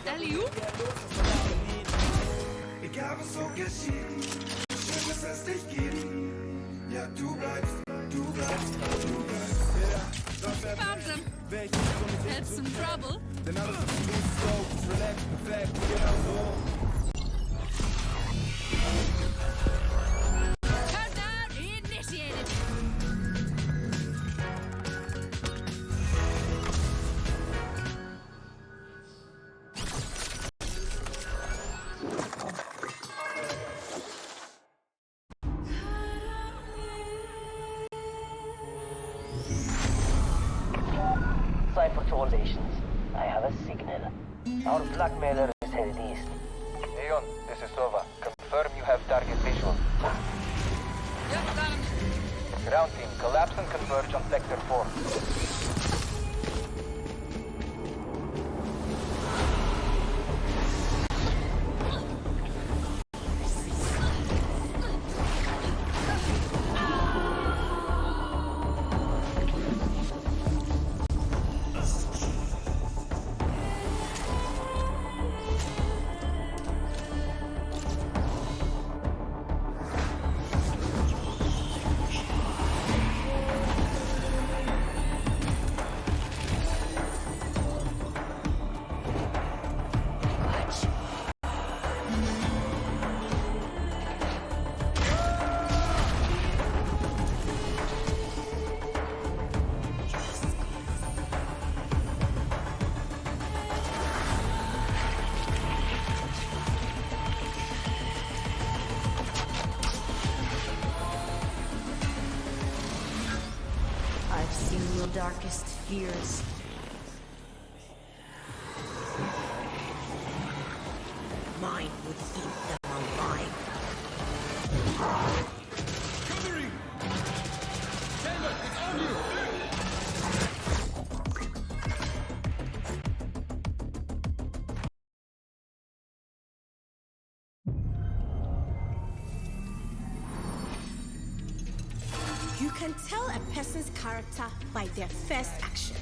Alley-oop. Egal was so geschieht, schön, dass es dich gibt. Ja, du bleibst, du bleibst, du bleibst. Found them. Had some trouble. Denn alles ist smooth, slow, relaxed, perfekt, genau so. Countdown initiated. Cipher to all stations. I have a signal. Our blackmailer is headed east. Aeon, this is Sova. Confirm you have target visual. Yep, got him. Ground team, collapse and converge on Sector 4. I've seen your darkest fears. Mine would eat them alive. Covering! Chamber, it's on you! You can tell a person's character by their first action.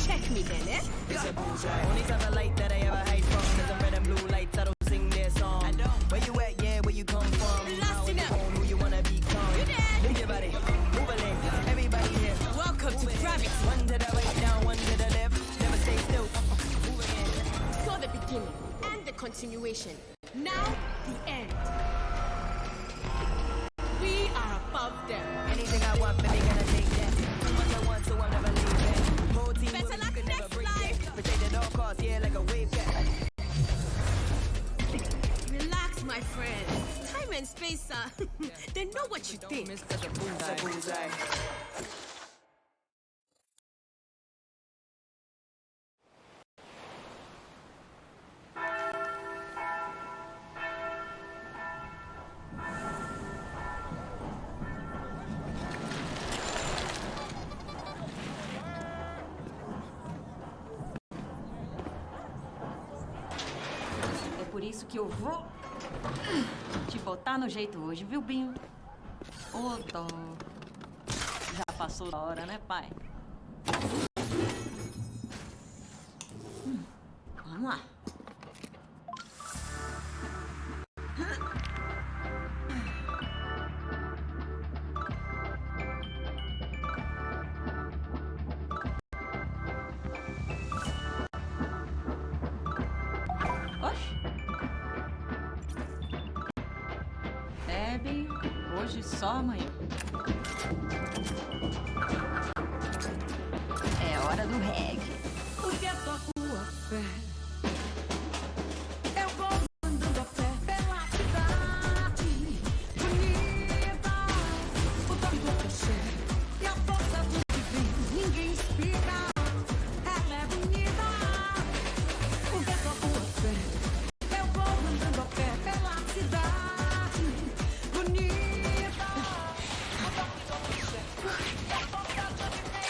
Check me then, eh? It's a bullseye. Only type of light that I ever hide from is the red and blue lights. I don't sing their song. I don't. Where you at? Yeah, where you come from? Last enough. Who you wanna become? You there? Move your body, move a leg. Everybody here. Welcome to Gravity. One to the right, down, one to the left. Never stay still. Move again. Saw the beginning and the continuation. Now, the end. We are above them. Anything I want, baby, gonna take that. Too much I want, so I'll never leave that. Whole team Better with me, luck you can never next break life. that. Protect at all costs, yeah, like a wave cat. Relax, my friend. Time and space, they know what you think. It's a bullseye. É por isso que eu vou te botar no jeito hoje, viu, Binho? Ô, dó. Já passou da hora, né, pai? Vamos lá. Oxe. Bebe, hoje só amanhã. É hora do reggae. Porque a tua fé. Eu vou andando a fé pela cidade. Bonita, o toque do cachê. E a força do divino. Ninguém explica. Ela é bonita. Porque a tua fé. Eu vou andando a pé pela cidade. Bonita, o toque do cachê. E a força do divino.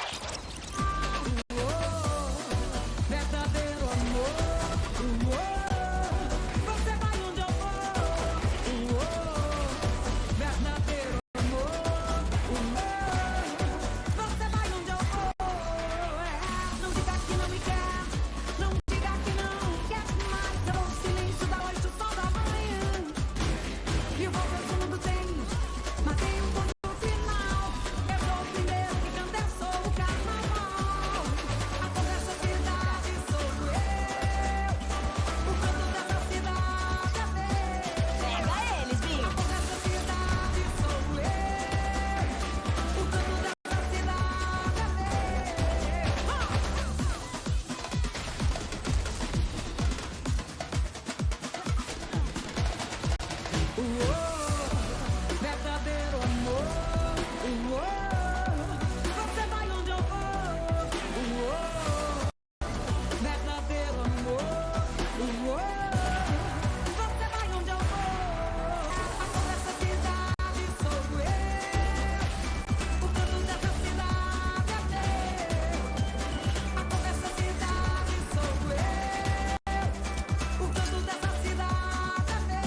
Verdadeiro amor. Você vai onde eu vou. Verdadeiro amor. Você vai onde eu vou. Amor dessa cidade sou eu. O canto dessa cidade é meu. Amor dessa cidade sou eu. O canto dessa cidade é meu.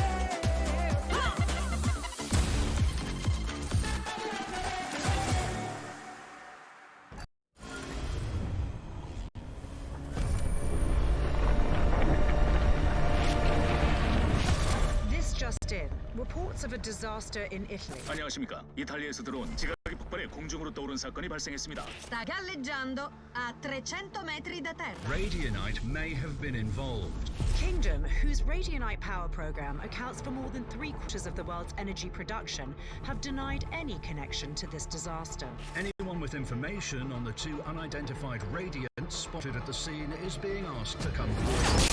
This just in. Reports of a disaster in Italy. 안녕하십니까. 이탈리아에서 들어온 지각이 폭발해 공중으로 떠오른 사건이 발생했습니다. Sta galleggiando a 300 metri da terra. Radionite may have been involved. Kingdom, whose Radionite power program accounts for more than 3/4 of the world's energy production, have denied any connection to this disaster. Anyone with information on the two unidentified radiants spotted at the scene is being asked to come forward.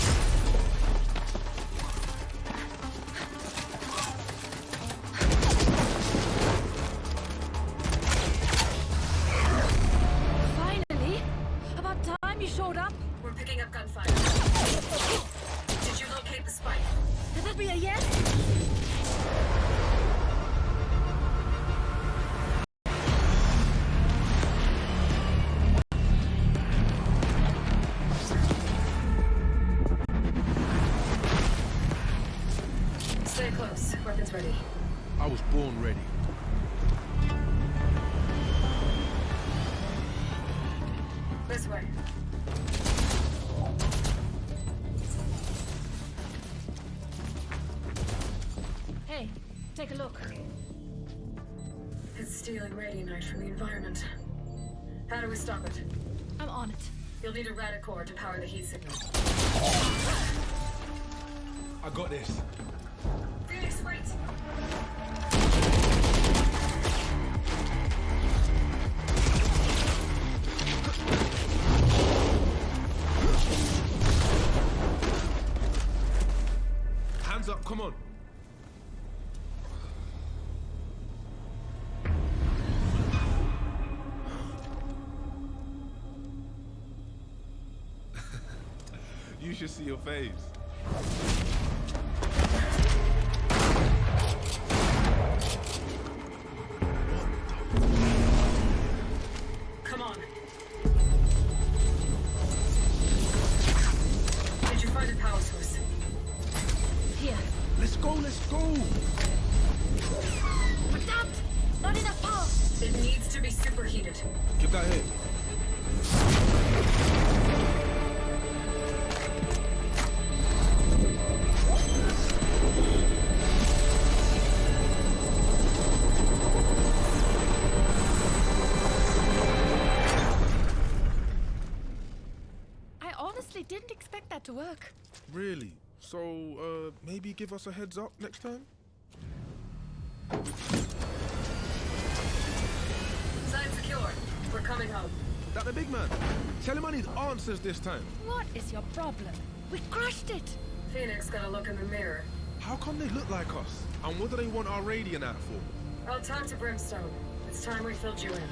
Finally! About time you showed up. We're picking up gunfire. Did you locate the spike? Could that be a yes? Stay close. Weapons ready. I was born ready. This way. Hey, take a look. It's stealing radionite from the environment. How do we stop it? I'm on it. You'll need a radicore to power the heat signal. I got this. Phoenix, wait! Hands up, come on. You should see your face. Come on. Did you find a power source? Here. Let's go, let's go. But dumped! Not enough power! It needs to be superheated. Give that here. I honestly didn't expect that to work. Really? So, maybe give us a heads up next time? Side secure. We're coming home. That the big man? Tell him I need answers this time. What is your problem? We crushed it! Phoenix got a look in the mirror. How come they look like us? And what do they want our radiant at for? I'll talk to Brimstone. It's time we filled you in.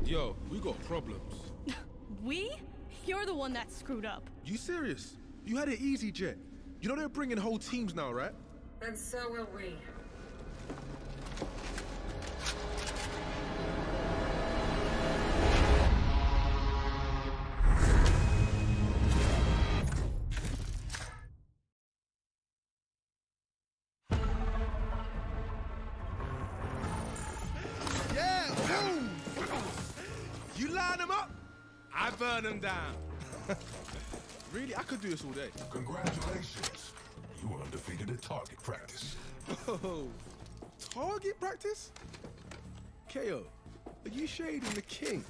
Yo, we got problems. We? You're the one that screwed up. You serious? You had it easy, Jet. You know they're bringing whole teams now, right? And so will we. Yeah, boom! You line them up, I burn them down. Really, I could do this all day. Congratulations. You were undefeated at target practice. Oh, target practice? KO, are you shading the king?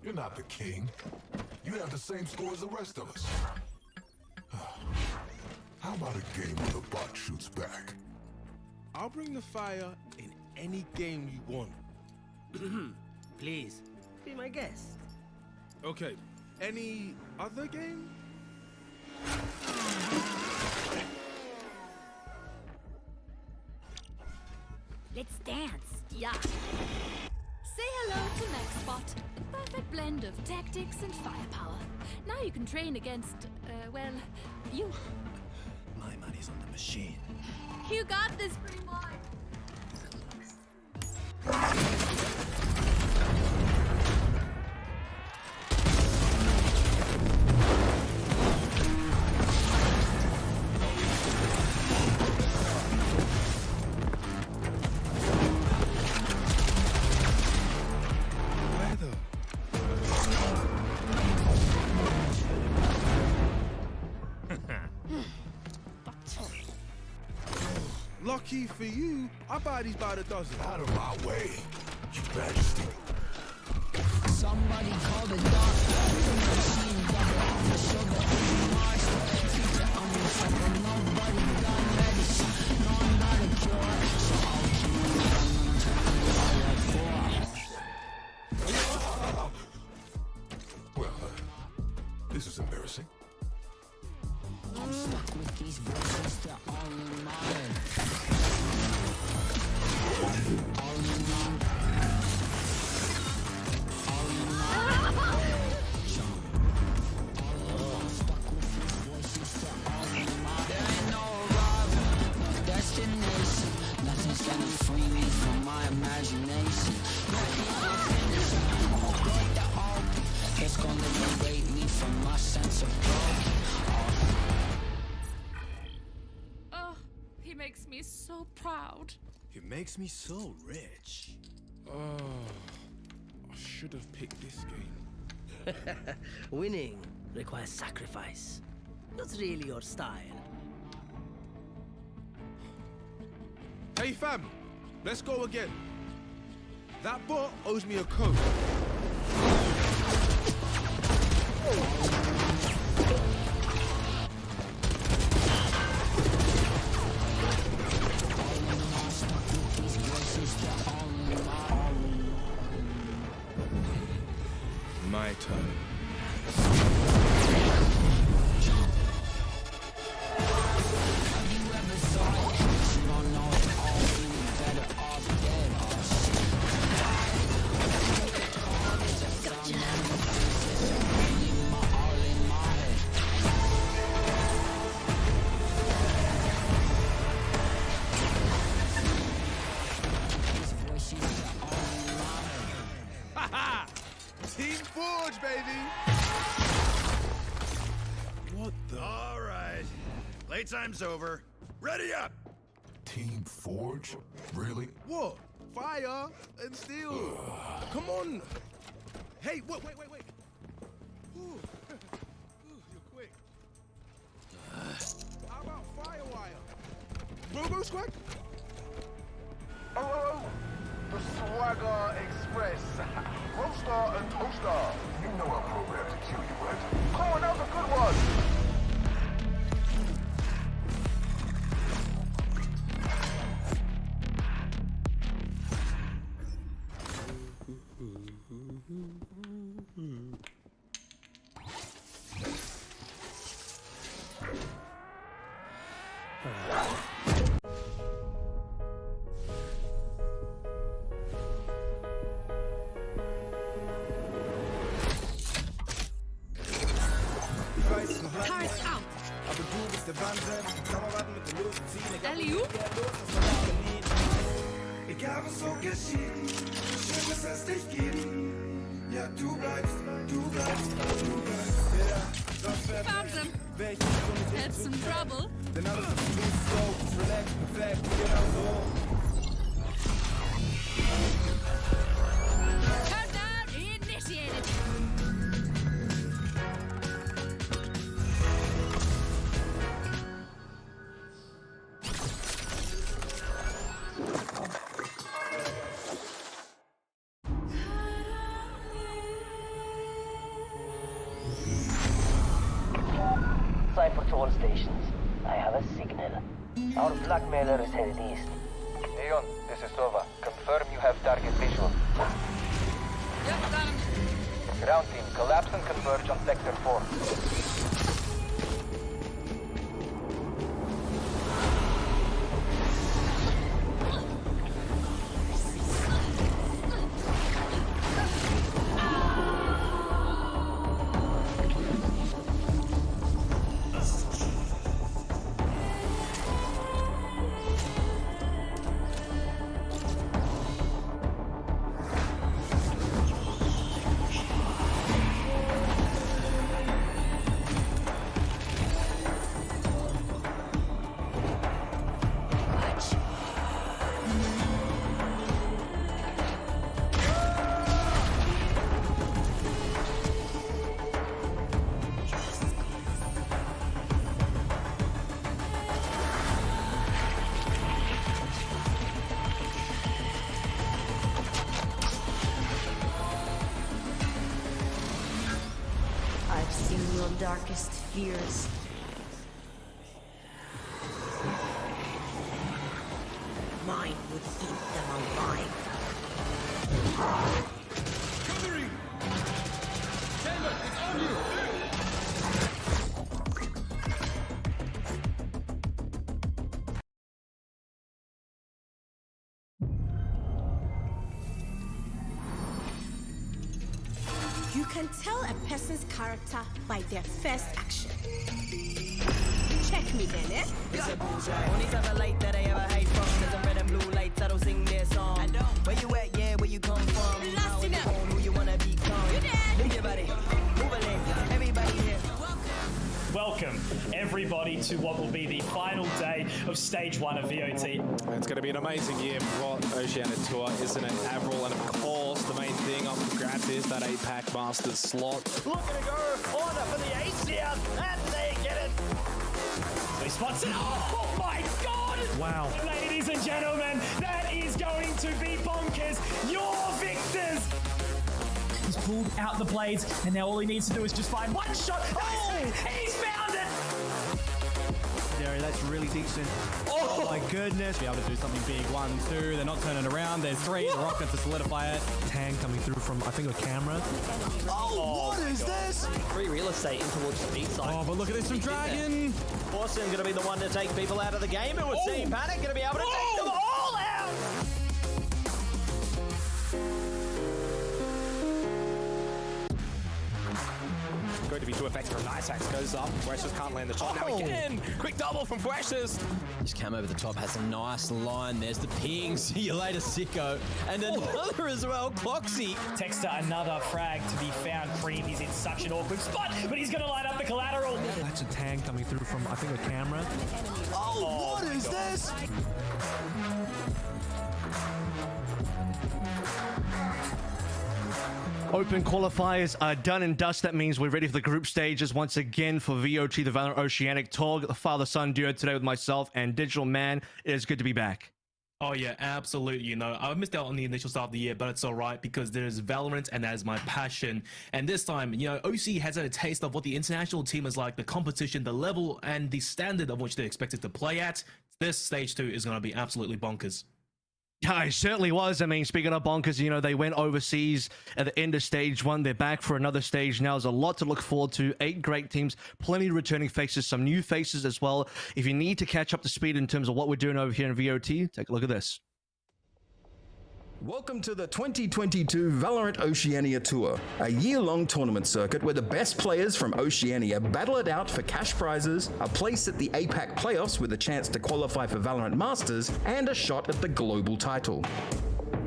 You're not the king. You have the same score as the rest of us. How about a game where the bot shoots back? I'll bring the fire in any game you want. Please, be my guest. Okay, any other game? Let's dance. Yeah. Say hello to MaxBot. A perfect blend of tactics and firepower. Now you can train against, well, you. My money's on the machine. You got this, pretty boy. Lucky for you, I buy these by the dozen. Out of my way, Your Majesty. Somebody call the doctor. Machine double on the shoulder in the master. Teacher on the trouble. Nobody got medicine. No, I'm not a cure. So I'll Well, this is embarrassing. I'm stuck with these voices, they're all in my head. All in my stuck with these voices, they're all in my head. There ain't no arrival, no destination. Nothing's gonna free me from my imagination. Nothing will finish, I'm all good to open. It's gonna liberate me from my sense of broken. He makes me so proud. It makes me so rich. Oh, I should have picked this game. Winning requires sacrifice. Not really your style. Hey fam, let's go again. That bot owes me a code. My turn. Team Forge, baby! What the? All right. Playtime's over. Ready up! Team Forge? Really? What? Fire and steel. Come on. Hey, wait. Ooh. You're quick. How about Firewire? Robo Squad? Oh, the Swagger Express. Roadstar and Toaster. You know I'm programmed to kill you, right? Oh, that was a good one. Turret out. Alley-oop. Egal was so geschieht, schön, dass es dich gibt. Ja, du bleibst. Found them. Had some trouble. Countdown initiated. Cypher to all stations. I have a signal. Our blackmailer is headed east. Leon, this is Sova. Confirm you have target visual. Yep, got him. Ground team, collapse and converge on Sector 4. I've seen your darkest fears. Mine would eat them alive. Covering! Chamber, it's on you! You can tell a person's character by their first action. Check me then, eh? It's a bullshit. Only type of light that I ever hide from. Cause I'm red and blue lights, I don't sing their song. I don't. Where you at, yeah, where you come from? How you born, who you wanna become? You dead. Move your body, move a leg, everybody here. Welcome, everybody, to what will be the final day of Stage 1 of VOT. It's going to be an amazing year for Oceania Tour, isn't it, Avril? And of course, the main thing up for grabs is that 8-pack Masters slot. Looking to go order for the ace here, and they get it. They spots it. Oh my God! Wow. Ladies and gentlemen, that is going to be bonkers. Your victors. He's pulled out the blades, and now all he needs to do is just find one shot. Oh, he's found it! Derry, that's really decent. Oh my goodness. Be able to do something big. 1, 2, they're not turning around. There's 3, the rocket to solidify it. Tang coming through from, I think, a camera. Oh, what is this? Free real estate in towards the B side. Oh, but look at this from Dragon. Forsen going to be the one to take people out of the game. It would seem Panic going to be able to take them all out. Going to be 2 effects from Nice Axe goes up. Fuestas can't land the shot. Now again, quick double from Fuestas. Just came over the top, has a nice line. There's the ping. See you later, Sicko. And another as well, Cloxy. Texter, another frag to be found. Cream, he's in such an awkward spot, but he's going to light up the collateral. That's a Tang coming through from, I think, a camera. Oh, what is this? Open qualifiers are done and dust. That means we're ready for the group stages once again for VOT, the Valorant Oceanic Tour. The father-son duo today with myself and Digital Man. It is good to be back. Oh yeah, absolutely. You know, I missed out on the initial start of the year, but it's all right because there's Valorant and that is my passion. And this time, you know, OC has had a taste of what the international team is like, the competition, the level, and the standard of which they're expected to play at. This stage 2 is going to be absolutely bonkers. Yeah, it certainly was. I mean, speaking of bonkers, you know, they went overseas at the end of stage 1. They're back for another stage now. There's a lot to look forward to. 8 great teams, plenty of returning faces, some new faces as well. If you need to catch up to speed in terms of what we're doing over here in VOT, take a look at this. Welcome to the 2022 Valorant Oceania Tour, a year-long tournament circuit where the best players from Oceania battle it out for cash prizes, a place at the APAC playoffs with a chance to qualify for Valorant Masters, and a shot at the global title.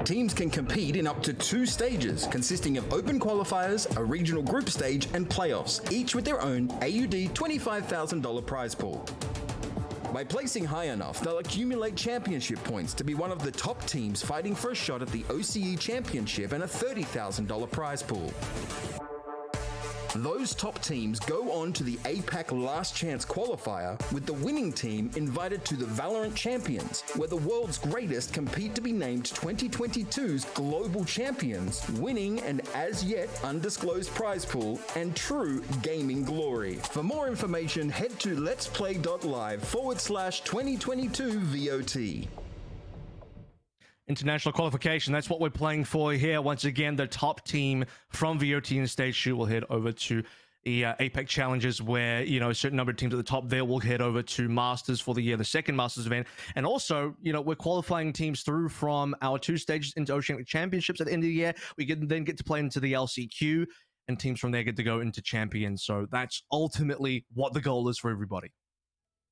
Teams can compete in up to 2 stages, consisting of open qualifiers, a regional group stage, and playoffs, each with their own AUD $25,000 prize pool. By placing high enough, they'll accumulate championship points to be one of the top teams fighting for a shot at the OCE Championship and a $30,000 prize pool. Those top teams go on to the APAC Last Chance qualifier, with the winning team invited to the Valorant Champions, where the world's greatest compete to be named 2022's Global Champions, winning an as-yet undisclosed prize pool and true gaming glory. For more information, head to LetsPlay.Live /2022 VOT. International qualification, that's what we're playing for here. Once again, the top team from VOT and Stage 2 will head over to the APEC Challenges, where, you know, a certain number of teams at the top there will head over to Masters for the second Masters event. And also, you know, we're qualifying teams through from our 2 stages into Oceanic Championships at the end of the year. We then get to play into the LCQ, and teams from there get to go into Champions. So that's ultimately what the goal is for everybody.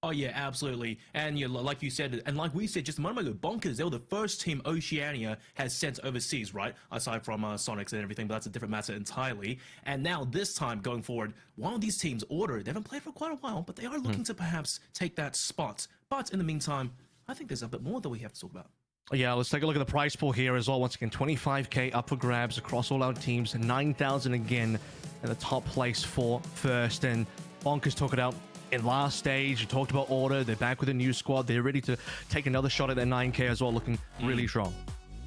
Oh yeah, absolutely. And you know, like you said, and like we said just a moment ago, Bonkers, they were the first team Oceania has sent overseas, right? Aside from Sonics and everything, but that's a different matter entirely. And now this time going forward, one of these teams, Order, they haven't played for quite a while, but they are looking to perhaps take that spot. But in the meantime, I think there's a bit more that we have to talk about. Yeah, let's take a look at the prize pool here as well. Once again, 25k up for grabs across all our teams, 9,000 again in the top place for first. And Bonkers took it out in last stage. You talked about Order. They're back with a new squad. They're ready to take another shot at their 9k as well, looking really strong.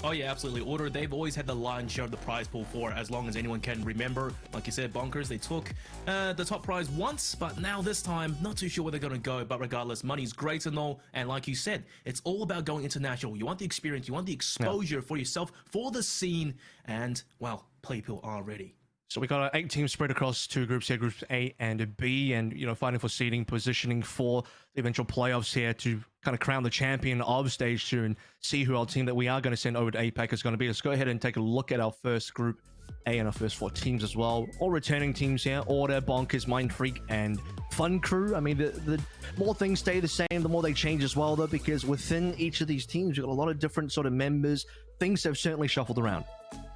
Oh yeah, absolutely. Order, they've always had the lion's share of the prize pool for as long as anyone can remember. Like you said, Bonkers, they took the top prize once, but now this time, not too sure where they're going to go. But regardless, money's great and all. And like you said, it's all about going international. You want the experience, you want the exposure for yourself, for the scene, and, well, Playpool are ready. So we got an 8 teams spread across 2 groups here, groups A and B, and, you know, fighting for seeding, positioning for the eventual playoffs here to kind of crown the champion of Stage 2 and see who our team that we are going to send over to APAC is going to be. Let's go ahead and take a look at our first group A and our first 4 teams as well. All returning teams here: Order, Bonkers, Mind Freak, and Fun Crew. I mean, the more things stay the same, the more they change as well, though, because within each of these teams, you've got a lot of different sort of members. Things have certainly shuffled around.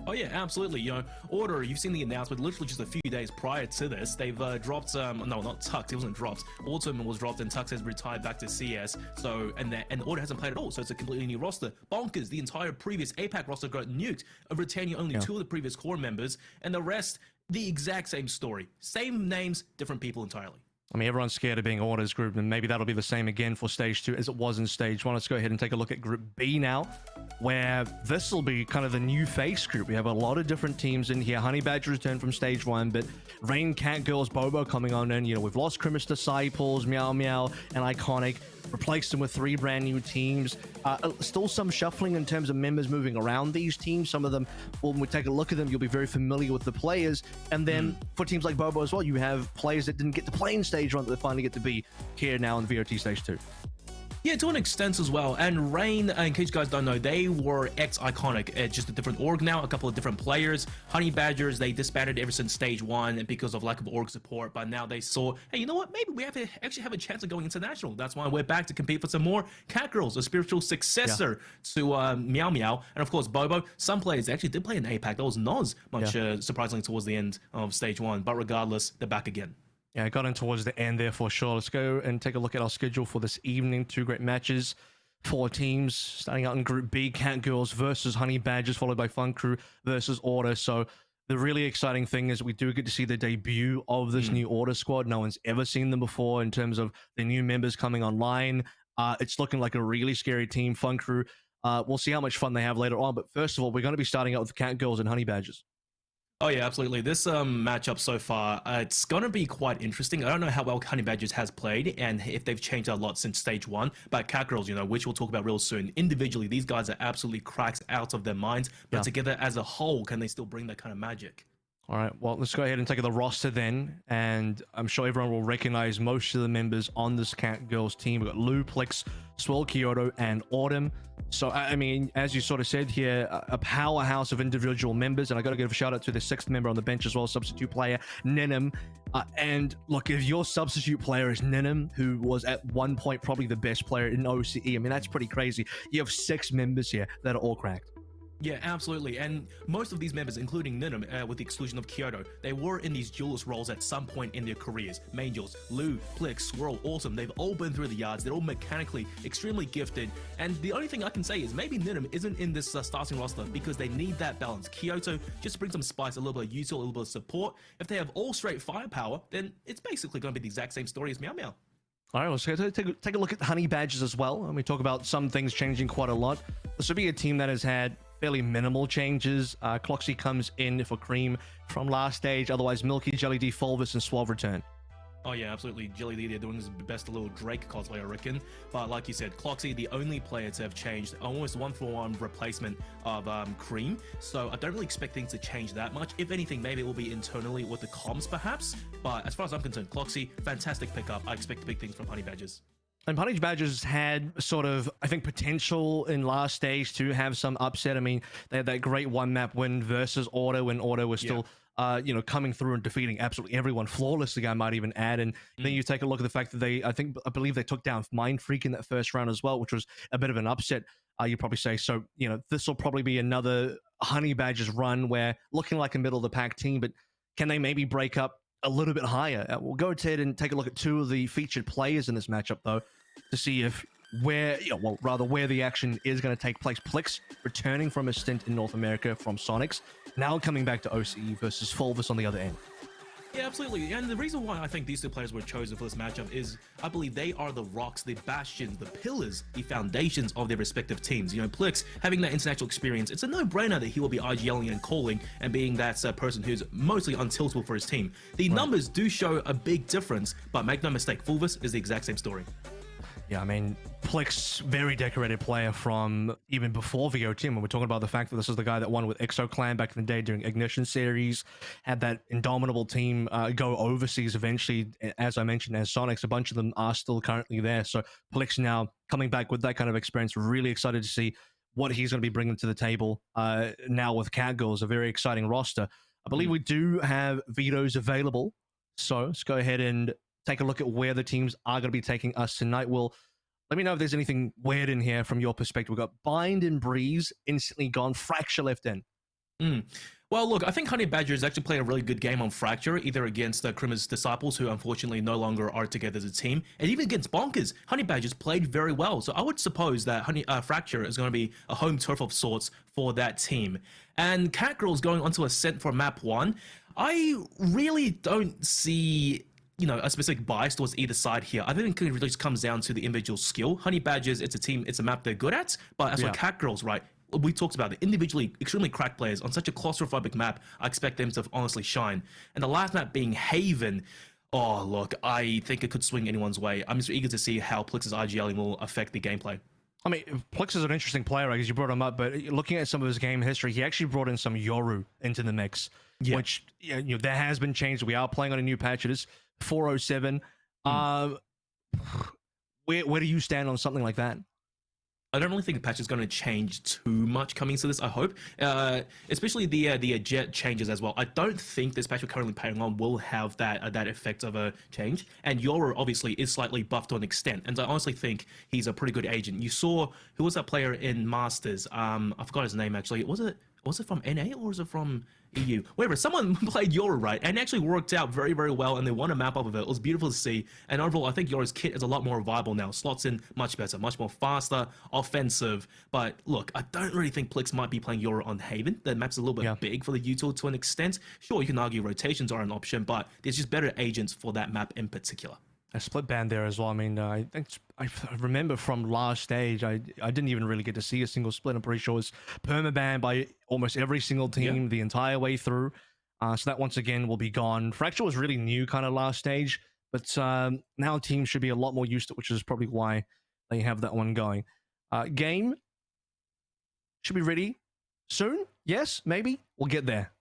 Oh yeah, absolutely. You know, Order, you've seen the announcement literally just a few days prior to this. They've dropped, no, not Tux, it wasn't dropped. Autumn was dropped and Tux has retired back to CS. So, and Order hasn't played at all, so it's a completely new roster. Bonkers, the entire previous APAC roster got nuked, retaining only 2 of the previous core members, and the rest, the exact same story. Same names, different people entirely. I mean, everyone's scared of being Order's group, and maybe that'll be the same again for Stage 2 as it was in Stage 1. Let's go ahead and take a look at Group B now, where this will be kind of the new face group. We have a lot of different teams in here. Honey Badger returned from Stage 1, but Rain, Cat Girls, Bobo coming on in. You know, we've lost Crimus Disciples, Meow Meow, and Iconic. Replaced them with 3 brand new teams. Still some shuffling in terms of members moving around these teams. Some of them, well, when we take a look at them, you'll be very familiar with the players. And then for teams like Bobo as well, you have players that didn't get to play in Stage 1 that they finally get to be here now in VOT Stage 2. Yeah, to an extent as well. And Rain, in case you guys don't know, they were ex-Iconic. It's just a different org now, a couple of different players. Honey Badgers, they disbanded ever since Stage 1 because of lack of org support. But now they saw, hey, you know what? Maybe we have to actually have a chance of going international. That's why we're back to compete for some more Cat Girls, a spiritual successor to Meow Meow. And of course, Bobo. Some players actually did play in APAC. That was Noz, much surprisingly towards the end of Stage 1. But regardless, they're back again. Yeah, I got in towards the end there for sure. Let's go and take a look at our schedule for this evening. 2 great matches, 4 teams. Starting out in Group B, Cat Girls versus Honey Badgers, followed by Fun Crew versus Order. So the really exciting thing is we do get to see the debut of this new Order squad. No one's ever seen them before in terms of the new members coming online. It's looking like a really scary team. Fun Crew, we'll see how much fun they have later on. But first of all, we're going to be starting out with Cat Girls and Honey Badgers. Oh yeah, absolutely. This matchup so far, it's going to be quite interesting. I don't know how well Honey Badgers has played and if they've changed a lot since Stage 1, but Cat Girls, you know, which we'll talk about real soon. Individually, these guys are absolutely cracks out of their minds, but together as a whole, can they still bring that kind of magic? All right, well, let's go ahead and take the roster then, and I'm sure everyone will recognize most of the members on this Cat Girls team. We've got Lou, Plex, Swell, Kyoto, and Autumn. So, I mean, as you sort of said here, a powerhouse of individual members, and I got to give a shout out to the 6th member on the bench as well, substitute player, Ninim. And look, if your substitute player is Ninim, who was at one point probably the best player in OCE, I mean, that's pretty crazy. You have 6 members here that are all cracked. Yeah, absolutely. And most of these members, including Ninim, with the exclusion of Kyoto, they were in these duelist roles at some point in their careers. Main duels, Lou, Plex, Swirl, Autumn, they've all been through the yards. They're all mechanically extremely gifted. And the only thing I can say is maybe Ninim isn't in this starting roster because they need that balance. Kyoto just brings some spice, a little bit of util, a little bit of support. If they have all straight firepower, then it's basically going to be the exact same story as Meow Meow. All right, let's take a look at Honey Badgers as well. And we talk about some things changing quite a lot. This would be a team that has had fairly minimal changes. Cloxy comes in for Cream from last stage. Otherwise, Milky, Jelly D, Fulvus, and Suave return. Oh yeah, absolutely. Jelly Lee, they're doing his best little Drake cosplay, I reckon. But like you said, Cloxy, the only player to have changed, almost 1-for-1 replacement of Cream. So I don't really expect things to change that much. If anything, maybe it will be internally with the comms perhaps. But as far as I'm concerned, Cloxy, fantastic pickup. I expect big things from Honey Badgers. And Honey Badgers had sort of, I think, potential in last stage to have some upset. I mean, they had that great one-map win versus Order when Order was still, coming through and defeating absolutely everyone flawlessly, I might even add. And then you take a look at the fact that I believe they took down Mind Freak in that first round as well, which was a bit of an upset, you'd probably say. So, this will probably be another Honey Badgers run where looking like a middle-of-the-pack team, but can they maybe break up a little bit higher? We'll go ahead and take a look at two of the featured players in this matchup, though, to see where the action is going to take place. Plix returning from a stint in North America from Sonics, now coming back to OCE versus Fulvus on the other end. Yeah, absolutely. And the reason why I think these two players were chosen for this matchup is I believe they are the rocks, the bastions, the pillars, the foundations of their respective teams. Plix having that international experience, it's a no-brainer that he will be IGLing and calling and being that person who's mostly untiltable for his team. The numbers do show a big difference, but make no mistake, Fulvus is the exact same story. Yeah, I mean, Plix, very decorated player from even before VOT. When we're talking about the fact that this is the guy that won with Exo Clan back in the day during Ignition Series, had that indomitable team go overseas eventually, as I mentioned, as Sonics. A bunch of them are still currently there. So Plix now coming back with that kind of experience. Really excited to see what he's going to be bringing to the table now with Catgirls, a very exciting roster. I believe we do have vetoes available. So let's go ahead and take a look at where the teams are going to be taking us tonight. Will, let me know if there's anything weird in here from your perspective. We've got Bind and Breeze instantly gone, Fracture left in. Well, look, I think Honey Badger is actually playing a really good game on Fracture, either against Krima's Disciples, who unfortunately no longer are together as a team, and even against Bonkers. Honey Badger's played very well, so I would suppose that Fracture is going to be a home turf of sorts for that team. And Catgirl's going onto Ascent for map 1. I really don't see a specific bias towards either side here. I think it really just comes down to the individual skill. Honey Badgers, it's a team, it's a map they're good at, but as for Catgirls, right, we talked about it, individually extremely cracked players on such a claustrophobic map, I expect them to honestly shine. And the last map being Haven, oh, look, I think it could swing anyone's way. I'm just eager to see how Plix's IGLing will affect the gameplay. I mean, Plix is an interesting player, I guess you brought him up, but looking at some of his game history, he actually brought in some Yoru into the mix, which, there has been changed. We are playing on a new patch. It is 407. Where do you stand on something like that? I don't really think the patch is going to change too much coming to this, I hope. Especially the jet changes as well. I don't think this patch we're currently playing on will have that effect of a change. And Yoru obviously is slightly buffed to an extent. And I honestly think he's a pretty good agent. You saw, who was that player in Masters? I forgot his name actually. Was it from NA or was it from EU? Whatever, someone played Yoru, right? And it actually worked out very, very well, and they won a map off of it. It was beautiful to see. And overall, I think Yoru's kit is a lot more viable now. Slots in much better, much more faster, offensive. But look, I don't really think Plix might be playing Yoru on Haven. The map's a little bit big for the util to an extent. Sure, you can argue rotations are an option, but there's just better agents for that map in particular. A split ban there as well. I mean, I remember from last stage, I didn't even really get to see a single split. I'm pretty sure it's permaban by almost every single team the entire way through. So that once again will be gone. Fracture was really new kind of last stage, but now teams should be a lot more used to it, which is probably why they have that one going. Game should be ready soon. Yes, maybe. We'll get there.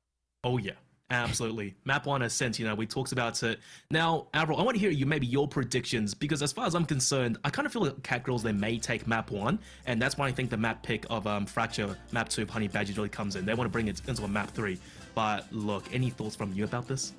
Oh, yeah. Absolutely. Map 1 Ascent, we talked about it. Now, Avril, I want to hear your predictions, because as far as I'm concerned, I kind of feel like Catgirls, they may take Map 1, and that's why I think the map pick of Fracture, Map 2 of Honey Badgers really comes in. They want to bring it into a Map 3. But look, any thoughts from you about this?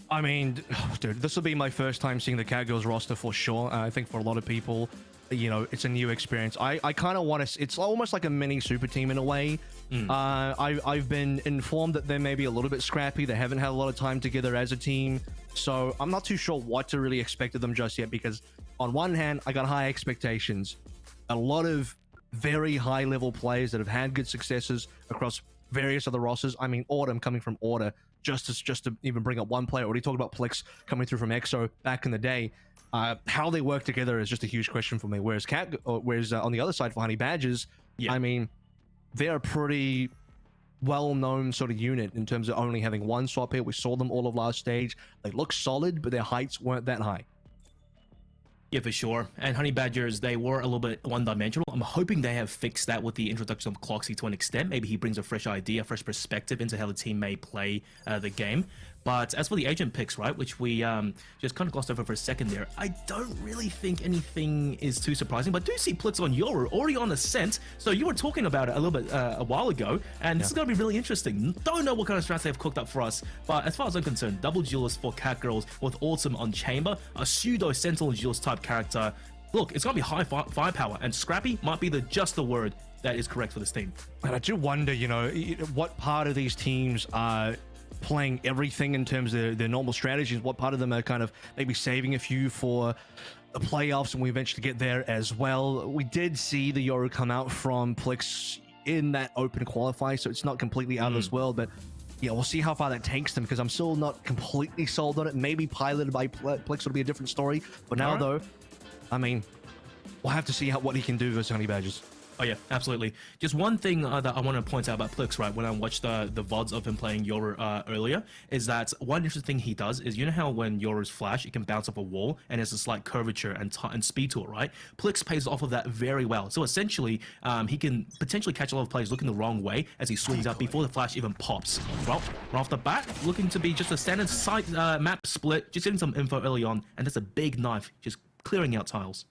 I mean, dude, this will be my first time seeing the Catgirls roster for sure. I think for a lot of people, it's a new experience. I kind of want to, it's almost like a mini super team in a way. I've been informed that they're maybe a little bit scrappy. They haven't had a lot of time together as a team. So I'm not too sure what to really expect of them just yet, because on one hand, I got high expectations. A lot of very high level players that have had good successes across various other rosters. I mean, Autumn coming from Order, just to even bring up one player. Already talked about Plix coming through from EXO back in the day. How they work together is just a huge question for me. Whereas on the other side for Honey Badgers, I mean, they're a pretty well-known sort of unit in terms of only having one swap here. We saw them all of last stage. They look solid, but their heights weren't that high. Yeah, for sure. And Honey Badgers, they were a little bit one-dimensional. I'm hoping they have fixed that with the introduction of Cloxy to an extent. Maybe he brings a fresh idea, a fresh perspective into how the team may play the game. But as for the agent picks, right, which we just kind of glossed over for a second there, I don't really think anything is too surprising. But I do see Plix on Yoru already on Ascent. So you were talking about it a little bit a while ago, and this is going to be really interesting. Don't know what kind of strats they've cooked up for us, but as far as I'm concerned, double duelist for Cat Girls with Autumn on Chamber, a pseudo Sentinel duelist type character. Look, it's going to be high firepower, and Scrappy might be just the word that is correct for this team. And I do wonder, you know, what part of these teams are playing everything in terms of their normal strategies, what part of them are kind of maybe saving a few for the playoffs and we eventually get there as well. We did see the Yoru come out from Plix in that open qualifier, so it's not completely out of this world, but yeah, we'll see how far that takes them, because I'm still not completely sold on it. Maybe piloted by Plix will be a different story, but now though, I mean, we'll have to see what he can do versus Honey Badgers. Oh yeah, absolutely. Just one thing that I want to point out about Plix, right, when I watched the VODs of him playing Yoru earlier, is that one interesting thing he does is, you know how when Yoru's flash, it can bounce off a wall and there's a slight curvature and speed to it, right? Plix pays off of that very well. So essentially, he can potentially catch a lot of players looking the wrong way as he swings out before the flash even pops. Well, right off the bat, looking to be just a standard side map split, just getting some info early on, and that's a big knife, just clearing out tiles.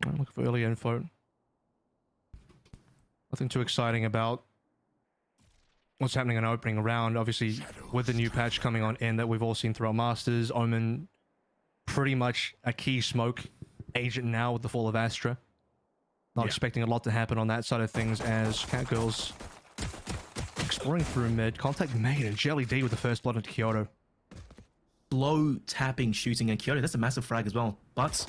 I'm looking for early info. Nothing too exciting about what's happening in opening round. Obviously, with the new patch coming on in that we've all seen throughout Masters, Omen pretty much a key smoke agent now with the fall of Astra. Not expecting a lot to happen on that side of things as Cat Girls exploring through mid. Contact made and Jelly D with the first blood into Kyoto. Slow tapping shooting and Kyoto, that's a massive frag as well. But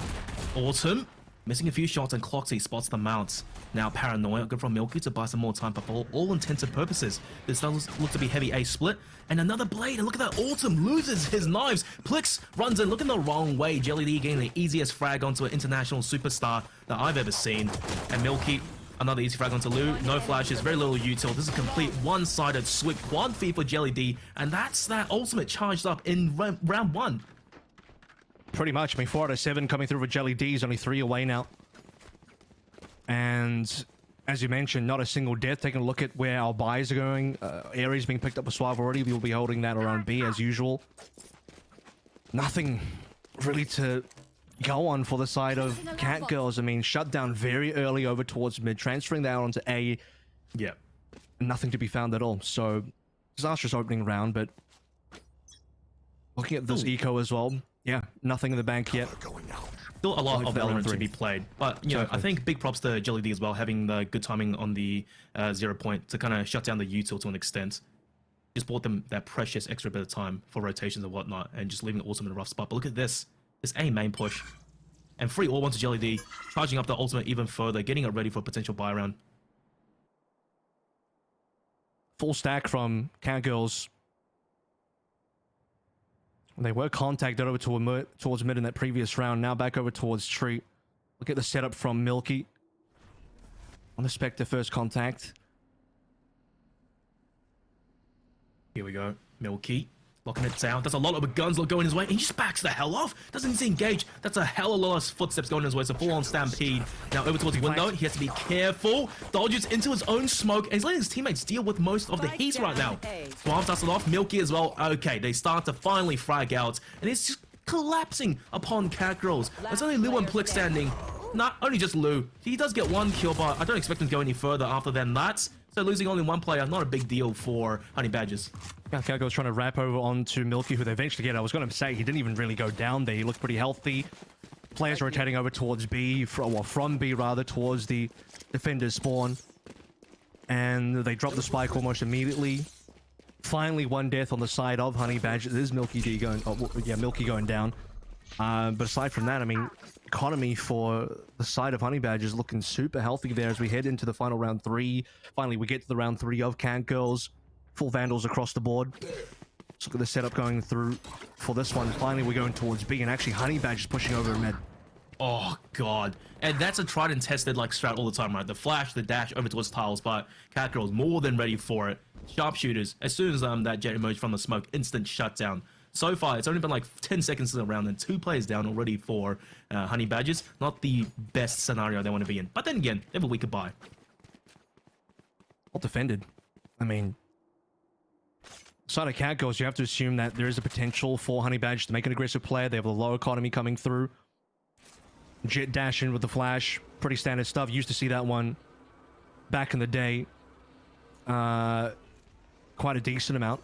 Autumn missing a few shots and Cloxy spots the mount. Now Paranoia, good from Milky to buy some more time, but for all intents and purposes, this does look to be heavy A split. And another blade, and look at that, Autumn loses his knives. Plix runs in, looking the wrong way. Jelly D getting the easiest frag onto an international superstar that I've ever seen. And Milky, another easy frag onto Lou. No flashes, very little util. This is a complete one-sided swift quad feed for Jelly D, and that's that ultimate charged up in round one. Pretty much. I mean, 4 out of 7 coming through with Jelly D's, only 3 away now. And as you mentioned, not a single death. Taking a look at where our buys are going. Ares being picked up with Suave already. We will be holding that around B as usual. Nothing really to go on for the side of Cat Girls. I mean, shut down very early over towards mid, transferring that onto A. Yeah. Nothing to be found at all. So, disastrous opening round, but looking at this eco as well. Yeah, nothing in the bank yet. Still a lot of Valorant to be played, but you know, I think big props to Jelly D as well, having the good timing on the 0 point to kind of shut down the util to an extent. Just bought them that precious extra bit of time for rotations and whatnot, and just leaving Autumn in a rough spot. But look at this A main push, and free all one to Jelly D, charging up the ultimate even further, getting it ready for a potential buy round. Full stack from Cat Girls. They were contacted over towards mid in that previous round. Now back over towards Tree. Look at the setup from Milky. On the Spectre first contact. Here we go. Milky locking it down. There's a lot of guns going his way. And he just backs the hell off. Doesn't need to engage. That's a hell of a lot of footsteps going his way. It's a full-on stampede. Now over towards the window. He has to be careful. Dodges into his own smoke. And he's letting his teammates deal with most of the heat right now. Suave starts it off. Milky as well. Okay, they start to finally frag out. And it's just collapsing upon Cat Girls. There's only Lou and Plix standing. Not only just Lou. He does get 1 kill, but I don't expect him to go any further after than that. So losing only 1 player, not a big deal for Honey Badgers. Yeah, Cat Girls trying to wrap over onto Milky, who they eventually get. I was going to say, he didn't even really go down there. He looked pretty healthy. Players rotating over towards B, from B rather, towards the defender's spawn. And they drop the spike almost immediately. Finally, 1 death on the side of Honey Badgers. There's Milky D going, Milky going down. But aside from that, I mean, economy for the side of Honey Badgers looking super healthy there as we head into the final round 3. Finally, we get to the round 3 of Cat Girls. Full Vandals across the board. Let's look at the setup going through for this one. Finally, we're going towards B, and actually Honey Badgers pushing over mid. Oh, God. And that's a tried and tested like strat all the time, right? The flash, the dash over towards tiles, but Catgirl's more than ready for it. Sharpshooters, as soon as that jet emerged from the smoke, instant shutdown. So far, it's only been like 10 seconds in the round and 2 players down already for Honey Badgers. Not the best scenario they want to be in. But then again, they have a week goodbye. Well defended. I mean, side of Catgirls, you have to assume that there is a potential for Honey Badger to make an aggressive player. They have a low economy coming through. Jet dash in with the flash. Pretty standard stuff. Used to see that one back in the day. Quite a decent amount.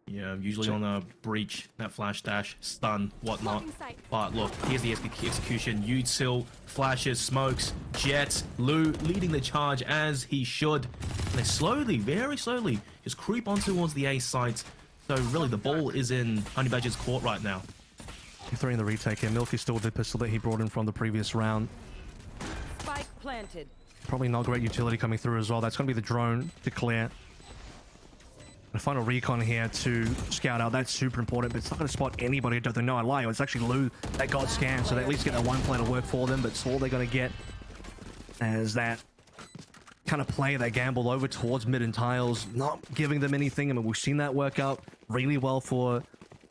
Yeah, usually on a breach, that flash dash, stun, whatnot. But look, here's the execution. Util, flashes, smokes, Jet, Lu leading the charge as he should. And they slowly, very slowly, just creep on towards the A site. So really, the ball is in Honey Badger's court right now. You're throwing the retake here. Milky's still with the pistol that he brought in from the previous round. Spike planted. Probably not great utility coming through as well. That's going to be the drone to clear. The final recon here to scout out. That's super important, but it's not going to spot anybody. Don't they know I lie? It's actually Lu that got scanned, so they at least get that one play to work for them, but it's all they're going to get as that kind of play, that gamble over towards mid and tiles, not giving them anything. I mean, we've seen that work out really well for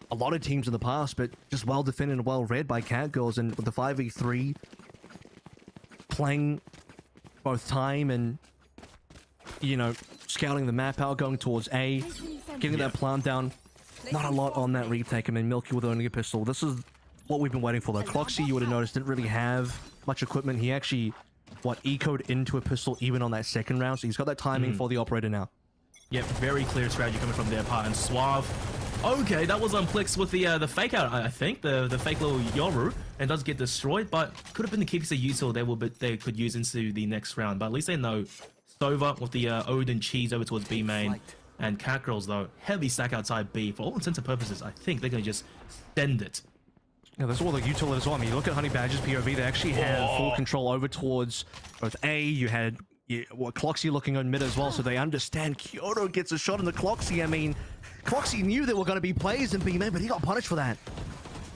a lot of teams in the past, but just well defended and well read by Catgirls, and with the 5v3 playing both time and, you know, scouting the map out, going towards A, getting that plant down. Not a lot on that retake. I mean, Milky with only a pistol. This is what we've been waiting for, though. Cloxy, you would have noticed, didn't really have much equipment. He actually, ecoed into a pistol even on that second round, so he's got that timing for the operator now. Yep, very clear strategy coming from their part. And Suave, okay, that was on Plix with the fake out, I think, the fake little Yoru, and does get destroyed, but could have been the keepers of util they could use into the next round. But at least they know Sova with the Odin cheese over towards B main, and Catgirls though heavy stack outside B. For all intents and purposes, I think they're gonna just send it. Yeah, that's all the util as well. I mean, you look at Honey Badger's POV, they actually had full control over towards both A. You had Cloxy looking on mid as well, so they understand. Kyoto gets a shot in the Cloxy. I mean, Cloxy knew there were going to be players in B main, but he got punished for that.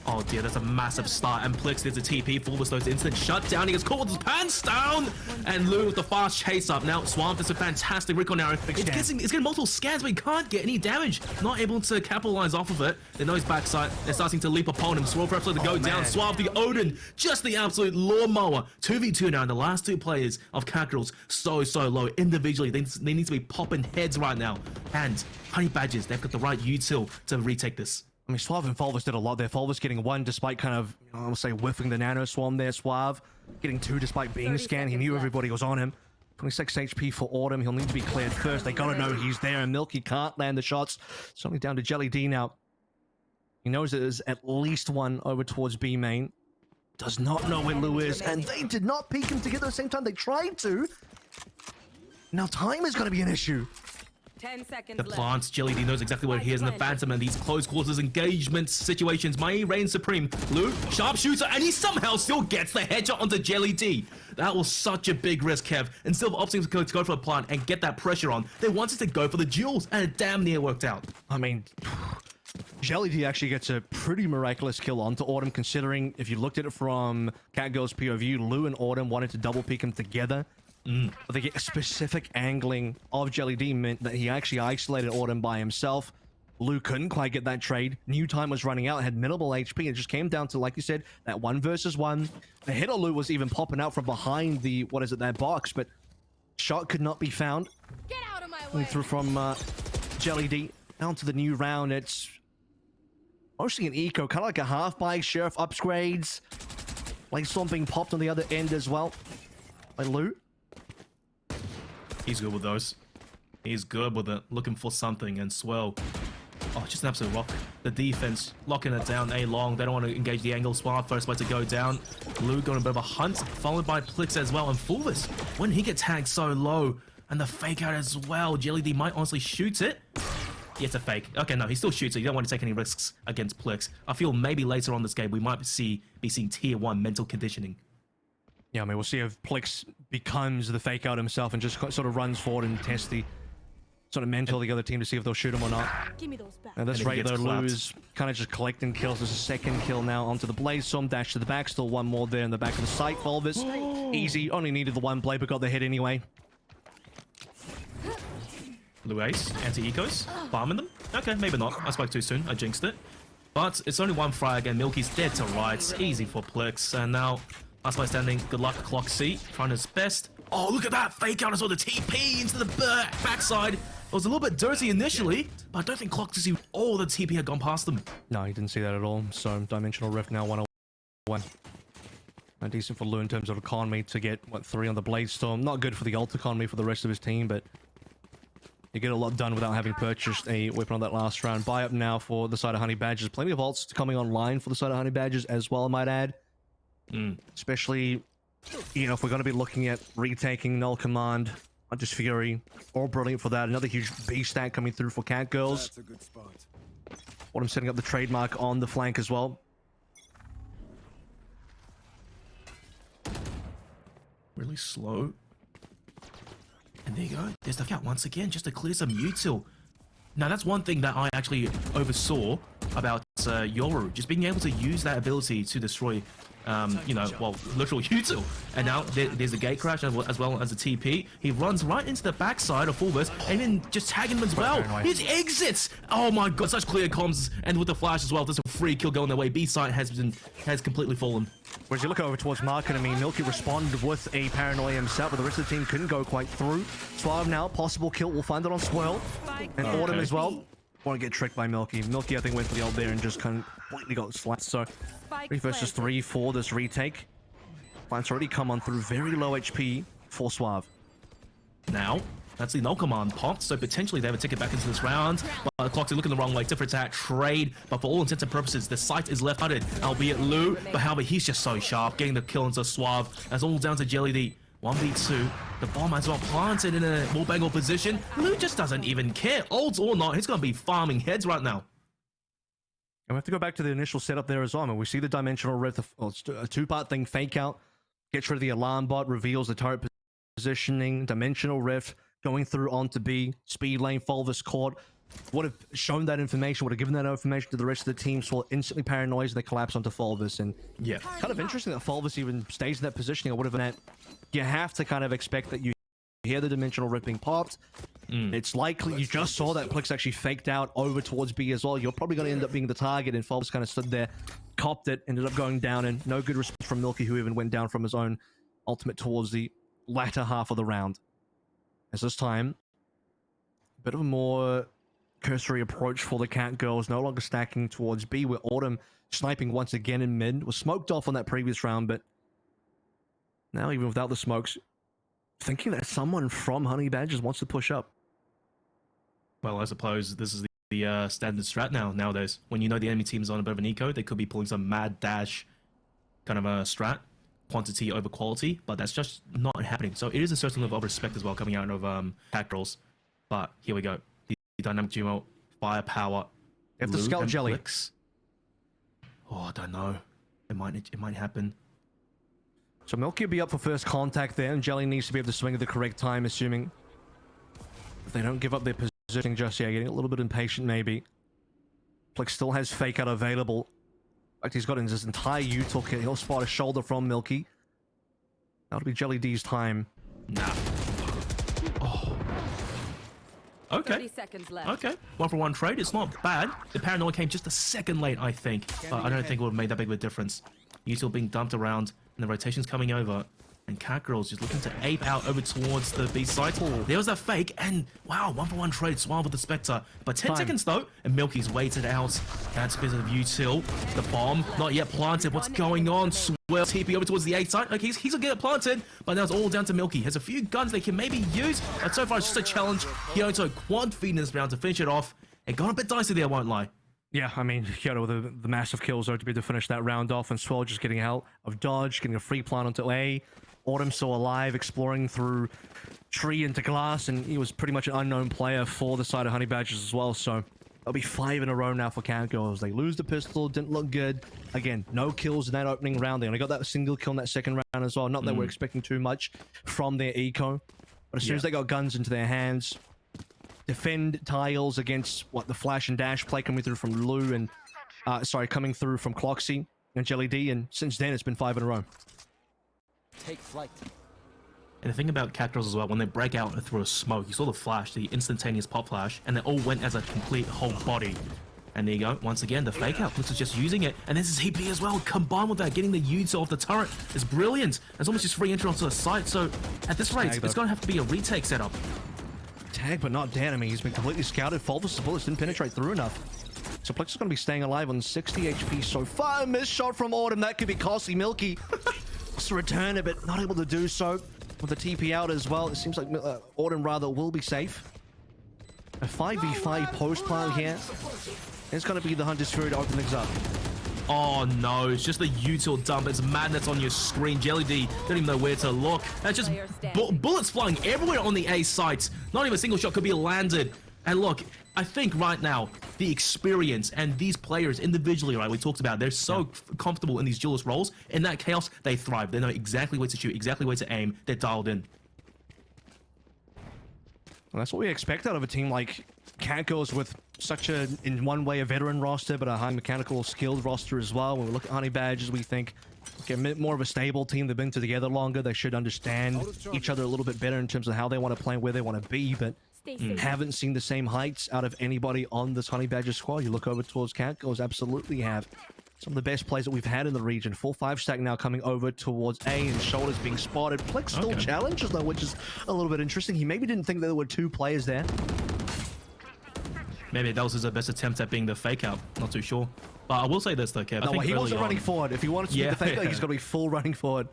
Oh dear, that's a massive start. And Plix, there's a TP. Fulvesno's instant shutdown. He gets caught with his pants down. And Lu with the fast chase up. Now, Swamp is a fantastic recon arrow. It's getting multiple scans, but he can't get any damage. Not able to capitalize off of it. They know his backside. They're starting to leap upon him. Swirl perhaps to go down. Suave the Odin. Just the absolute lawnmower. 2v2 now. And the last two players of Catgirls so low. Individually, they need to be popping heads right now. And Honey Badgers, they've got the right util to retake this. I mean, Suave and Fulvus did a lot there. Fulvus getting one despite kind of, I would say, whiffing the nano swarm there. Suave getting two despite being scanned. He knew everybody was on him. 26 HP for Autumn. He'll need to be cleared first. They gotta know he's there, and Milky can't land the shots. It's only down to Jelly D now. He knows there's at least one over towards B main. Does not know where Lu is, and they did not peek him together at the same time. They tried to. Now time is gonna be an issue. 10 seconds the plants, Jelly D knows exactly where he is in the Phantom, and these close quarters engagement situations. Mai reigns supreme. Lu, sharpshooter, and he somehow still gets the headshot onto Jelly D. That was such a big risk, Kev. Instead of opting to go for the plant and get that pressure on, they wanted to go for the duels, and it damn near worked out. I mean, Jelly D actually gets a pretty miraculous kill onto Autumn, considering if you looked at it from Catgirl's POV, Lu and Autumn wanted to double peek him together. But they get a specific angling of Jelly D meant that he actually isolated Autumn by himself. Lu couldn't quite get that trade. New time was running out, had minimal HP. It just came down to, like you said, that 1 versus 1. The hit on Lu was even popping out from behind the, that box, but shot could not be found. Get out of my way. Through from Jelly D. Down to the new round. It's mostly an eco, kind of like a half buy. Sheriff upgrades. Lane Storm being popped on the other end as well by Lu. He's good with those. He's good with it. Looking for something, and Swell. Oh, just an absolute rock. The defense locking it down A long. They don't want to engage the angle. Suave first way to go down. Lu going a bit of a hunt, followed by Plix as well. And Fulvus, when he gets tagged so low, and the fake out as well. Jelly D might honestly shoot it. Yeah, it's a fake. Okay, no, he still shoots it. You don't want to take any risks against Plix. I feel maybe later on this game we might be seeing tier 1 mental conditioning. Yeah, I mean, we'll see if Plix becomes the fake out himself and just sort of runs forward and tests the sort of mentor the other team to see if they'll shoot him or not. Give me those back. And this And if he rate, gets though, clapped. lose, kind of just collecting kills. There's a second kill now onto the Blaze Storm, dash to the back, still one more there in the back of the site. Volvis, easy, only needed the one play, but got the hit anyway. Blue Ace, anti-ecos, farming them? Okay, maybe not. I spoke too soon. I jinxed it. But it's only one frag and Milky's dead to rights. Easy for Plex. And now, last man standing. Good luck, Clock C. Trying his best. Oh, look at that! Fake out as well. The TP into the backside. It was a little bit dirty initially, but I don't think Clock C all the TP had gone past them. No, he didn't see that at all. So, Dimensional Rift now 101. Decent for Lou in terms of economy to get, what, 3 on the Blade Storm. Not good for the ult economy for the rest of his team, but you get a lot done without having purchased a weapon on that last round. Buy up now for the side of Honey Badgers. Plenty of ults coming online for the side of Honey Badgers as well, I might add. Especially, you know, if we're going to be looking at retaking Null Command, Hunter's Fury, or Brilliant for that. Another huge B stack coming through for Cat Girls. That's a good spot. What I'm setting up the trademark on the flank as well. Really slow. And there you go. There's the cat once again, just to clear some util. Now, that's one thing that I actually oversaw about Yoru, just being able to use that ability to destroy, you know, well, literal util. And now there's the gate crash as well as the TP. He runs right into the backside of Fulvus and then just tagging him as well. His exits! Oh my god, such clear comms. And with the flash as well, there's a free kill going their way. B side has completely fallen. Whereas you look over towards Market, I mean, Milky responded with a Paranoia himself, but the rest of the team couldn't go quite through. Suave now, possible kill, we'll find it on Swirl. And Autumn as well. Want to get tricked by Milky. Milky, I think, went for the ult there and just completely got slapped. So, 3 versus 3 for this retake. Plants already come on through very low HP for Suave. Now, that's the null command popped, so potentially they have a ticket back into this round. But the Clocks are looking the wrong way. Different attack, trade, but for all intents and purposes, the site is left-handed, albeit Lou. But however, he's just so sharp, getting the kill into Suave. That's all down to Jelly D. 1v2. The bomb as well planted in a more bangle position. Lou just doesn't even care. Ults or not, he's going to be farming heads right now. And we have to go back to the initial setup there as well. I mean, we see the Dimensional Rift, it's a 2-part thing, fake out, gets rid of the alarm bot, reveals the turret positioning, Dimensional Rift, going through onto B, speed lane, Fulvus caught. Would have shown that information, would have given that information to the rest of the team, so instantly paranoid and they collapse onto Fulvus. And yeah, kind of interesting that Fulvus even stays in that positioning. I would have been at, you have to kind of expect that you hear the Dimensional Rift being popped. It's likely you just saw that Plix actually faked out over towards B as well. You're probably going to end up being the target, and Fulvus kind of stood there, copped it, ended up going down, and no good response from Milky, who even went down from his own ultimate towards the latter half of the round. As this time, a bit of a more cursory approach for the Cat Girls, no longer stacking towards B, where Autumn sniping once again in mid, was smoked off on that previous round, but now even without the smokes, thinking that someone from Honey Badgers wants to push up. Well, I suppose this is the standard strat nowadays. When you know the enemy team is on a bit of an eco, they could be pulling some mad dash kind of a strat, quantity over quality, but that's just not happening. So it is a certain level of respect as well coming out of Cat Girls. But here we go. The dynamic duo, firepower. If the Scout Jelly. Plix. Oh, I don't know. It might happen. So Milky will be up for first contact there, and Jelly needs to be able to swing at the correct time, assuming if they don't give up their positioning just yet, getting a little bit impatient maybe. Plix still has fake out available. In fact, he's got in his entire util kit. He'll spot a shoulder from Milky. That'll be Jelly D's time. Nah. Oh. Okay. 30 seconds left. Okay. 1-for-1 trade. It's not bad. The paranoia came just a second late, I think. But I don't think it would have made that big of a difference. Util being dumped around, and the rotation's coming over. And Cat Girls just looking to ape out over towards the B site. There was that fake, and wow, 1-for-1 trade, Suave with the Spectre. But 10 seconds though, and Milky's waited out. That's a bit of util. The bomb, not yet planted. What's going on? Swirl TP over towards the A site. Okay, he's gonna get it planted, but now it's all down to Milky. Has a few guns they can maybe use, but so far it's just a challenge. He only took quad feed in this round to finish it off. It got a bit dicey there, I won't lie. Yeah, I mean, you know, the massive kills are to be to finish that round off, and Swirl just getting out of dodge, getting a free plant onto A. Autumn still alive, exploring through tree into glass, and he was pretty much an unknown player for the side of Honey Badgers as well, so that'll be 5 in a row now for Cat Girls. They lose the pistol, didn't look good. Again, no kills in that opening round. They only got that single kill in that second round as well. Not that we're expecting too much from their eco, but as soon as they got guns into their hands, defend tiles against what the flash and dash play coming through from Lou and coming through from Cloxy and Jelly D, and since then it's been 5 in a row. Take flight. And the thing about Cat Girls as well, when they break out through a smoke, you saw the flash, the instantaneous pop flash, and they all went as a complete whole body. And there you go, once again, the fake out. Blitz is just using it, and this is EP as well. Combined with that, getting the util off the turret is brilliant. It's almost just free entry onto the site, so at this rate, it's going to have to be a retake setup. Tag, but not dead. I mean, he's been completely scouted. Fulvus' bullets didn't penetrate through enough. So Plex is going to be staying alive on 60 HP so far. Missed shot from Autumn. That could be costly. Milky wants to return it, but not able to do so. With the TP out as well, it seems like Autumn rather will be safe. A 5v5 post plant here. It's going to be the Hunter's Fury to open things up. Oh no, it's just the util dump. It's madness on your screen. Jelly D don't even know where to look. That's just bullets flying everywhere on the A sites. Not even a single shot could be landed. And look, I think right now, the experience and these players individually, right, we talked about, they're so comfortable in these duelist roles. In that chaos, they thrive. They know exactly where to shoot, exactly where to aim. They're dialed in. Well, that's what we expect out of a team like Cat Girls with such a, in one way, a veteran roster, but a high mechanical skilled roster as well. When we look at Honey Badgers, we think, okay, more of a stable team. They've been together longer. They should understand each other a little bit better in terms of how they want to play and where they want to be, but haven't seen the same heights out of anybody on this Honey Badger squad. You look over towards Cat Girls, absolutely have some of the best plays that we've had in the region. Full 5-stack now coming over towards A, and Shoulders being spotted. Plex still challenges though, which is a little bit interesting. He maybe didn't think that there were 2 players there. Maybe that was his best attempt at being the fake out. Not too sure. But I will say this though, Kev. No, he wasn't running forward. If he wanted to be the fake out, he's got to be full running forward.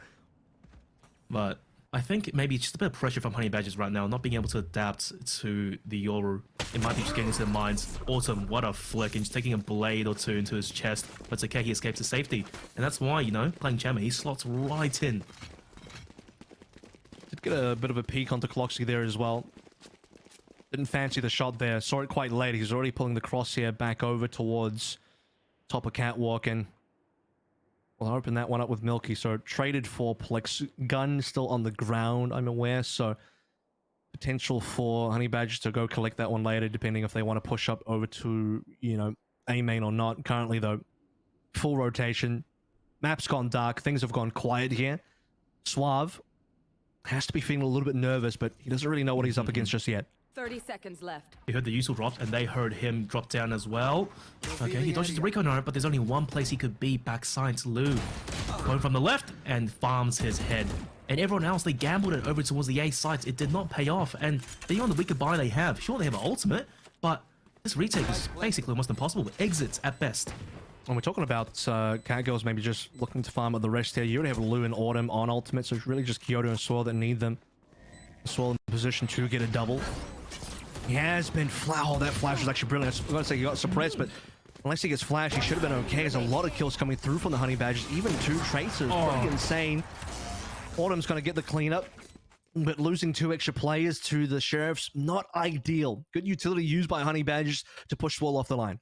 But I think maybe it's just a bit of pressure from Honey Badgers right now, not being able to adapt to the Yoru. It might be just getting into their minds. Autumn, what a flick, and just taking a blade or 2 into his chest. But it's okay, he escapes to safety. And that's why, you know, playing Chamber, he slots right in. Did get a bit of a peek onto Cloxy there as well. Didn't fancy the shot there. Saw it quite late. He's already pulling the crosshair back over towards top of Catwalk, and we'll open that one up with Milky. So traded for Plex. Gun still on the ground, I'm aware. So potential for Honey Badgers to go collect that one later, depending if they want to push up over to, you know, A main or not. Currently, though, full rotation. Map's gone dark. Things have gone quiet here. Suave has to be feeling a little bit nervous, but he doesn't really know what he's up against just yet. 30 seconds left. He heard the usual drop, and they heard him drop down as well. Okay, he dodges the recon on it, but there's only one place he could be. Backside Lou. Going from the left, and farms his head. And everyone else, they gambled it over towards the A sites. It did not pay off, and being on the weaker buy they have. Sure, they have an ultimate, but this retake is basically almost impossible. Exits at best. When we're talking about Cat Girls maybe just looking to farm at the rest here, you already have Lou and Autumn on ultimate, so it's really just Kyoto and Swirl that need them. Swirl in position to get a double. He has been oh, that flash was actually brilliant. I was going to say he got suppressed, but unless he gets flashed, he should have been okay. There's a lot of kills coming through from the Honey Badgers, even 2 tracers. Pretty insane. Autumn's going to get the cleanup, but losing 2 extra players to the Sheriffs, not ideal. Good utility used by Honey Badgers to push Swirl off the line.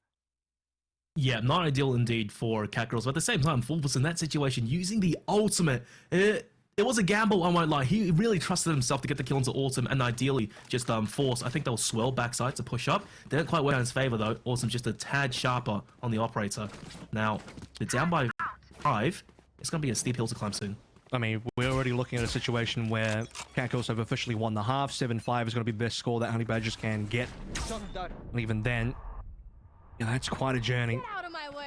Yeah, not ideal indeed for Cat Girls, but at the same time, Fulvus in that situation, using the ultimate, it was a gamble, I won't lie. He really trusted himself to get the kill into Autumn and ideally just force. I think they'll Swirl backside to push up. They don't quite work in his favor though. Autumn's just a tad sharper on the operator. Now, they're down by 5. It's going to be a steep hill to climb soon. I mean, we're already looking at a situation where Cat Girls have officially won the half. 7-5 is going to be the best score that Honey Badgers can get. And even then, yeah, that's quite a journey.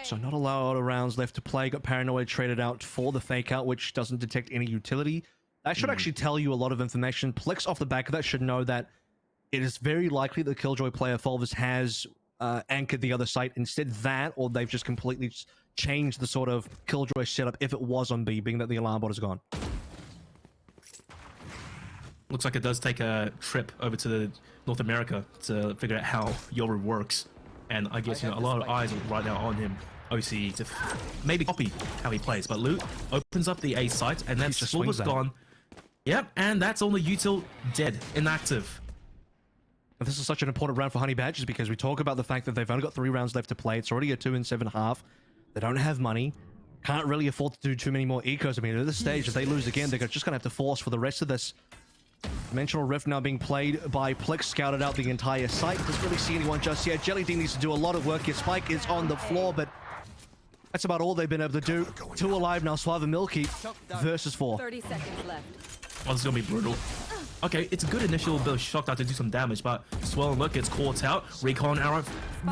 So not a lot of rounds left to play. Got Paranoid traded out for the fake out, which doesn't detect any utility. That should actually tell you a lot of information. Plex off the back of that should know that it is very likely the Killjoy player Fulvus has anchored the other site. Instead that, or they've just completely changed the sort of Killjoy setup if it was on B, being that the alarm bot is gone. Looks like it does take a trip over to North America to figure out how Yoru works. And I guess, you know, a lot of eyes right now on him, OC, to maybe copy how he plays. But Luke opens up the A site, and then Fulvus gone. Yep, and that's all the util dead, inactive. And this is such an important round for Honey Badgers because we talk about the fact that they've only got 3 rounds left to play. It's already a 2-7 half. They don't have money. Can't really afford to do too many more ecos. I mean, at this stage, if they lose again, they're just going to have to force for the rest of this. Dimensional Rift now being played by Plix, scouted out the entire site. Doesn't really see anyone just yet. Jelly D needs to do a lot of work here. Spike is on the floor, but that's about all they've been able to do. 2 alive now, Suave and Milky versus 4. 30 seconds left. Oh, this is gonna be brutal. Okay, it's a good initial bit of shock dart to do some damage, but Swell and Look gets caught out. Recon arrow,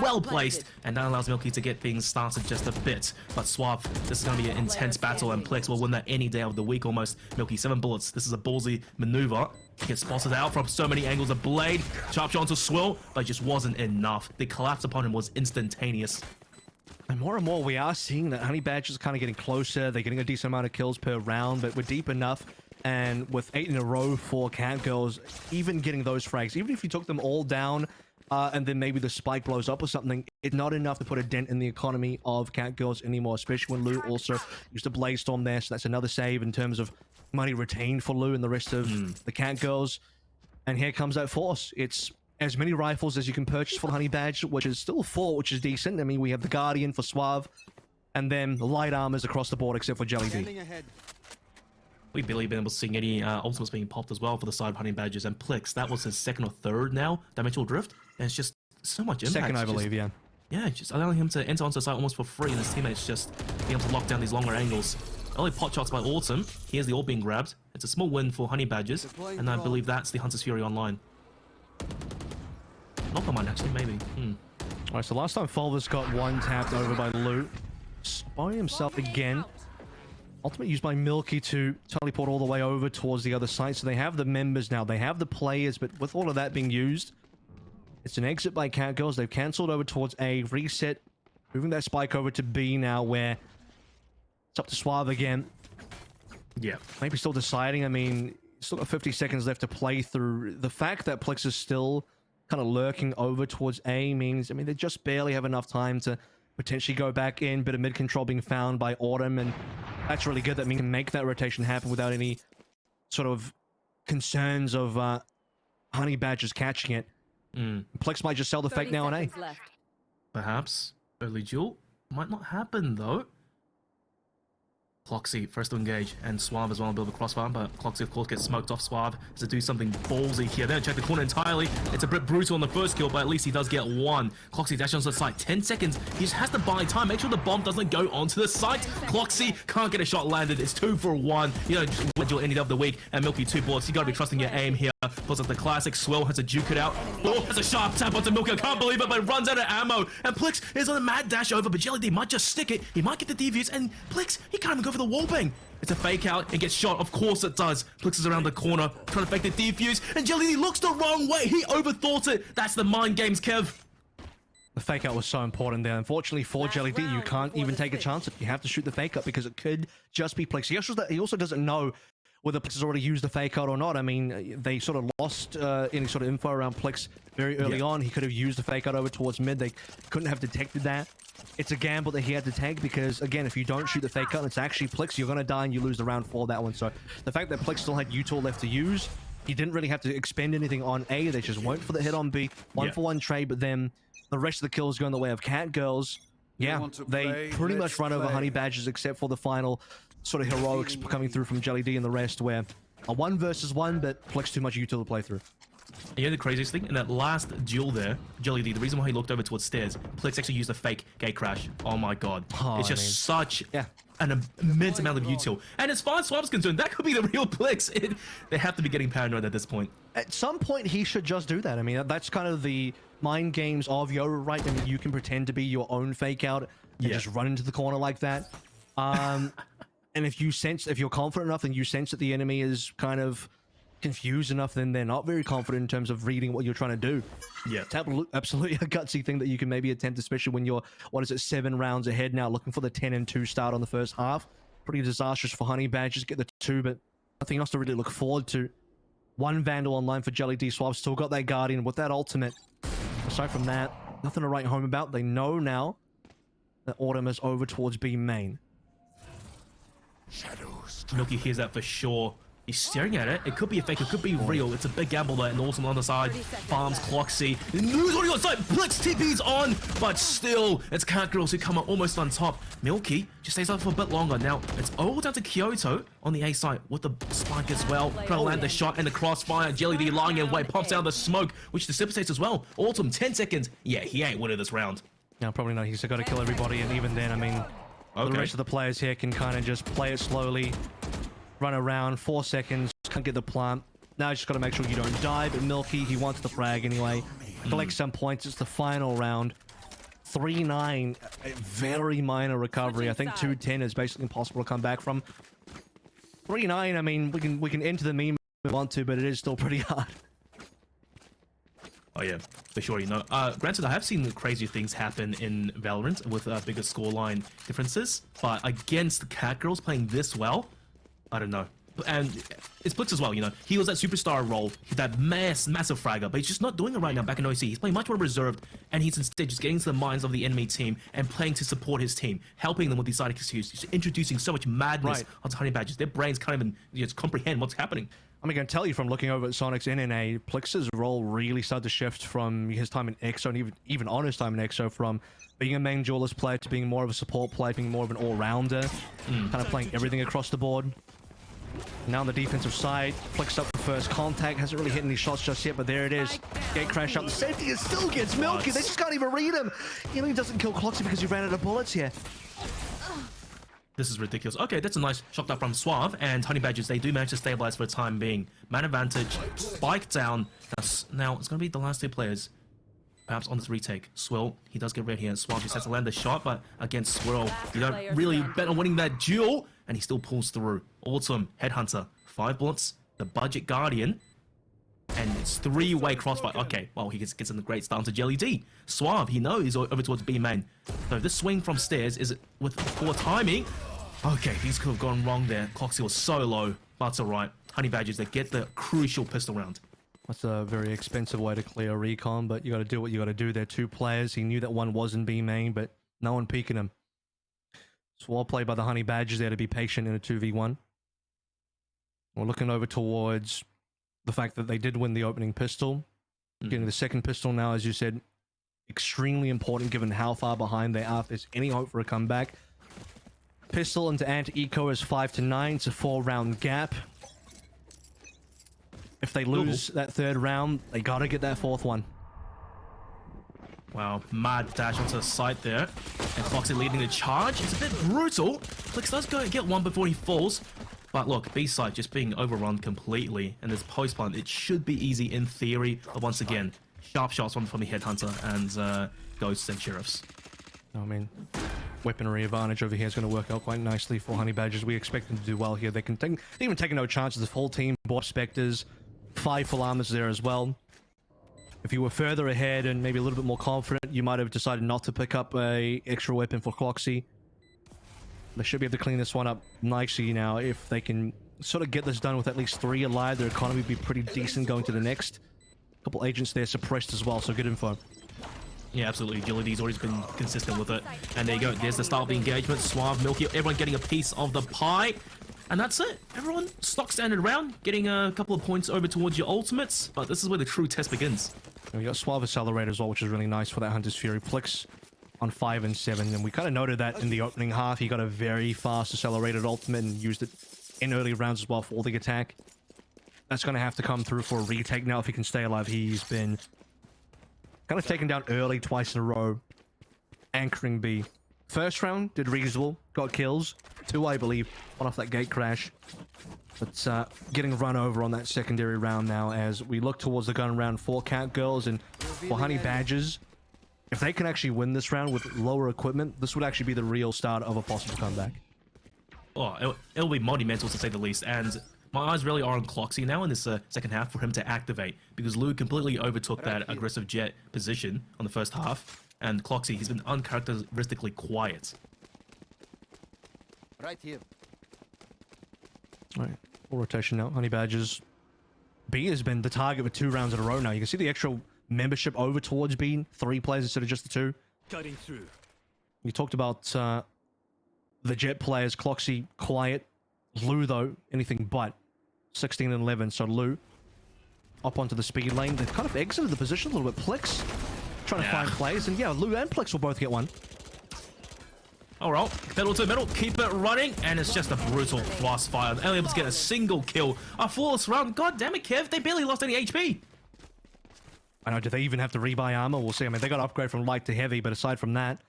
well placed, and that allows Milky to get things started just a bit. But Suave, this is gonna be an intense battle, and Plex will win that any day of the week almost. Milky, 7 bullets. This is a ballsy maneuver. Gets spotted out from so many angles. A blade, sharp shot onto Swill, but it just wasn't enough. The collapse upon him was instantaneous. And more we are seeing that Honey Badgers are kind of getting closer. They're getting a decent amount of kills per round, but we're deep enough. And with 8 in a row for Cat Girls, even getting those frags, even if you took them all down and then maybe the spike blows up or something, it's not enough to put a dent in the economy of Cat Girls anymore, especially when Lou also used a Blaze Storm there. So that's another save in terms of money retained for Lou and the rest of the Cat Girls. And here comes that force. It's as many rifles as you can purchase for Honey Badge, which is still 4, which is decent. I mean, we have the Guardian for Suave, and then the light armors across the board except for Jelly D. We've barely been able to see any ultimates being popped as well for the side of Honey Badgers, and Plix, that was his 2nd or 3rd now, Dimensional Drift, and it's just so much impact. 2nd, I believe, yeah. Yeah, just allowing him to enter onto the site almost for free, and his teammates just being able to lock down these longer angles. Early pot shots by Autumn. Here's the orb being grabbed. It's a small win for Honey Badgers, and I believe that's the Hunter's Fury online. Not the mine, actually, maybe. Alright, so last time Fulvus got one tapped over by Lou. By himself again. Ultimate used by Milky to teleport all the way over towards the other side. So they have the members now. They have the players, but with all of that being used, it's an exit by Cat Girls. They've cancelled over towards A. Reset. Moving that spike over to B now, where it's up to Suave again. Yeah. Maybe still deciding. I mean, still got 50 seconds left to play through. The fact that Plex is still kind of lurking over towards A means, I mean, they just barely have enough time to potentially go back in. Bit of mid control being found by Autumn, and that's really good. That means can make that rotation happen without any sort of concerns of Honey Badgers catching it. Plex might just sell the fake now on A. Perhaps. Early duel. Might not happen, though. Cloxy first to engage, and Suave as well, a bit of a crossfire, but Cloxy of course gets smoked off. Suave has to do something ballsy here. They don't check the corner entirely. It's a bit brutal on the first kill, but at least he does get one. Cloxy dashes onto the site, 10 seconds. He just has to buy time, make sure the bomb doesn't go onto the site. Cloxy can't get a shot landed. It's 2 for 1. You know, just win duel any day of the week, and Milky 2 bullets. You gotta be trusting your aim here. Plus the classic Swell has to juke it out. Oh, that's a sharp tap onto Milky. I can't believe it, but it runs out of ammo. And Plix is on a mad dash over, but Jelly D might just stick it. He might get the defuse, and Plix, he can't even go for the wallbang. It's a fake out. It gets shot. Of course it does. Plix is around the corner, trying to fake the defuse, and Jelly D looks the wrong way. He overthought it. That's the mind games, Kev. The fake out was so important there. Unfortunately for Jelly D, you can't even take a chance. You have to shoot the fake out because it could just be Plix. He also doesn't know whether Plix has already used the fake out or not. I mean, they sort of lost any sort of info around Plix very early on. He could have used the fake out over towards mid. They couldn't have detected that. It's a gamble that he had to take because, again, if you don't shoot the fake out and it's actually Plix, you're going to die and you lose the round for that one. So the fact that Plix still had U-Tool left to use, he didn't really have to expend anything on A. They just went for the hit on B. 1-for-1 trade, but then the rest of the kills go in the way of Cat Girls. Yeah, they pretty much run over Honey Badgers except for the final sort of heroics coming through from Jelly D and the rest, where a 1 versus 1, but Plex too much util to play through. You know the craziest thing? In that last duel there, Jelly D, the reason why he looked over towards stairs, Plex actually used a fake gate crash. Oh my god. It's just such an immense amount of util. And as far as Swap's concerned, that could be the real Plex. They have to be getting paranoid at this point. At some point, he should just do that. I mean, that's kind of the mind games of Yoru, right? I mean, you can pretend to be your own fake out and just run into the corner like that. And if you're confident enough and you sense that the enemy is kind of confused enough, then they're not very confident in terms of reading what you're trying to do. Yeah. It's absolutely a gutsy thing that you can maybe attempt, especially when you're, 7 rounds ahead now, looking for the 10-2 start on the first half. Pretty disastrous for Honey Badgers, get the 2, but nothing else to really look forward to. 1 Vandal online for Jelly D. Swab still got that Guardian with that ultimate. Aside from that, nothing to write home about. They know now that Autumn is over towards B main. Milky hears that for sure. He's staring at it. It could be a fake. It could be real. It's a big gamble there. And also on the side, farms Cloxy. News on the side. Blitz TP's on. But still, it's Catgirls who come up almost on top. Milky just stays up for a bit longer. Now, it's all down to Kyoto on the A side with the spike as well. Trying to land the shot and the crossfire. Jelly D lying in wait. Pops out the smoke, which dissipates as well. Autumn, 10 seconds. Yeah, he ain't winning this round. No, probably not. He's got to kill everybody. And even then, I mean, the rest of the players here can kind of just play it slowly. Run around, 4 seconds, can't get the plant. Now you just got to make sure you don't die, but Milky, he wants the frag anyway. Collect some points, it's the final round. 3-9, a very minor recovery. I think 2-10 is basically impossible to come back from. 3-9, I mean, we can enter the meme if we want to, but it is still pretty hard. Oh yeah, for sure, you know. Granted, I have seen crazier things happen in Valorant with bigger scoreline differences, but against the Catgirls playing this well, I don't know. And it's Blitz as well, you know. He was that superstar role, that massive fragger, but he's just not doing it right now back in OC. He's playing much more reserved, and he's instead just getting to the minds of the enemy team and playing to support his team, helping them with these side executions, just introducing so much madness onto Honey Badgers. Their brains can't even just comprehend what's happening. I'm going to tell you from looking over at Sonic's NNA, Plix's role really started to shift from his time in EXO, and even on his time in EXO, from being a main duelist player to being more of a support player, being more of an all-rounder, kind of playing everything across the board. Now on the defensive side, Plix up for first contact, hasn't really hit any shots just yet, but there it is. Gate crash up, the safety is still gets Milky, they just can't even read him. You know, he doesn't kill Cloxy because he ran out of bullets here. This is ridiculous. Okay, that's a nice shot up from Suave, and Honey Badgers, they do manage to stabilize for the time being. Man advantage, spike down. Now, it's going to be the last two players, perhaps on this retake. Swill, he does get red here. Suave just has to land the shot, but against Swirl, you don't really bet on winning that duel, and he still pulls through. Autumn, Headhunter, 5 bullets, the Budget Guardian, and it's 3-way crossfire. Okay, well, he gets in the great start to Jelly D. Suave, he knows he's over towards B main. So this swing from stairs is with poor timing. Okay, things could have gone wrong there. Cloxy was so low, but it's alright. Honey Badgers, they get the crucial pistol round. That's a very expensive way to clear a recon, but you got to do what you got to do. They're 2 players. He knew that one was in B main, but no one peeking him. It's well played by the Honey Badgers there to be patient in a 2v1. We're looking over towards the fact that they did win the opening pistol. Getting the second pistol now, as you said, extremely important given how far behind they are. If there's any hope for a comeback. Pistol into anti-eco is 5-9. It's a 4-round gap. If they lose that 3rd round, they gotta get that 4th one. Wow, mad dash onto the side there. And Cloxy leading the charge. It's a bit brutal. Plix does go and get one before he falls. But look, B-side just being overrun completely. And this post-plant, it should be easy in theory. But once again, sharp shots from the Headhunter and Ghosts and Sheriffs. I mean, weaponry advantage over here is going to work out quite nicely for Honey Badgers. We expect them to do well here. They can even take no chances. The full team, bought Spectres, 5 full armors there as well. If you were further ahead and maybe a little bit more confident, you might have decided not to pick up a extra weapon for Cloxy. They should be able to clean this one up nicely now. If they can sort of get this done with at least 3 alive, their economy would be pretty decent going to the next. A couple agents there suppressed as well, so good info. Yeah, absolutely. Agility's always been consistent with it. And there you go. There's the start of the engagement. Suave, Milky, everyone getting a piece of the pie. And that's it. Everyone stock standard round, getting a couple of points over towards your ultimates. But this is where the true test begins. And we got Suave Accelerator as well, which is really nice for that Hunter's Fury. Plix on 5 and 7. And we kind of noted that in the opening half. He got a very fast accelerated ultimate and used it in early rounds as well for the attack. That's going to have to come through for a retake now if he can stay alive. He's been kind of taken down early twice in a row, anchoring B. First round, did reasonable, got kills. 2, I believe, one off that gate crash. But getting run over on that secondary round now as we look towards the gun round for Catgirls and for Honey Badgers. If they can actually win this round with lower equipment, this would actually be the real start of a possible comeback. Oh, it'll be monumental to say the least, and my eyes really are on Cloxy now in this second half for him to activate, because Lou completely overtook that aggressive jet position on the first half, and Cloxy, he's been uncharacteristically quiet. Right here. Alright, full rotation now. Honey Badgers. B has been the target for 2 rounds in a row now. You can see the actual membership over towards B. 3 players instead of just the 2. Cutting through. You talked about the jet players. Cloxy, quiet. Lou, though, anything but. 16 and 11. So Lu up onto the speed lane. They've kind of exited the position a little bit. Plix trying to find plays, and yeah, Lu and Plix will both get one. All right, pedal to metal, keep it running, and it's just a brutal blast fire. Only able to get a single kill. A flawless round. God damn it, Kev, they barely lost any HP. I know, do they even have to rebuy armor? We'll see. I mean, they got to upgrade from light to heavy, but aside from that,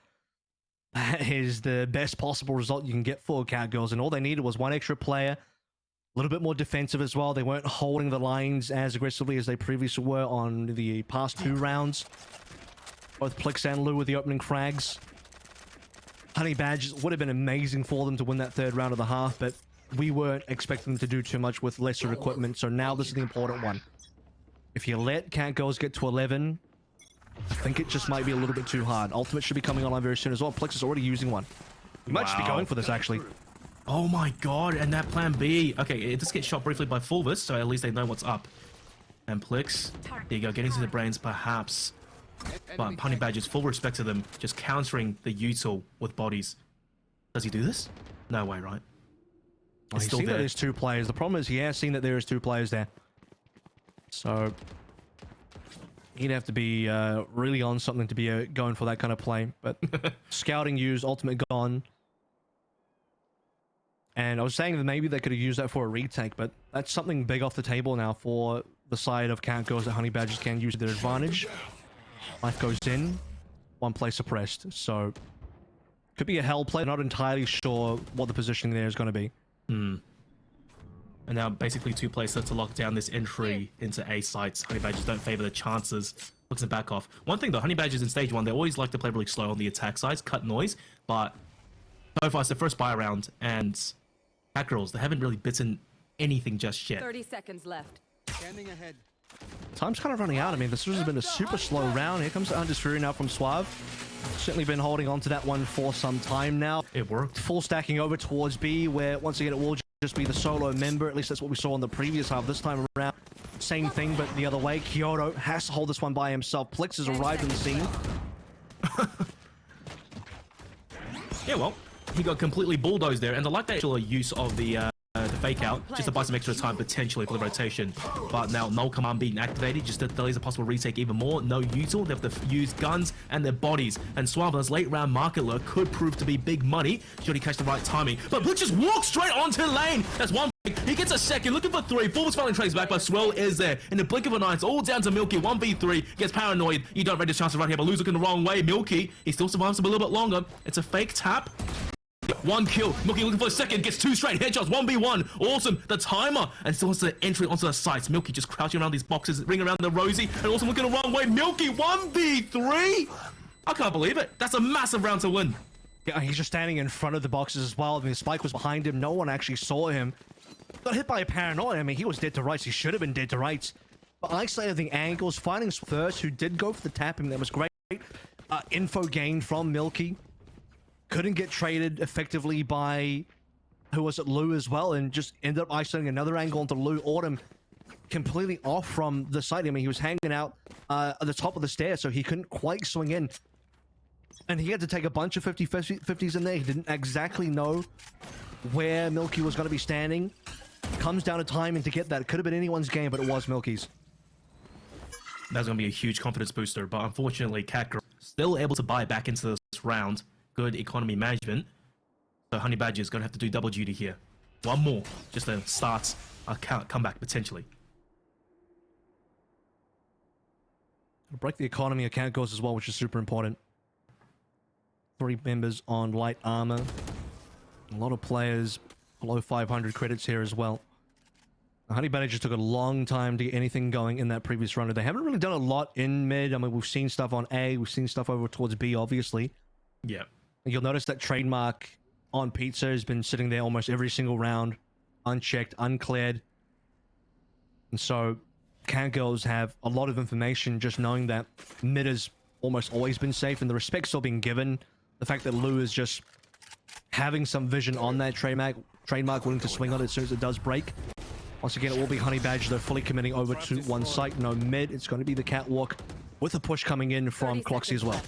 that is the best possible result you can get for Cowgirls, and all they needed was one extra player, a little bit more defensive as well. They weren't holding the lines as aggressively as they previously were on the past 2 rounds. Both Plix and Lu with the opening frags. Honey Badgers would have been amazing for them to win that 3rd round of the half, but we weren't expecting them to do too much with lesser equipment, so now this is the important one. If you let Cowgirls get to 11, I think it just might be a little bit too hard. Ultimate should be coming online very soon as well. Plix is already using one. We might just be going for this, actually. Oh my god, and that plan B. Okay, it just gets shot briefly by Fulvis, so at least they know what's up. And Plix, there you go, getting to the brains perhaps. But Honey Badgers, full respect to them, just countering the util with bodies. Does he do this? No way, right? Well, he's seen that there's 2 players. The problem is he has seen that there is 2 players there. So he'd have to be really on something to be going for that kind of play. But scouting used, ultimate gone. And I was saying that maybe they could have used that for a retake, but that's something big off the table now for the side of Cowgirls that Honey Badgers can use to their advantage. Life goes in, 1 play suppressed. So could be a hell play. Not entirely sure what the positioning there is going to be. And now basically 2 plays set to lock down this entry into A sites. Honey Badgers don't favor the chances. Looks to back off. One thing though, Honey Badgers in stage 1, they always like to play really slow on the attack sides, cut noise, but so far it's the first buy round, and Cowgirls, they haven't really bitten anything just yet. 30 seconds left. Scanning ahead. Time's kind of running out. I mean, this has been a super slow round. Here comes the Undisputed now from Suave. Certainly been holding on to that one for some time now. It worked. Full stacking over towards B, where once again it will just be the solo member. At least that's what we saw in the previous half. This time around, same thing, but the other way. Kyoto has to hold this one by himself. Plix has arrived on the scene. Yeah, well, he got completely bulldozed there, and I like the actual use of the fake out, just to buy some extra time potentially for the rotation. But now no command being activated, just delays a possible retake even more. No util, they have to use guns and their bodies. And Suava's late round market lure could prove to be big money should he catch the right timing. But Blitz just walks straight onto lane. That's 1. He gets a second, looking for 3. Fulvis finally trades back, but Swell is there. In the blink of an eye, it's all down to Milky. 1v3, gets paranoid. You don't rate his chances right here, but Lou's looking the wrong way. Milky, he still survives a little bit longer. It's a fake tap. 1 kill. Milky looking for a second. Gets 2 straight headshots. 1v1. Awesome. The timer. And still wants the entry onto the sites. Milky just crouching around these boxes. Ring around the Rosie. And also looking the wrong way. Milky 1v3. I can't believe it. That's a massive round to win. Yeah, he's just standing in front of the boxes as well. I mean, Spike was behind him. No one actually saw him. Got hit by a paranoia. I mean, he was dead to rights. He should have been dead to rights. But isolating the angles, finding first, who did go for the tapping. That was great. Info gained from Milky. Couldn't get traded effectively by, who was it, Lu as well, and just ended up isolating another angle onto Lu. Autumn completely off from the side. I mean, he was hanging out at the top of the stairs, so he couldn't quite swing in. And he had to take a bunch of 50-50s in there. He didn't exactly know where Milky was going to be standing. Comes down to timing to get that. Could have been anyone's game, but it was Milky's. That's going to be a huge confidence booster, but unfortunately, Catgirl still able to buy back into this round. Good economy management. So Honey Badger is going to have to do double duty here. 1 more, just to start a comeback potentially. Break the economy account goes as well, which is super important. 3 members on light armor. A lot of players below 500 credits here as well. Honey Badger just took a long time to get anything going in that previous runner. They haven't really done a lot in mid. I mean, we've seen stuff on A, we've seen stuff over towards B, obviously. Yeah. You'll notice that trademark on Pizza has been sitting there almost every single round, unchecked, uncleared. And so, Cowgirls have a lot of information just knowing that mid has almost always been safe, and the respect still being given. The fact that Lu is just having some vision on that trademark willing to swing on it as soon as it does break. Once again, it will be Honey Badger. They're fully committing over to one site. No mid. It's going to be the catwalk with a push coming in from Cloxy as well.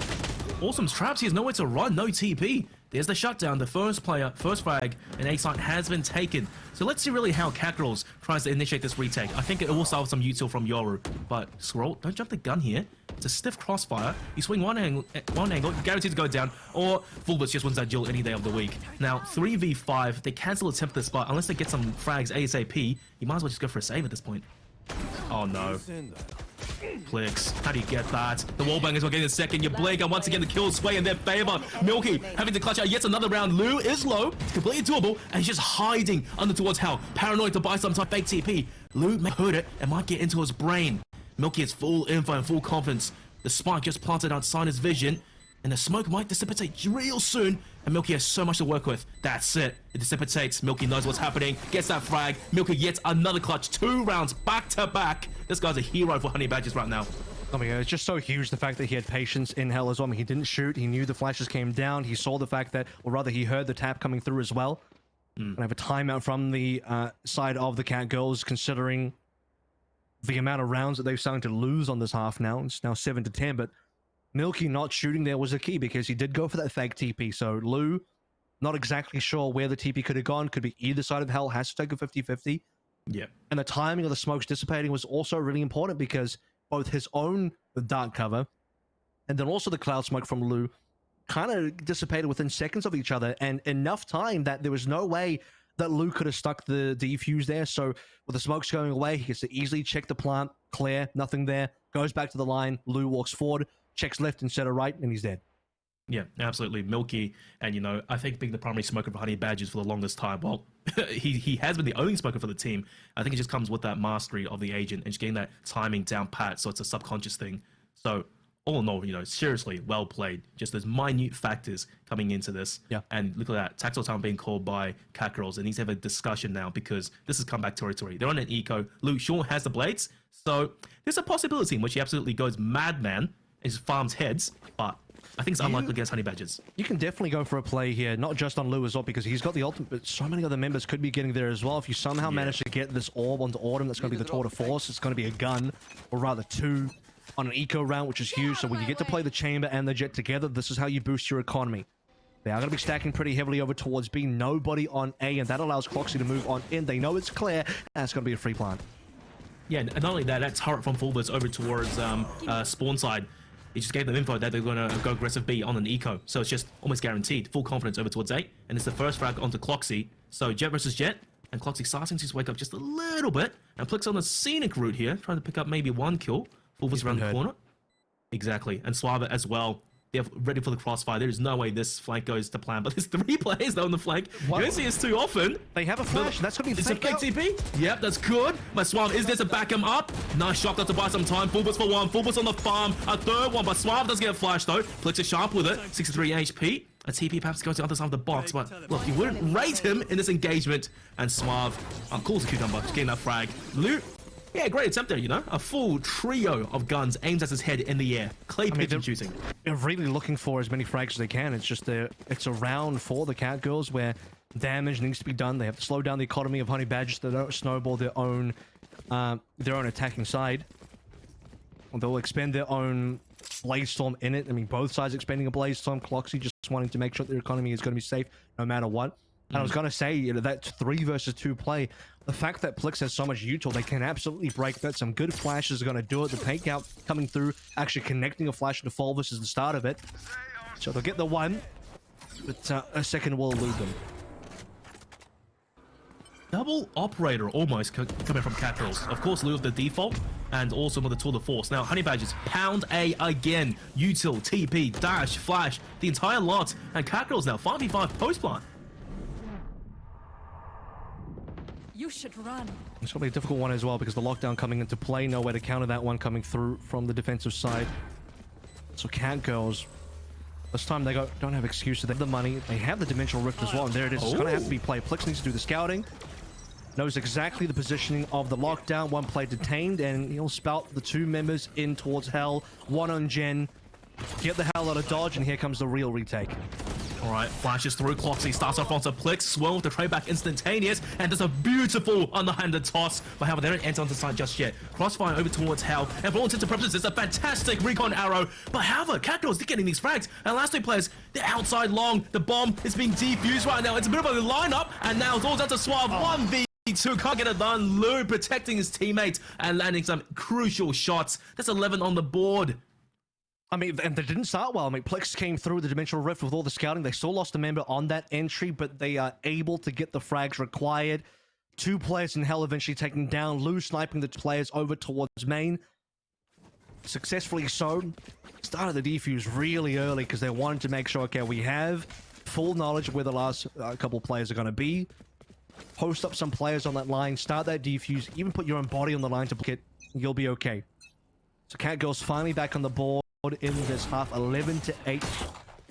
Awesome traps. He has nowhere to run. No TP. There's the shutdown. The first player, first frag, and A site has been taken. So let's see really how Kakarot tries to initiate this retake. I think it will start with some util from Yoru. But Scroll, don't jump the gun here. It's a stiff crossfire. You swing one angle, you're guaranteed to go down. Or Fulbus just wins that duel any day of the week. Now, 3v5, they cancel attempt this, but unless they get some frags ASAP, you might as well just go for a save at this point. Oh no. Plix, how do you get that? The wallbangers will get in a second. You blink, and once again the kills sway in their favor. Milky having to clutch out yet another round. Lou is low, it's completely doable, and he's just hiding under towards Hell. Paranoid to buy some type fake TP. Lou may hurt it and might get into his brain. Milky has full info and full confidence. The spike just planted outside his vision, and the smoke might dissipate real soon, and Milky has so much to work with. That's it. It dissipates. Milky knows what's happening. Gets that frag. Milky yet another clutch. 2 rounds back to back. This guy's a hero for Honey Badgers right now. Oh my god, it's just so huge the fact that he had patience in Hell as well. I mean, he didn't shoot. He knew the flashes came down. He saw the fact that, or rather he heard the tap coming through as well. And I have a timeout from the side of the Cat Girls, considering the amount of rounds that they've started to lose on this half now. It's now 7-10, but Milky not shooting there was a key because he did go for that fake TP. So Lou, not exactly sure where the TP could have gone. Could be either side of Hell. Has to take a 50-50. Yeah. And the timing of the smokes dissipating was also really important because both his own dark cover and then also the cloud smoke from Lou kind of dissipated within seconds of each other, and enough time that there was no way that Lou could have stuck the defuse there. So with the smokes going away, he gets to easily check the plant, clear, nothing there, goes back to the line. Lou walks forward, checks left instead of right, and he's dead. Yeah, absolutely. Milky, and you know, I think being the primary smoker for Honey Badgers for the longest time, well, he has been the only smoker for the team. I think it just comes with that mastery of the agent and just getting that timing down pat, so it's a subconscious thing. So all in all, you know, seriously, well played. Just those minute factors coming into this. Yeah. And look at that, tactile time being called by Kakarot, and he's have a discussion now because this is comeback territory. They're on an eco. Lou Shaw has the blades, so there's a possibility in which he absolutely goes madman and just farms heads, but I think it's unlikely against Honey Badgers. You can definitely go for a play here, not just on Lou as well, because he's got the ultimate, but so many other members could be getting there as well. If you somehow manage to get this orb onto Autumn, that's going to be the tour de force. It's going to be a gun, or rather 2, on an eco round, which is huge. So when you get to play the chamber and the jet together, this is how you boost your economy. They are going to be stacking pretty heavily over towards B. Nobody on A, and that allows Cloxy to move on in. They know it's clear, and it's going to be a free plant. Yeah, and not only that, that turret from Fulbus over towards spawn side. It just gave them info that they're going to go aggressive B on an eco. So it's just almost guaranteed. Full confidence over towards A. And it's the first frag onto Cloxy. So Jet versus Jet. And Cloxy starting to wake up just a little bit. And Plix on the scenic route here. Trying to pick up maybe 1 kill. Fulbus around the corner. Exactly. And Suave as well. They're ready for the crossfire. There is no way this flank goes to plan. But there's 3 players though on the flank. You don't see this too often. They have a flash. That's going to be fake TP. Yep, that's good. But Suave is there to back him up. Nice shot to buy some time. Fulbus for 1. Fulbus on the farm. A 3rd one. But Suave does get a flash though. Plix is sharp with it. 63 HP. A TP perhaps goes to the other side of the box. But look, you wouldn't rate him in this engagement. And Suave calls a cucumber. Just getting that frag. Loot. Yeah, great attempt there, you know? A full trio of guns aims at his head in the air. Clay pigeon shooting. They're really looking for as many frags as they can. It's just it's a round for the Cat Girls where damage needs to be done. They have to slow down the economy of Honey Badgers. They don't snowball their own attacking side. They'll expend their own Blaze Storm in it. I mean, both sides expending a Blaze Storm. Cloxy just wanting to make sure their economy is going to be safe no matter what. And I was going to say, you know, that 3 versus 2 play, the fact that Plix has so much util, they can absolutely break that. Some good flashes are going to do it. The takeout coming through, actually connecting a flash to Fulbus is the start of it. So they'll get the 1, but a second will elude them. Double operator almost coming from Cat Girls. Of course, Lou of the default, and also with the tour de force. Now, Honey Badgers, pound A again. Util, TP, dash, flash, the entire lot. And Cat Girls now, 5v5 post plant. You should run. It's going to be a difficult one as well because the lockdown coming into play. Nowhere to counter that one coming through from the defensive side. So Cat Girls, this time they don't have excuses. They have the money. They have the Dimensional Rift as well. And there it is. It's going to have to be played. Plix needs to do the scouting. Knows exactly the positioning of the lockdown. 1 player detained. And he'll spout the 2 members in towards Hell. 1 on Jen. Get the hell out of dodge. And here comes the real retake. All right, flashes through. Cloxy starts off onto Plix. Swirl with the trade back instantaneous. And there's a beautiful underhanded toss. But however, they don't enter onto the side just yet. Crossfire over towards Hell. And for all intents and purposes, it's a fantastic recon arrow. But however, Catgirls, they're getting these frags. And last two players, they're outside long. The bomb is being defused right now. It's a bit of a lineup. And now it's all down to Suave. 1v2. Can't get it done. Lou protecting his teammates and landing some crucial shots. That's 11 on the board. I mean, and they didn't start well. I mean, Plex came through the Dimensional Rift with all the scouting. They still lost a member on that entry, but they are able to get the frags required. 2 players in Hell eventually taking down. Lou sniping the players over towards main. Successfully so. Started the defuse really early because they wanted to make sure, okay, we have full knowledge of where the last couple players are going to be. Post up some players on that line. Start that defuse. Even put your own body on the line to block it. You'll be okay. So Catgirls finally back on the board in this half, 11-8.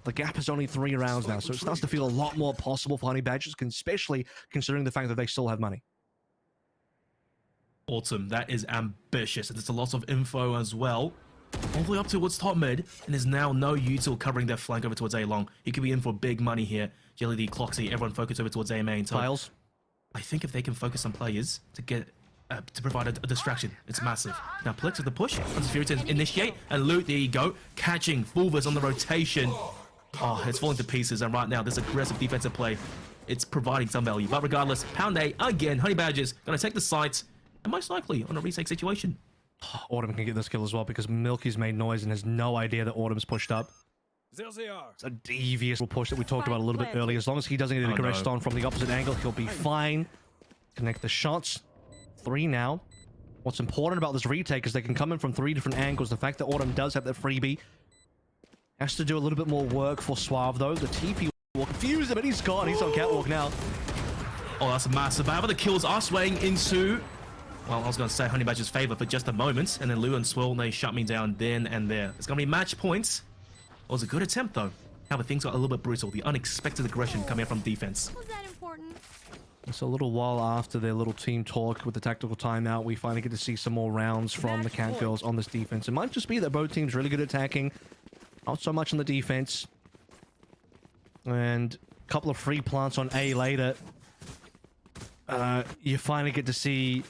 The gap is only 3 rounds now, so it starts to feel a lot more possible for Honey Badgers, especially considering the fact that they still have money. Awesome, that is ambitious. There's a lot of info as well. All the way up towards top mid, and there's now no util covering their flank over towards A long. He could be in for big money here. Jelly D, Cloxy, everyone focus over towards A main. Files. I think if they can focus on players to get to provide a distraction, it's massive. Now Plex with the push, Fury to initiate, and Loot, there you go, catching Fulvers on the rotation. Oh, it's falling to pieces, and right now this aggressive defensive play, it's providing some value. But regardless, Pound A again, Honey Badgers gonna take the site, and most likely on a retake situation. Autumn can get this kill as well because Milky's made noise and has no idea that Autumn's pushed up. It's a devious push that we talked about a little bit earlier. As long as he doesn't get aggressed on from the opposite angle, he'll be fine. Connect the shots. 3 now. What's important about this retake is they can come in from 3 different angles. The fact that Autumn does have that freebie has to do a little bit more work for Suave, though. The TP will confuse him, and he's gone. He's on catwalk now. Oh, that's massive. However, the kills are swaying into, well, I was going to say Honey Badger's favor for just a moment, and then Lou and Swirl, they shut me down then and there. It's going to be match points. It was a good attempt, though. However, things got a little bit brutal. The unexpected aggression coming from defense. Was that important? It's a little while after their little team talk with the tactical timeout. We finally get to see some more rounds from the Catgirls on this defense. It might just be that both teams really good at attacking. Not so much on the defense. And a couple of free plants on A later. You finally get to see,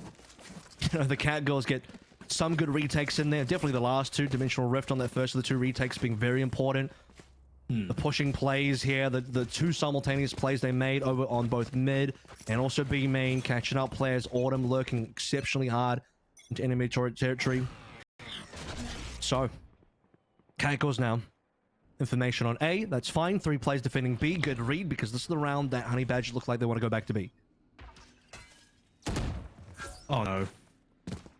the Catgirls get some good retakes in there. Definitely the last 2. Dimensional Rift on that first of the 2 retakes being very important. The pushing plays here, the 2 simultaneous plays they made over on both mid and also B main, catching up players. Autumn lurking exceptionally hard into enemy territory. So, Catgirls now. Information on A, that's fine. 3 plays defending B, good read because this is the round that Honey Badger look like they want to go back to B. Oh no.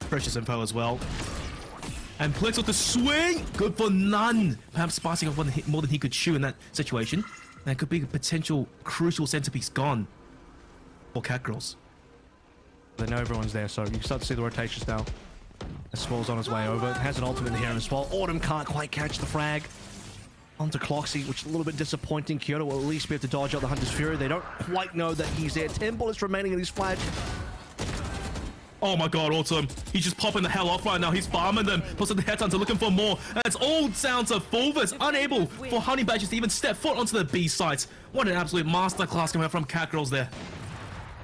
Precious info as well. And Plex with the swing! Good for none! Perhaps spicing off more than he could chew in that situation. And it could be a potential crucial centerpiece gone for Catgirls. They know everyone's there, so you can start to see the rotations now. As Swirl's on his way over. It has an ultimate in here as well. Autumn can't quite catch the frag. Onto Cloxy, which is a little bit disappointing. Kyoto will at least be able to dodge out the Hunter's Fury. They don't quite know that he's there. 10 bullets remaining in his flag. Oh my god, Autumn. He's just popping the hell off right now. He's farming them. Plus the Headhunter looking for more. And it's all down to Fulvers. Unable for Honey Badgers to even step foot onto the B site. What an absolute masterclass coming out from Catgirls there.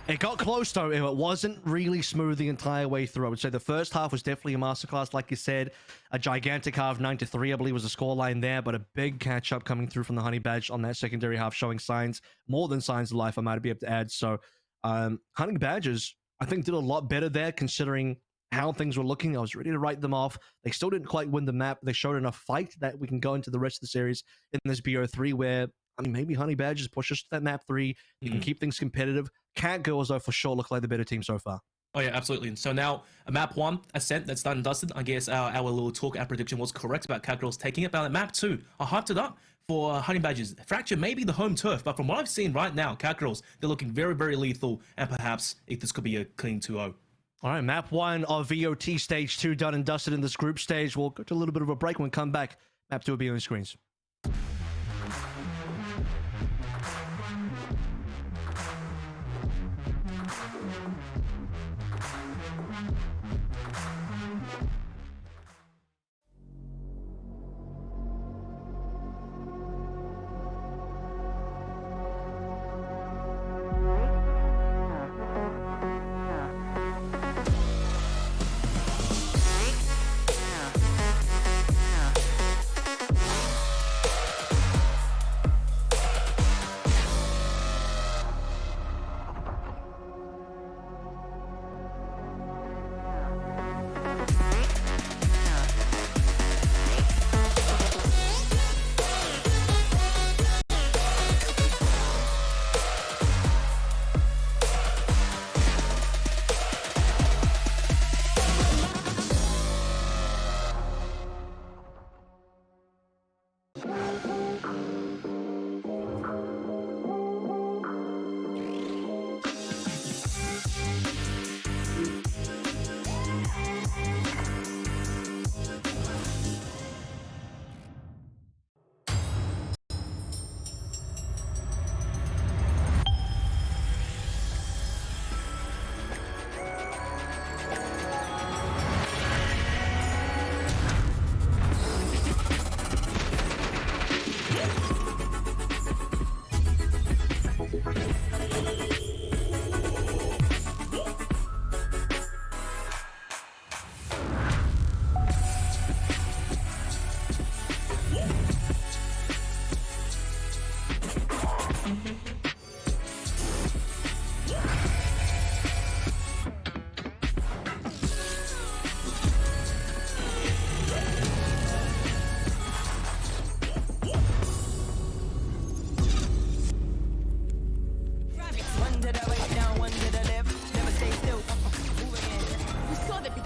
It got close, though. It wasn't really smooth the entire way through. I would say the first half was definitely a masterclass. Like you said, a gigantic half, 9-3, I believe, was the scoreline there. But a big catch-up coming through from the Honey Badge on that secondary half, showing signs, more than signs of life, I might be able to add. So, Honey Badgers, I think, did a lot better there, considering how things were looking. I was ready to write them off. They still didn't quite win the map. They showed enough fight that we can go into the rest of the series in this BO3, where, I mean, maybe Honey Badgers push us to that map 3. You can keep things competitive. Catgirls, though, for sure look like the better team so far. Oh yeah, absolutely. So now, map 1, Ascent, that's done and dusted. I guess our little talk, our prediction was correct about Catgirls taking it. But map 2, I hyped it up for Honey Badgers. Fracture may be the home turf, but from what I've seen right now, Catgirls, they're looking very, very lethal, and perhaps this could be a clean 2-0. All right, map 1 of VOT stage 2 done and dusted in this group stage. We'll go to a little bit of a break when we come back. Map 2 will be on the screens.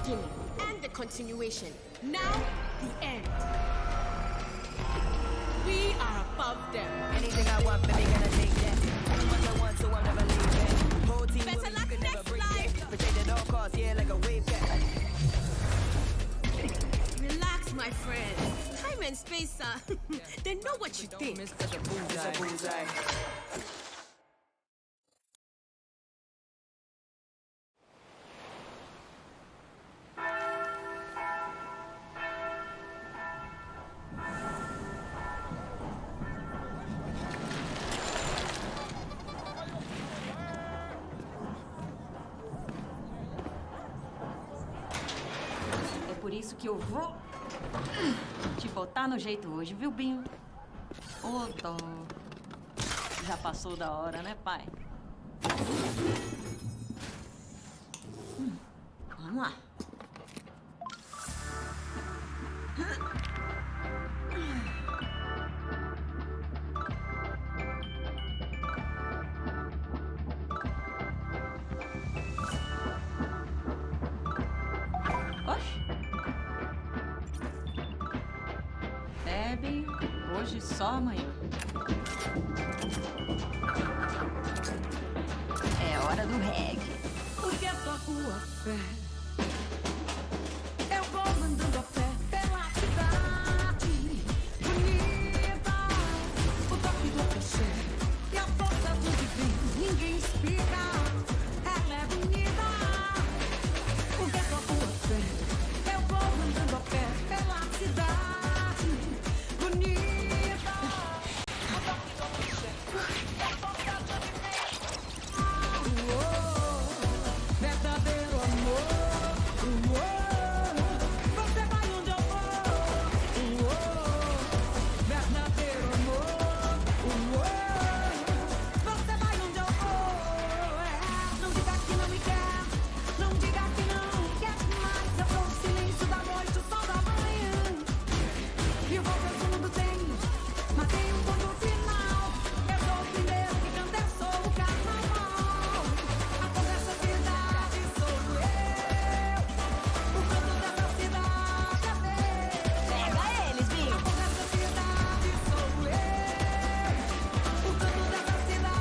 beginning and the continuation. Now, the end. We are above them. Anything I want, baby, gonna take that. What I want, so I'm never leaving. Whole team Better with me, luck you could never next break life. that. Protect at all costs, yeah, like a wave cat. Relax, my friend. Time and space, they know what you think. It's a bullseye. É por isso que eu vou te botar no jeito hoje, viu, Binho? Ô, dó. Já passou da hora, né, pai? Vamos lá. Oxe. Bebe, hoje só amanhã. É hora do reggae. Porque toco a fé. Eu vou mandando a fé pela cidade bonita. O toque do axé e a força do divino. Ninguém explica. Ela é bonita. Porque toco a fé. Eu vou mandando a fé pela cidade bonita. O toque do axé e a força do divino. Verdadeiro amor, você vai onde eu vou, verdadeiro amor, você vai onde eu vou. Não diga que não me quer, não diga que não quer mais. Eu sou o silêncio da noite, o sol da manhã. E o voo que o mundo tem, mas tem um ponto final. Eu sou o primeiro que canta, eu sou o carnaval. A cor dessa cidade sou eu. O canto dessa cidade é meu. Pega eles, Binho. A cor dessa cidade sou eu. O canto dessa cidade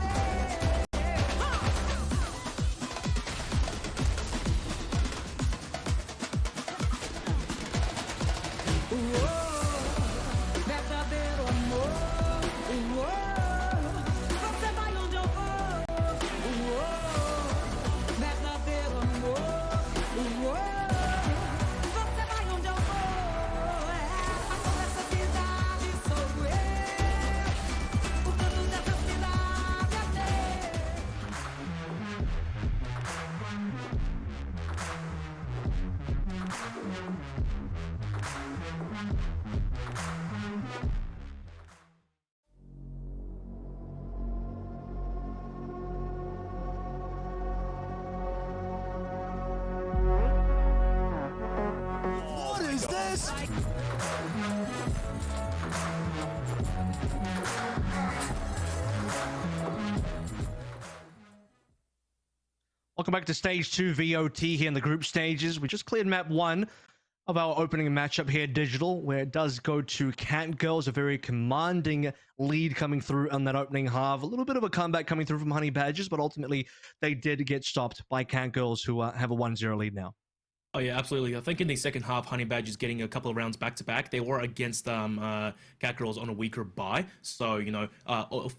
é meu. Verdadeiro amor, você vai onde eu vou. Verdadeiro amor, você vai onde eu vou. A cor dessa cidade sou eu. O canto dessa cidade é meu. What is this? Welcome back to Stage 2 VOT here in the group stages. We just cleared map 1 of our opening matchup here, Digital, where it does go to Cat Girls, a very commanding lead coming through on that opening half. A little bit of a comeback coming through from Honey Badgers, but ultimately they did get stopped by Cat Girls, who have a 1-0 lead now. Oh yeah, absolutely. I think in the second half, Honey Badgers getting a couple of rounds back to back. They were against Cat Girls on a weaker bye, so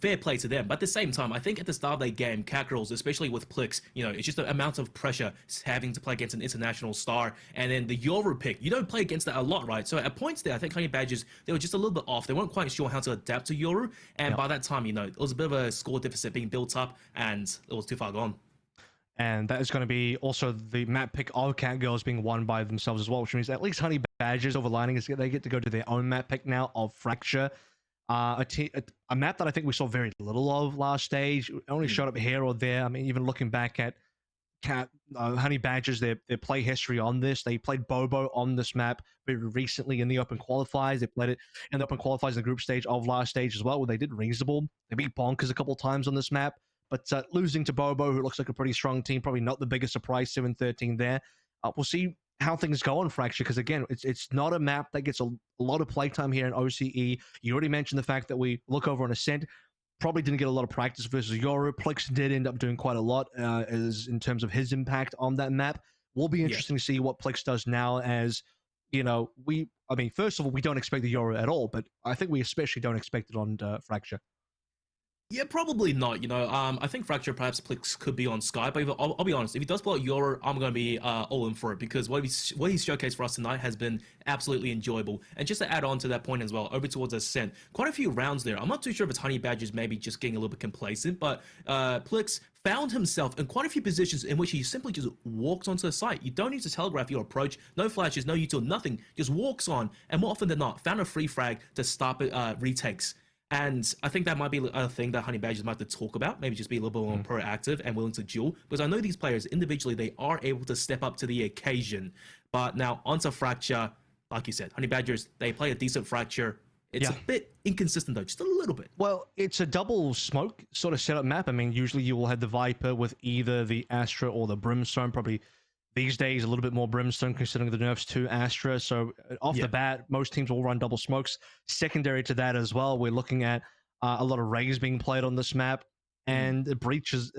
fair play to them. But at the same time, I think at the start of their game, Cat Girls, especially with Plix, it's just the amount of pressure having to play against an international star, and then the Yoru pick. You don't play against that a lot, right? So at points there, I think Honey Badgers, they were just a little bit off. They weren't quite sure how to adapt to Yoru, and by that time, it was a bit of a score deficit being built up, and it was too far gone. And that is going to be also the map pick of Cat Girls being won by themselves as well, which means at least Honey Badgers overlining is they get to go to their own map pick now of Fracture. A map that I think we saw very little of last stage. It only showed up here or there. I mean, even looking back at Honey Badgers, their play history on this. They played Bobo on this map very recently in the Open Qualifiers. They played it in the Open Qualifiers in the group stage of last stage as well, where they did reasonable. They beat Bonkers a couple times on this map. But losing to Bobo, who looks like a pretty strong team, probably not the biggest surprise, 7-13 there. we'll see how things go on Fracture, because again, it's not a map that gets a lot of playtime here in OCE. You already mentioned the fact that we look over on Ascent, probably didn't get a lot of practice versus Yoru. Plix did end up doing quite a lot as in terms of his impact on that map. Will be interesting to see what Plix does now, as you know, first of all, we don't expect the Yoru at all, but I think we especially don't expect it on Fracture. Yeah, probably not. I think Fracture perhaps Plix could be on Sky, but I'll be honest, if he does pull out Yoru, I'm going to be all in for it, because what he's showcased for us tonight has been absolutely enjoyable. And just to add on to that point as well, over towards Ascent, quite a few rounds there. I'm not too sure if it's Honey Badgers maybe just getting a little bit complacent, but Plix found himself in quite a few positions in which he simply just walks onto the site. You don't need to telegraph your approach, no flashes, no util, nothing, just walks on, and more often than not, found a free frag to stop retakes. And I think that might be a thing that Honey Badgers might have to talk about, maybe just be a little bit more proactive and willing to duel, because I know these players individually, they are able to step up to the occasion. But now onto Fracture, like you said, Honey Badgers, they play a decent Fracture. It's a bit inconsistent though, just a little bit. Well, it's a double smoke sort of setup map. I mean, usually you will have the Viper with either the Astra or the Brimstone, probably these days a little bit more Brimstone considering the nerfs to Astra. So off the bat, most teams will run double smokes. Secondary to that as well, we're looking at a lot of Rays being played on this map, and Breach is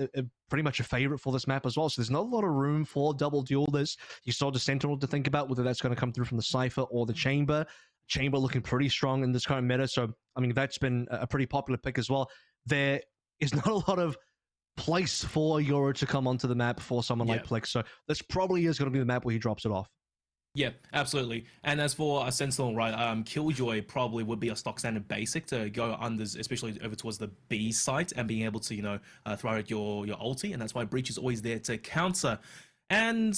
pretty much a favorite for this map as well. So there's not a lot of room for double duelers. You still have the Sentinel to think about, whether that's going to come through from the Cypher or the Chamber. Chamber looking pretty strong in this current meta. So, I mean, that's been a pretty popular pick as well. There is not a lot of place for Yoru to come onto the map for someone like Plix. So this probably is going to be the map where he drops it off. Yeah, absolutely. And as for a Sentinel, right, Killjoy probably would be a stock standard basic to go under, especially over towards the B site and being able to, throw out your ulti, and that's why Breach is always there to counter. And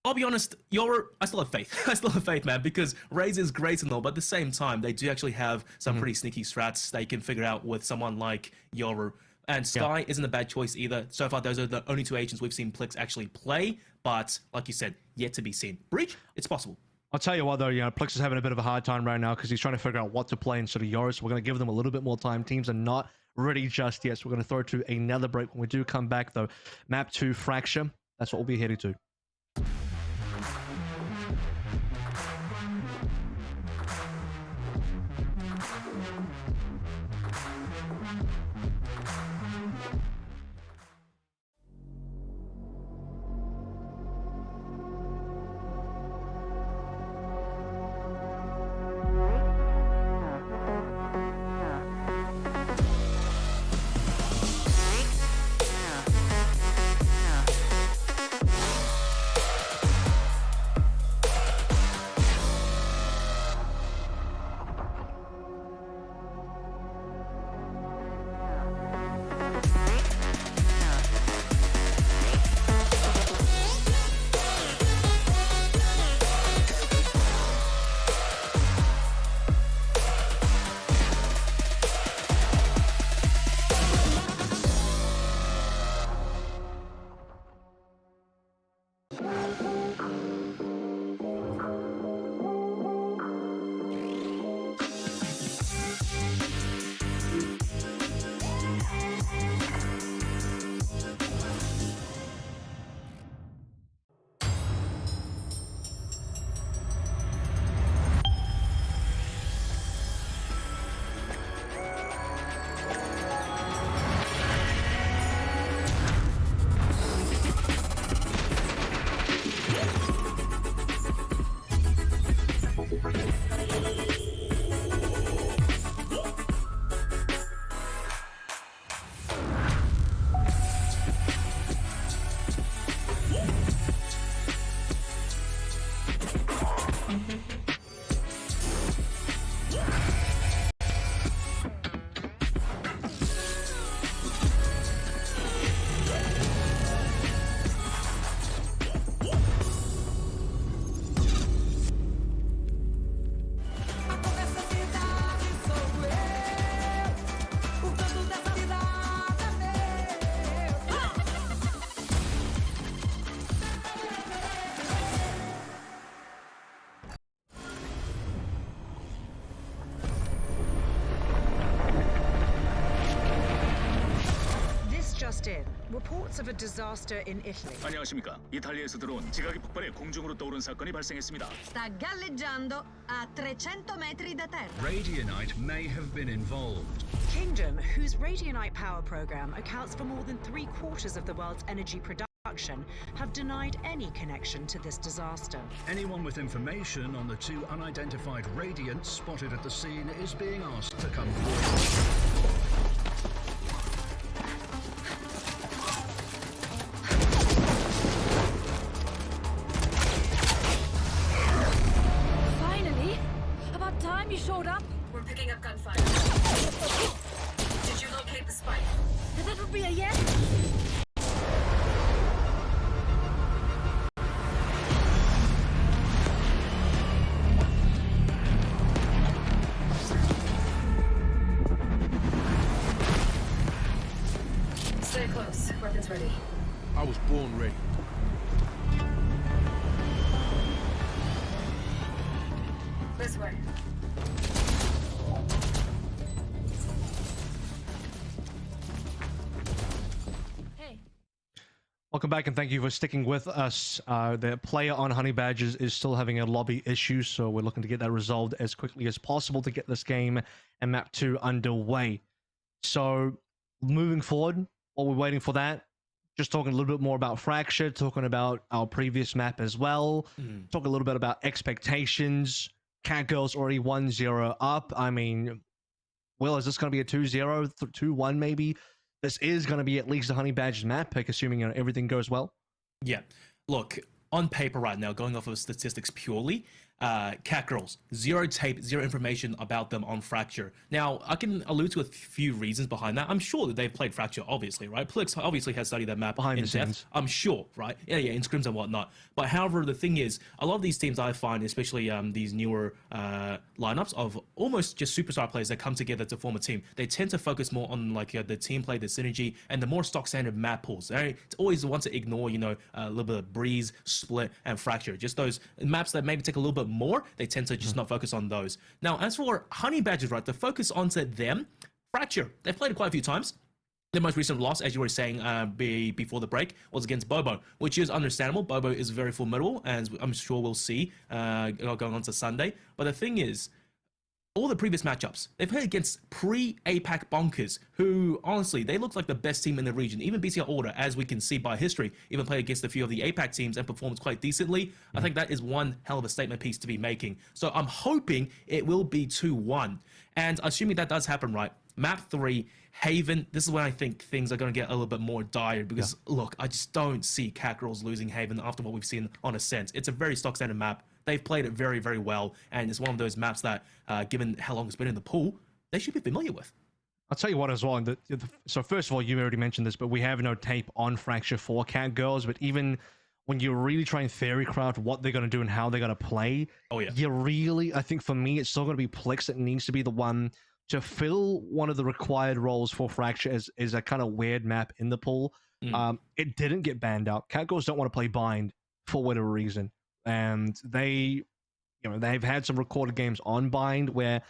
I'll be honest, I still have faith. I still have faith, man, because Raze is great and all, but at the same time, they do actually have some pretty sneaky strats they can figure out with someone like Yoru. And Sky isn't a bad choice either. So far, those are the only two agents we've seen Plix actually play, but like you said, yet to be seen. Breach, it's possible. I'll tell you what, though, Plix is having a bit of a hard time right now because he's trying to figure out what to play instead of Yoru, so we're going to give them a little bit more time. Teams are not ready just yet, so we're going to throw it to another break. When we do come back, though, map 2 Fracture, that's what we'll be heading to. reports of a disaster in Italy. 안녕하십니까. 이탈리아에서 들어온 지각이 폭발해 공중으로 떠오른 사건이 발생했습니다. Sta galleggiando a 300 metri da terra. Radianite may have been involved. Kingdom, whose Radianite power program accounts for more than 3/4 of the world's energy production, have denied any connection to this disaster. Anyone with information on the 2 unidentified radiants spotted at the scene is being asked to come forward. Finally! About time you showed up. We're picking up gunfire. Did you locate the spike? That would be a yes. Stay close. Weapons ready. I was born ready. This way. Welcome back and thank you for sticking with us. The player on Honey Badgers is still having a lobby issue, so we're looking to get that resolved as quickly as possible to get this game and map 2 underway. So moving forward, while we're waiting for that, just talking a little bit more about Fracture, talking about our previous map as well, talk a little bit about expectations. Catgirl's already 1-0 up. I mean, Will, is this going to be a 2-0, 2-1 maybe? This is going to be at least a Honey Badgers map pick, assuming everything goes well. Yeah. Look, on paper right now, going off of statistics purely, Catgirls, 0 tape, 0 information about them on Fracture. Now, I can allude to a few reasons behind that. I'm sure that they've played Fracture, obviously, right? Plix obviously has studied that map behind in the depth. scenes. I'm sure, right? Yeah, in scrims and whatnot. But however, the thing is, a lot of these teams I find, especially these newer lineups of almost just superstar players that come together to form a team, they tend to focus more on like the team play, the synergy, and the more stock standard map pools. They always want to ignore, a little bit of Breeze, Split, and Fracture. Just those maps that maybe take a little bit more, they tend to just not focus on those. Now, as for Honey Badgers, right, the focus onto them, Fracture, they've played it quite a few times. The most recent loss, as you were saying before the break, was against Bobo, which is understandable. Bobo is very formidable, as I'm sure we'll see going on to Sunday. But the thing is, all the previous matchups, they've played against pre-APAC Bonkers, who, honestly, they look like the best team in the region. Even BCR Order, as we can see by history, even played against a few of the APAC teams and performed quite decently. I think that is one hell of a statement piece to be making. So I'm hoping it will be 2-1. And assuming that does happen, right, Map 3, Haven, this is when I think things are going to get a little bit more dire because, look, I just don't see Catgirls losing Haven after what we've seen on Ascent. It's a very stock standard map. They've played it very, very well, and it's one of those maps that, given how long it's been in the pool, they should be familiar with. I'll tell you what as well. So first of all, you already mentioned this, but we have no tape on Fracture for Catgirls, but even when you really try and theory craft what they're going to do and how they're going to play, you really, I think for me, it's still going to be Plix that needs to be the one to fill one of the required roles for Fracture as a kind of weird map in the pool. It didn't get banned out. Catgirls don't want to play Bind for whatever reason. And they've had some recorded games on Bind where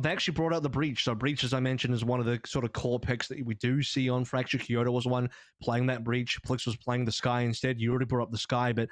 they actually brought out the Breach. So Breach, as I mentioned, is one of the sort of core picks that we do see on Fracture. Kyoto was one playing that Breach. Plix was playing the Sky instead. You already brought up the Sky, but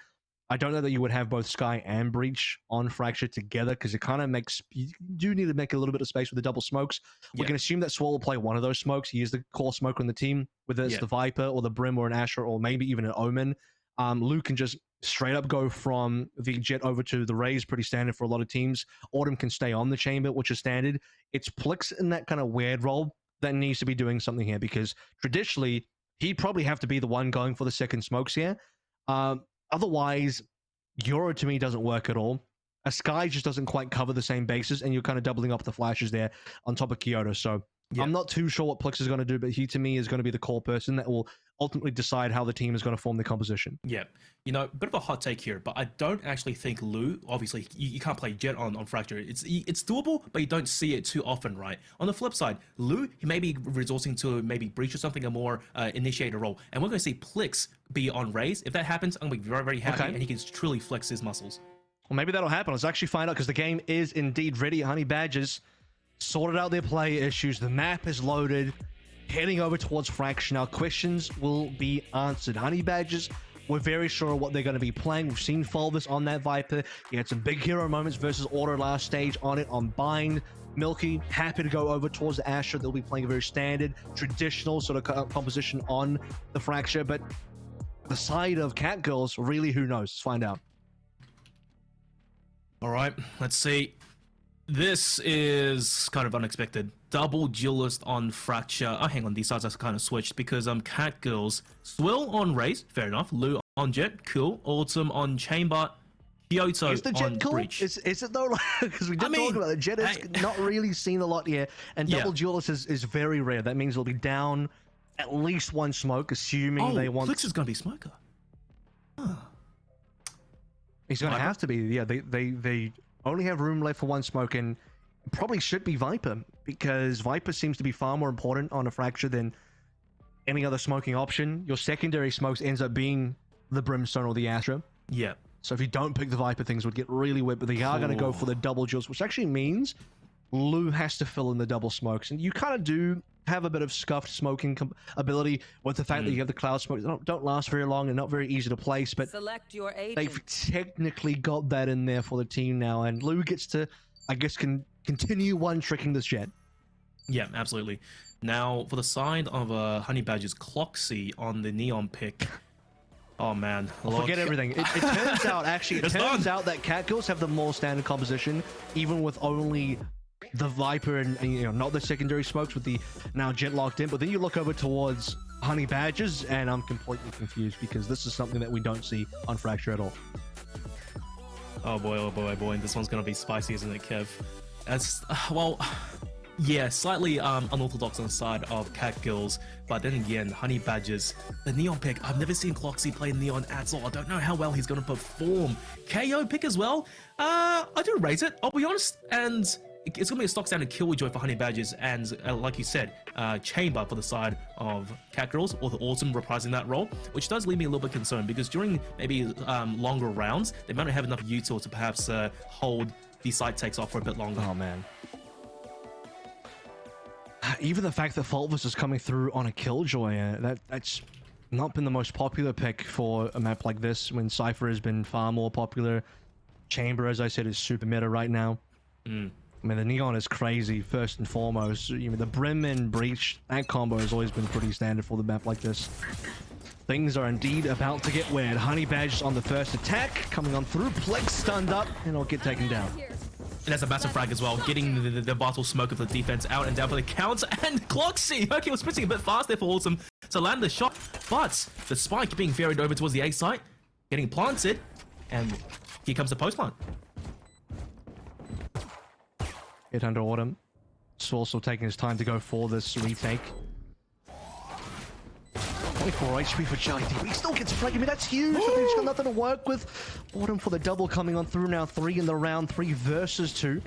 I don't know that you would have both Sky and Breach on Fracture together because it kind of makes... You do need to make a little bit of space with the double smokes. We can assume that Swole will play one of those smokes. He is the core smoker on the team, whether it's the Viper or the Brim or an Asher or maybe even an Omen. Luke can just straight up go from the Jet over to the Raze, pretty standard for a lot of teams. Autumn can stay on the Chamber, which is standard. It's Plix in that kind of weird role that needs to be doing something here because traditionally, he'd probably have to be the one going for the second smokes here. Otherwise, Euro to me doesn't work at all. A Sky just doesn't quite cover the same bases, and you're kind of doubling up the flashes there on top of Kyoto. So I'm not too sure what Plix is going to do, but he to me is going to be the core person that will ultimately decide how the team is going to form the composition. Yeah. A bit of a hot take here, but I don't actually think Lou, obviously, you can't play Jet on Fracture. It's doable, but you don't see it too often, right? On the flip side, Lou, he may be resorting to maybe Breach or something, a more initiator role. And we're going to see Plix be on Raze. If that happens, I'm going to be very, very happy, and he can truly flex his muscles. Well, maybe that'll happen. Let's actually find out, because the game is indeed ready. Honey Badgers sorted out their play issues. The map is loaded. heading over towards Fraction. Now, questions will be answered. Honey Badgers, we're very sure what they're going to be playing. We've seen Fulvus on that Viper. He had some big hero moments versus Auto last stage on it on Bind. Milky, happy to go over towards the Astra. They'll be playing a very standard, traditional sort of composition on the Fracture. But the side of Cat Girls, really, who knows? Let's find out. All right, let's see. This is kind of unexpected. Double duelist on Fracture. Oh, hang on, these sides are kind of switched because Cat Girls, Swill on Raze, fair enough. Lou on Jet, cool. Autumn on Chamber. Kyoto is the Jet on cool? Breach. Is it though? Because we did talk about it. Jet is not really seen a lot here, and double duelist is very rare. That means it'll be down at least one smoke, assuming they want. Flix is gonna be smoker. Huh. He's gonna have to be. Yeah, they only have room left for one smoke, and probably should be Viper, because Viper seems to be far more important on a Fracture than any other smoking option. Your secondary smokes ends up being the Brimstone or the Astra. Yeah. So if you don't pick the Viper, things would get really wet, but they are going to go for the double duels, which actually means Lou has to fill in the double smokes. And you kind of do have a bit of scuffed smoking ability with the fact that you have the cloud smokes. They don't last very long and not very easy to place, but Select your agent. they've technically got that in there for the team now, and Lou gets to, I guess, continue one-tricking this Jet. Yeah, absolutely. Now, for the side of Honey Badger's Cloxy on the Neon pick. Oh man, forget everything. It turns out, actually, it turns out that Cat Girls have the more standard composition, even with only the Viper and you know, not the secondary smokes with the now Jet locked in. But then you look over towards Honey Badgers, and I'm completely confused because this is something that we don't see on Fracture at all. Oh boy, oh boy, oh boy. This one's gonna be spicy, isn't it, Kev? As well. Yeah, slightly unorthodox on the side of Cat Girls, but then again, Honey Badgers, the Neon pick, I've never seen Cloxy play Neon at all. I don't know how well he's going to perform. KO pick as well, I do rate it, I'll be honest, and it's going to be a stock standard Killjoy for Honey Badgers, and like you said, Chamber for the side of Cat Girls, or the Autumn reprising that role, which does leave me a little bit concerned, because during maybe longer rounds, they might not have enough util to perhaps hold these side takes off for a bit longer. Oh man. Even the fact that Fulvus is coming through on a Killjoy, that's not been the most popular pick for a map like this, when Cypher has been far more popular. Chamber, as I said, is super meta right now. I mean, the Neon is crazy, first and foremost. You know, the Brim and Breach, that combo has always been pretty standard for the map like this. Things are indeed about to get weird. Honey Badge on the first attack, coming on through. Plex stunned up, and it'll get taken down. And that's a massive frag as well, getting the vital smoke of the defense out and down for the count. And Cloxy, okay, was sprinting a bit fast there for Autumn to land the shot, but the spike being ferried over towards the A site, getting planted, and here comes the post plant. Hit under Autumn. So also taking his time to go for this retake. 24 HP for Charlie D, but he still gets fragged. I mean, that's huge. He's got nothing to work with. Autumn for the double coming on through now. 3 in the round, 3 versus 2.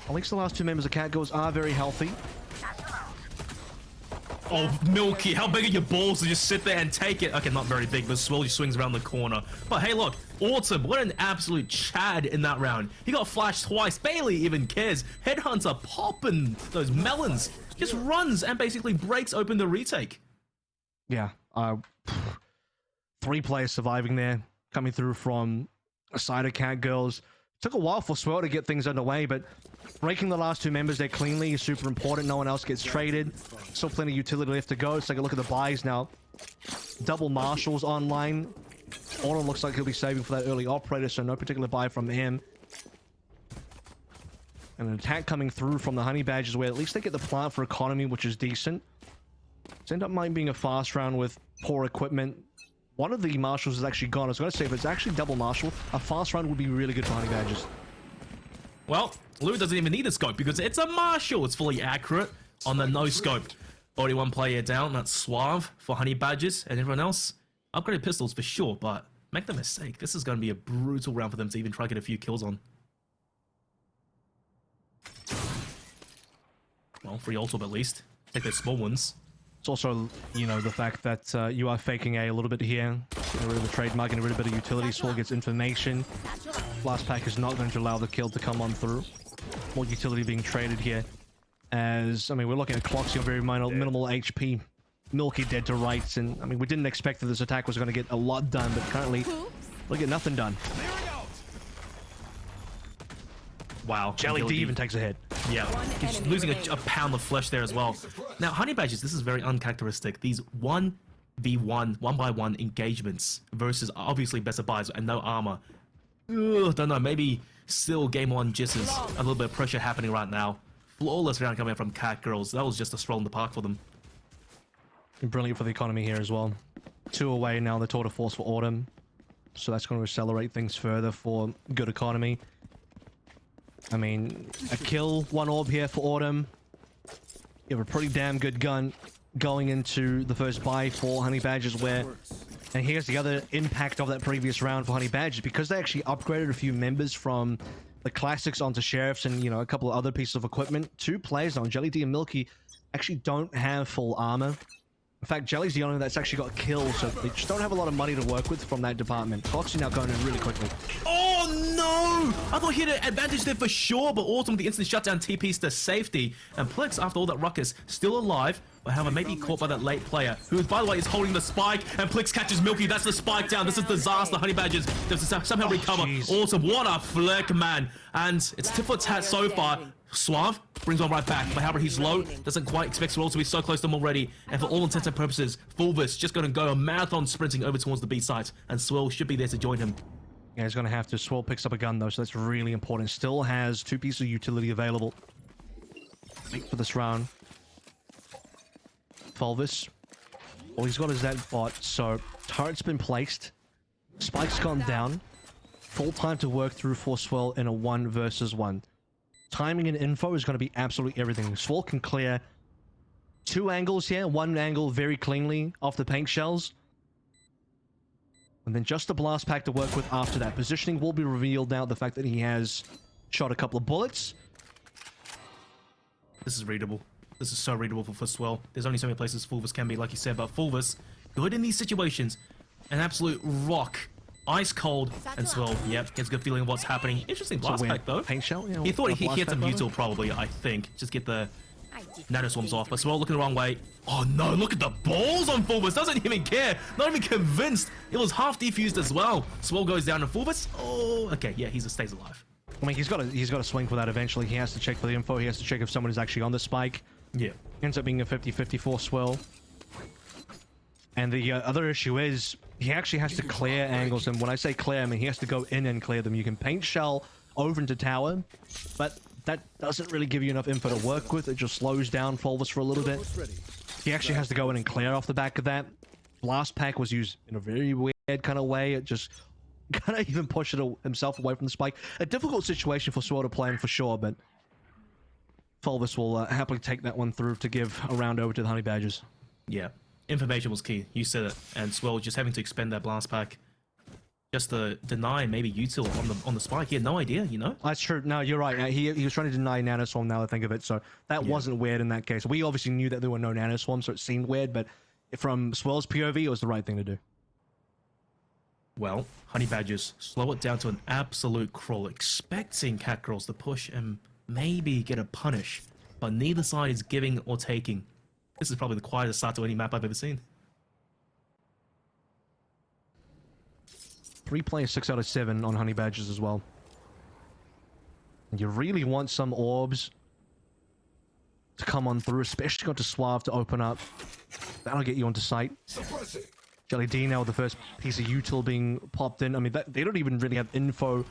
At least the last 2 members of Cat Girls are very healthy. Oh, Milky, how big are your balls to just sit there and take it? Okay, not very big, but Swell just swings around the corner. But hey, look, Autumn, what an absolute Chad in that round. He got flashed twice. Bailey even cares. Headhunter popping those melons. Just runs and basically breaks open the retake. Yeah, 3 players surviving there, coming through from a side of Cat Girls. Took a while for Swell to get things underway, but breaking the last 2 members there cleanly is super important. No one else gets traded. Still plenty of utility left to go. Let's take a look at the buys now. Double Marshals online. Autumn looks like he'll be saving for that early operator, so no particular buy from him. And an attack coming through from the Honey Badgers, where at least they get the plant for economy, which is decent. It's ended up being a fast round with poor equipment. One of the Marshals is actually gone. I was going to say, if it's actually double Marshal, a fast round would be really good for Honey Badgers. Well, Lou doesn't even need a scope because it's a Marshal. It's fully accurate on the no scope. Already 1 player down. That's Suave for Honey Badgers, and everyone else upgraded pistols for sure, but make no mistake, this is going to be a brutal round for them to even try to get a few kills on. Well, free ult at least. Take those small ones. It's also, you know, the fact that you are faking a little bit here. Getting rid of the trademark, getting rid of a bit of utility. Sword gets information. Last pack is not going to allow the kill to come on through. More utility being traded here. As, I mean, we're looking at Cloxy on very minimal HP. Milky dead to rights, and I mean, we didn't expect that this attack was going to get a lot done, but currently, look at nothing done. Wow. Jelly D even takes a hit. Yeah, he's losing a pound of flesh there as well. Now, Honey Badgers, this is very uncharacteristic. These 1v1, 1-by-1 engagements versus obviously best of buys and no armor. Ugh, don't know, maybe still game 1 just is a little bit of pressure happening right now. Flawless round coming from Cat Girls. That was just a stroll in the park for them. Brilliant for the economy here as well. 2 away now, the tour de force for Autumn. So that's going to accelerate things further for good economy. I mean, a kill, 1 orb here for Autumn. You have a pretty damn good gun going into the first buy for Honey Badgers where... And here's the other impact of that previous round for Honey Badgers. Because they actually upgraded a few members from the Classics onto Sheriffs and, you know, a couple of other pieces of equipment. 2 players on Jelly D and Milky actually don't have full armor. In fact, Jelly's the only one that's actually got kills, so they just don't have a lot of money to work with from that department. Foxy now going in really quickly. Oh no! I thought he had an advantage there for sure, but Autumn the instant shutdown TPs to safety. And Plex, after all that ruckus, still alive, but however, maybe caught by that late player, who, by the way, is holding the spike, and Plex catches Milky. That's the spike down. This is disaster. Honey Badgers does somehow recover. Geez. Awesome. What a flick, man. And it's tit for tat so far. Suave brings one right back, but however, he's low, doesn't quite expect Swirl to be so close to him already, and for all intents and purposes, Fulvis just going to go a marathon sprinting over towards the B site, and Swirl should be there to join him. Yeah, he's going to have to. Swirl picks up a gun though, so that's really important. Still has 2 pieces of utility available for this round. Fulvis, all he's got is that bot, so turret's been placed, spike's gone down, full time to work through for Swirl in a 1 versus 1. Timing and info is going to be absolutely everything. Swirl can clear 2 angles here, 1 angle very cleanly off the paint shells. And then just the blast pack to work with after that. Positioning will be revealed now, the fact that he has shot a couple of bullets. This is readable. This is so readable for Swirl. There's only so many places Fulvis can be, like you said, but Fulvis, good in these situations. An absolute rock. Ice cold, and Swirl, yep, gets a good feeling of what's happening. Interesting blast pack, though. Paint shell? Yeah, he thought he had some util, probably, I think. Just get the nanoswarms off, but Swirl looking the wrong way. Oh no, look at the balls on Fulvis. Doesn't even care. Not even convinced. It was half defused as well. Swirl goes down and Fulvis. Oh, okay, yeah, he stays alive. I mean, he's got to swing for that eventually. He has to check for the info. He has to check if someone is actually on the spike. Yeah. Ends up being a 50-50 for Swirl. And the other issue is he actually has to clear angles, and when I say clear, I mean he has to go in and clear them. You can paint shell over into tower, but that doesn't really give you enough info to work with. It just slows down Fulvis for a little bit. He actually has to go in and clear off the back of that. Blast pack was used in a very weird kind of way. It just kind of even pushed himself away from the spike. A difficult situation for Swirl to play in for sure, but Fulvis will happily take that one through to give a round over to the Honey Badgers. Yeah. Information was key. You said it. And Swirl just having to expend that blast pack just to deny maybe util on the spike. He had no idea, you know? That's true. No, you're right. He was trying to deny nanoswarm now that I think of it. So that wasn't weird in that case. We obviously knew that there were no nanoswarms, so it seemed weird, but from Swirl's POV, it was the right thing to do. Well, Honey Badgers slow it down to an absolute crawl, expecting Cat Girls to push and maybe get a punish, but neither side is giving or taking. This is probably the quietest start to any map I've ever seen. 3 players, 6 out of 7 on Honey Badgers as well. And you really want some orbs to come on through, especially got to Suave to open up. That'll get you onto site. Jelly D now with the first piece of util being popped in. I mean, they don't even really have info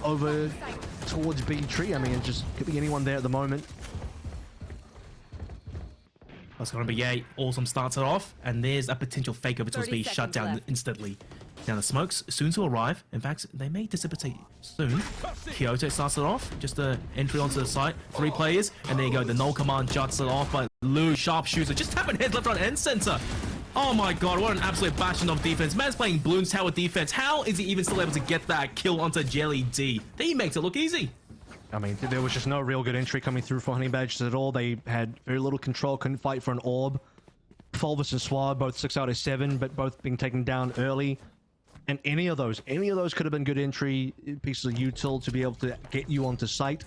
over towards B tree. I mean, it just could be anyone there at the moment. That's going to be a awesome starts it off, and there's a potential fake over towards B shut down instantly. Now the smokes soon to arrive. In fact, they may dissipate soon. Kyoto starts it off, just an entry onto the site. 3 players, and there you go. The null command juts it off, but Lou sharpshooter just tapping head left, right, and center. Oh my god, what an absolute bashing of defense. Man's playing Bloons Tower defense. How is he even still able to get that kill onto Jelly D? He makes it look easy. I mean, there was just no real good entry coming through for Honey Badgers at all. They had very little control, couldn't fight for an orb. Fulvis and Suave, both 6 out of 7, but both being taken down early. And any of those could have been good entry pieces of util to be able to get you onto site.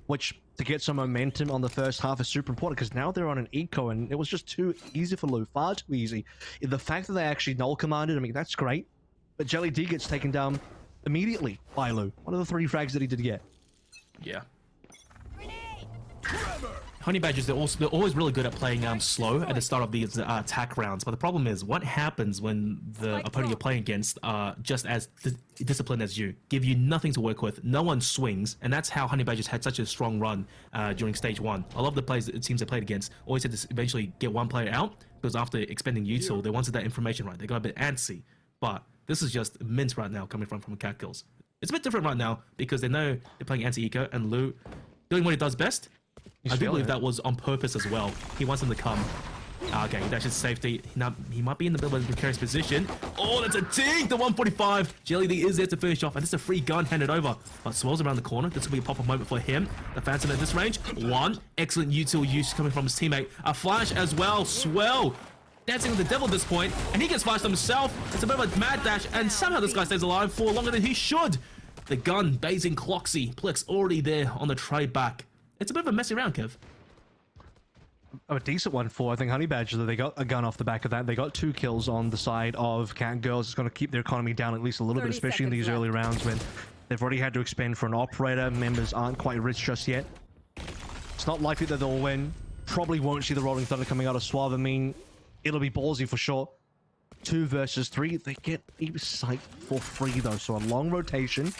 which to get some momentum on the first half is super important because now they're on an eco and it was just too easy for Lou, far too easy. The fact that they actually null commanded, I mean, that's great, but Jelly D gets taken down immediately by Lou. One of the 3 frags that he did get. Yeah. Honey Badgers, they're always really good at playing slow at the start of these attack rounds. But the problem is, what happens when the opponent you're playing against are just as disciplined as you, give you nothing to work with, no one swings, and that's how Honey Badgers had such a strong run during stage 1. A lot of the players, it seems they played against, always had to eventually get one player out, because after expending util, they wanted that information right. They got a bit antsy. But this is just mint right now coming from Cat Girls. It's a bit different right now because they know they're playing anti-eco, and Lou doing what he does best. I do believe that was on purpose as well. He wants him to come. Okay, that's his safety. He might be in the middle of a precarious position. Oh, that's a ding! The 145. Jelly D is there to finish off, and it's a free gun handed over. But Swell's around the corner. This will be a pop-up moment for him. The Phantom at this range. 1. Excellent util use coming from his teammate. A flash as well. Swell dancing with the devil at this point, and he gets flashed himself. It's a bit of a mad dash, and somehow this guy stays alive for longer than he should. The gun, Bazing Cloxy. Plex already there on the trade back. It's a bit of a messy round, Kev. A decent one for, I think, Honey Badger. They got a gun off the back of that. They got 2 kills on the side of Cat Girls. It's going to keep their economy down at least a little bit, especially in these early rounds when they've already had to expend for an operator. Members aren't quite rich just yet. It's not likely that they'll win. Probably won't see the Rolling Thunder coming out of Suave. I mean, it'll be ballsy for sure. 2 versus 3. They get a site for free, though, so a long rotation.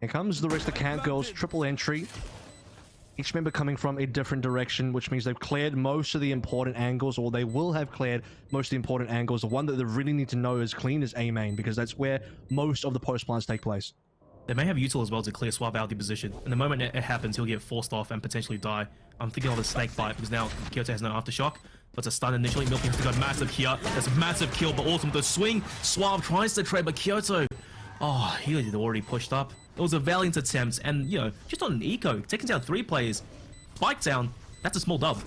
Here comes the rest of Cat Girls. Triple entry. Each member coming from a different direction, which means they've cleared most of the important angles, or they will have cleared most of the important angles. The one that they really need to know is clean is A main, because that's where most of the post plants take place. They may have util as well to clear Suave out of the position. And the moment it happens, he'll get forced off and potentially die. I'm thinking of a snake bite, because now Kyoto has no aftershock. But it's a stun initially. Milky has to go massive here. That's a massive kill, but also with the swing. Suave tries to trade, but Kyoto, oh, he had already pushed up. It was a valiant attempt, and, you know, just on an eco, taking down 3 players, spike down, that's a small dub.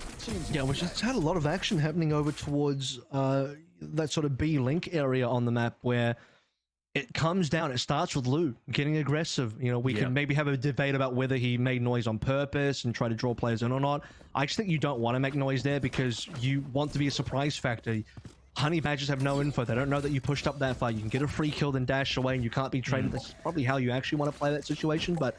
Yeah, which has had a lot of action happening over towards that sort of B-link area on the map where it comes down, it starts with Lou getting aggressive. You know, we can maybe have a debate about whether he made noise on purpose and try to draw players in or not. I just think you don't want to make noise there because you want to be a surprise factor. Honey Badgers have no info. They don't know that you pushed up that far. You can get a free kill, then dash away, and you can't be traded. That's probably how you actually want to play that situation, but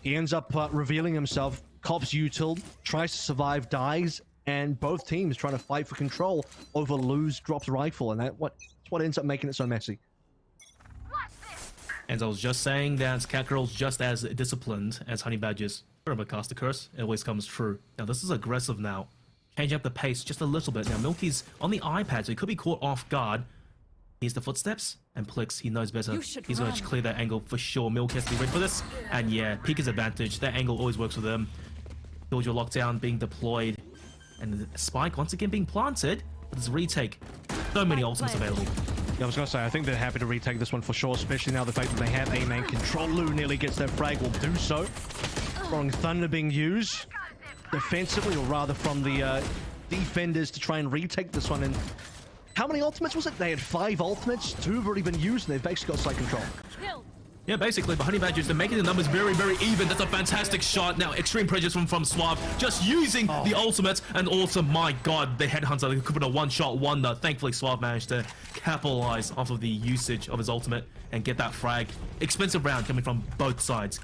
he ends up revealing himself. Cops util, tries to survive, dies, and both teams trying to fight for control over Lou's dropped rifle, and that's what ends up making it so messy. As I was just saying, that Cat Girl's just as disciplined as Honey Badgers. Remember, cast a curse, it always comes true. Now, this is aggressive now. Changing up the pace just a little bit. Now, Milky's on the iPad, so he could be caught off guard. Here's the footsteps, and Plix, he knows better. He's going to clear that angle for sure. Milky has to be ready for this. And yeah, Pika's advantage. That angle always works with him. Build your lockdown being deployed. And the spike once again being planted. But this retake. So many ultimates available. Yeah, I was going to say, I think they're happy to retake this one for sure, especially now the fact that they have A main control. Lou nearly gets that frag, will do so. Rolling Thunder being used defensively, or rather from the defenders to try and retake this one. And how many ultimates was it? They had 5 ultimates. 2 have already been used, and they've basically got site control. Yeah, basically, but Honey Badgers, they're making the numbers very, very even. That's a fantastic shot. Now, extreme pressure from Suave, just using the ultimate, and also, my god, the Headhunter, they could put a one-shot wonder. Thankfully, Suave managed to capitalize off of the usage of his ultimate and get that frag. Expensive round coming from both sides.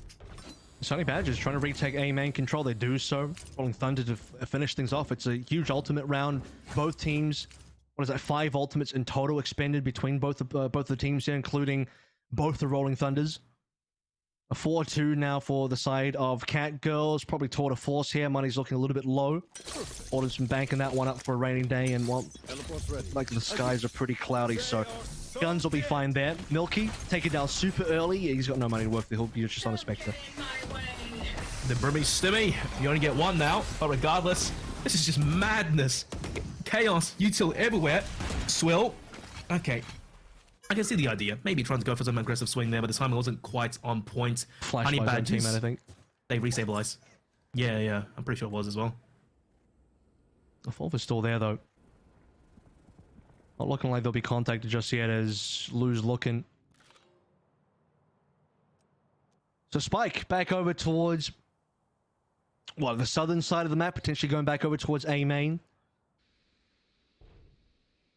Honey Badgers trying to retake A main control. They do so. Rolling Thunder to finish things off. It's a huge ultimate round. Both teams, what is that, 5 ultimates in total expended between both the teams here, including both the Rolling Thunders. A 4-2 now for the side of Cat Girls. Probably tour de force here. Money's looking a little bit low. Ordered some banking that one up for a rainy day, and well, like the skies are pretty cloudy, so guns will be fine there. Milky taken down super early. He's got no money to work. He'll be just on a Spectre. The Brimmy Stimmy. You only get 1 now, but regardless, this is just madness. Chaos, util everywhere. Swill. Okay. I can see the idea. Maybe trying to go for some aggressive swing there, but the timing wasn't quite on point. Flash Honey Badgers, team, I think. They restabilize. Yeah. I'm pretty sure it was as well. The Fulva's still there, though. Not looking like they'll be contacted just yet as Lou's looking. So Spike back over towards Well, the southern side of the map, potentially going back over towards A main.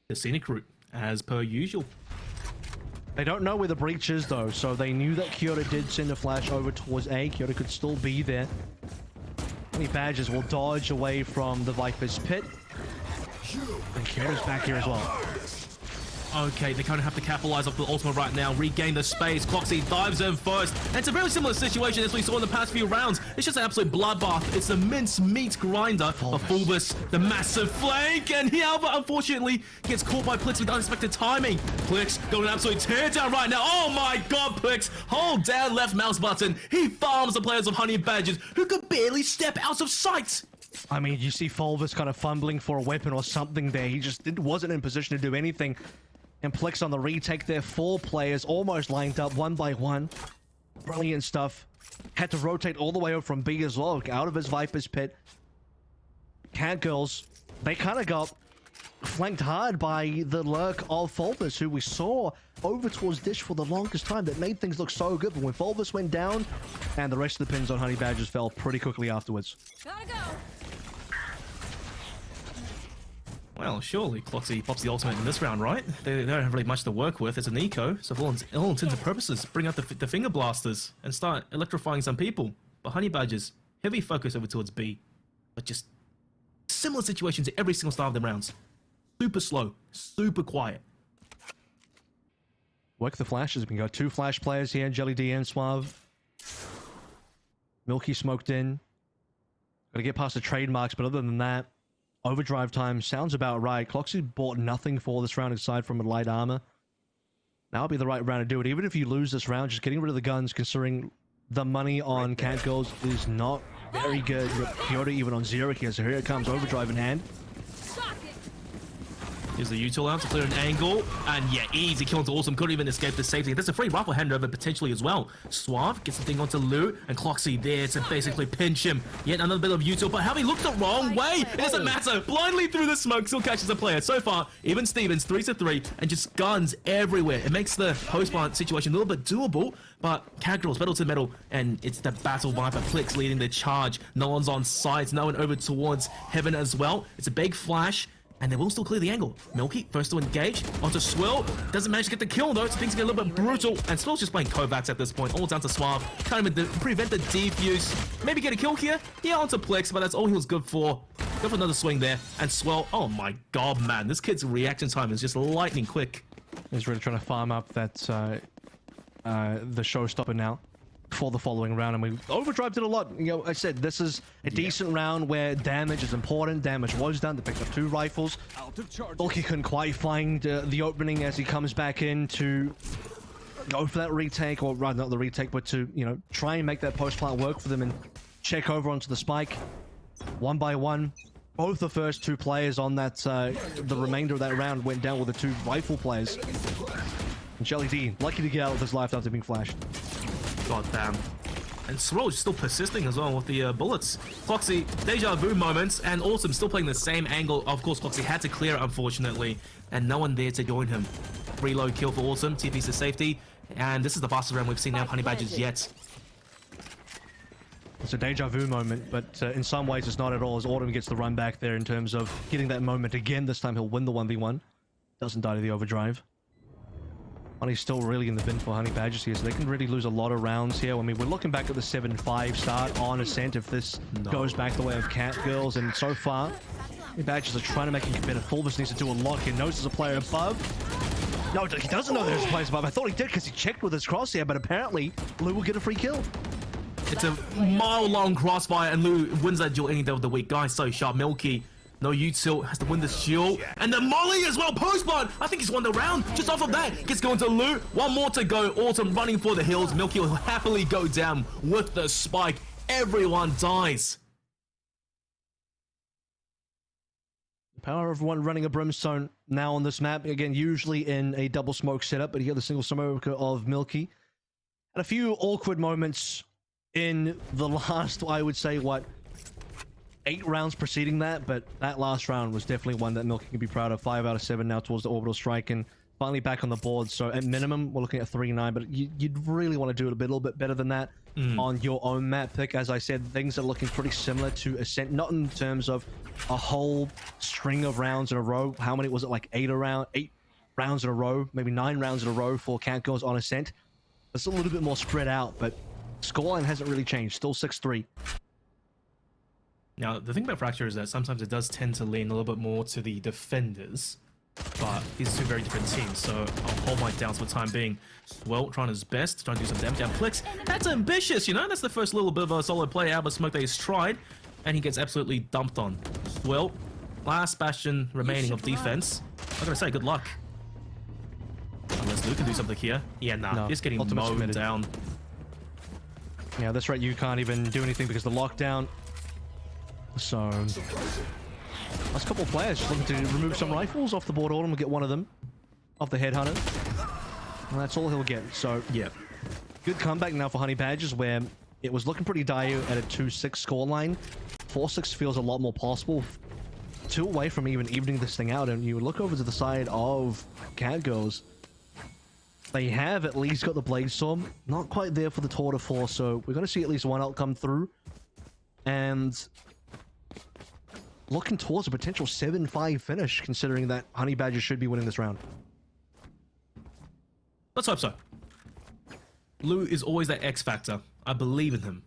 The scenic route, as per usual. They don't know where the breach is, though, so they knew that Kyoto did send a flash over towards A. Kyoto could still be there. Honey Badgers will dodge away from the Viper's pit. And Kyoto's back here as well. Okay, they kind of have to capitalize off the ultimate right now, regain the space. Cloxy dives in first, and it's a very similar situation as we saw in the past few rounds. It's just an absolute bloodbath. It's the mince-meat grinder of Fulvus, the massive flank, and Hialva, unfortunately, gets caught by Plix with unexpected timing. Plix going an absolute teardown right now. Oh my god, Plix! Hold down left mouse button. He farms the players of Honey Badgers, who could barely step out of sight. I mean, you see Fulvus kind of fumbling for a weapon or something there. He just wasn't in position to do anything. And Plex on the retake there. 4 players almost lined up one by one. Brilliant stuff. Had to rotate all the way over from B as well, out of his Viper's pit. Cat Girls, they kind of got flanked hard by the lurk of Fulvus, who we saw over towards Dish for the longest time. That made things look so good, but when Fulvus went down, and the rest of the pins on Honey Badgers fell pretty quickly afterwards. Gotta go. Well, surely Cloxy pops the ultimate in this round, right? They don't have really much to work with. It's an eco, so for all intents and purposes, bring out the finger blasters and start electrifying some people. But Honey Badgers, heavy focus over towards B. But just similar situations in every single start of the rounds. Super slow, super quiet. Work the flashes. We got 2 flash players here, Jelly D and Suave. Milky smoked in. Gotta get past the trademarks, but other than that, overdrive time sounds about right. Cloxy bought nothing for this round aside from a light armor. Now would be the right round to do it. Even if you lose this round, just getting rid of the guns, considering the money on Cat Girls is not very good. Kyoto even on 0 here, so here it comes, overdrive in hand. Here's the util out to clear an angle, and yeah, easy kill into Awesome. Couldn't even escape the safety. There's a free rifle handover potentially as well. Suave gets the thing onto Lou, and Cloxy there to basically pinch him. Yet another bit of util, but how he looked the wrong way. It doesn't matter. Blindly through the smoke, still catches a player. So far, even Stevens 3-3, and just guns everywhere. It makes the post-plant situation a little bit doable, but Cat Girls metal to metal, and it's the Battle Viper. Plix leading the charge. No one's on site. No one over towards Heaven as well. It's a big flash. And they will still clear the angle. Milky, first to engage, onto Swill. Doesn't manage to get the kill though, so things get a little bit brutal. And Swill's just playing Kovacs at this point, all down to Suave. Can't even prevent the defuse. Maybe get a kill here? Yeah, onto Plex, but that's all he was good for. Go for another swing there. And Swill, oh my god, man. This kid's reaction time is just lightning quick. He's really trying to farm up that the showstopper now for the following round, and we overdrive did a lot. You know, I said this is a decent round where damage is important. Damage was done. They picked up 2 rifles. Milky couldn't quite find the opening as he comes back in to go for that retake, or rather not the retake, but to, you know, try and make that post plant work for them and check over onto the spike. 1 by 1, both the first 2 players on that the remainder of that round went down with the 2 rifle players. And Jelly D lucky to get out with his life after being flashed. God damn. And Swirl is still persisting as well with the bullets. Cloxy, deja vu moments, and Awesome still playing the same angle. Of course, Cloxy had to clear it, unfortunately, and no one there to join him. Reload kill for Awesome, TP's to safety, and this is the fastest round we've seen out of Honey Badgers yet. It's a deja vu moment, but in some ways it's not at all, as Autumn gets the run back there in terms of getting that moment again. This time he'll win the 1v1. Doesn't die to the overdrive. Honey's still really in the bin for Honey Badgers here, so they can really lose a lot of rounds here. I mean, we're looking back at the 7-5 start on Ascent if this goes back the way of Cat Girls, and so far, Honey Badgers are trying to make him commit. Fulvus needs to do a lot. He knows there's a player above. No, he doesn't know there's a player above. I thought he did because he checked with his crosshair, but apparently Lou will get a free kill. It's a mile-long crossfire, and Lou wins that duel any day of the week. Guys, so sharp. Milky, no util, has to win this duel. And the molly as well, post-spawn. I think he's won the round. Just off of that, gets going to Lou. 1 more to go. Autumn running for the hills. Milky will happily go down with the spike. Everyone dies. The power of one running a Brimstone now on this map. Again, usually in a double smoke setup, but here the single smoke of Milky. And a few awkward moments in the last, I would say, what, 8 rounds preceding that, but that last round was definitely one that Milky can be proud of. 5 out of 7 now towards the orbital strike, and finally back on the board. So at minimum, we're looking at 3-9, but you'd really want to do it a little bit better than that on your own map pick. As I said, things are looking pretty similar to Ascent, not in terms of a whole string of rounds in a row. How many was it? Like 8 rounds in a row, maybe 9 rounds in a row for Catgirls on Ascent. It's a little bit more spread out, but scoreline hasn't really changed. Still 6-3. Now, the thing about Fracture is that sometimes it does tend to lean a little bit more to the defenders, but these are two very different teams, so I'll hold my downs for the time being. Well, trying his best, trying to do some damage down clicks. That's ambitious, you know? That's the first little bit of a solid play out of Smoke that he's tried, and he gets absolutely dumped on. Well, last bastion remaining of defense. I gotta say, good luck. Unless Luke can do something here. Yeah, nah, No, just getting ultimate's mowed committed. down. Yeah, that's right. You can't even do anything because of the lockdown. So, last couple of players just looking to remove some rifles off the board. Autumn will get one of them off the Headhunter. And that's all he'll get. So, yeah. Good comeback now for Honey Badgers, where it was looking pretty dire at a 2-6 scoreline. 4-6 feels a lot more possible. 2 away from even evening this thing out, and you look over to the side of Catgirls. They have at least got the Blade Storm. Not quite there for the Tour de Force, so we're going to see at least one ult come through. And looking towards a potential 7-5 finish, considering that Honey Badger should be winning this round. Let's hope so. Lou is always that X factor. I believe in him.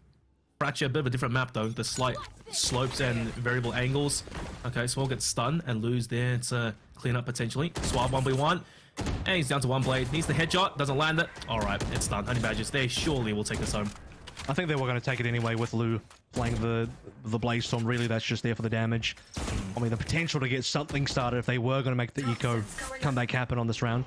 Fracture, a bit of a different map though. The slight slopes and variable angles. Okay, Swell gets stunned and Lou's there to clean up potentially. Swab 1v1. And he's down to 1 blade. Needs the headshot. Doesn't land it. Alright, it's done. Honey Badgers, they surely will take this home. I think they were going to take it anyway with Lou playing the Blade Storm. Really, that's just there for the damage. I mean, the potential to get something started if they were going to make the eco comeback happen on this round.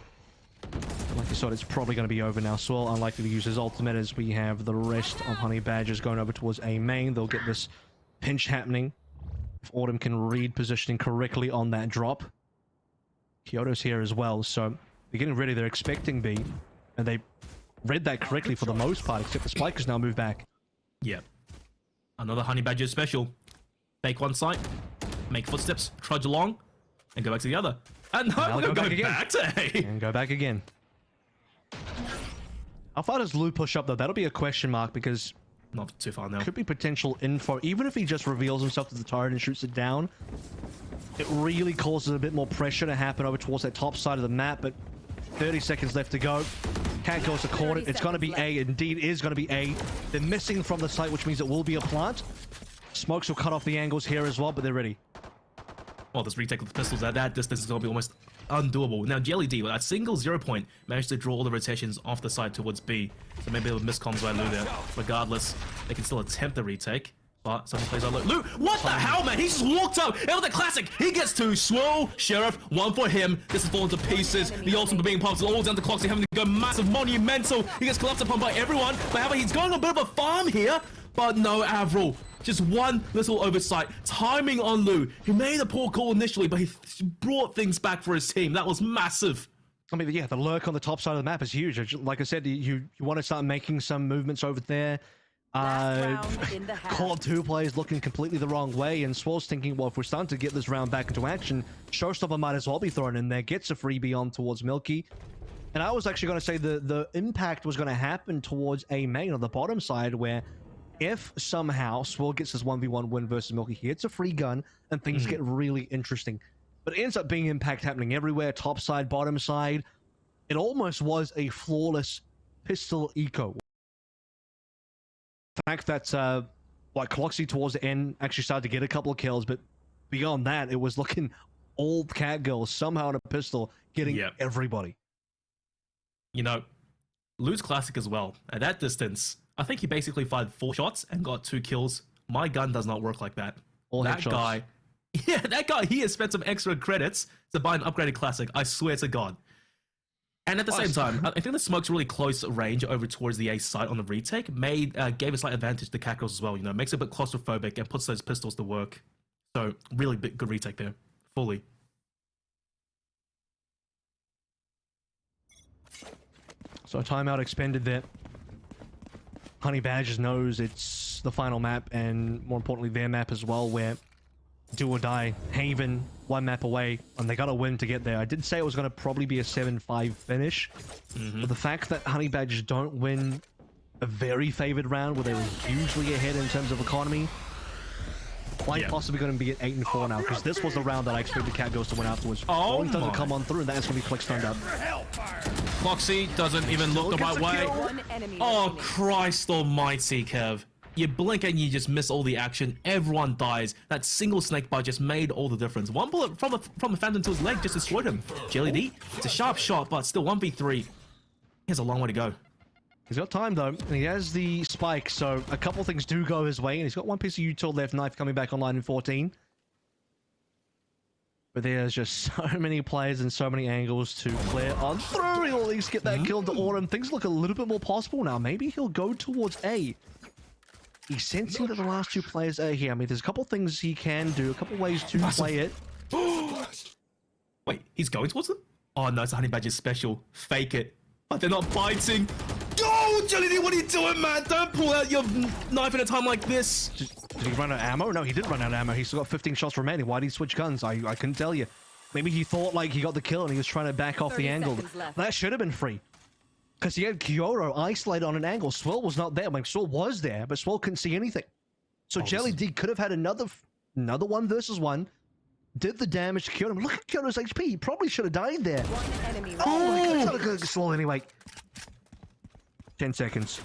Like you said, it's probably going to be over now. Swell unlikely to use his ultimate as we have the rest of Honey Badgers going over towards A main. They'll get this pinch happening if Autumn can read positioning correctly on that drop. Kyoto's here as well, so they're getting ready. They're expecting B, and they read that correctly for the most part, except the Spike has now moved back. Yep. Another Honey Badger special. Fake one site, make footsteps, trudge along, and go back to the other. And no, Now we're go going back again. back to A. And go back again. How far does Lou push up, though? That'll be a question mark, because not too far now. Could be potential info. Even if he just reveals himself to the turret and shoots it down, it really causes a bit more pressure to happen over towards that top side of the map, but 30 seconds left to go. Cat goes to corner. It's going to be A. Indeed, is going to be A. They're missing from the site, which means it will be a plant. Smokes will cut off the angles here as well, but they're ready. Well, this retake with the pistols at that distance is going to be almost undoable. Now, Jelly D, with that single 0 point, managed to draw all the rotations off the side towards B. So maybe a miscomms by Lou there. Regardless, they can still attempt the retake. But someone plays out Lou. What the hell, man? He just walked up. It was a classic. He gets 2. Swirl, Sheriff, 1 for him. This is falling to pieces. The ultimate being pumped all down to Cloxy, having to go massive, monumental. He gets collapsed upon by everyone. But however, he's going on a bit of a farm here. But no, Avril. Just one little oversight. Timing on Lou. He made a poor call initially, but he brought things back for his team. That was massive. I mean, yeah, the lurk on the top side of the map is huge. Like I said, you want to start making some movements over there. Call 2 players looking completely the wrong way, and Swell's thinking, well, if we're starting to get this round back into action, Showstopper might as well be thrown in there. Gets a freebie on towards Milky. And I was actually going to say the impact was going to happen towards A main on the bottom side, where if somehow Swell gets his 1v1 win versus Milky, he gets a free gun, and things get really interesting. But it ends up being impact happening everywhere, top side, bottom side. It almost was a flawless pistol eco. The fact that, like, Cloxy towards the end actually started to get a couple of kills, but beyond that, it was looking all Catgirls somehow on a pistol getting everybody. You know, Lou's classic as well. At that distance, I think he basically fired 4 shots and got 2 kills. My gun does not work like that. That headshots. guy, yeah, that guy, he has spent some extra credits to buy an upgraded classic. I swear to God. And at the same time, I think the smoke's really close range over towards the A site on the retake gave a slight advantage to Catgirls as well. You know, makes it a bit claustrophobic and puts those pistols to work. So really good retake there, fully. So timeout expended there. Honey Badgers knows it's the final map, and more importantly, their map as well, where do or die, Haven one map away, and they got to win to get there. I did say it was going to probably be a 7-5 finish, but the fact that Honey Badgers don't win a very favored round where they were hugely ahead in terms of economy, quite possibly going to be at 8-4 now, because this was the round that I expected Cat Girls to win afterwards. Oh, doesn't come on through, and that's going to be Click stoned up. Foxy doesn't even look the right way. Oh, Christ almighty, Kev. You blink and you just miss all the action. Everyone dies. That single snake bite just made all the difference. One bullet from the Phantom to his leg just destroyed him. Jelly D, it's a sharp shot, but still 1v3. He has a long way to go. He's got time though, and he has the spike, so a couple things do go his way, and he's got one piece of util left, Knife coming back online in 14. But there's just so many players and so many angles to clear on through. He'll at least get that kill to Autumn. Things look a little bit more possible now. Maybe he'll go towards A. He's sensing that the last two players are here. I mean, there's a couple things he can do, a couple ways to play it. Wait, he's going towards them? Oh no, it's a Honey Badger special. Fake it. But they're not biting. Go, Jelly D, what are you doing, man? Don't pull out your knife at a time like this. Did he run out of ammo? No, he didn't run out of ammo. He's still got 15 shots remaining. Why did he switch guns? I couldn't tell you. Maybe he thought like he got the kill and he was trying to back off the angle. That should have been free. Because he had Kyoto isolated on an angle. Swirl was not there. Like, Swirl was there, but Swirl couldn't see anything. So Jelly D could have had another 1 versus 1. Did the damage to Kyoto. Look at Kyoto's HP. He probably should have died there. Oh, it's not a good slow anyway. 10 seconds.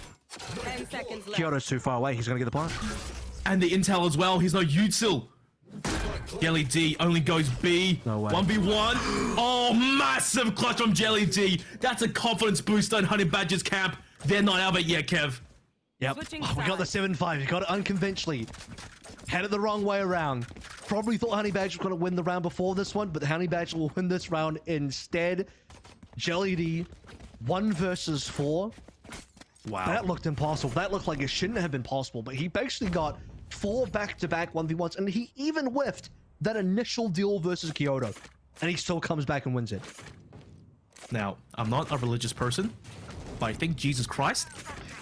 10 seconds left. Kyoto's too far away. He's going to get the plant. And the intel as well. He's no util. Jelly D only goes B. No way. 1v1. Oh, massive clutch from Jelly D. That's a confidence booster in Honey Badger's camp. They're not out of it yet, Kev. Yep. Oh, we got the 7-5. You got it unconventionally. Had it the wrong way around. Probably thought Honey Badger was going to win the round before this one, but Honey Badger will win this round instead. Jelly D, 1 versus 4. Wow. That looked impossible. That looked like it shouldn't have been possible, but he basically got 4 back-to-back 1v1s, and he even whiffed that initial deal versus Kyoto, and he still comes back and wins it. Now, I'm not a religious person, but I think Jesus Christ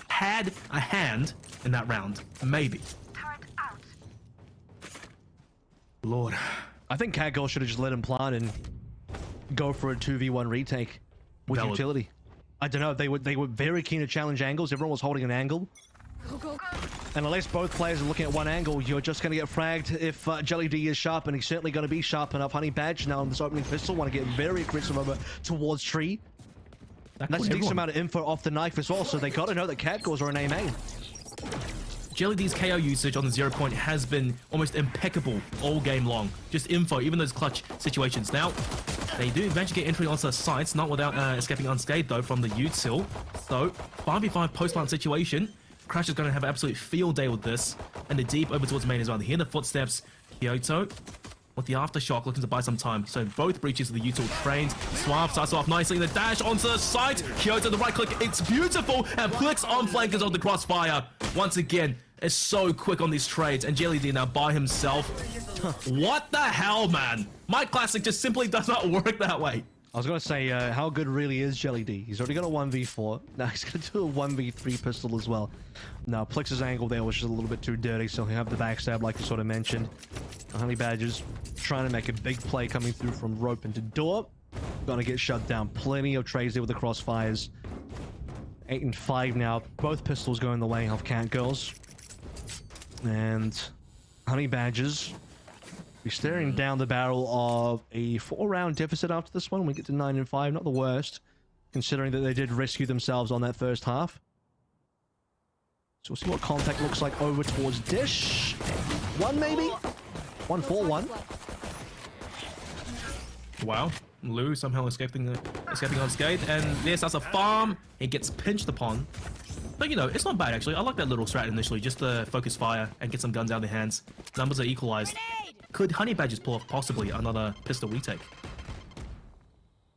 had a hand in that round. Maybe. Lord. I think Catgirl should have just let him plant and go for a 2v1 retake with utility. I don't know. They were very keen to challenge angles. Everyone was holding an angle. And unless both players are looking at one angle, you're just going to get fragged if Jelly D is sharp, and he's certainly going to be sharp enough. Honey Badger now on this opening pistol want to get very aggressive over towards Tree. That's a decent amount of info off the knife as well, so they got to know that Catgirls are an A main. Jelly D's KO usage on the 0 point has been almost impeccable all game long. Just info, even those clutch situations. Now, they do eventually get entry onto the sites, not without escaping unscathed though from the util. So, 5v5 post-plant situation. Crash is going to have an absolute field day with this. And the deep over towards main as well. They hear the footsteps. Kyoto with the aftershock looking to buy some time. So both breaches of the util trains. Suave starts off nicely. The dash onto the site. Kyoto the right click. It's beautiful. And Plix on flankers of the crossfire. Once again, it's so quick on these trades. And Jelly D now by himself. What the hell, man? My classic just simply does not work that way. I was going to say, how good really is Jelly D? He's already got a 1v4. Now he's going to do a 1v3 pistol as well. Now, Plix's angle there was just a little bit too dirty, so he'll have the backstab like you sort of mentioned. Honey Badger's trying to make a big play coming through from rope into door. Gonna get shut down. Plenty of trades there with the crossfires. 8-5 now. Both pistols going the way of Catgirls. And Honey Badgers be staring down the barrel of a 4-round deficit after this one. We get to 9-5. Not the worst, considering that they did rescue themselves on that first half. So we'll see what contact looks like over towards Dish. 1 maybe? 1-4-1. Wow. Lou somehow escaping unscathed, and there's as a farm. It gets pinched upon. But you know, it's not bad actually. I like that little strat initially, just to focus fire and get some guns out of their hands. Numbers are equalized. Could Honey Badgers pull off possibly another pistol retake?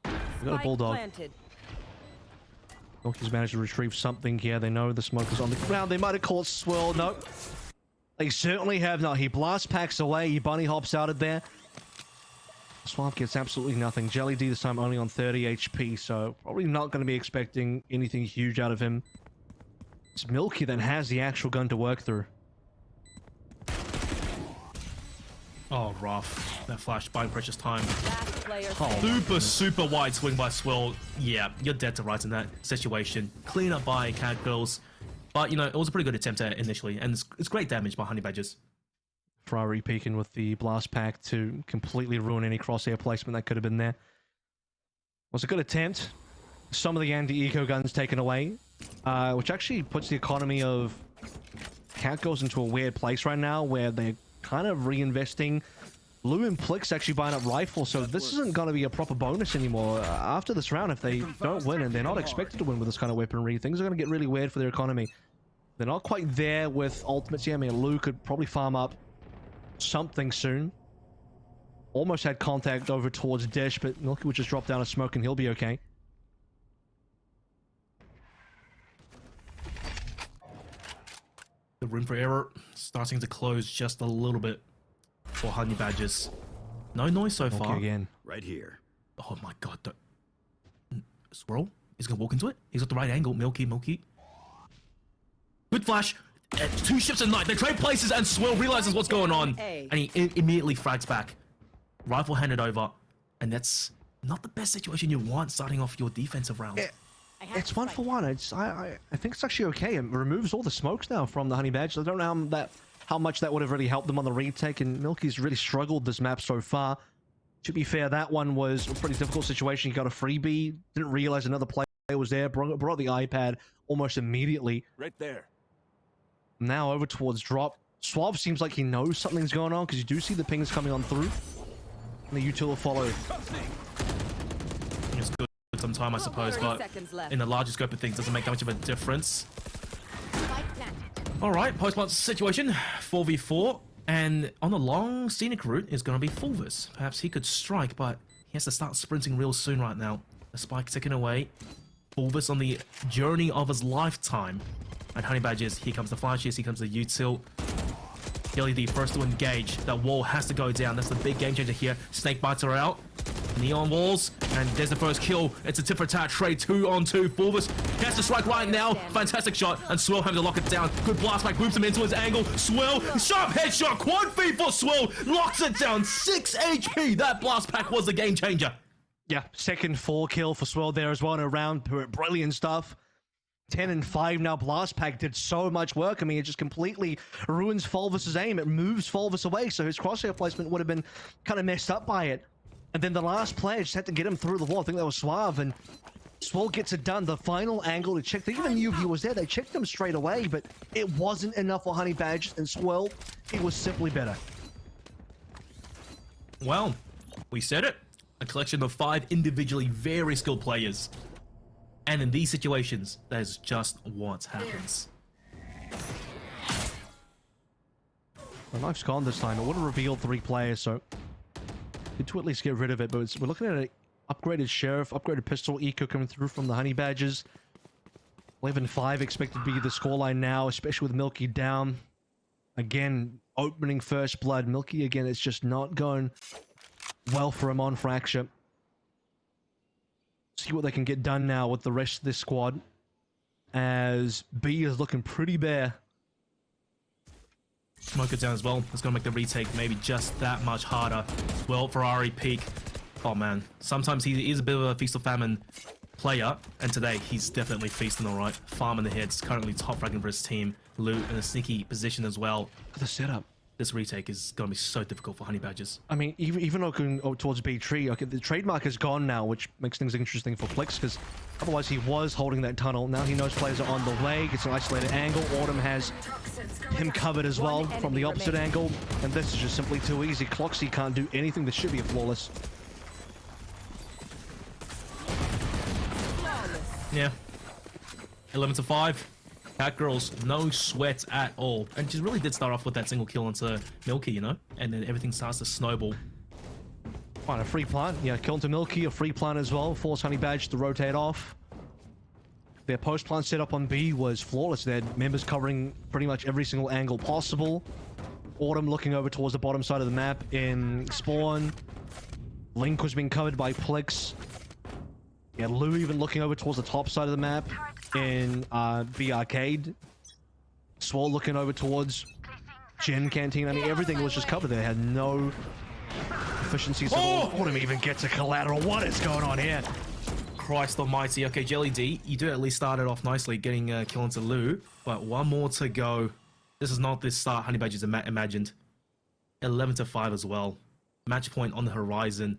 We got a Bulldog. Milky's managed to retrieve something here. They know the smoke is on the ground. They might have caught Swirl. No. They certainly have not. He blast packs away. He bunny hops out of there. Swamp gets absolutely nothing. Jelly D this time only on 30 HP, so probably not going to be expecting anything huge out of him. It's Milky that has the actual gun to work through. Oh, rough. That flash buying precious time. Oh, Super wide swing by Swirl. Yeah, you're dead to rights in that situation. Clean up by Cat Girls. But, you know, it was a pretty good attempt initially, and it's great damage by Honey Badgers. Ferrari peeking with the blast pack to completely ruin any crosshair placement that could have been there. Was a good attempt. Some of the anti-eco guns taken away, which actually puts the economy of Cat Girls into a weird place right now, where they're kind of reinvesting. Lou and Plix actually buying up rifles, so this isn't going to be a proper bonus anymore. After this round, if they don't win, and they're not expected to win with this kind of weaponry, things are going to get really weird for their economy. They're not quite there with ultimates. Yeah, I mean, Lou could probably farm up something soon. Almost had contact over towards Dish, but Milky would just drop down a smoke and he'll be okay. The room for error starting to close just a little bit for Honey Badgers. No noise so far. Again. Right here. Oh my god. Swirl? He's gonna walk into it? He's got the right angle. Milky. Good flash. Two ships at night. They trade places and Swirl realizes what's going on. And he immediately frags back. Rifle handed over. And that's not the best situation you want starting off your defensive round. It's 1 for 1. I think it's actually okay. It removes all the smokes now from the Honey Badge. I don't know how much that would have really helped them on the retake, and Milky's really struggled this map so far. To be fair, that one was a pretty difficult situation. He got a freebie, didn't realize another player was there, brought the iPad almost immediately. Right there. Now over towards drop. Suave seems like he knows something's going on, because you do see the pings coming on through. And the util will follow. It's good some time, I suppose, but in the larger scope of things, doesn't make that much of a difference. Alright, post-plant situation, 4v4, and on the long scenic route is going to be Fulvus. Perhaps he could strike, but he has to start sprinting real soon right now. The spike ticking away. Fulvus on the journey of his lifetime. And Honey Badgers, here comes the flashes, here comes the util. LED first to engage. That wall has to go down. That's the big game changer here. Snake bites are out. Neon walls, and there's the first kill. It's a tip for tat trade, 2-on-2. Fulvus has to strike right now. Fantastic shot, and Swirl having to lock it down. Good blast back, moves him into his angle. Swirl, sharp headshot, quad feed for Swirl, locks it down. 6 HP. That blast pack was the game changer. Yeah, second 4 kill for Swirl there as well in a round. Brilliant stuff. 10 and 5 now. Blast pack did so much work. I mean, it just completely ruins Fulvus's aim. It moves Fulvus away, so his crosshair placement would have been kind of messed up by it. And then the last player just had to get him through the wall. I think that was Suave, and Swirl gets it done. The final angle to check. They even knew he was there. They checked him straight away, but it wasn't enough for Honey Badge, and Swirl, it was simply better. Well, we said it. A collection of 5 individually very skilled players. And in these situations, that is just what happens. The knife's gone this time. It would have revealed 3 players, so good to at least get rid of it. But we're looking at an upgraded Sheriff, upgraded pistol, eco coming through from the Honey Badgers. 11-5 expected to be the scoreline now, especially with Milky down. Again, opening first blood. Milky, again, it's just not going well for him on Fracture. See what they can get done now with the rest of this squad, as B is looking pretty bare. Smoke it down as well. It's going to make the retake maybe just that much harder. Well, Ferrari peak. Oh man, sometimes he is a bit of a feast or famine player, and today he's definitely feasting all right. Farm in the head's currently top fragging for his team. Loot in a sneaky position as well. The setup. This retake is going to be so difficult for Honey Badgers. I mean, even looking towards B3, okay, the trademark is gone now, which makes things interesting for Plix, because otherwise he was holding that tunnel. Now he knows players are on the way, gets an isolated angle. Autumn has him covered as well from the opposite angle, and this is just simply too easy. Cloxy can't do anything. This should be a flawless. Yeah. 11-5. Cat Girls, no sweat at all. And just really did start off with that single kill onto Milky, you know? And then everything starts to snowball. Fine, a free plant. Yeah, kill into Milky, a free plant as well. Force Honey Badge to rotate off. Their post plant setup on B was flawless. They had members covering pretty much every single angle possible. Autumn looking over towards the bottom side of the map in spawn. Link was being covered by Plix. Yeah, Lou even looking over towards the top side of the map in B arcade. Swole looking over towards Gin Canteen. I mean, everything was just covered. They had no efficiencies at all. Autumn even gets a collateral. What is going on here? Christ almighty. Okay, Jelly D, you do at least start it off nicely, getting a kill into Lou, but one more to go. This is not this start Honey Badgers imagined. 11-5 as well. Match point on the horizon.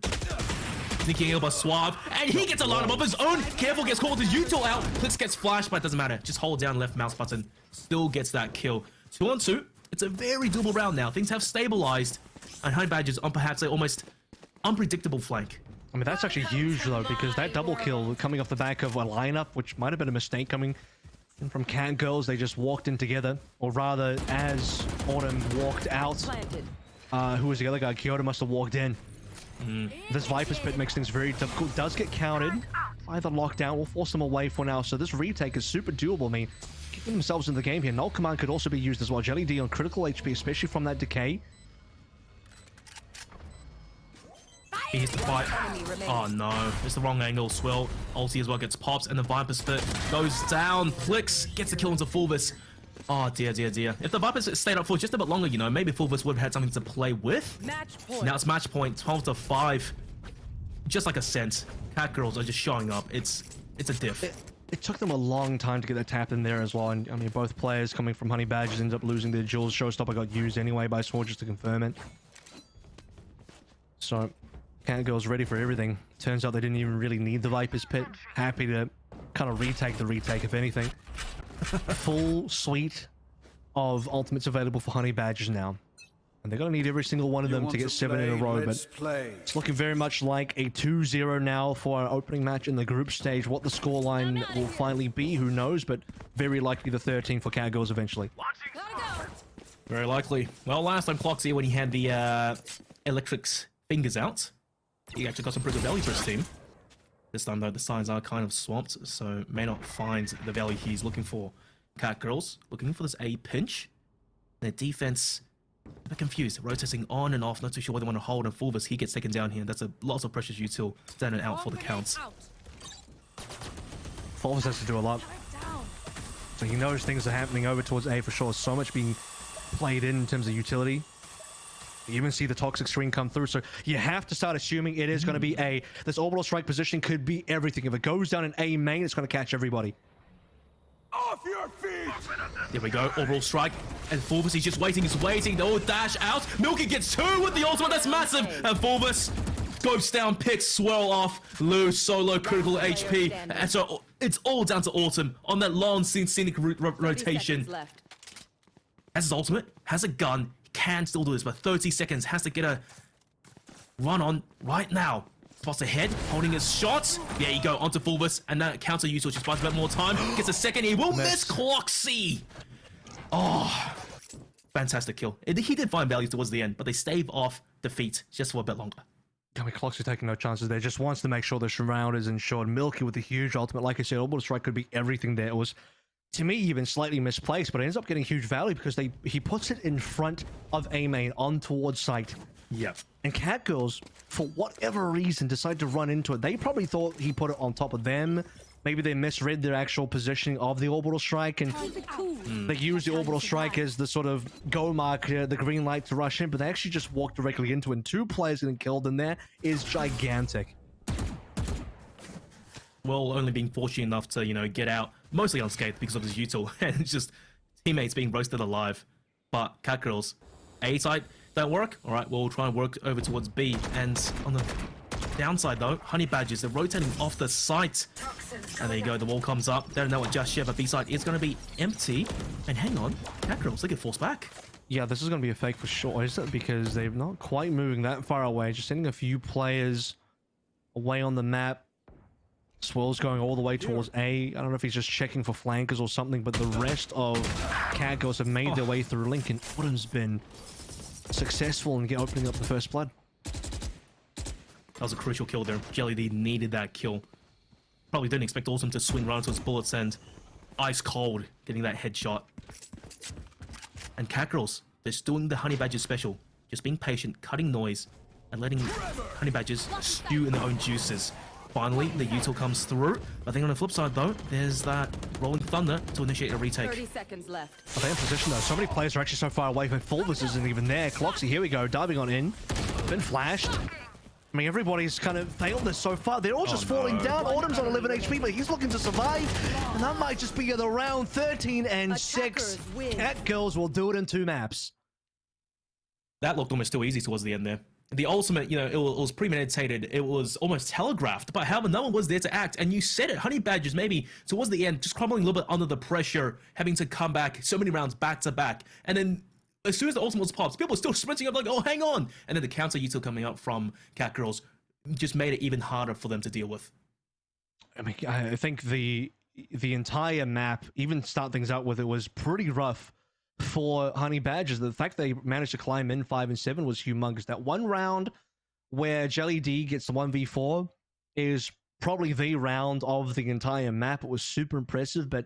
Sneaking in by Suave, and he gets a line of his own. Careful, gets called his util out. Blitz gets flashed, but it doesn't matter. Just hold down left mouse button. Still gets that kill. 2-on-2. It's a very doable round now. Things have stabilized, and Honey Badgers on perhaps an almost unpredictable flank. I mean, that's actually huge, though, because that double kill coming off the back of a lineup, which might have been a mistake coming in from Cat Girls. They just walked in together, or rather, as Autumn walked out, who was the other guy? Kyoto must have walked in. This Viper's Pit makes things very difficult. Does get counted. Either lockdown will force them away for now, so this retake is super doable. I mean, keeping themselves in the game here. Null Command could also be used as well. Jelly D on critical HP, especially from that decay. He hits the fight. Oh no, it's the wrong angle. Swirl, ulti as well gets pops, and the Viper Spit goes down. Plix gets the kill into Fulvis. Oh dear, dear, dear. If the Vipers stayed up for just a bit longer, you know, maybe Fulvis would have had something to play with. Now it's match point, 12-5. Just like a cent. Cat Girls are just showing up. It's a diff. It took them a long time to get that tap in there as well. And I mean, both players coming from Honey Badgers ended up losing their jewels. Showstopper got used anyway by Sword just to confirm it. So Cat Girls ready for everything. Turns out they didn't even really need the Viper's Pit. Happy to kind of retake the retake, if anything. Full suite of ultimates available for Honey Badgers now. And they're going to need every single one of them to get 7 in a row, but it's looking very much like a 2-0 now for our opening match in the group stage. What the scoreline will finally be, who knows, but very likely the 13 for Cat Girls eventually. Very likely. Well, last time Cloxy, when he had the Electric's fingers out, he actually got some pretty good value for his team. This time, though, the signs are kind of swamped, so may not find the value he's looking for. Cat Girls looking for this A pinch. Their defense a bit confused, rotating on and off, not too sure whether they want to hold, and Fulvis, he gets taken down here. That's a lots of precious util down and out for the counts. Fulvis has to do a lot. So he knows things are happening over towards A for sure. So much being played in terms of utility. You even see the toxic screen come through, so you have to start assuming it is going to be A. This orbital strike position could be everything. If it goes down in A main, it's going to catch everybody. Off your feet! There we go, orbital strike, and Fulvis, he's just waiting, Oh, dash out. Milky gets 2 with the ultimate, that's massive, and Fulvis goes down, picks, swirl off, Lou, solo, critical HP, and so it's all down to Autumn on that long scenic rotation. Has his ultimate, has a gun, can still do this, but 30 seconds, has to get a run on right now. Spots ahead, holding his shot. There you go, onto Fulvis, and that counter use, which buys a bit more time. Gets a second, he will miss Cloxy. Oh, fantastic kill. He did find value towards the end, but they stave off defeat just for a bit longer. I mean, Cloxy taking no chances there. Just wants to make sure this round is ensured. Milky with the huge ultimate. Like I said, orbital strike could be everything there. It was, to me, even slightly misplaced, but it ends up getting huge value because he puts it in front of A main on towards site. Yep. And Cat Girls, for whatever reason, decide to run into it. They probably thought he put it on top of them. Maybe they misread their actual positioning of the orbital strike, and they used the orbital strike as the sort of go marker, the green light to rush in, but they actually just walked directly into it. And 2 players getting killed in there is gigantic. Well, only being fortunate enough to, you know, get out mostly unscathed because of his util, and it's just teammates being roasted alive. But Cat Girls, A side, don't work? Alright, we'll try and work over towards B. And on the downside though, Honey Badgers, they're rotating off the site. And there you go, the wall comes up. They don't know what just yet, but B side is going to be empty. And hang on, Cat Girls, they get forced back. Yeah, this is going to be a fake for sure, is it? Because they're not quite moving that far away. Just sending a few players away on the map. Swirl's going all the way towards A. I don't know if he's just checking for flankers or something, but the rest of Cat Girls have made their way through. Lincoln Autumn's been successful in opening up the first blood. That was a crucial kill there. Jelly D needed that kill. Probably didn't expect Autumn to swing right into his bullets and ice cold getting that headshot. And Cat Girls, they're just doing the Honey Badgers special. Just being patient, cutting noise, and letting Honey Badgers stew in their own juices. Finally, the util comes through. I think on the flip side, though, there's that Rolling Thunder to initiate a retake. 30 seconds left. Are they in position, though? So many players are actually so far away. Fulvus isn't even there. Cloxy, here we go. Diving on in. Been flashed. I mean, everybody's kind of failed this so far. They're all just falling down. Autumn's on 11 HP, but he's looking to survive. And that might just be the round 13 and 6. Cat Girls will do it in 2 maps. That looked almost too easy towards the end there. The ultimate, you know, it was premeditated. It was almost telegraphed. But however, no one was there to act. And you said it, Honey Badgers maybe towards the end, just crumbling a little bit under the pressure, having to come back so many rounds back to back. And then as soon as the ultimate pops, people are still sprinting up like, oh, hang on. And then the counter util coming up from Cat Girls just made it even harder for them to deal with. I mean, I think the entire map, even start things out with it, was pretty rough for Honey Badgers. The fact they managed to climb in 5 and 7 was humongous. That one round where Jelly D gets the 1v4 is probably the round of the entire map. It was super impressive, but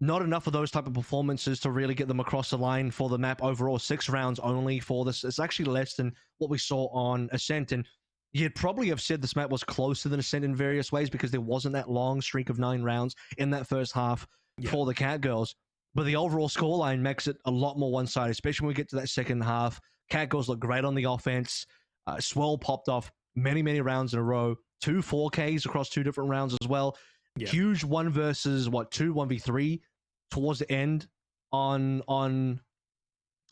not enough of those type of performances to really get them across the line for the map overall. 6 rounds only for this. It's actually less than what we saw on Ascent, and you'd probably have said this map was closer than Ascent in various ways because there wasn't that long streak of 9 rounds in that first half for the Cat Girls. But the overall scoreline makes it a lot more one-sided, especially when we get to that second half. Cat Girls look great on the offense. Swell popped off many rounds in a row. 2 4Ks across 2 different rounds as well. Huge 1 versus 2 1v3 towards the end on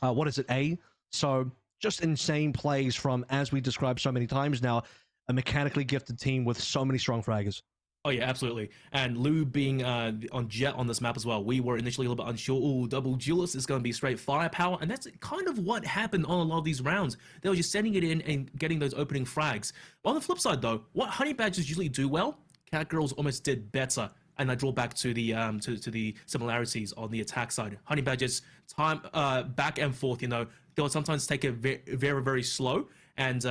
A. So just insane plays from, as we described so many times now, a mechanically gifted team with so many strong fraggers. Oh yeah, absolutely. And Lou being on Jet on this map as well, we were initially a little bit unsure. Oh, double duelist is going to be straight firepower, and that's kind of what happened on a lot of these rounds. They were just sending it in and getting those opening frags. On the flip side, though, what Honey Badgers usually do well, Cat Girls almost did better. And I draw back to the to the similarities on the attack side. Honey Badgers time back and forth. You know, they would sometimes take it very slow, and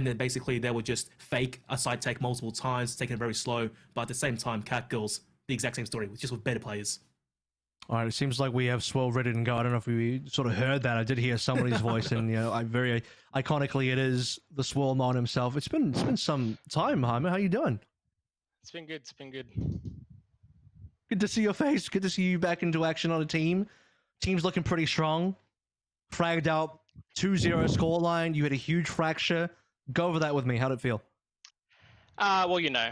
then basically they would just fake a side take multiple times, taking it very slow. But at the same time, Cat Girls, the exact same story, just with better players. All right, it seems like we have Swell ready to go. I don't know if we sort of heard that. I did hear somebody's voice, and you know, very iconically, it is the Swell Mon himself. It's been some time, Jaime. How you doing? It's been good. It's been good. Good to see your face. Good to see you back into action on a team. Team's looking pretty strong. Fragged out 2-0 scoreline. You had a huge fracture. Go over that with me. How'd it feel? Well, you know,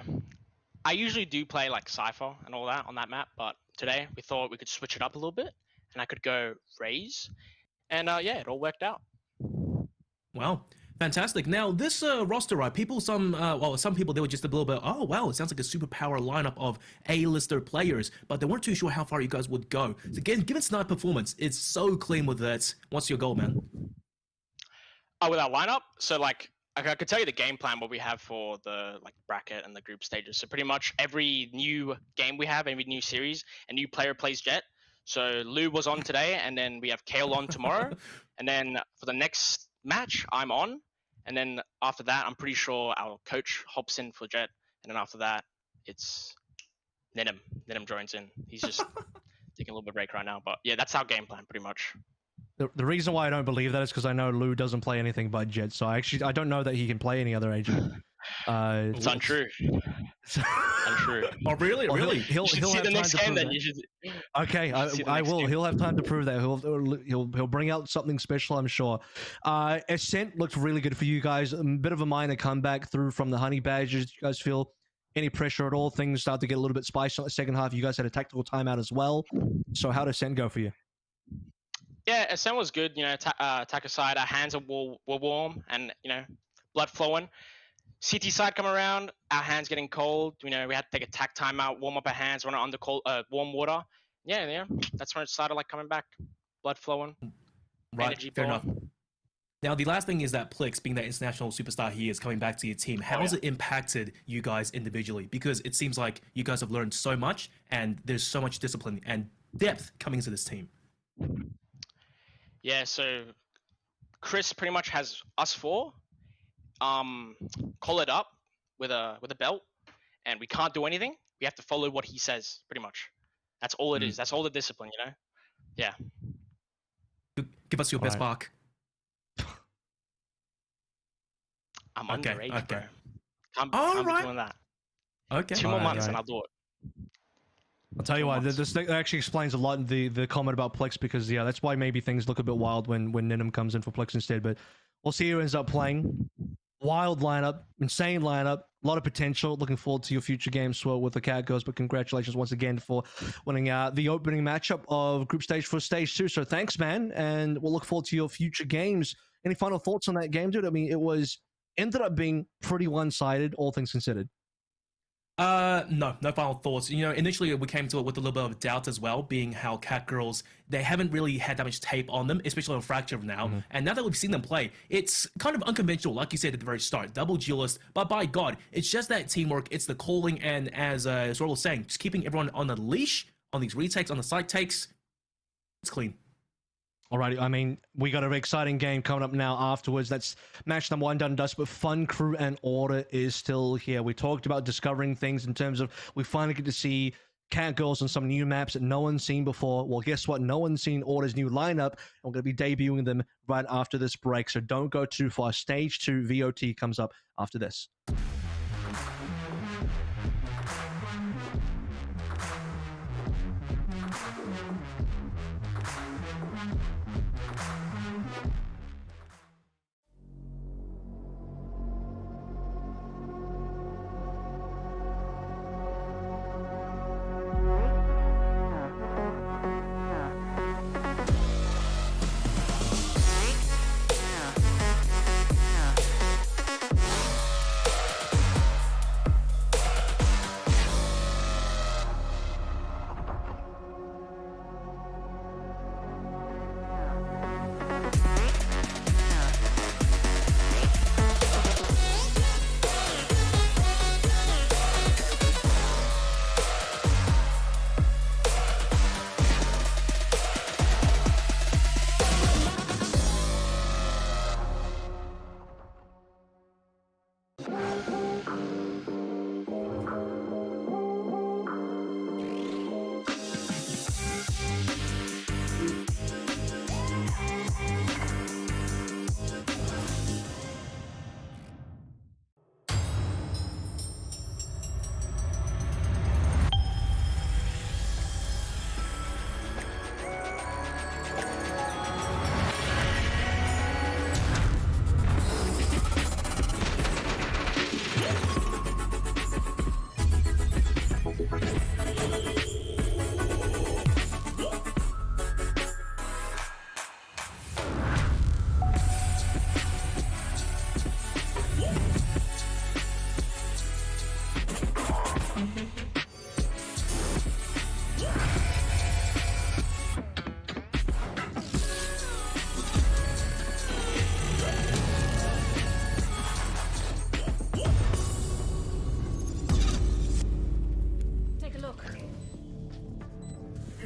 I usually do play like Cypher and all that on that map, but today we thought we could switch it up a little bit, and I could go Raze, and yeah, it all worked out. Wow. Fantastic. Now, this roster, right, some people, they were just a little bit, oh, wow, it sounds like a superpower lineup of A-lister players, but they weren't too sure how far you guys would go. So again, given Snipe performance, it's so clean with that. What's your goal, man? With our lineup, so like, I could tell you the game plan, what we have for the like bracket and the group stages. So pretty much every new game we have, every new series, a new player plays Jet. So Lou was on today, and then we have Kale on tomorrow. And then for the next match, I'm on. And then after that, I'm pretty sure our coach hops in for Jet. And then after that, it's Nenim. Nenim joins in. He's just taking a little bit of break right now. But yeah, that's our game plan pretty much. The reason why I don't believe that is because I know Lou doesn't play anything but Jet. So I don't know that he can play any other agent. It's untrue. Untrue. Oh, really? Well, really? He'll see have the next time to game prove then. that. You should. Okay, I will. He'll have time to prove that. He'll bring out something special, I'm sure. Ascent looked really good for you guys. A bit of a minor comeback through from the Honey Badgers. You guys feel any pressure at all? Things start to get a little bit spicy on the second half. You guys had a tactical timeout as well. So how did Ascent go for you? Yeah, Ascent was good. You know, attack aside, our hands were warm and, you know, blood flowing. CT side come around, our hands getting cold. You know, we had to take a tack timeout, warm up our hands, run it under cold, warm water. Yeah, that's when it started like coming back, blood flowing, energy fair flowing. enough. Now, the last thing is that Plix, being that international superstar he is, coming back to your team, how has it impacted you guys individually? Because it seems like you guys have learned so much, and there's so much discipline and depth coming into this team. Yeah, so Chris pretty much has us four collared up with a belt, and we can't do anything. We have to follow what he says, pretty much. That's all it is. That's all the discipline, you know? Yeah. Give us your best bark. I'm underage, bro. Can't be doing that. Okay. 2 more months and I'll do it. I'll tell you why. This thing actually explains a lot the comment about Plex, because yeah, that's why maybe things look a bit wild when Ninum comes in for Plex instead. But we'll see who ends up playing. Wild lineup, insane lineup, a lot of potential. Looking forward to your future games with the Cat Girls. But congratulations once again for winning the opening matchup of Group Stage for Stage 2. So thanks, man, and we'll look forward to your future games. Any final thoughts on that game, dude? I mean, it ended up being pretty one-sided, all things considered. No final thoughts. You know, initially we came to it with a little bit of doubt as well, being how Cat Girls, they haven't really had that much tape on them, especially on Fracture now. And now that we've seen them play, it's kind of unconventional, like you said at the very start, double duelist, but by God, it's just that teamwork, it's the calling, and as Zorro was saying, just keeping everyone on the leash, on these retakes, on the side takes, it's clean. Alrighty, I mean, we got an exciting game coming up now afterwards. That's match number 1 done and dust, but Fun Crew and Order is still here. We talked about discovering things in terms of we finally get to see Cat Girls on some new maps that no one's seen before. Well, guess what? No one's seen Order's new lineup, and we're going to be debuting them right after this break, so don't go too far. Stage 2 VOT comes up after this.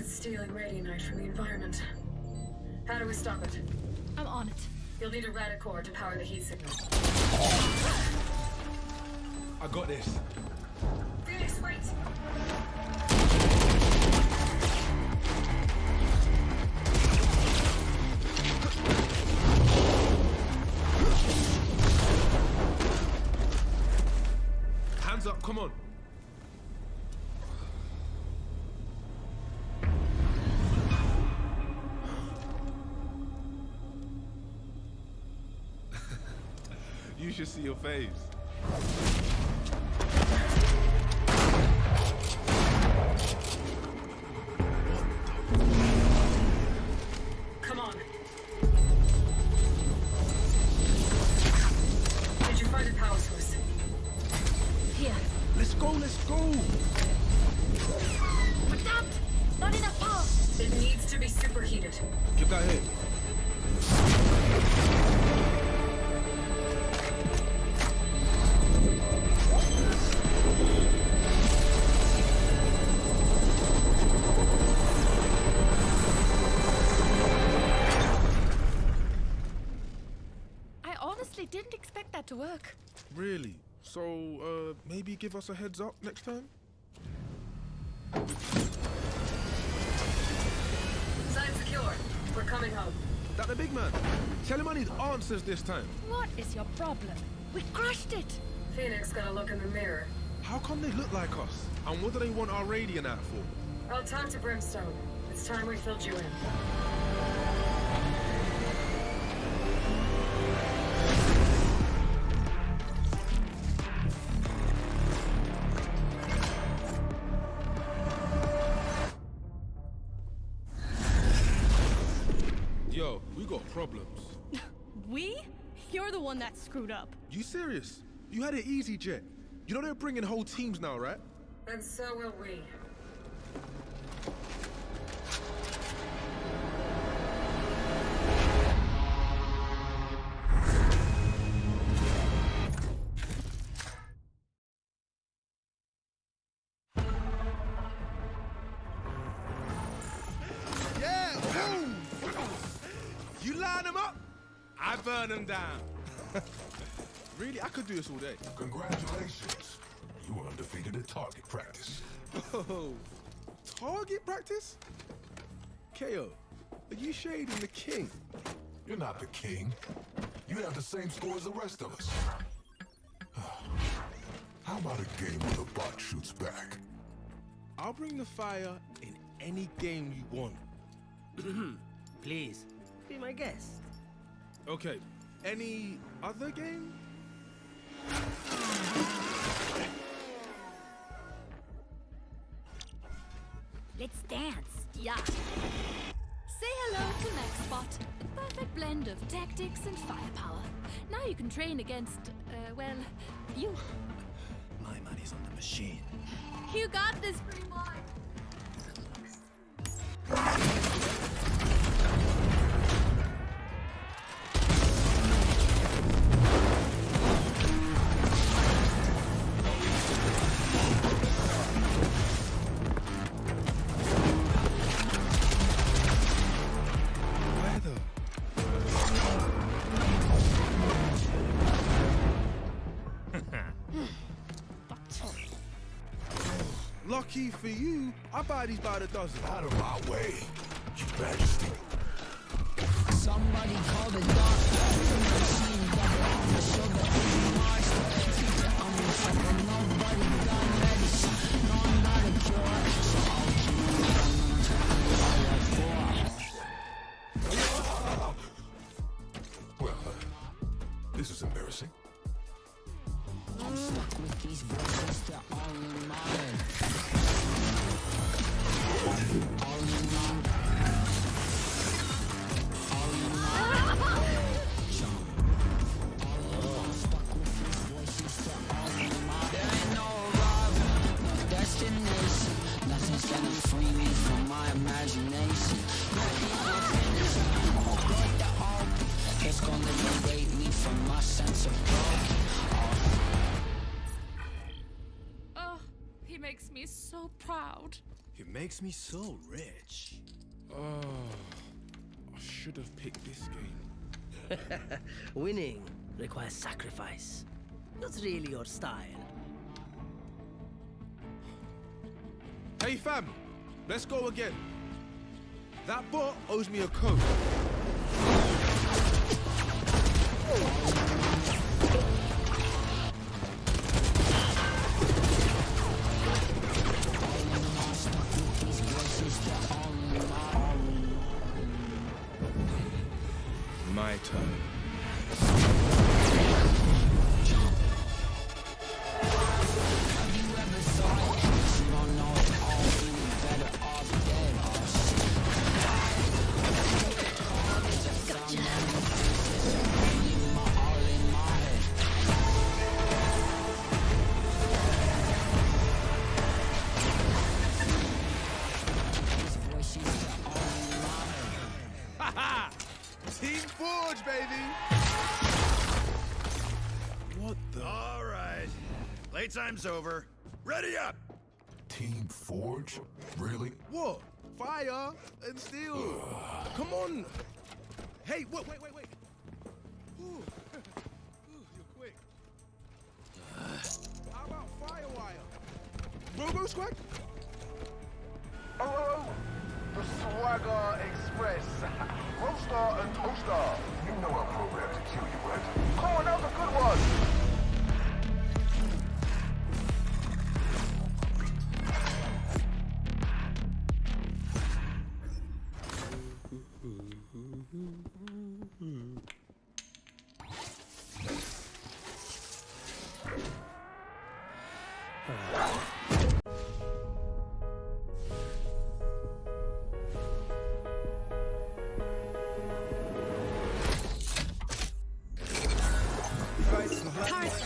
Stealing radionite from the environment. How do we stop it? I'm on it. You'll need a radicore to power the heat signal. I got this. Phoenix, wait! Hands up, come on. You should see your face. Come on. Did you find a power source? Here. Let's go, let's go. Adapt! Not enough power! It needs to be superheated. Give that here. Didn't expect that to work. Really? So, maybe give us a heads up next time? Side secure. We're coming home. That the big man. Tell him I need answers this time. What is your problem? We crushed it. Phoenix got a look in the mirror. How come they look like us? And what do they want our Radiant out for? I'll talk to Brimstone. It's time we filled you in. Yo, we got problems. We? You're the one that screwed up. You serious? You had it easy, Jet. You know they're bringing whole teams now, right? And so will we. Yeah, boom! You line them up, I burn them down. Really, I could do this all day. Congratulations. You were undefeated at target practice. Oh, target practice? KO, are you shading the king? You're not the king. You have the same score as the rest of us. How about a game where the bot shoots back? I'll bring the fire in any game you want. Please, be my guest. Okay, any other game? Let's dance. Yeah. Say hello to MaxBot. A perfect blend of tactics and firepower. Now you can train against, well, you. My money's on the machine. You got this, pretty boy. Lucky for you, I buy these by the dozen. Out of my way, Your Majesty. Somebody call the doctor. Machine double on the shoulder. I'm in trouble. Nobody got medicine. No, I'm not a cure. So I'll keep Well, this is embarrassing. I'm stuck with these voices. They're all in my head. All in my Nothing's gonna free me from my imagination. It's gonna liberate me from my sense of Oh, he makes me so proud. It makes me so rich. Oh, I should have picked this game. Winning requires sacrifice. Not really your style. Hey fam, let's go again. That bot owes me a code. My turn. Team Forge, baby! What the? All right. Playtime's over. Ready up! Team Forge? Really? What? Fire and steel. Come on. Hey, wait. Ooh, you're quick. How about Firewire? Robo Squad? Oh, the Swagger Express. Roadstar and Toaster. You know I'm programmed to kill you, right? Oh, another good one. Turret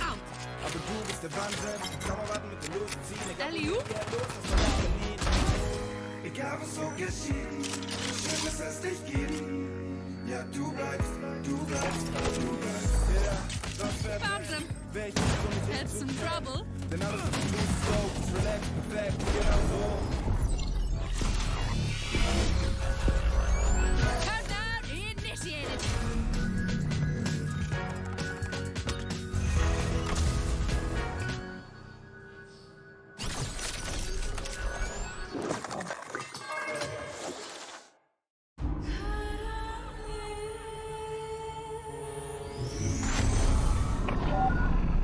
out. Alley-oop. Egal was so geschieht, schön, dass es dich gibt. Ja, du bleibst, du bleibst, du bleibst. Ja, Found them. Had some trouble. denn alles ist gut, so, relax, perfekt, genau so. Countdown initiated.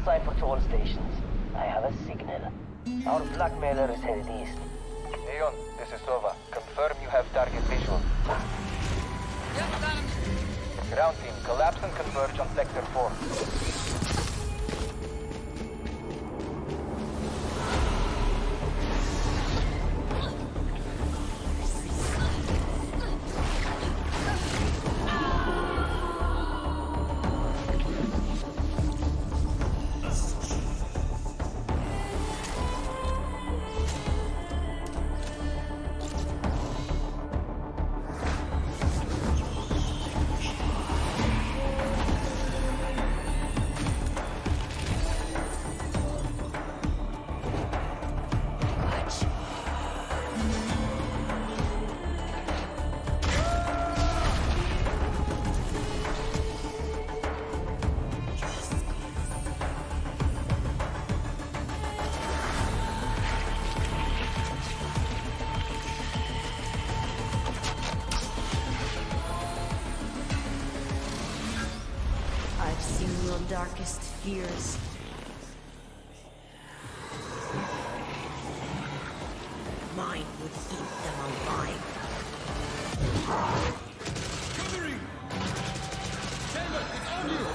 Cipher to all stations. I have a signal. Our blackmailer is headed east. Aeon, this is Sova. Confirm you have target visual. Yep, got him. Ground team, collapse and converge on Sector 4. I've seen your darkest fears. Mine would eat them alive. Covering! Chamber, it's on you!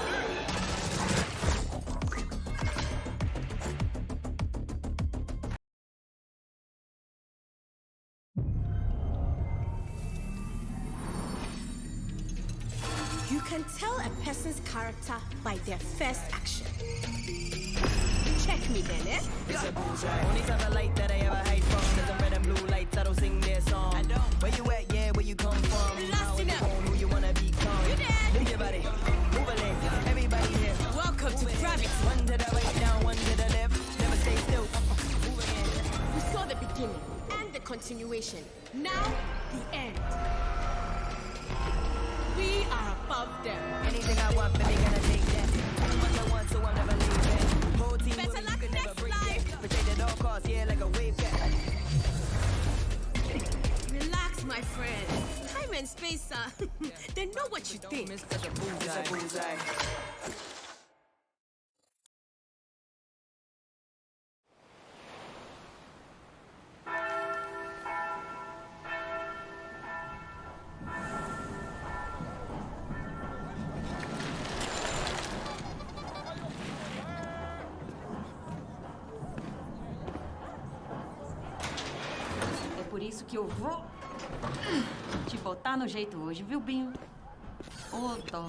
You can tell a person's character by their first action. Check me then, eh? It's a bullseye. Only satellite that I ever hide from. Cause the red and blue lights, I don't sing their song. I don't. Where you at, yeah, where you come from? Last enough. Who you wanna become? You dead. Move your body, move a leg. Everybody here. Welcome to gravity. One to the right, down, one to the left. Never stay still. Move again. We saw the beginning and the continuation. Now, the end. We are above them. Anything I want, but they gonna take that. What I want, so I'm never leaving. Whole team Better with me, luck you could never next break life. that. Protect at all costs, yeah, like a wave cat. Relax, my friend. Time and space, they know what you think. It's a bullseye. É por isso que eu vou te botar no jeito hoje, viu, Binho? Ô, dó.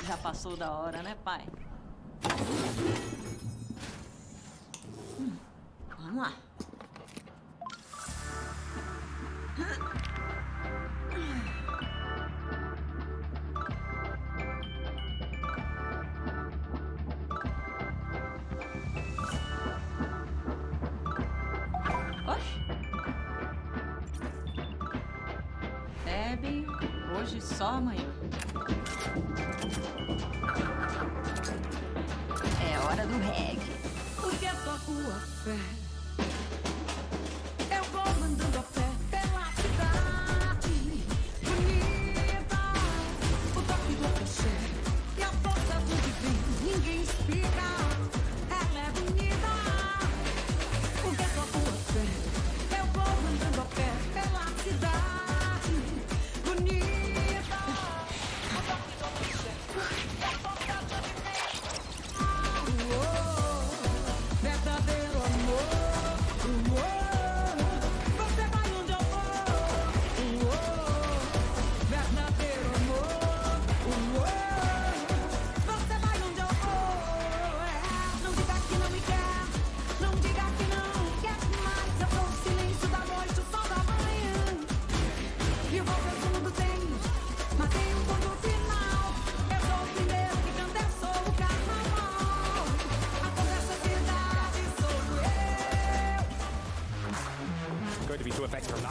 Já passou da hora, né, pai? Vamos lá. Oxe. É, Binho. Hoje só amanhã. É hora do reggae. Porque a tua fé. Eu vou mandando a fé pela cidade. Bonita, o toque do crochê e a força do divino. Ninguém explica, ela é bonita. Porque a tua fé. Eu vou mandando a fé pela cidade. Bonita.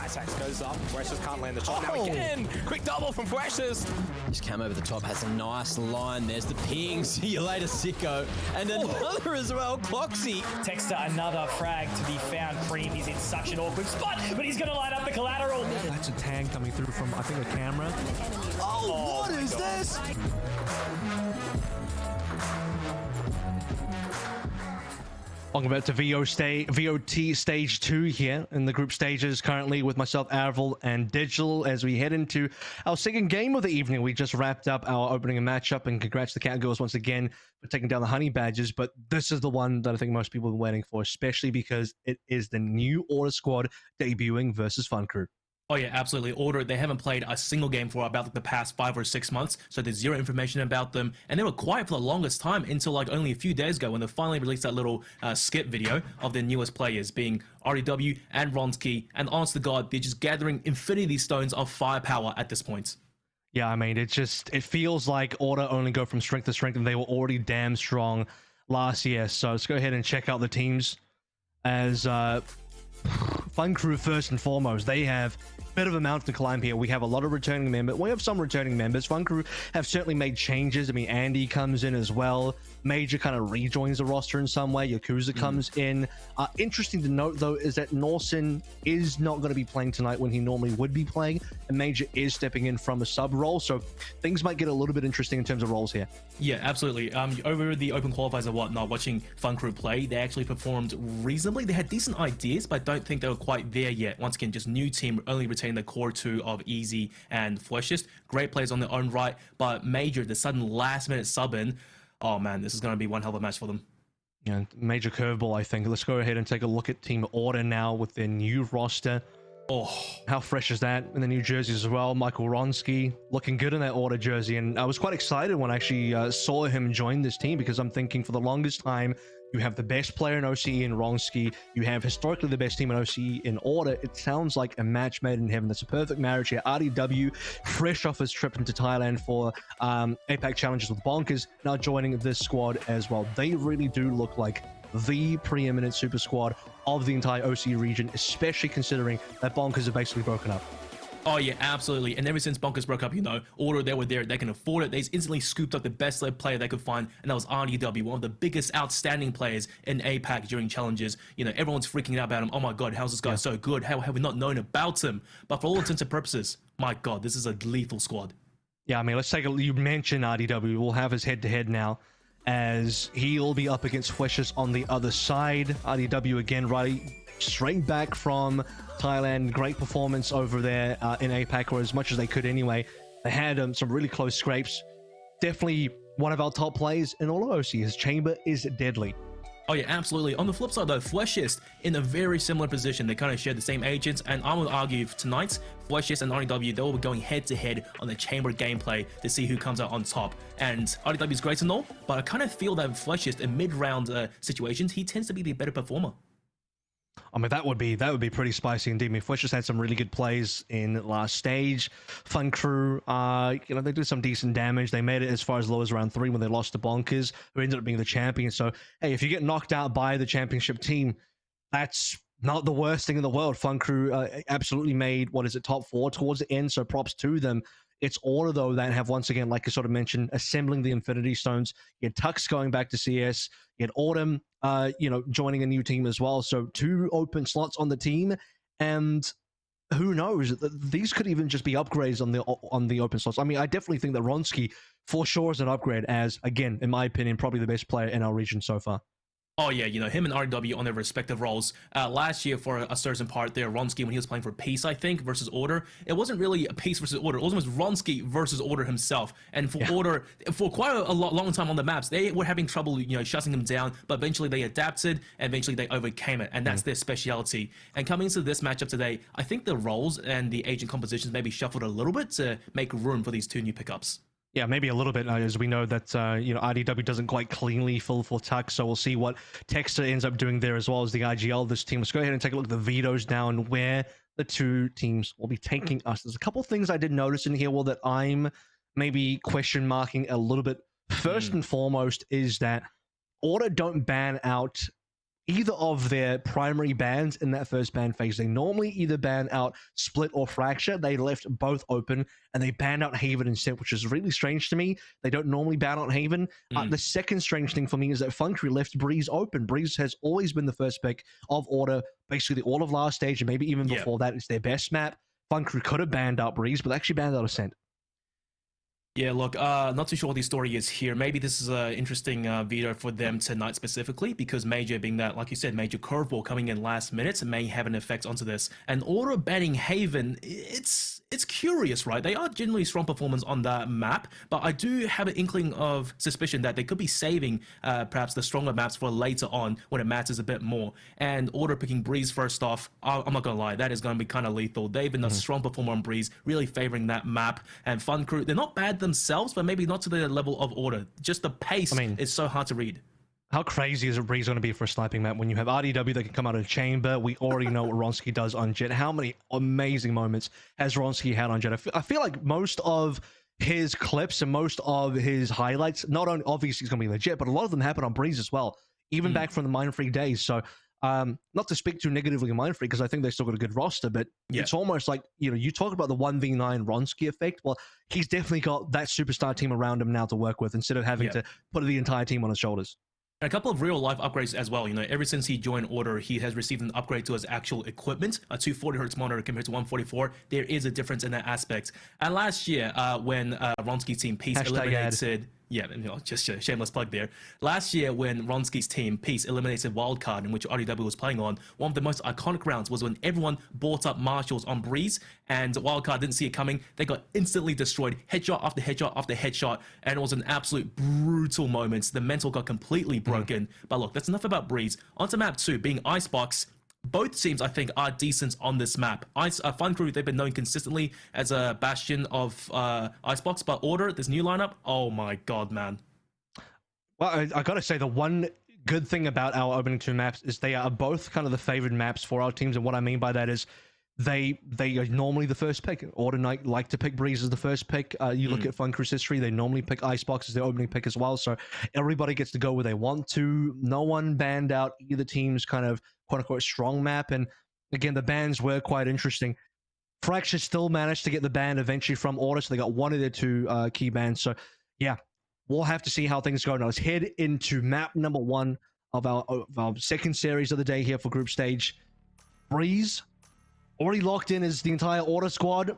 Ice Axe goes up. Precious can't land the shot. Now again, quick double from Precious. This cam over the top has a nice line. There's the ping. See you later, sicko. And another as well, Cloxy. Texter, another frag to be found. Cream is in such an awkward spot, but he's going to line up the collateral. That's a tag coming through from, I think, a camera. Oh, what is this? Welcome back to VOT Stage 2 here in the group stages currently with myself, Arvel, and Digital as we head into our second game of the evening. We just wrapped up our opening matchup, and congrats to the Catgirls once again for taking down the Honey Badgers, but this is the one that I think most people have been waiting for, especially because it is the new Order squad debuting versus Fun Crew. Oh yeah, absolutely. Order, they haven't played a single game for about like the past 5 or 6 months, so there's zero information about them, and they were quiet for the longest time until like only a few days ago when they finally released that little skip video of their newest players being RDW and Ronsky, and honest to God, they're just gathering infinity stones of firepower at this point. Yeah, I mean, it feels like Order only go from strength to strength, and they were already damn strong last year. So let's go ahead and check out the teams. As Fun Crew, first and foremost, they have a bit of a mountain to climb here. We have a lot of returning members. We have some returning members. Fun Crew have certainly made changes. I mean, Andy comes in as well. Major kind of rejoins the roster in some way. Yakuza comes in. Interesting to note, though, is that Norson is not going to be playing tonight when he normally would be playing, and Major is stepping in from a sub role, so things might get a little bit interesting in terms of roles here. Yeah, absolutely. Over the open qualifiers and whatnot, watching Fun Crew play, they actually performed reasonably. They had decent ideas, but I don't think they were quite there yet. Once again, just new team, only retaining the core two of Easy and Fleshist. Great players on their own right, but Major, the sudden last-minute sub-in, oh man, this is going to be one hell of a match for them. Yeah, major curveball, I think. Let's go ahead and take a look at Team Order now with their new roster. Oh, how fresh is that in the new jerseys as well? Michael Ronsky looking good in that Order jersey, and I was quite excited when I actually saw him join this team, because I'm thinking for the longest time, you have the best player in OCE in Ronsky, you have historically the best team in OCE in Order. It sounds like a match made in heaven. That's a perfect marriage here. RDW, fresh off his trip into Thailand for APAC challenges with Bonkers, now joining this squad as well. They really do look like the preeminent super squad of the entire OCE region, especially considering that Bonkers are basically broken up. Oh yeah, absolutely. And ever since Bonkers broke up, Order, they were there, they can afford it. They instantly scooped up the best led player they could find, and that was RDW, one of the biggest outstanding players in APAC during challenges. Everyone's freaking out about him. Oh my god, how's this guy so good? How have we not known about him? But for all intents and purposes, my god, this is a lethal squad. Yeah, I mean, let's take a... You mentioned RDW. We'll have his head-to-head now, as he'll be up against Fleshers on the other side. RDW again, right straight back from Thailand. Great performance over there in APAC, or as much as they could anyway. They had some really close scrapes. Definitely one of our top players in all of OC. His chamber is deadly. Oh yeah, absolutely. On the flip side though, Fleshist in a very similar position. They kind of share the same agents, and I would argue tonight, Fleshist and RDW, they will be going head to head on the chamber gameplay to see who comes out on top. And RDW is great and all, but I kind of feel that Fleshist in mid-round situations, he tends to be the better performer. I mean, that would be pretty spicy indeed. I mean, Fletcher's had some really good plays in last stage. Fun Crew, they did some decent damage. They made it as far as low as round 3 when they lost to Bonkers, who ended up being the champion. So, hey, if you get knocked out by the championship team, that's not the worst thing in the world. Fun Crew absolutely made, top 4 towards the end, so props to them. It's Order, though, that have, once again, like I sort of mentioned, assembling the Infinity Stones. You had Tux going back to CS. You had Autumn, joining a new team as well. So 2 open slots on the team, and who knows? These could even just be upgrades on the open slots. I mean, I definitely think that Ronsky, for sure, is an upgrade as, again, in my opinion, probably the best player in our region so far. Oh yeah, him and RW on their respective roles. Last year, for a certain part there, Ronsky, when he was playing for Peace, I think, versus Order, it wasn't really a Peace versus Order. It was Ronsky versus Order himself. And for Order, for quite a long time on the maps, they were having trouble, shutting him down, but eventually they adapted, and eventually they overcame it, and that's their speciality. And coming into this matchup today, I think the roles and the agent compositions may be shuffled a little bit to make room for these 2 new pickups. Yeah, maybe a little bit, as we know that, RDW doesn't quite cleanly fill for Tux, so we'll see what Texter ends up doing there as well as the IGL of this team. Let's go ahead and take a look at the vetoes now and where the 2 teams will be taking us. There's a couple of things I did notice in here, that I'm maybe question marking a little bit. First and foremost is that Order don't ban out either of their primary bans in that first ban phase. They normally either ban out Split or Fracture. They left both open, and they banned out Haven instead, which is really strange to me. They don't normally ban out Haven. The second strange thing for me is that Funkry left Breeze open. Breeze has always been the first pick of Order, basically all of last stage, and maybe even before that. It's their best map. Funkry could have banned out Breeze, but they actually banned out Ascent. Yeah, look, not too sure what the story is here. Maybe this is an interesting video for them tonight specifically, because Major being that, like you said, Major curveball coming in last minute may have an effect onto this. And Order banning Haven, it's curious, right? They are generally strong performers on that map, but I do have an inkling of suspicion that they could be saving perhaps the stronger maps for later on when it matters a bit more. And Order picking Breeze first off, I'm not gonna lie, that is gonna be kind of lethal. They've been a strong performer on Breeze, really favoring that map. And Fun Crew, they're not bad themselves, but maybe not to the level of Order. Just the pace is so hard to read. How crazy is a Breeze going to be for a sniping map when you have RDW that can come out of chamber? We already know what Ronsky does on Jet. How many amazing moments has Ronsky had on Jet? I feel like most of his clips and most of his highlights, not only obviously he's going to be legit, but a lot of them happen on Breeze as well, even back from the Mind Freak days. So not to speak too negatively of Mind Freak, because I think they still got a good roster, but it's almost like, you know, you talk about the 1v9 Ronsky effect. Well, he's definitely got that superstar team around him now to work with instead of having to put the entire team on his shoulders. A couple of real life upgrades as well. You know, ever since he joined Order, he has received an upgrade to his actual equipment, a 240Hz monitor compared to 144. There is a difference in that aspect. And last year, when Ronsky's team Peace eliminated... Yeah, you know, just a shameless plug there. Last year, when Ronsky's team, Peace, eliminated Wildcard, in which RDW was playing on, one of the most iconic rounds was when everyone bought up Marshals on Breeze, and Wildcard didn't see it coming. They got instantly destroyed, headshot after headshot after headshot, and it was an absolute brutal moment. The mental got completely broken. But look, that's enough about Breeze. Onto map 2, being Icebox. Both teams, I think, are decent on this map. Fun Crew, they've been known consistently as a bastion of Icebox, but Order, this new lineup, oh my god, man. Well, I gotta say, the one good thing about our opening 2 maps is they are both kind of the favored maps for our teams, and what I mean by that is they are normally the first pick. Order Knight like to pick Breeze as the first pick. You look at Fun Crew's history, they normally pick Icebox as their opening pick as well, so everybody gets to go where they want to. No one banned out either team's kind of quote-unquote strong map, and again, the bans were quite interesting. Fracture still managed to get the ban eventually from Order, so they got one of their 2 key bans. So yeah, we'll have to see how things go. Now let's head into map number 1 of our second series of the day here for group stage. Breeze already locked in as the entire Order squad.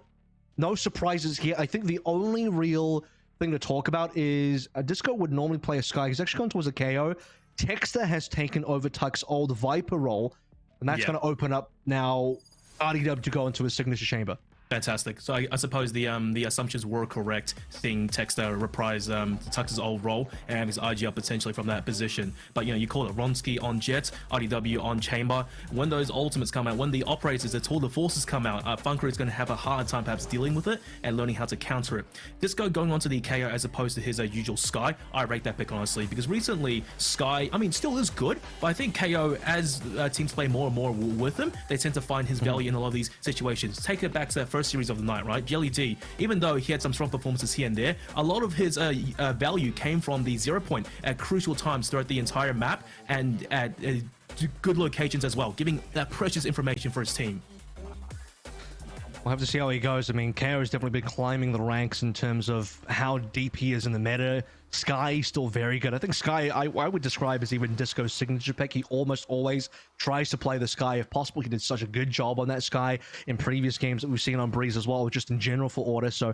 No surprises here. I think the only real thing to talk about is Disco would normally play a Sky. He's actually gone towards a KO. Texter has taken over Tuck's old Viper role, and that's going to open up now RDW to go into his signature chamber. Fantastic. So I suppose the assumptions were correct, seeing Texter reprise Tux's old role and have his IG up potentially from that position. But, you know, you call it Ronsky on Jet, RDW on Chamber. When those ultimates come out, when the operators, the tool, the forces come out, Funker is going to have a hard time perhaps dealing with it and learning how to counter it. Disco going on to the KO as opposed to his usual Sky, I rate that pick honestly, because recently Sky, I mean, still is good, but I think KO, as teams play more and more with him, they tend to find his value in a lot of these situations. Take it back to that first series of the night, right? Jelly D, even though he had some strong performances here and there, a lot of his value came from the 0 point at crucial times throughout the entire map and at good locations as well, giving that precious information for his team. We'll have to see how he goes. I mean, KO has definitely been climbing the ranks in terms of how deep he is in the meta. Sky still very good. I think Sky, I would describe as even Disco's signature pick. He almost always tries to play the Sky if possible. He did such a good job on that Sky in previous games that we've seen on Breeze as well, just in general for Order. So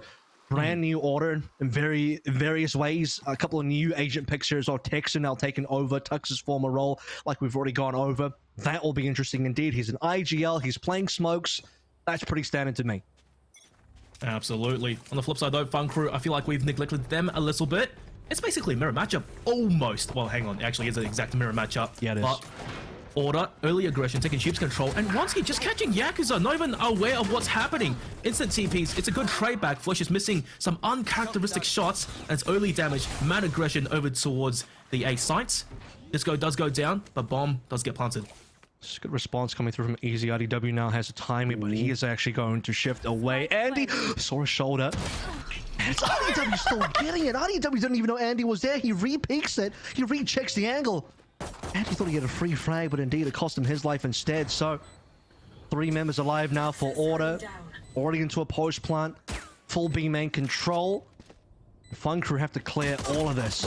brand new Order in various ways. A couple of new agent picks here as well. Texan now taking over Tux's former role, like we've already gone over. That will be interesting indeed. He's an IGL. He's playing smokes. That's pretty standard to me. Absolutely. On the flip side though, Fun Crew, I feel like we've neglected them a little bit. It's basically a mirror matchup, almost. Well, hang on, actually, it's an exact mirror matchup. Yeah, it is. But Order, early aggression, taking Sheep's control, and Ronsky just catching Yakuza, not even aware of what's happening. Instant TPs, it's a good trade back. Flush is missing some uncharacteristic shots, and it's early damage, mad aggression over towards the A sites. Disco does go down, but bomb does get planted. It's a good response coming through from Easy. RDW now has a timing, but he is actually going to shift away. Andy saw his shoulder. And it's RDW still getting it. RDW didn't even know Andy was there. He re-peeks it. He rechecks the angle. And he thought he had a free frag, but indeed it cost him his life instead. So 3 members alive now for Order. Already into a post plant. Full B main control. Fun Crew have to clear all of this.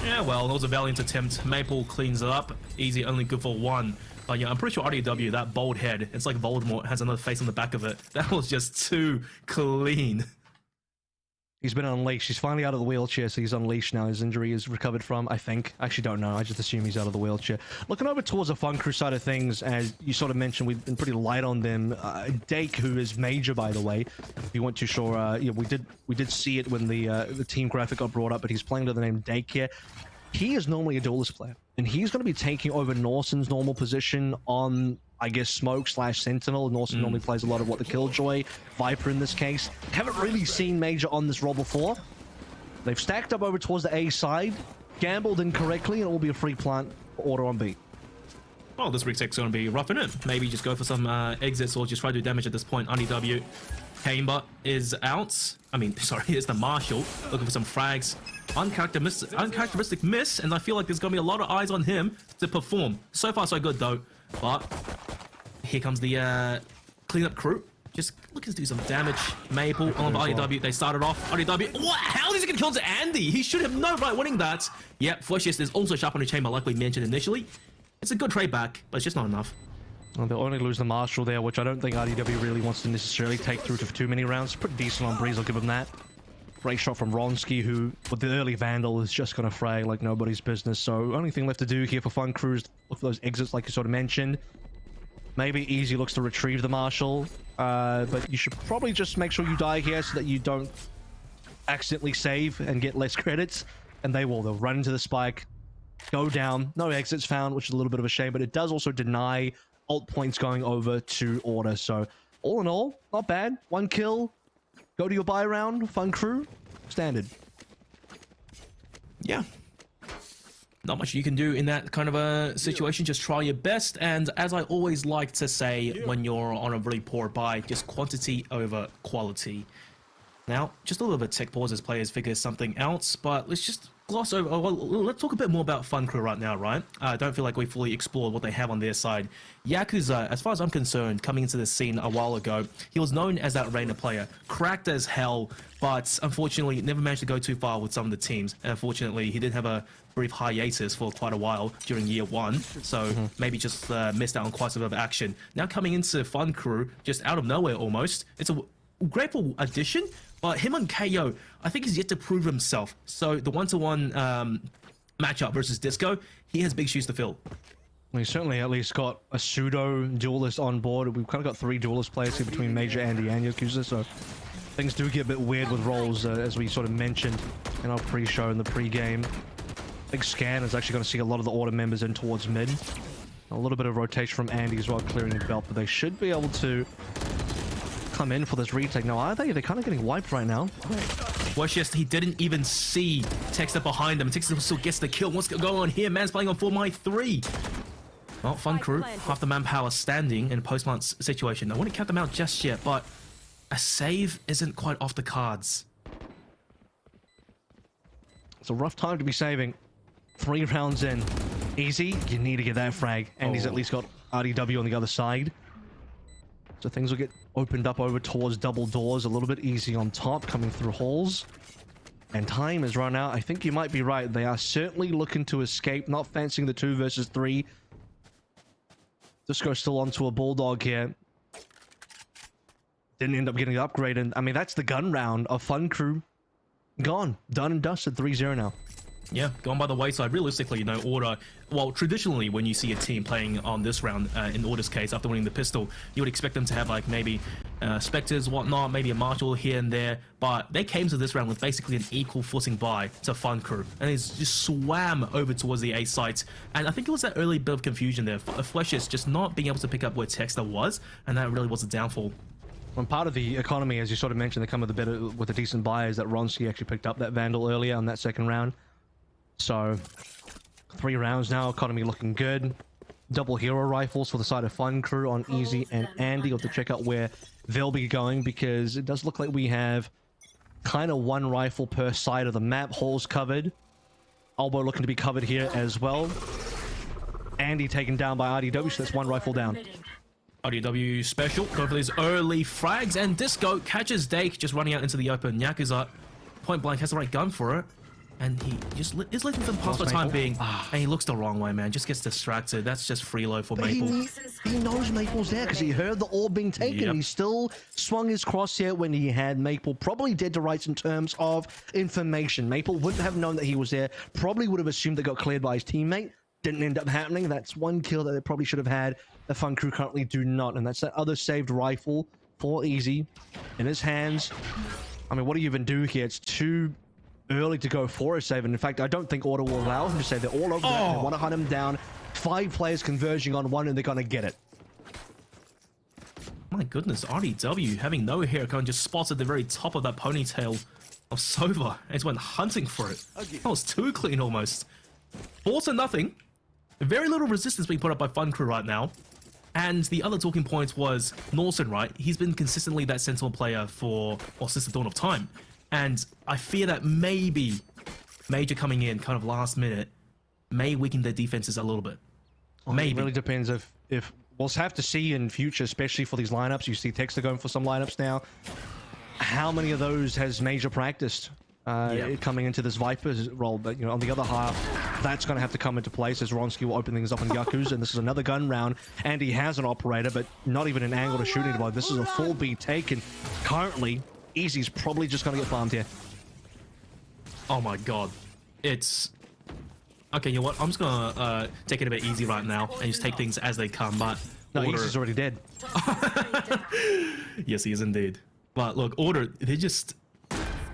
Yeah, well, it was a valiant attempt. Maple cleans it up. Easy, only good for 1. But yeah, I'm pretty sure RDW, that bald head, it's like Voldemort has another face on the back of it. That was just too clean. He's been unleashed. He's finally out of the wheelchair, so he's unleashed now. His injury is recovered from, I think. I actually don't know. I just assume he's out of the wheelchair. Looking over towards the Fun Crew side of things, as you sort of mentioned, we've been pretty light on them. Dake, who is major, by the way, if you weren't too sure, yeah, we did see it when the team graphic got brought up, but he's playing under the name Dake here. He is normally a duelist player, and he's going to be taking over Norsen's normal position on, I guess, Smoke/Sentinel. Norsen normally plays a lot of what the Killjoy, Viper in this case. Haven't really seen Major on this role before. They've stacked up over towards the A side, gambled incorrectly, and it will be a free plant for Order on B. Well, this retake's going to be roughing it. Maybe just go for some exits or just try to do damage at this point. RDW. Chamber is out. I mean, sorry, it's the Marshal looking for some frags. Uncharacteristic miss, and I feel like there's going to be a lot of eyes on him to perform. So far, so good, though. But here comes the cleanup crew. Just looking to do some damage. Maple on RDW. They started off. RDW. What? How is he going to kill to Andy? He should have no right winning that. Yep, Flushiest is also sharp on the chamber, like we mentioned initially. It's a good trade back, but it's just not enough. Well, they'll only lose the Marshal there, which I don't think RDW really wants to necessarily take through to too many rounds. Pretty decent on Breeze, I'll give him that. Great shot from Ronsky, who, with the early Vandal, is just going to fray like nobody's business. So, only thing left to do here for Fun Crew is look for those exits, like you sort of mentioned. Maybe Easy looks to retrieve the Marshal, but you should probably just make sure you die here so that you don't accidentally save and get less credits. And they will. They'll run into the spike, go down. No exits found, which is a little bit of a shame, but it does also deny ult points going over to Order. So, all in all, not bad. 1 kill. Go to your buy round, Fun Crew, standard. Yeah. Not much you can do in that kind of a situation. Just try your best. And as I always like to say when you're on a really poor buy, just quantity over quality. Now, just a little bit of tech pause as players figure something out, but let's just gloss over. Well, let's talk a bit more about Fun Crew right now, right? I don't feel like we fully explored what they have on their side. Yakuza, as far as I'm concerned, coming into this scene a while ago, he was known as that Reina player. Cracked as hell, but unfortunately never managed to go too far with some of the teams. And unfortunately, he did have a brief hiatus for quite a while during year 1, so maybe just missed out on quite a bit of action. Now coming into Fun Crew, just out of nowhere almost, it's a grateful addition. But him on KO, I think he's yet to prove himself. So the 1-to-1 matchup versus Disco, he has big shoes to fill. Well, he's certainly at least got a pseudo duelist on board. We've kind of got 3 duelist players here between Major, Andy, and Yakuza, so things do get a bit weird with roles, as we sort of mentioned in our pre-show and the pre-game. Big scan is actually going to see a lot of the Order members in towards mid. A little bit of rotation from Andy as well, clearing the belt, but they should be able to come in for this retake. Now, are they? They're kind of getting wiped right now. Well, just he didn't even see Texter behind him. Texter still gets the kill. What's going on here? Man's playing on 4x3. Well, Fun Crew, half the manpower standing in a post-plant situation. I wouldn't count them out just yet, but a save isn't quite off the cards. It's a rough time to be saving. 3 rounds in. Easy, you need to get that frag. And he's at least got RDW on the other side. So things will get opened up over towards double doors a little bit. Easy on top, coming through halls. And time is run out. I think you might be right. They are certainly looking to escape, not fancying the 2 versus 3. Disco still onto a Bulldog here. Didn't end up getting the upgrade. And I mean, that's the gun round of Fun Crew. Gone. Done and dusted. 3-0 now. Yeah, gone by the wayside. Realistically, you know, Order, well, traditionally, when you see a team playing on this round, in Order's case, after winning the pistol, you would expect them to have, like, maybe Spectres, whatnot, maybe a Marshal here and there, but they came to this round with basically an equal footing buy to Fun Crew, and it's just swam over towards the A site, and I think it was that early bit of confusion there. Fleshes just not being able to pick up where Texter was, and that really was a downfall. When part of the economy, as you sort of mentioned, they come with a decent buy, is that Ronsky actually picked up that Vandal earlier on that second round. So, 3 rounds now, economy looking good. Double hero rifles for the side of Fun Crew on Easy and Andy. We'll have to check out where they'll be going, because it does look like we have kind of 1 rifle per side of the map. Holes covered Elbow looking to be covered here as well. Andy taken down by RDW, so that's one rifle down. RDW special, go for these early frags, and Disco catches Dake just running out into the open. Yakuza point blank has the right gun for it, and he just is letting them pass for the time being. And he looks the wrong way, man. Just gets distracted. That's just freeload for Maple. He knows Maple's there because he heard the orb being taken. Yep. He still swung his crosshair when he had Maple. Probably dead to rights in terms of information. Maple wouldn't have known that he was there. Probably would have assumed they got cleared by his teammate. Didn't end up happening. That's one kill that they probably should have had. The Fun Crew currently do not. And that's that other saved rifle for Easy in his hands. I mean, what do you even do here? It's too early to go for a save. And in fact, I don't think Order will allow him to save. They're all over that. They want to hunt him down. 5 players converging on one, and they're going to get it. My goodness, RDW having no hair, kind of just spots at the very top of that ponytail of Sova and just went hunting for it. That was too clean almost. 4-0. Very little resistance being put up by Fun Crew right now. And the other talking point was Norson, right? He's been consistently that Sentinel player since the dawn of time. And I fear that maybe Major coming in kind of last minute may weaken their defenses a little bit. Well, Maybe. It really depends if we'll have to see in future, especially for these lineups. You see Texter going for some lineups now. How many of those has Major practiced coming into this Viper's role? But, you know, on the other half, that's going to have to come into place as Ronsky will open things up in Yakuza. And this is another gun round. And he has an operator, but not even an angle to shoot anybody. This is a full beat taken. Currently, Easy's probably just going to get farmed here. Oh my god. It's... Okay, you know what? I'm just gonna take it a bit easy right now and just take things as they come, but... No, Order... Easy's already dead. Yes, he is indeed. But look, Order, they're just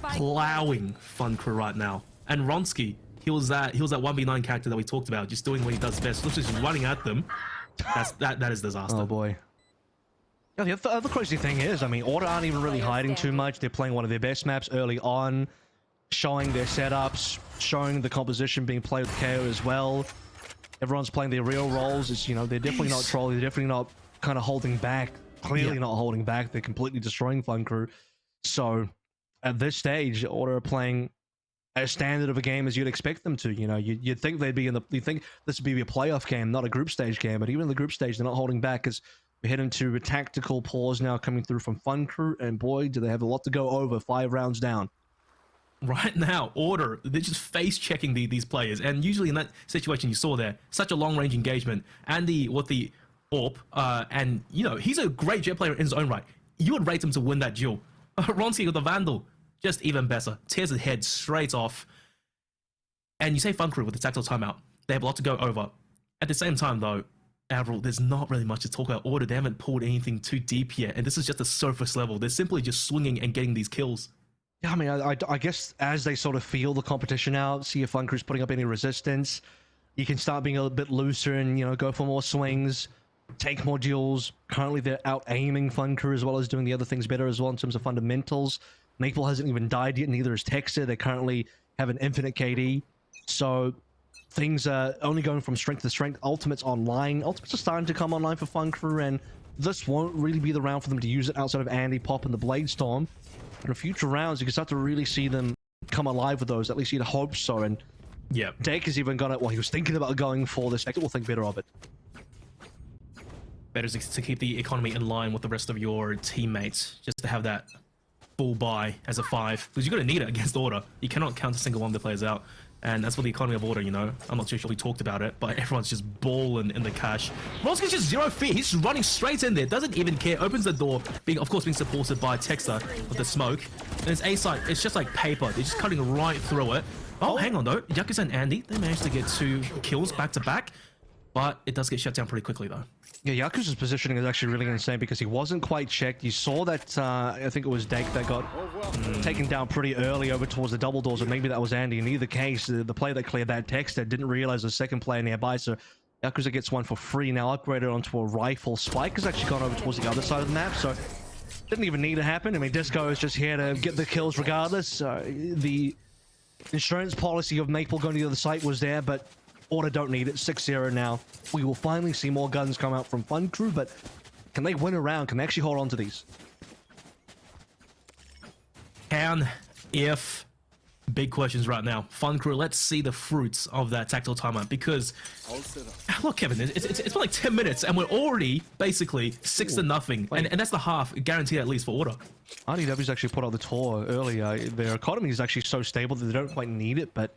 plowing Fun Crew right now. And Ronsky, he was that 1v9 character that we talked about, just doing what he does best, literally just running at them. That is disaster. Oh boy. Yeah, the other crazy thing is, I mean, Order aren't even really hiding too much. They're playing one of their best maps early on, showing their setups, showing the composition being played with KO as well. Everyone's playing their real roles. It's, you know, they're definitely not trolling. They're definitely not kind of holding back. Clearly not holding back. They're completely destroying Fun Crew. So at this stage, Order are playing as standard of a game as you'd expect them to. You know, you'd think they'd be you think this would be a playoff game, not a group stage game. But even in the group stage, they're not holding back as we head into a tactical pause now coming through from Fun Crew. And boy, do they have a lot to go over. 5 rounds down. Right now, Order, they're just face-checking these players. And usually in that situation you saw there, such a long-range engagement. Andy with the AWP, and, you know, he's a great jet player in his own right. You would rate him to win that duel. Ronsky with the Vandal, just even better. Tears his head straight off. And you say Fun Crew with the tactical timeout. They have a lot to go over. At the same time, though, Avril, there's not really much to talk about. Order, they haven't pulled anything too deep yet. And this is just the surface level. They're simply just swinging and getting these kills. Yeah, I mean, I guess as they sort of feel the competition out, see if Fun Crew's putting up any resistance, you can start being a little bit looser and, you know, go for more swings, take more duels. Currently, they're out-aiming Fun Crew as well as doing the other things better as well in terms of fundamentals. Maple hasn't even died yet, neither is Texter. They currently have an infinite KD. So things are only going from strength to strength. Ultimates online. Ultimates are starting to come online for Fun Crew, and this won't really be the round for them to use it outside of Andy, Pop, and the Blade Storm. In future rounds, you can start to really see them come alive with those. At least you'd hope so. And yeah, Dake has even gone it. Well, he was thinking about going for this. We'll think better of it. Better to keep the economy in line with the rest of your teammates, just to have that full buy as a 5, because you're going to need it against Order. You cannot count a single one of the players out. And as for the economy of Order, you know, I'm not too sure we talked about it, but everyone's just balling in the cash. Ronsky's just 0 fear. He's just running straight in there. Doesn't even care. Opens the door, of course being supported by Texter with the smoke. And it's A side. It's just like paper. They're just cutting right through it. Oh, hang on though. Yakuza and Andy, they managed to get 2 kills back to back, but it does get shut down pretty quickly though. Yeah, Yakuza's positioning is actually really insane because he wasn't quite checked. You saw that, I think it was Dake that got taken down pretty early over towards the double doors, or maybe that was Andy. In either case, the player that cleared that Texter didn't realize the second player nearby, so Yakuza gets one for free, now upgraded onto a rifle. Spike has actually gone over towards the other side of the map, so didn't even need to happen. I mean, Disco is just here to get the kills regardless. The insurance policy of Maple going to the other side was there, but Order don't need it. 6-0 now. We will finally see more guns come out from Fun Crew, but can they win a round? Can they actually hold on to these? Can, if, big questions right now. Fun Crew, let's see the fruits of that tactical timeout because, look, Kevin, it's been like 10 minutes and we're already basically 6-0, and that's the half guaranteed at least for Order. RDW's actually put out the tour earlier. Their economy is actually so stable that they don't quite need it, but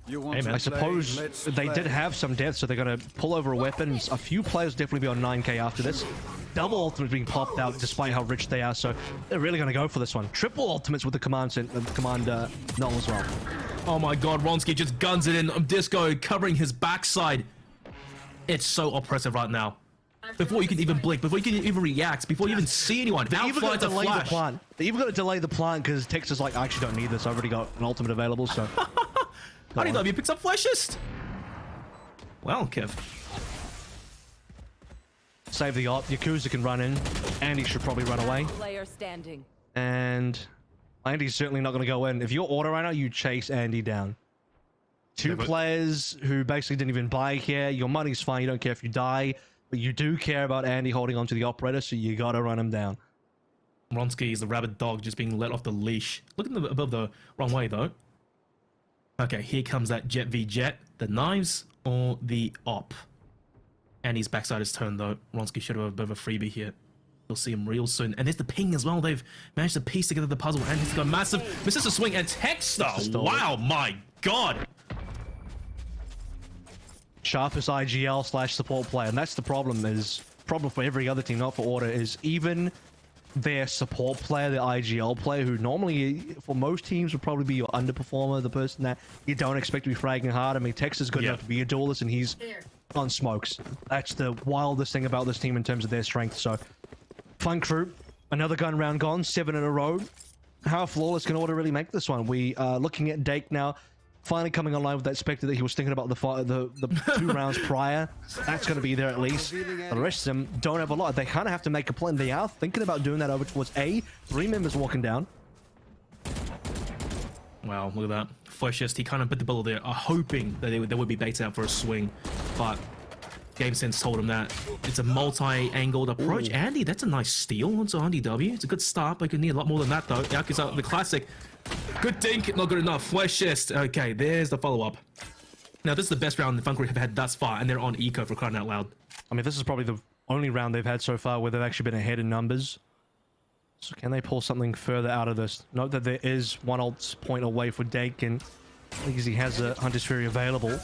I suppose they did have some death, so they're going to pull over a weapon. A few players definitely be on 9k after this. Double ultimates being popped out despite how rich they are, so they're really going to go for this one. Triple ultimates with the command null as well. Oh my god, Ronsky just guns it in. Disco covering his backside. It's so oppressive right now. Before you can even blink, before you can even react, before you even see anyone, They even got to delay the plant. They even got to delay the plant because Texas like, I actually don't need this. I've already got an ultimate available, so... RDW picks up Fleshist. Well, Kev. Save the op. Yakuza can run in. Andy should probably run away. Player standing. And Andy's certainly not going to go in. If you're Order right now, you chase Andy down. Two players who basically didn't even buy here. Your money's fine. You don't care if you die. But you do care about Andy holding onto the operator, so you got to run him down. Ronsky is the rabid dog just being let off the leash. Looking above the wrong way, though. Okay, here comes that Jet v Jet. The knives or the op. Andy's backside is turned though. Ronsky should have a bit of a freebie here. You'll see him real soon. And there's the ping as well. They've managed to piece together the puzzle. And he's got massive... Misses a swing and Texter. Wow, my god. Sharpest IGL / support player. And that's the problem for every other team, not for Order, is even their support player, the IGL player, who normally for most teams would probably be your underperformer, the person that you don't expect to be fragging hard. I mean, Tex is good enough to be a duelist, and he's on smokes. That's the wildest thing about this team in terms of their strength. So, Fun Crew, another gun round gone, 7 in a row. How flawless can Order really make this one? We are looking at Dake now, finally coming online with that Spectre that he was thinking about the 2 rounds prior. That's going to be there at least. The rest of them don't have a lot. They kind of have to make a plan. They are thinking about doing that over towards A. 3 members walking down. Wow, look at that. Fleshist, he kind of bit the bullet there, hoping that they would be baited out for a swing. But Game Sense told him that it's a multi-angled approach. Andy, that's a nice steal onto RDW. It's a good start, but you can need a lot more than that though. Yakuza, the classic. Good dink, not good enough. Fleshist. Okay, there's the follow-up. Now, this is the best round the Fun Crew have had thus far, and they're on eco for crying out loud. I mean, this is probably the only round they've had so far where they've actually been ahead in numbers. So can they pull something further out of this? Note that there is 1 ult point away for Dake, and because he has a Hunter's Fury available.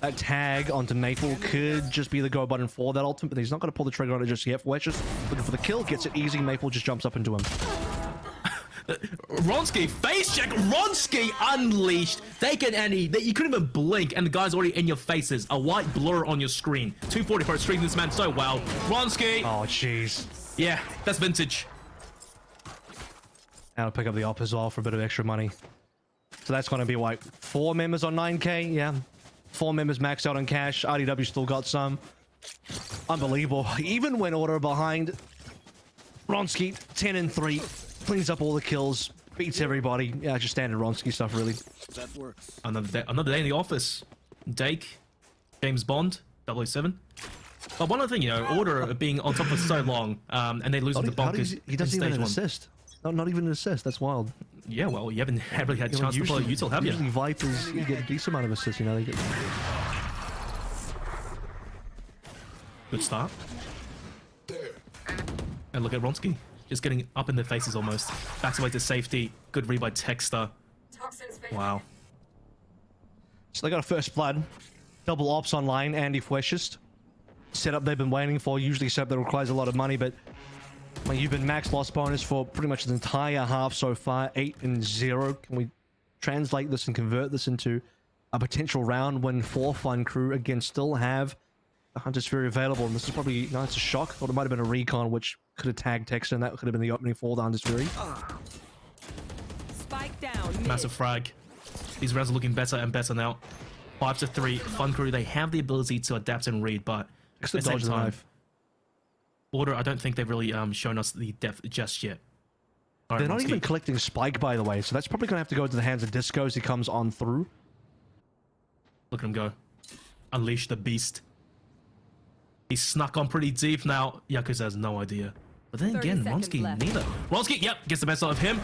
That tag onto Maple could just be the go button for that ultimate, but he's not going to pull the trigger on it just yet. Wedge just looking for the kill, gets it easy. Maple just jumps up into him. Ronsky, face check. Ronsky unleashed. Take it, Andy. You couldn't even blink, and the guy's already in your faces. A white blur on your screen. 240 for streaming this man so well. Ronsky. Oh, jeez. Yeah, that's vintage. And I'll pick up the op as well for a bit of extra money. So that's going to be like 4 members on 9k. Yeah. 4 members maxed out on cash. RDW still got some. Unbelievable. Even when Order are behind, Ronsky 10 and 3. Cleans up all the kills, beats everybody. Yeah, just standard Ronsky stuff, really. That works. Another day in the office. Dake, James Bond, 007. But one other thing, Order being on top for so long, and they lose the bonkers. He doesn't even assist. Not even an assist. That's wild. Yeah, well, you haven't really had a chance to play util, have you? Usually Vipers, you get a decent amount of assists, They get... Good start. And look at Ronsky. Just getting up in their faces almost. Backs away to safety. Good read by Texter. Wow. So they got a first blood. Double ops online. Andy Fleshist. Setup they've been waiting for. Usually setup that requires a lot of money, but well, you've been max loss bonus for pretty much the entire half so far. 8 and 0. Can we translate this and convert this into a potential round win for Fun Crew? Again, still have the Hunter's Fury available, and this is probably, it's a shock. Thought it might have been a recon, which could have tagged Texter, and that could have been the opening for the Hunter's Fury. Spike down. Massive frag. These rounds are looking better and better now. 5 to 3. Fun Crew, they have the ability to adapt and read, but at the same time, Order, I don't think they've really shown us the depth just yet. Right, they're not even collecting Spike, by the way, so that's probably going to have to go to the hands of Disco as he comes on through. Look at him go. Unleash the beast. He's snuck on pretty deep now. Yakuza has no idea. But then again, Ronsky neither. Ronsky, yep, gets the best out of him.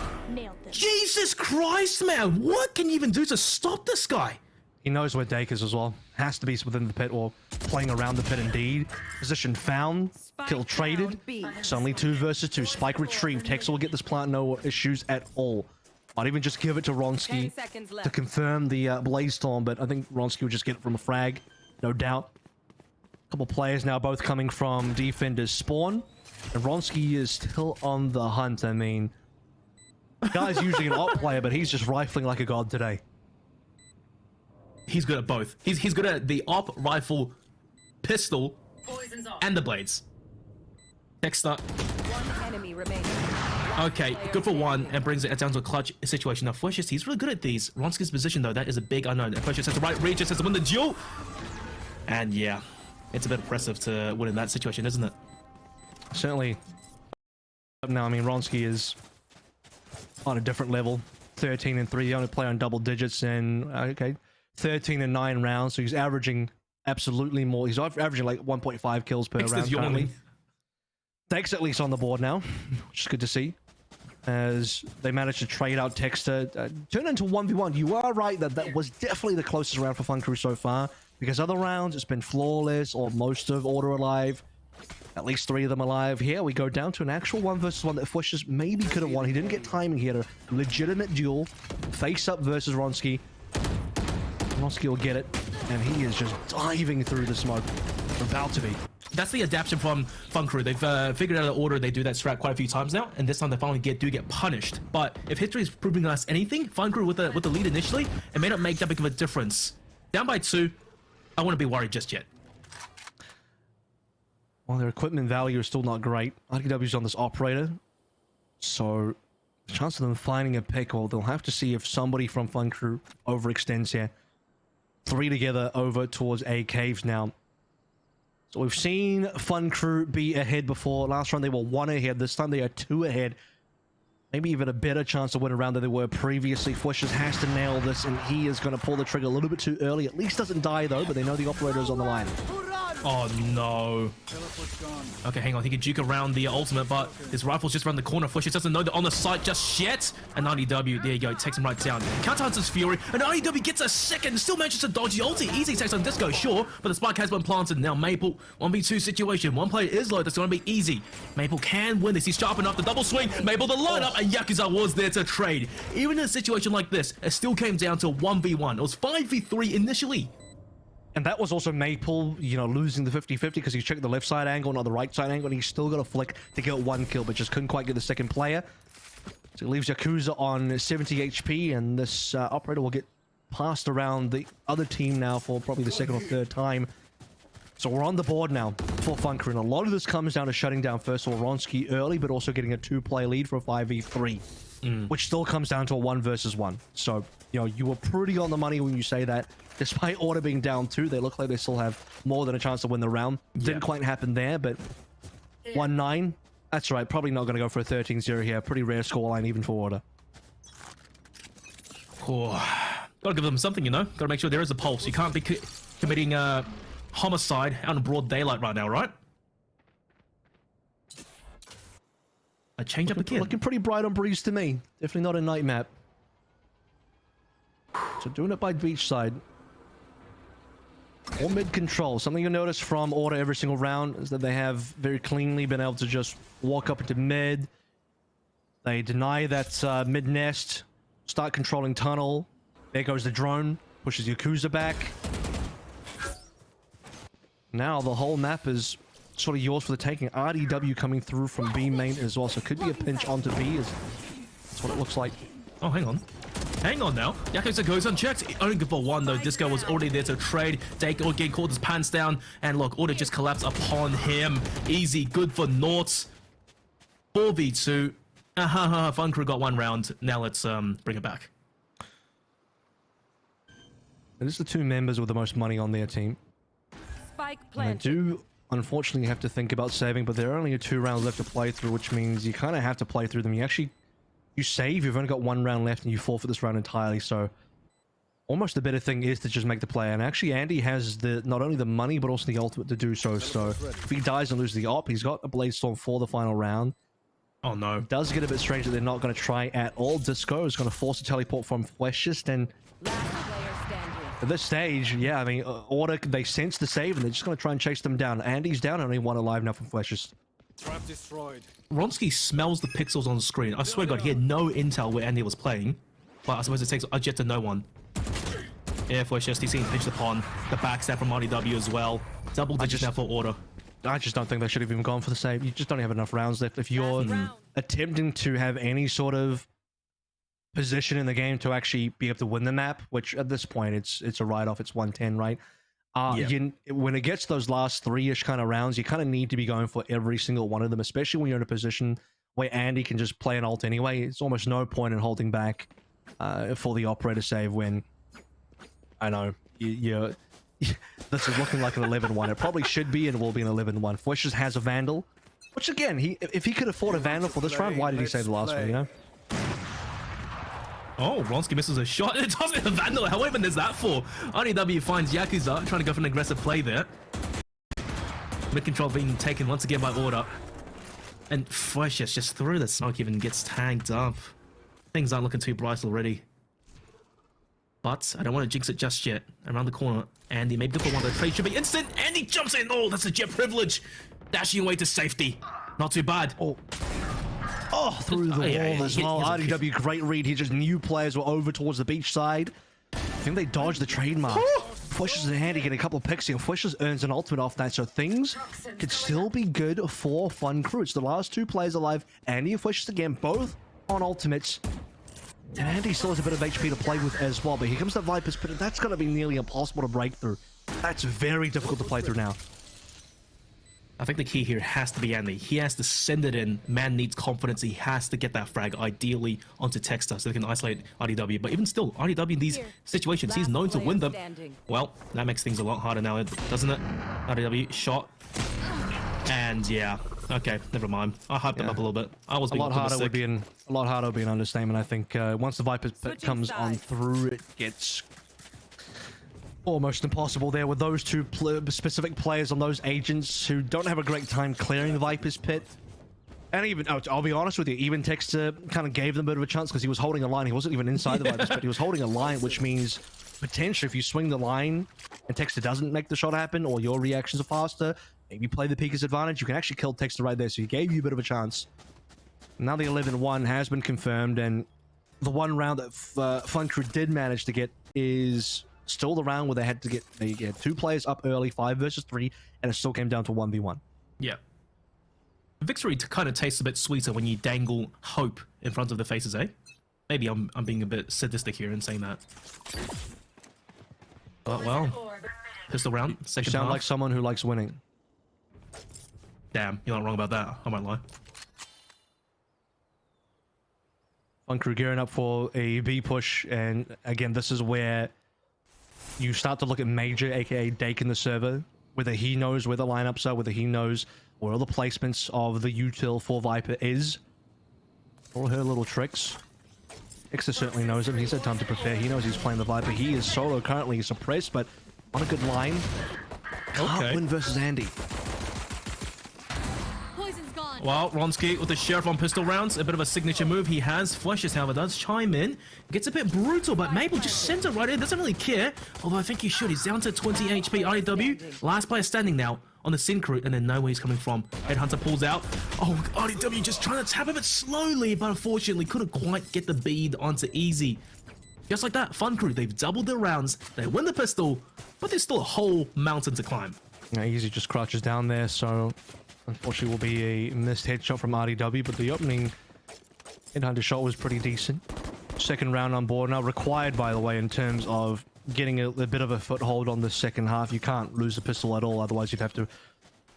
Jesus Christ, man! What can you even do to stop this guy? He knows where Dake is as well. Has to be within the pit or playing around the pit indeed. Position found. Kill traded. Suddenly 2 versus 2. Spike retrieved. Tex will get this plant, no issues at all. Might even just give it to Ronsky to confirm the Blaze Storm, but I think Ronsky will just get it from a frag. No doubt. A couple players now both coming from defenders spawn. And Ronsky is still on the hunt. I mean, the guy's usually an op player, but he's just rifling like a god today. He's good at both. He's good at the op, rifle, pistol, and the blades. Dexter. One enemy remaining. Okay, good for one, and brings it down to a clutch situation. Now, Flushes, he's really good at these. Ronsky's position, though, that is a big unknown. And Flushes has the right reach, just has to win the duel. And yeah, it's a bit impressive to win in that situation, isn't it? Certainly. Now, I mean, Ronsky is on a different level. 13-3, the only player on double digits, and okay, 13-9 rounds, so he's averaging absolutely more. He's averaging like 1.5 kills per round currently. Dex at least on the board now, which is good to see, as they managed to trade out Texter, turn into 1v1. You are right that that was definitely the closest round for Fun Crew so far, because other rounds it's been flawless, or most of Order alive, at least 3 of them alive. Here we go down to an actual 1 versus 1 that Fwishes maybe could have won. He didn't get timing here. A legitimate duel, face up versus Ronsky. Ronsky will get it, and he is just diving through the smoke. About to be. That's the adaptation from Fun Crew. They've figured out an order. They do that strat quite a few times now, and this time they finally do get punished. But if history is proving us anything, Fun Crew with the lead initially, it may not make that big of a difference. Down by 2, I wouldn't be worried just yet. Well, their equipment value is still not great. IDW's on this operator, so the chance of them finding a pick, well, they'll have to see if somebody from Fun Crew overextends here. 3 together over towards A caves now. So we've seen Fun Crew be ahead before. Last round they were 1 ahead. This time they are 2 ahead. Maybe even a better chance to win a round than they were previously. Fwishes has to nail this, and he is going to pull the trigger a little bit too early. At least doesn't die though, but they know the operator is on the line. Oh no. Okay, hang on. He can juke around the ultimate, but his rifle's just around the corner. Flushes doesn't know they're on the site just yet. And IDW, there you go, takes him right down. Counter hunts Fury, and IDW gets a second, still manages to dodge the ulti. Easy takes on Disco, sure, but the spike has been planted. Now Maple, 1v2 situation. One player is low, that's going to be easy. Maple can win this. He's sharp enough, the double swing. Maple the lineup, and Yakuza was there to trade. Even in a situation like this, it still came down to 1v1. It was 5v3 initially. And that was also Maple, you know, losing the 50-50 because he checked the left side angle, not the right side angle, and he still got a flick to get 1 kill, but just couldn't quite get the second player. So it leaves Yakuza on 70 HP, and this operator will get passed around the other team now for probably the 2nd or 3rd time. So we're on the board now for Fun Crew, and a lot of this comes down to shutting down first of all Ronsky early, but also getting a 2-player lead for a 5v3, which still comes down to a 1 versus 1. So, you know, you were pretty on the money when you say that. Despite Order being down 2, they look like they still have more than a chance to win the round. Didn't quite happen there, but 1-9. That's right, probably not going to go for a 13-0 here. Pretty rare scoreline even for Order. Oh, gotta give them something, you know? Gotta make sure there is a pulse. You can't be committing homicide out in broad daylight right now, right? A change up again. Looking pretty bright on Breeze to me. Definitely not a night map. So doing it by beachside. Or mid control. Something you'll notice from Order every single round is that they have very cleanly been able to just walk up into mid. They deny that mid nest. Start controlling tunnel. There goes the drone. Pushes Yakuza back. Now the whole map is sort of yours for the taking. RDW coming through from B main as well. So it could be a pinch onto B. That's what it looks like. Oh, hang on. Hang on now. Yakuza goes unchecked. Only good for 1 though. Disco was already there to trade. Dake getting caught his pants down. And look, Order just collapsed upon him. Easy. Good for naught. 4v2. Fun Crew got 1 round. Now let's bring it back. It is the 2 members with the most money on their team. Spike And I do unfortunately have to think about saving, but there are only 2 rounds left to play through, which means you kind of have to play through them. You save, you've only got 1 round left, and you forfeit this round entirely, so almost the better thing is to just make the play. And actually, Andy has the not only the money, but also the ultimate to do so. So if he dies and loses the op, he's got a Blade Storm for the final round. Oh no. It does get a bit strange that they're not going to try at all. Disco is going to force a teleport from Fleshist, and at this stage, yeah, I mean, Order, they sense the save, and they're just going to try and chase them down. Andy's down, only one alive now from Fleshist. Trap destroyed. Ronsky smells the pixels on the screen. I swear to God, he had no intel where Andy was playing, but I suppose it takes a jet to know one. Yeah, Fleshist, he's seen pinched upon. The backstab from RDW as well. Double digits now for Order. I just don't think they should have even gone for the save. You just don't have enough rounds left. If you're attempting to have any sort of position in the game to actually be able to win the map, which at this point it's a write-off, it's 110, right? When it gets those last 3-ish kind of rounds, you kind of need to be going for every single one of them, especially when you're in a position where Andy can just play an ult anyway. It's almost no point in holding back for the operator save when, I know, you're... This is looking like an 11-1. It probably should be and will be an 11-1. Fleshist has a Vandal, which again, if he could afford a Vandal for this round, why did he say the last one, you know? Oh, Ronsky misses a shot. It doesn't have a Vandal. How even is that for? RDW finds Yakuza, trying to go for an aggressive play there. Mid control being taken once again by Order. And Fleshist just through the smoke even gets tagged up. Things aren't looking too bright already. But I don't want to jinx it just yet. Around the corner, Andy, maybe the one. The trade should be instant. Andy jumps in. Oh, that's a jet privilege. Dashing away to safety. Not too bad. Oh, through the wall as well. RDW, great read. He just knew players were over towards the beach side. I think they dodged the trademark. Fleshist in Andy getting a couple of picks here. Fleshist earns an ultimate off that, so things could still be good for Fun Crew. It's the last 2 players alive. Andy and Fleshist again, both on ultimates. And Andy still has a bit of HP to play with as well, but here comes the Viper's Pit, and that's going to be nearly impossible to break through. That's very difficult to play through now. I think the key here has to be Andy. He has to send it in. Man needs confidence. He has to get that frag, ideally, onto Texter so they can isolate RDW. But even still, RDW in these situations, he's known to win them. Well, that makes things a lot harder now, doesn't it? RDW shot. And yeah, okay, never mind. I hyped him up a little bit. I was being a lot harder would be an understatement. I think once the Viper's Pit comes on through, it gets almost impossible there with those 2 specific players on those agents who don't have a great time clearing the Viper's Pit. And even, I'll be honest with you, even Texter kind of gave them a bit of a chance because he was holding a line. He wasn't even inside the Viper's Pit. He was holding a line, which means potentially if you swing the line and Texter doesn't make the shot happen or your reactions are faster, maybe play the Pika's advantage, you can actually kill Texter right there, so he gave you a bit of a chance. Now the 11-1 has been confirmed, and the one round that Fun Crew did manage to get is still the round where they had 2 players up early, 5 versus 3, and it still came down to 1v1. Yeah. Victory kind of tastes a bit sweeter when you dangle hope in front of the faces, eh? Maybe I'm being a bit sadistic here in saying that. But well, pistol round, second You sound half. like someone who likes winning. Damn, you're not wrong about that. I won't lie. Fun Crew gearing up for a B push, and again, this is where you start to look at Major, aka Dake in the server, whether he knows where the lineups are, whether he knows where all the placements of the util for Viper is. All her little tricks. Ixer certainly knows him. He's had time to prepare. He knows he's playing the Viper. He is solo currently suppressed, but on a good line. Can't win versus Andy. Well, Ronsky with the Sheriff on pistol rounds, a bit of a signature move he has. Fleshist, however, does chime in. Gets a bit brutal, but Mabel just sends it right in. Doesn't really care, although I think he should. He's down to 20 HP. RDW, last player standing now on the Syncroot, and then know where he's coming from. Headhunter pulls out. Oh, RDW just trying to tap a bit slowly, but unfortunately couldn't quite get the bead onto Easy. Just like that, Fun Crew, they've doubled their rounds. They win the pistol, but there's still a whole mountain to climb. Yeah, Easy just crouches down there, so unfortunately will be a missed headshot from RDW, but the opening Headhunter shot was pretty decent. Second round on board now, required by the way in terms of getting a bit of a foothold on the second half. You can't lose the pistol at all, otherwise you'd have to,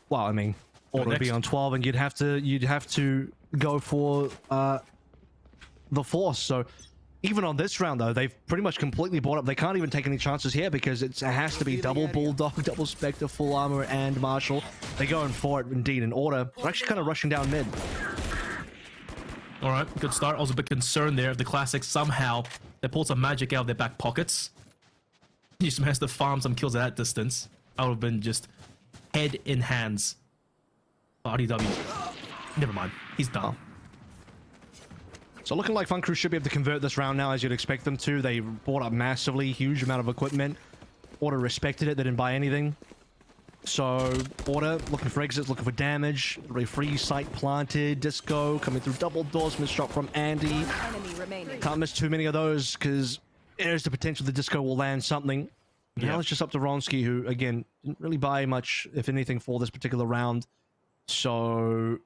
well, I mean, order be on 12 and you'd have to go for the force. So even on this round though, they've pretty much completely bought up. They can't even take any chances here because it has to be double Bulldog, double Spectre, full armor, and Marshall. They're going for it indeed in order. They're actually kind of rushing down mid. All right, good start. I was a bit concerned there if the Classics somehow they pulled some magic out of their back pockets. just managed to farm some kills at that distance, I would have been just head in hands. RDW. Never mind. He's done. So looking like Fun Crew should be able to convert this round now, as you'd expect them to. They bought up massively, huge amount of equipment. Order respected it. They didn't buy anything. So Order looking for exits, looking for damage. Free site planted. Disco coming through double doors. Missed shot from Andy. Can't miss too many of those because there's the potential the Disco will land something. Now it's just up to Ronsky, who again didn't really buy much, if anything, for this particular round. So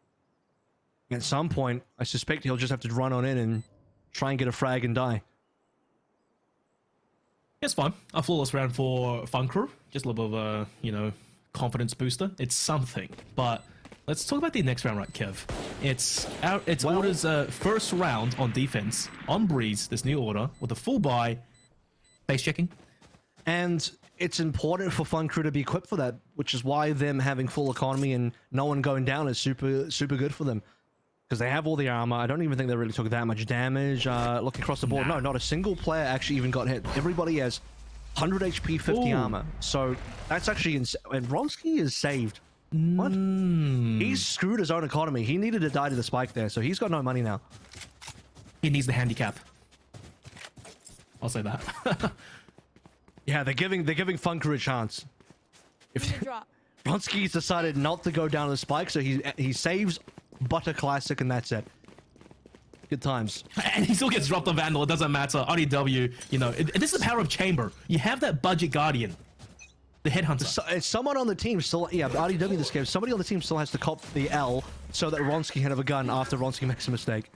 at some point, I suspect he'll just have to run on in and try and get a frag and die. It's fine. A flawless round for Fun Crew. Just a little bit of a, confidence booster. It's something. But let's talk about the next round, right, Kev? It's Order's first round on defense on Breeze, this new Order, with a full buy, base checking. And it's important for Fun Crew to be equipped for that, which is why them having full economy and no one going down is super good for them. Because they have all the armor. I don't even think they really took that much damage. Looking across the board, no, not a single player actually even got hit. Everybody has 100 HP, 50 armor. So that's actually insane. And Ronsky is saved. What? He's screwed his own economy. He needed to die to the spike there, so he's got no money now. He needs the handicap. I'll say that. Yeah, they're giving Fun Crew a chance. If Ronsky's decided not to go down the spike, so he saves Butter Classic, and that's it. Good times. And he still gets dropped on Vandal. It doesn't matter. RDW, this is the power of Chamber. You have that budget Guardian, the Headhunter. So, someone on the team still, RDW this game, somebody on the team still has to cop the L so that Ronsky can have a gun after Ronsky makes a mistake.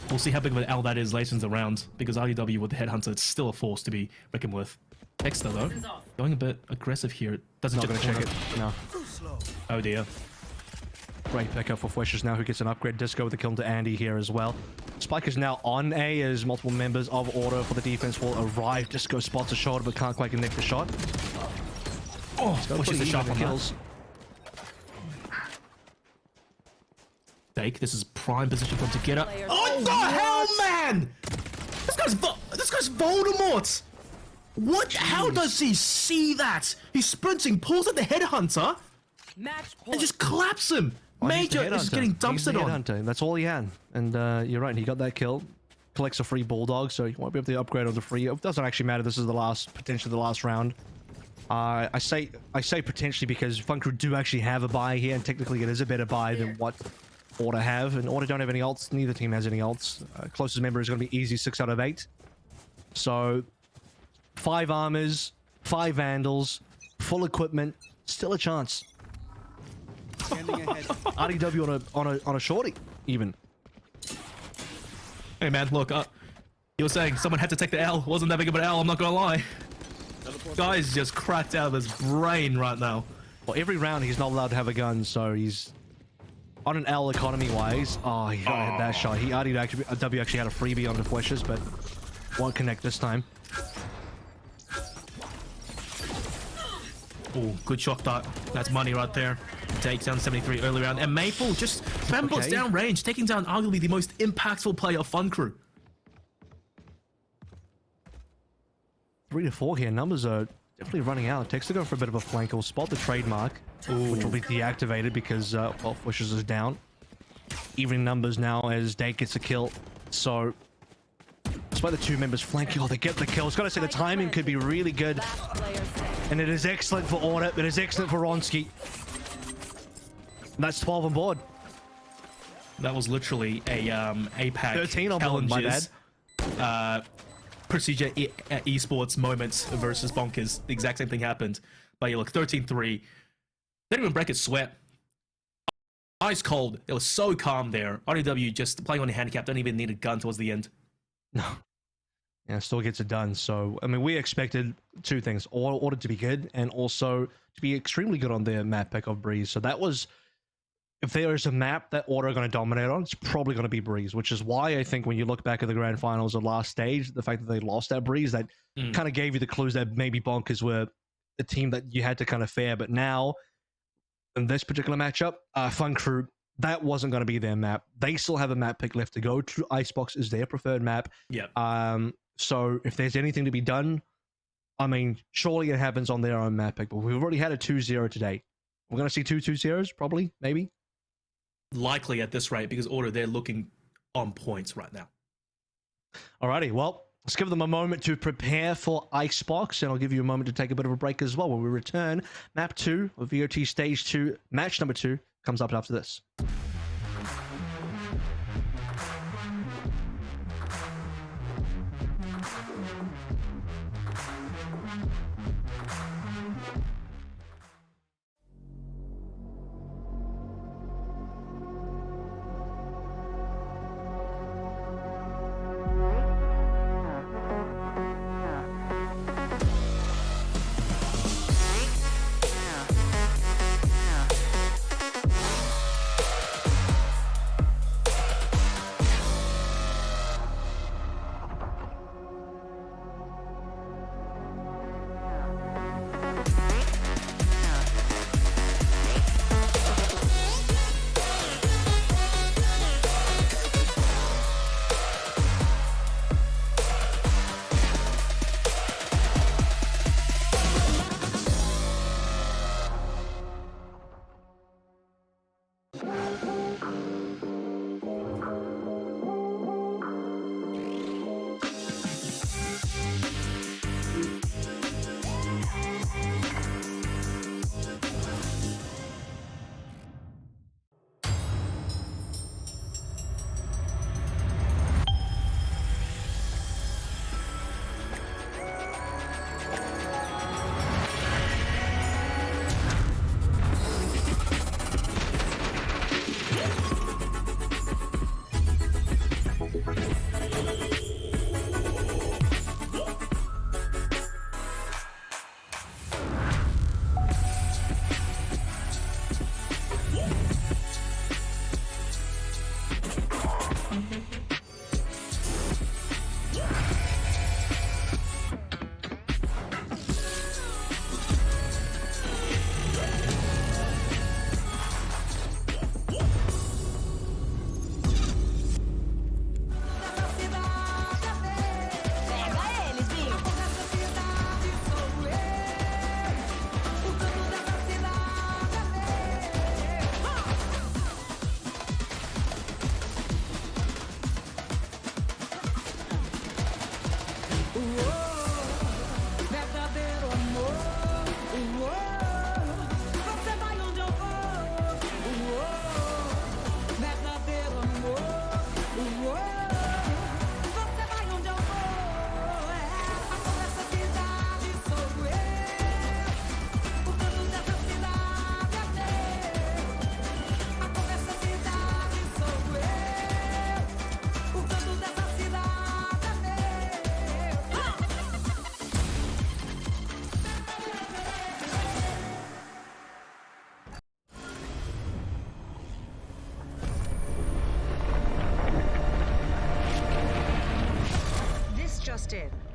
We'll see how big of an L that is later in the round, because RDW with the Headhunter, it's still a force to be reckoned with. Dexter, though, going a bit aggressive here. Doesn't Not just gonna check it. No. Oh dear. Great pickup for Fwishes now, who gets an upgrade. Disco with the kill to Andy here as well. Spike is now on A as multiple members of Order for the defense will arrive. Disco spots a shot, but can't quite connect the shot. Oh, Fwishes the shot on kills. Dake, this is prime position for him to get up. Oh, the hell, man! This guy's Voldemort! What? Jeez. How does he see that? He's sprinting, pulls at the Headhunter, and just claps him. Major is getting dumpstered on. That's all he had. And you're right, he got that kill. Collects a free Bulldog, so he won't be able to upgrade on the free. It doesn't actually matter. This is potentially the last round. I say potentially because Fun Crew do actually have a buy here, and technically it is a better buy than what Order have. And Order don't have any ults. Neither team has any ults. Closest member is going to be easy 6 out of 8. So 5 armors, 5 vandals, full equipment, still a chance. RDW on a shorty, even. Hey man, look, you were saying someone had to take the L. Wasn't that big of an L, I'm not gonna lie. Guy's just cracked out of his brain right now. Well, every round he's not allowed to have a gun, so he's on an L economy-wise. Oh, he got that shot. RDW actually had a freebie on the Fwishes, but won't connect this time. Oh, good shot that. That's money right there. Takes down 73 early round. And Maple just trambles down range, taking down arguably the most impactful player of Fun Crew. 3 to 4 here. Numbers are definitely running out. Takes to go for a bit of a flank. Will spot the trademark, which will be deactivated because, well, Fwishes is down. Evening numbers now as Dake gets a kill. So, despite the 2 members flanking, they get the kill. I was going to say the timing could be really good. And it is excellent for Order. It is excellent for Ronsky. And that's 12 on board. That was literally a APAC 13 on board, my bad. Procedure esports moments versus Bonkers. The exact same thing happened. But yeah, look, 13-3. Didn't even break a sweat. Ice cold. It was so calm there. RDW just playing on a handicap. Don't even need a gun towards the end. No. Yeah, still gets it done. So, I mean, we expected 2 things. Order to be good and also to be extremely good on their map pick of Breeze. So that was, if there is a map that Order are going to dominate on, it's probably going to be Breeze, which is why I think when you look back at the grand finals of last stage, the fact that they lost that Breeze, that kind of gave you the clues that maybe Bonkers were the team that you had to kind of fear. But now, in this particular matchup, Fun Crew that wasn't going to be their map. They still have a map pick left to go to. Icebox is their preferred map. Yep. So if there's anything to be done, I mean, surely it happens on their own map pick. But we've already had a 2-0 today. We're going to see 2 2-0s, probably, maybe. Likely at this rate, because Order, they're looking on points right now. Alrighty, well, let's give them a moment to prepare for Icebox, and I'll give you a moment to take a bit of a break as well. When we return, map 2 of VOT Stage 2, match number 2, comes up after this.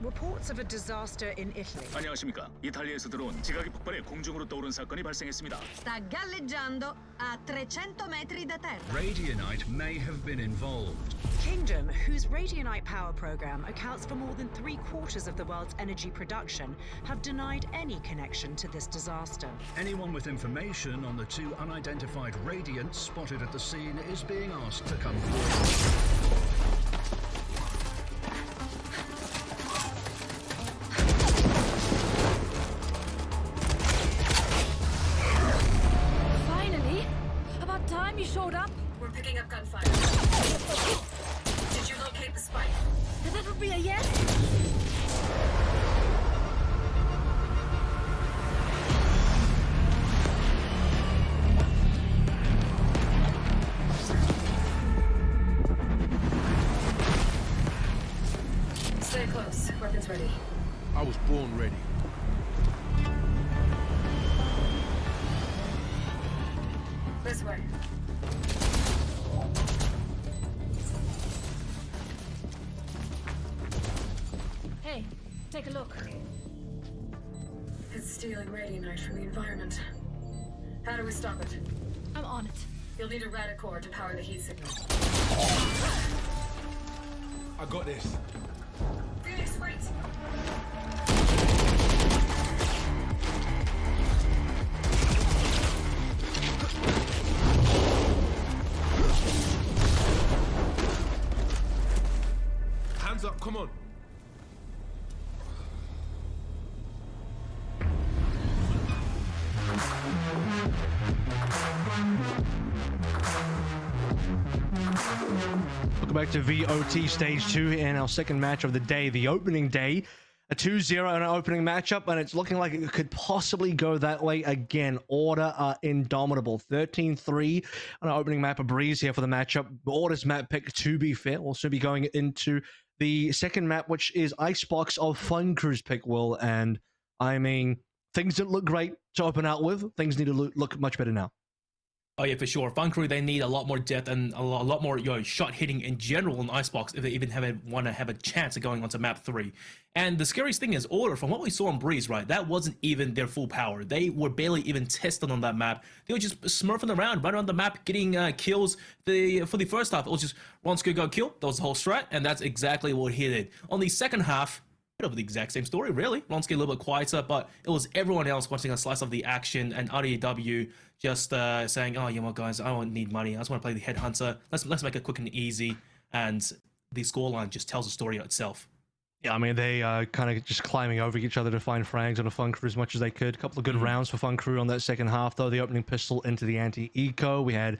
Reports of a disaster in Italy. 안녕하십니까. 이탈리아에서 들어온 지각이 폭발해 공중으로 떠오른 사건이 발생했습니다. Sta galleggiando a 300 metri da terra. Radianite may have been involved. Kingdom, whose Radianite power program accounts for more than 3/4 of the world's energy production, have denied any connection to this disaster. Anyone with information on the 2 unidentified Radiants spotted at the scene is being asked to come forward. You showed up? We're picking up gunfire. Did you locate the spike? That would be a yes? Stay close. Weapons ready. I was born ready. This way. Hey, take a look. It's stealing radianite from the environment. How do we stop it? I'm on it. You'll need a reticore to power the heat signal. I got this. Phoenix, wait! Hands up, come on. Welcome back to VOT Stage 2 in our second match of the day, the opening day. A 2-0 in our opening matchup, and it's looking like it could possibly go that way again. Order are indomitable. 13-3 on our opening map. A breeze here for the matchup. Order's map pick, to be fair. We'll soon be going into the second map, which is Icebox of Fun Crew's pick, Will. And, I mean, things didn't look great to open out with. Things need to look much better now. Oh yeah, for sure. Fun Crew, they need a lot more depth and a lot more shot hitting in general in Icebox if they even want to have a chance of going onto map 3. And the scariest thing is Order, from what we saw on Breeze, right, that wasn't even their full power. They were barely even tested on that map. They were just smurfing around, right around the map, getting kills. For the first half, it was just Ronski got killed. That was the whole strat, and that's exactly what he did. On the second half, bit of the exact same story, really. Ronski a little bit quieter, but it was everyone else watching a slice of the action, and RDW just saying, oh, you know what, guys, I don't need money. I just want to play the Headhunter. Let's make it quick and easy. And the scoreline just tells the story itself. Yeah, I mean, they kind of just climbing over each other to find frags on a Fun Crew as much as they could. A couple of good rounds for Fun Crew on that second half, though. The opening pistol into the anti-eco. We had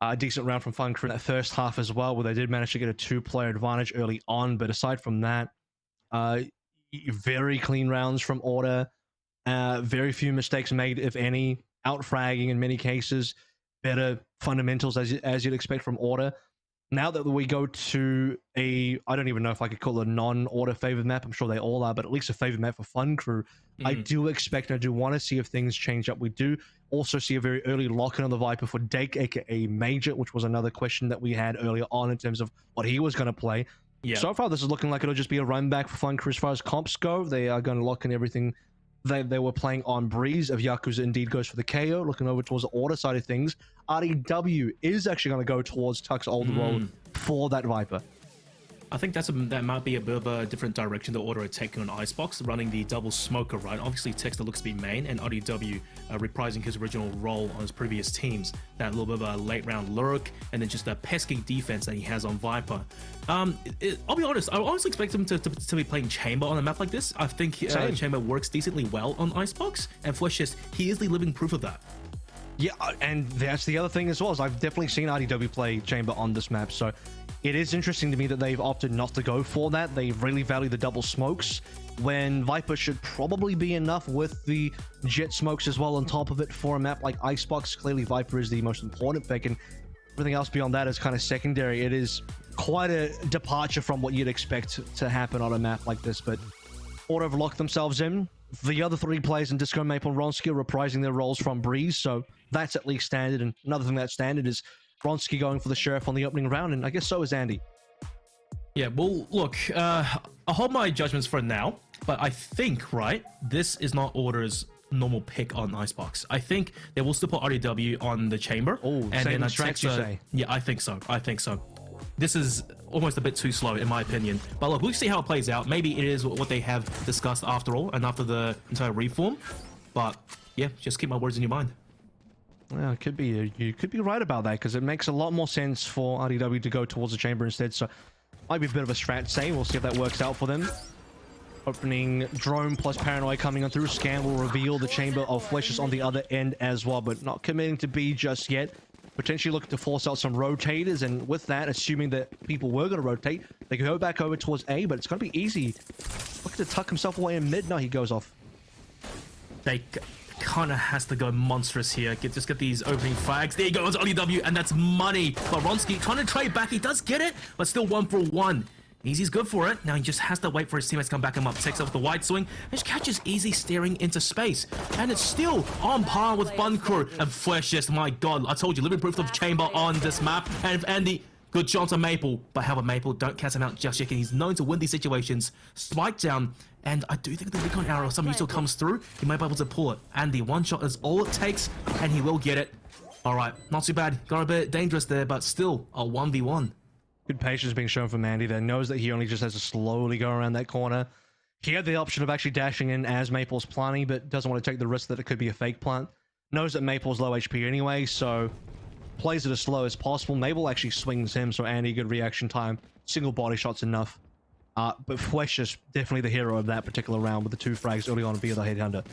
a decent round from Fun Crew in that first half as well, where they did manage to get a 2-player advantage early on. But aside from that, very clean rounds from Order. Very few mistakes made, if any. Out-fragging in many cases. Better fundamentals as you'd expect from Order. Now that we go to I don't even know if I could call it a non-Order favored map. I'm sure they all are, but at least a favored map for Fun Crew. I do expect and I do want to see if things change up. We do also see a very early lock-in on the Viper for Dake, aka Major, which was another question that we had earlier on in terms of what he was going to play. Yeah. So far, this is looking like it'll just be a run back for Fun Crew as far as comps go. They are going to lock in everything they were playing on Breeze. If Yakuza indeed goes for the KO, looking over towards the Order side of things, RDW is actually going to go towards Tuck's old role for that Viper. I think that might be a bit of a different direction the Order are taking on Icebox, running the double smoker, right? Obviously, Texter looks to be main, and RDW reprising his original role on his previous teams. That little bit of a late round lurk, and then just that pesky defense that he has on Viper. I'll be honest, I honestly expect him to be playing Chamber on a map like this. I think Chamber works decently well on Icebox, and Flesh he is the living proof of that. Yeah, and that's the other thing as well, is I've definitely seen RDW play Chamber on this map, so it is interesting to me that they've opted not to go for that. They really value the double smokes, when Viper should probably be enough with the jet smokes as well on top of it for a map like Icebox. Clearly, Viper is the most important pick, and everything else beyond that is kind of secondary. It is quite a departure from what you'd expect to happen on a map like this, but Order have locked themselves in. The other 3 players in Disco, Maple, and Ronski are reprising their roles from Breeze, so that's at least standard. And another thing that's standard is Ronski going for the Sheriff on the opening round, and I guess so is Andy. Yeah, well, look, I'll hold my judgments for now, but I think, right, this is not Order's normal pick on Icebox. I think they will still put RDW on the Chamber. Oh, and then Texter, you say? Yeah, I think so. This is almost a bit too slow, in my opinion. But look, we'll see how it plays out. Maybe it is what they have discussed after all, and after the entire reform. But yeah, just keep my words in your mind. Yeah, it could be. You could be right about that, because it makes a lot more sense for RDW to go towards the Chamber instead. So might be a bit of a strat say. We'll see if that works out for them. Opening drone plus paranoid coming on through. Scan will reveal the Chamber of Flesh on the other end as well, but not committing to B just yet. Potentially looking to force out some rotators, and with that, assuming that people were going to rotate, they could go back over towards A, but it's going to be easy. Looking to tuck himself away in mid. No, he goes off. They kind of has to go monstrous here. Just get these opening frags. There he goes, RDW, and that's money. But Ronski trying to trade back. He does get it, but still 1-for-1. Easy's good for it. Now he just has to wait for his teammates to come back him up. Takes off the wide swing and just catches Easy staring into space. And it's still on par with Fun Crew and Flesh. Just, my god, I told you, living proof of Chamber on this map. And the good chance on Maple. But however, Maple, don't catch him out just yet. He's known to win these situations. Spike down. And I do think the recon arrow, if somebody still comes through, he might be able to pull it. And the one shot is all it takes, and he will get it. All right, not too bad. Got a bit dangerous there, but still a 1v1. Good patience being shown from Andy there. Knows that he only just has to slowly go around that corner. He had the option of actually dashing in as Maple's planning, but doesn't want to take the risk that it could be a fake plant. Knows that Maple's low HP anyway, so plays it as slow as possible. Maple actually swings him, so Andy, good reaction time. Single body shot's enough. But Flesh is definitely the hero of that particular round with the 2 frags early on via the headhunter.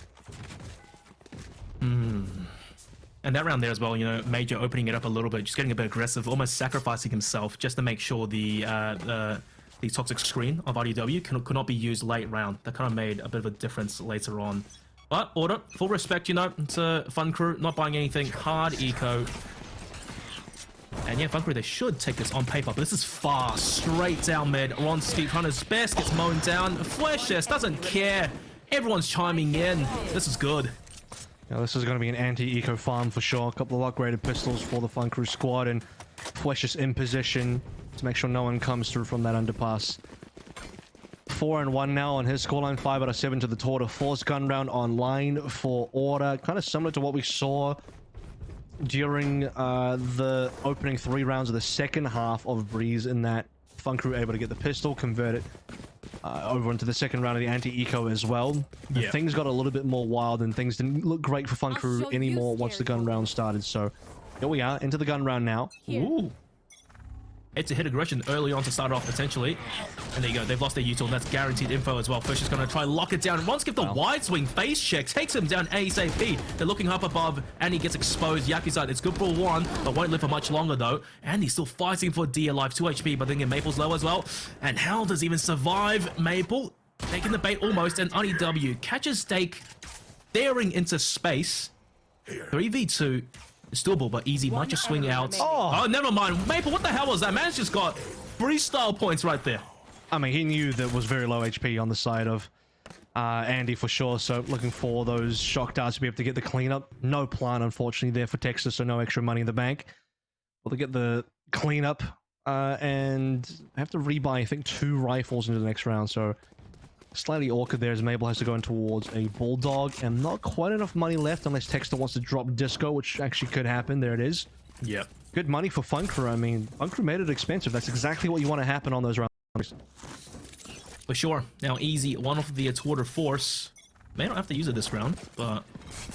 And that round there as well, you know, Major opening it up a little bit, just getting a bit aggressive, almost sacrificing himself just to make sure the toxic screen of RDW could not be used late round. That kind of made a bit of a difference later on. But Order, full respect, you know, it's a fun crew, not buying anything, hard eco. And yeah, fun crew, they should take this on paper, but this is far, straight down mid. Ronski trying his best, gets mown down. Fleshes doesn't care. Everyone's chiming in. This is good. Now this is going to be an anti-eco farm for sure. A couple of upgraded pistols for the Fun Crew squad, and Flesh is in position to make sure no one comes through from that underpass. 4-1 now on his scoreline, 5 out of 7 to the tour to force gun round online for Order. Kind of similar to what we saw during the opening 3 rounds of the second half of Breeze, in that Fun Crew able to get the pistol, convert it over into the second round of the anti-eco as well. Yeah. Things got a little bit more wild and things didn't look great for Fun Crew anymore once the gun round started. So here we are, into the gun round now. Ooh. It's a hit aggression early on to start off potentially. And there you go, they've lost their util, and that's guaranteed info as well. Fish is going to try and lock it down. Ronski the wide swing face check, takes him down ASAP. They're looking up above, and he gets exposed. Yakuza, it's good for 1, but won't live for much longer though. And he's still fighting for dear life, 2 HP, but then again, Maple's low as well. And how does he even survive? Maple taking the bait almost, and RDW catches Stake daring into space. 3v2. It's doable, but easy. Might just swing out. Oh, never mind. Maple, what the hell was that? Man's just got freestyle points right there. I mean, he knew that was very low HP on the side of Andy for sure, so looking for those shock darts to be able to get the cleanup. No plan, unfortunately, there for Texas, so no extra money in the bank. Well, they get the cleanup and have to rebuy, I think, 2 rifles into the next round, so slightly awkward there as Mabel has to go in towards a Bulldog, and not quite enough money left unless Texter wants to drop Disco, which actually could happen. There it is. Yep. Good money for Fun Crew. I mean, Fun Crew made it expensive. That's exactly what you want to happen on those rounds. For sure. Now, easy. One of the Tour de Force. May not have to use it this round, but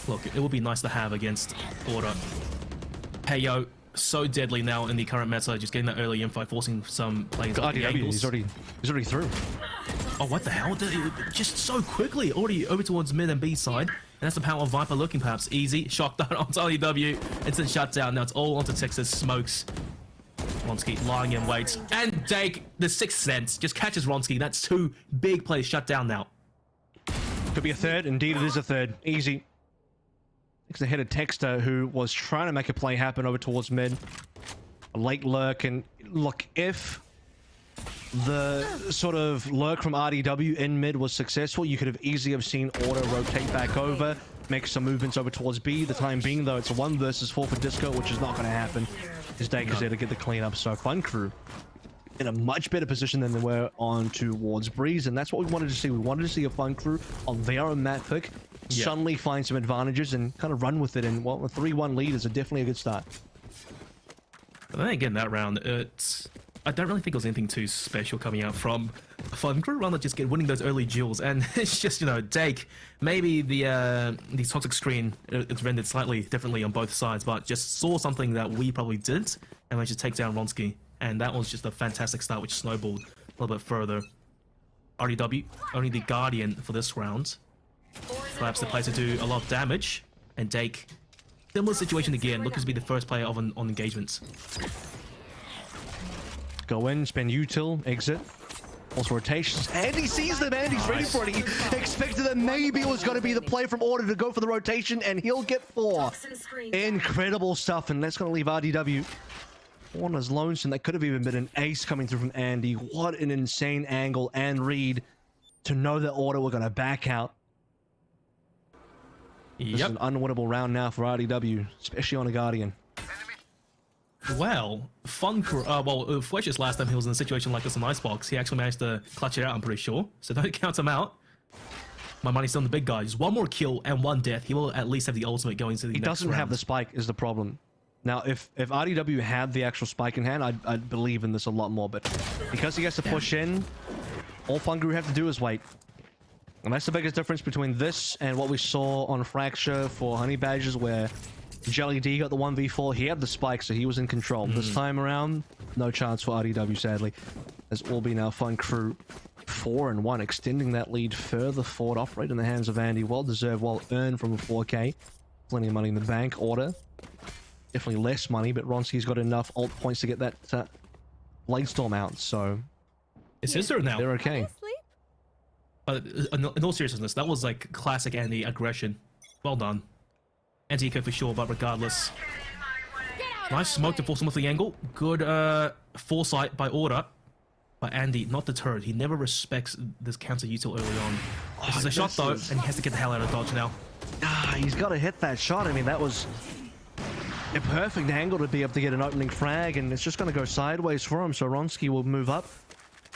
look, it would be nice to have against Order. Hey, yo. So deadly now in the current meta, just getting that early info, forcing some plays at the angles. He's already through. Oh, what the hell? Just so quickly, already over towards mid and B side. And that's the power of Viper looking perhaps. Easy, shock dart onto RDW, instant shutdown. Now it's all onto Texas, smokes. Ronski lying in wait. And Dake, the 6th sense, just catches Ronski. That's 2 big plays shut down now. Could be a third. Indeed, it is a third. Easy. Next ahead of Texter, who was trying to make a play happen over towards mid. A late lurk, and look, if the sort of lurk from RDW in mid was successful, you could have easily have seen Order rotate back over, make some movements over towards B. The time being, though, it's a 1 versus 4 for Disco, which is not going to happen. His Dake is there to get the cleanup, so Fun Crew in a much better position than they were on towards Breeze, and that's what we wanted to see. We wanted to see a Fun Crew on their own map pick, suddenly find some advantages and kind of run with it, and well, a 3-1 lead is definitely a good start. But then again, that round, I don't really think there was anything too special coming out from Fun Crew, rather just winning those early duels, and it's just, you know, Dake, maybe the toxic screen, it's rendered slightly differently on both sides, but just saw something that we probably didn't, and managed to take down Ronski. And that was just a fantastic start, which snowballed a little bit further. RDW, only the Guardian for this round. Perhaps the player to do a lot of damage. And Dake, similar situation again, looking to be the first player on engagements. Go in, spend util, exit. Also rotations. And he sees them, and he's ready for it. He expected that maybe it was going to be the play from Order to go for the rotation, and he'll get 4. Incredible stuff, and that's going to leave RDW on his lonesome. That could have even been an ace coming through from Andy. What an insane angle and read to know that Order were going to back out. This is an unwinnable round now for RDW, especially on a Guardian. Well, Fun Crew, Fletcher's last time he was in a situation like this in Icebox, he actually managed to clutch it out, I'm pretty sure. So don't count him out. My money's still on the big guy. Just 1 more kill and 1 death. He will at least have the ultimate going to the next round. He doesn't have the spike is the problem. Now, if RDW had the actual spike in hand, I'd believe in this a lot more. But because he has to push in, all Fungu have to do is wait. And that's the biggest difference between this and what we saw on Fracture for Honey Badgers, where Jelly D got the 1v4. He had the spike, so he was in control. This time around, no chance for RDW, sadly. As all be now Fun Crew 4-1, extending that lead further forward. Operate in the hands of Andy. Well deserved, well earned from a 4K. Plenty of money in the bank. Order. Definitely less money, but Ronski's got enough ult points to get that Bladestorm out, so... It's his turn now. They're okay. But in all seriousness, that was like classic Andy aggression. Well done. Anti-eco for sure, but regardless. Nice smoke to force him with the angle. Good foresight by Order. But Andy, not deterred. He never respects this counter util early on. This is a shot though, and he has to get the hell out of dodge now. He's got to hit that shot. I mean, that was a perfect angle to be able to get an opening frag, and it's just going to go sideways for him, so Ronski will move up.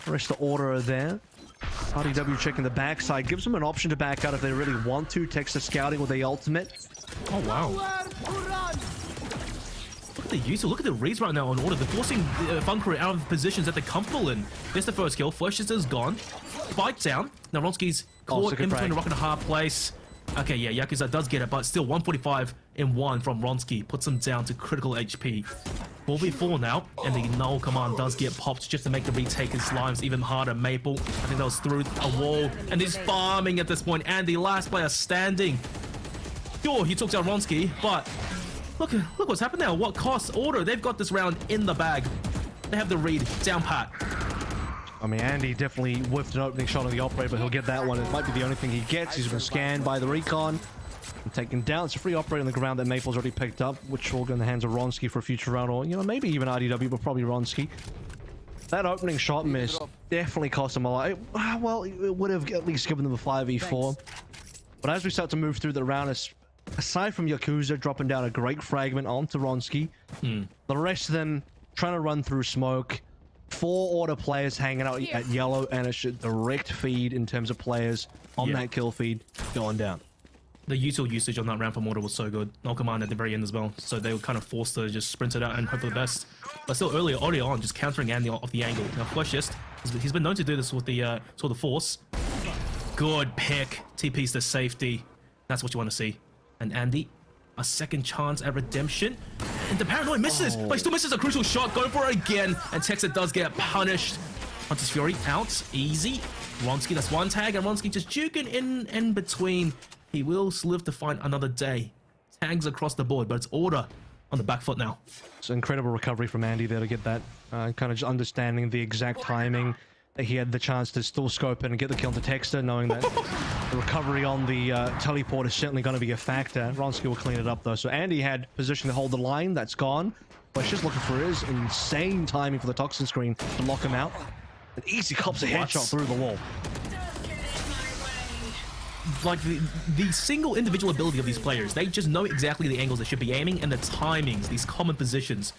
The rest of the Order are there. RDW checking the backside, gives them an option to back out if they really want to. Texas scouting with the ultimate. Oh wow. Look at the user, look at the reads right now on Order. They're forcing Fun Crew out of positions that they're comfortable in. There's the first kill. Flushes is gone. Spike down. Now Ronski's caught in between a rock and a hard place. Okay, yeah, Yakuza does get it, but still 145 in 1 from Ronski. Puts him down to critical HP. 4v4 now, and the null command does get popped just to make the retake his lives even harder. Maple, I think that was through a wall, and he's farming at this point. And the last player standing. Sure, he took down Ronski, but look what's happened now. What cost? Order, they've got this round in the bag. They have the read down pat. I mean, Andy definitely whiffed an opening shot on the operator, but he'll get that one. It might be the only thing he gets. He's been scanned by the recon and taken down. It's a free operator on the ground that Maple's already picked up, which will go in the hands of Ronski for a future round, or, you know, maybe even RDW, but probably Ronski. That opening shot miss definitely cost him a lot. Well, it would have at least given them a 5v4. But as we start to move through the round, aside from Yakuza dropping down a great fragment onto Ronski, the rest of them trying to run through smoke. 4 Order players hanging out at yellow, and it's a direct feed in terms of players on that kill feed going down. The util usage on that round from Order was so good. No command at the very end as well, so they were kind of forced to just sprint it out and hope for the best. But still early on, just countering Andy off the angle. Now Fleshist, he's been known to do this with the sort of force. Good pick. TP's to safety. That's what you want to see. And Andy, a second chance at redemption. And the Paranoid misses, but he still misses a crucial shot. Going for it again. And Texas does get punished. Hunter's Fury out. Easy. Ronski, that's one tag. And Ronski just juking in between. He will live to find another day. Tags across the board, but it's Order on the back foot now. It's an incredible recovery from Andy there to get that. Kind of just understanding the exact timing. He had the chance to still scope in and get the kill to Texter, knowing that the recovery on the teleport is certainly going to be a factor. Ronski will clean it up though. So Andy had position to hold the line. That's gone. But he's just looking for his insane timing for the toxin screen to lock him out. An easy cops a headshot through the wall. Like the single individual ability of these players, they just know exactly the angles they should be aiming and the timings, these common positions.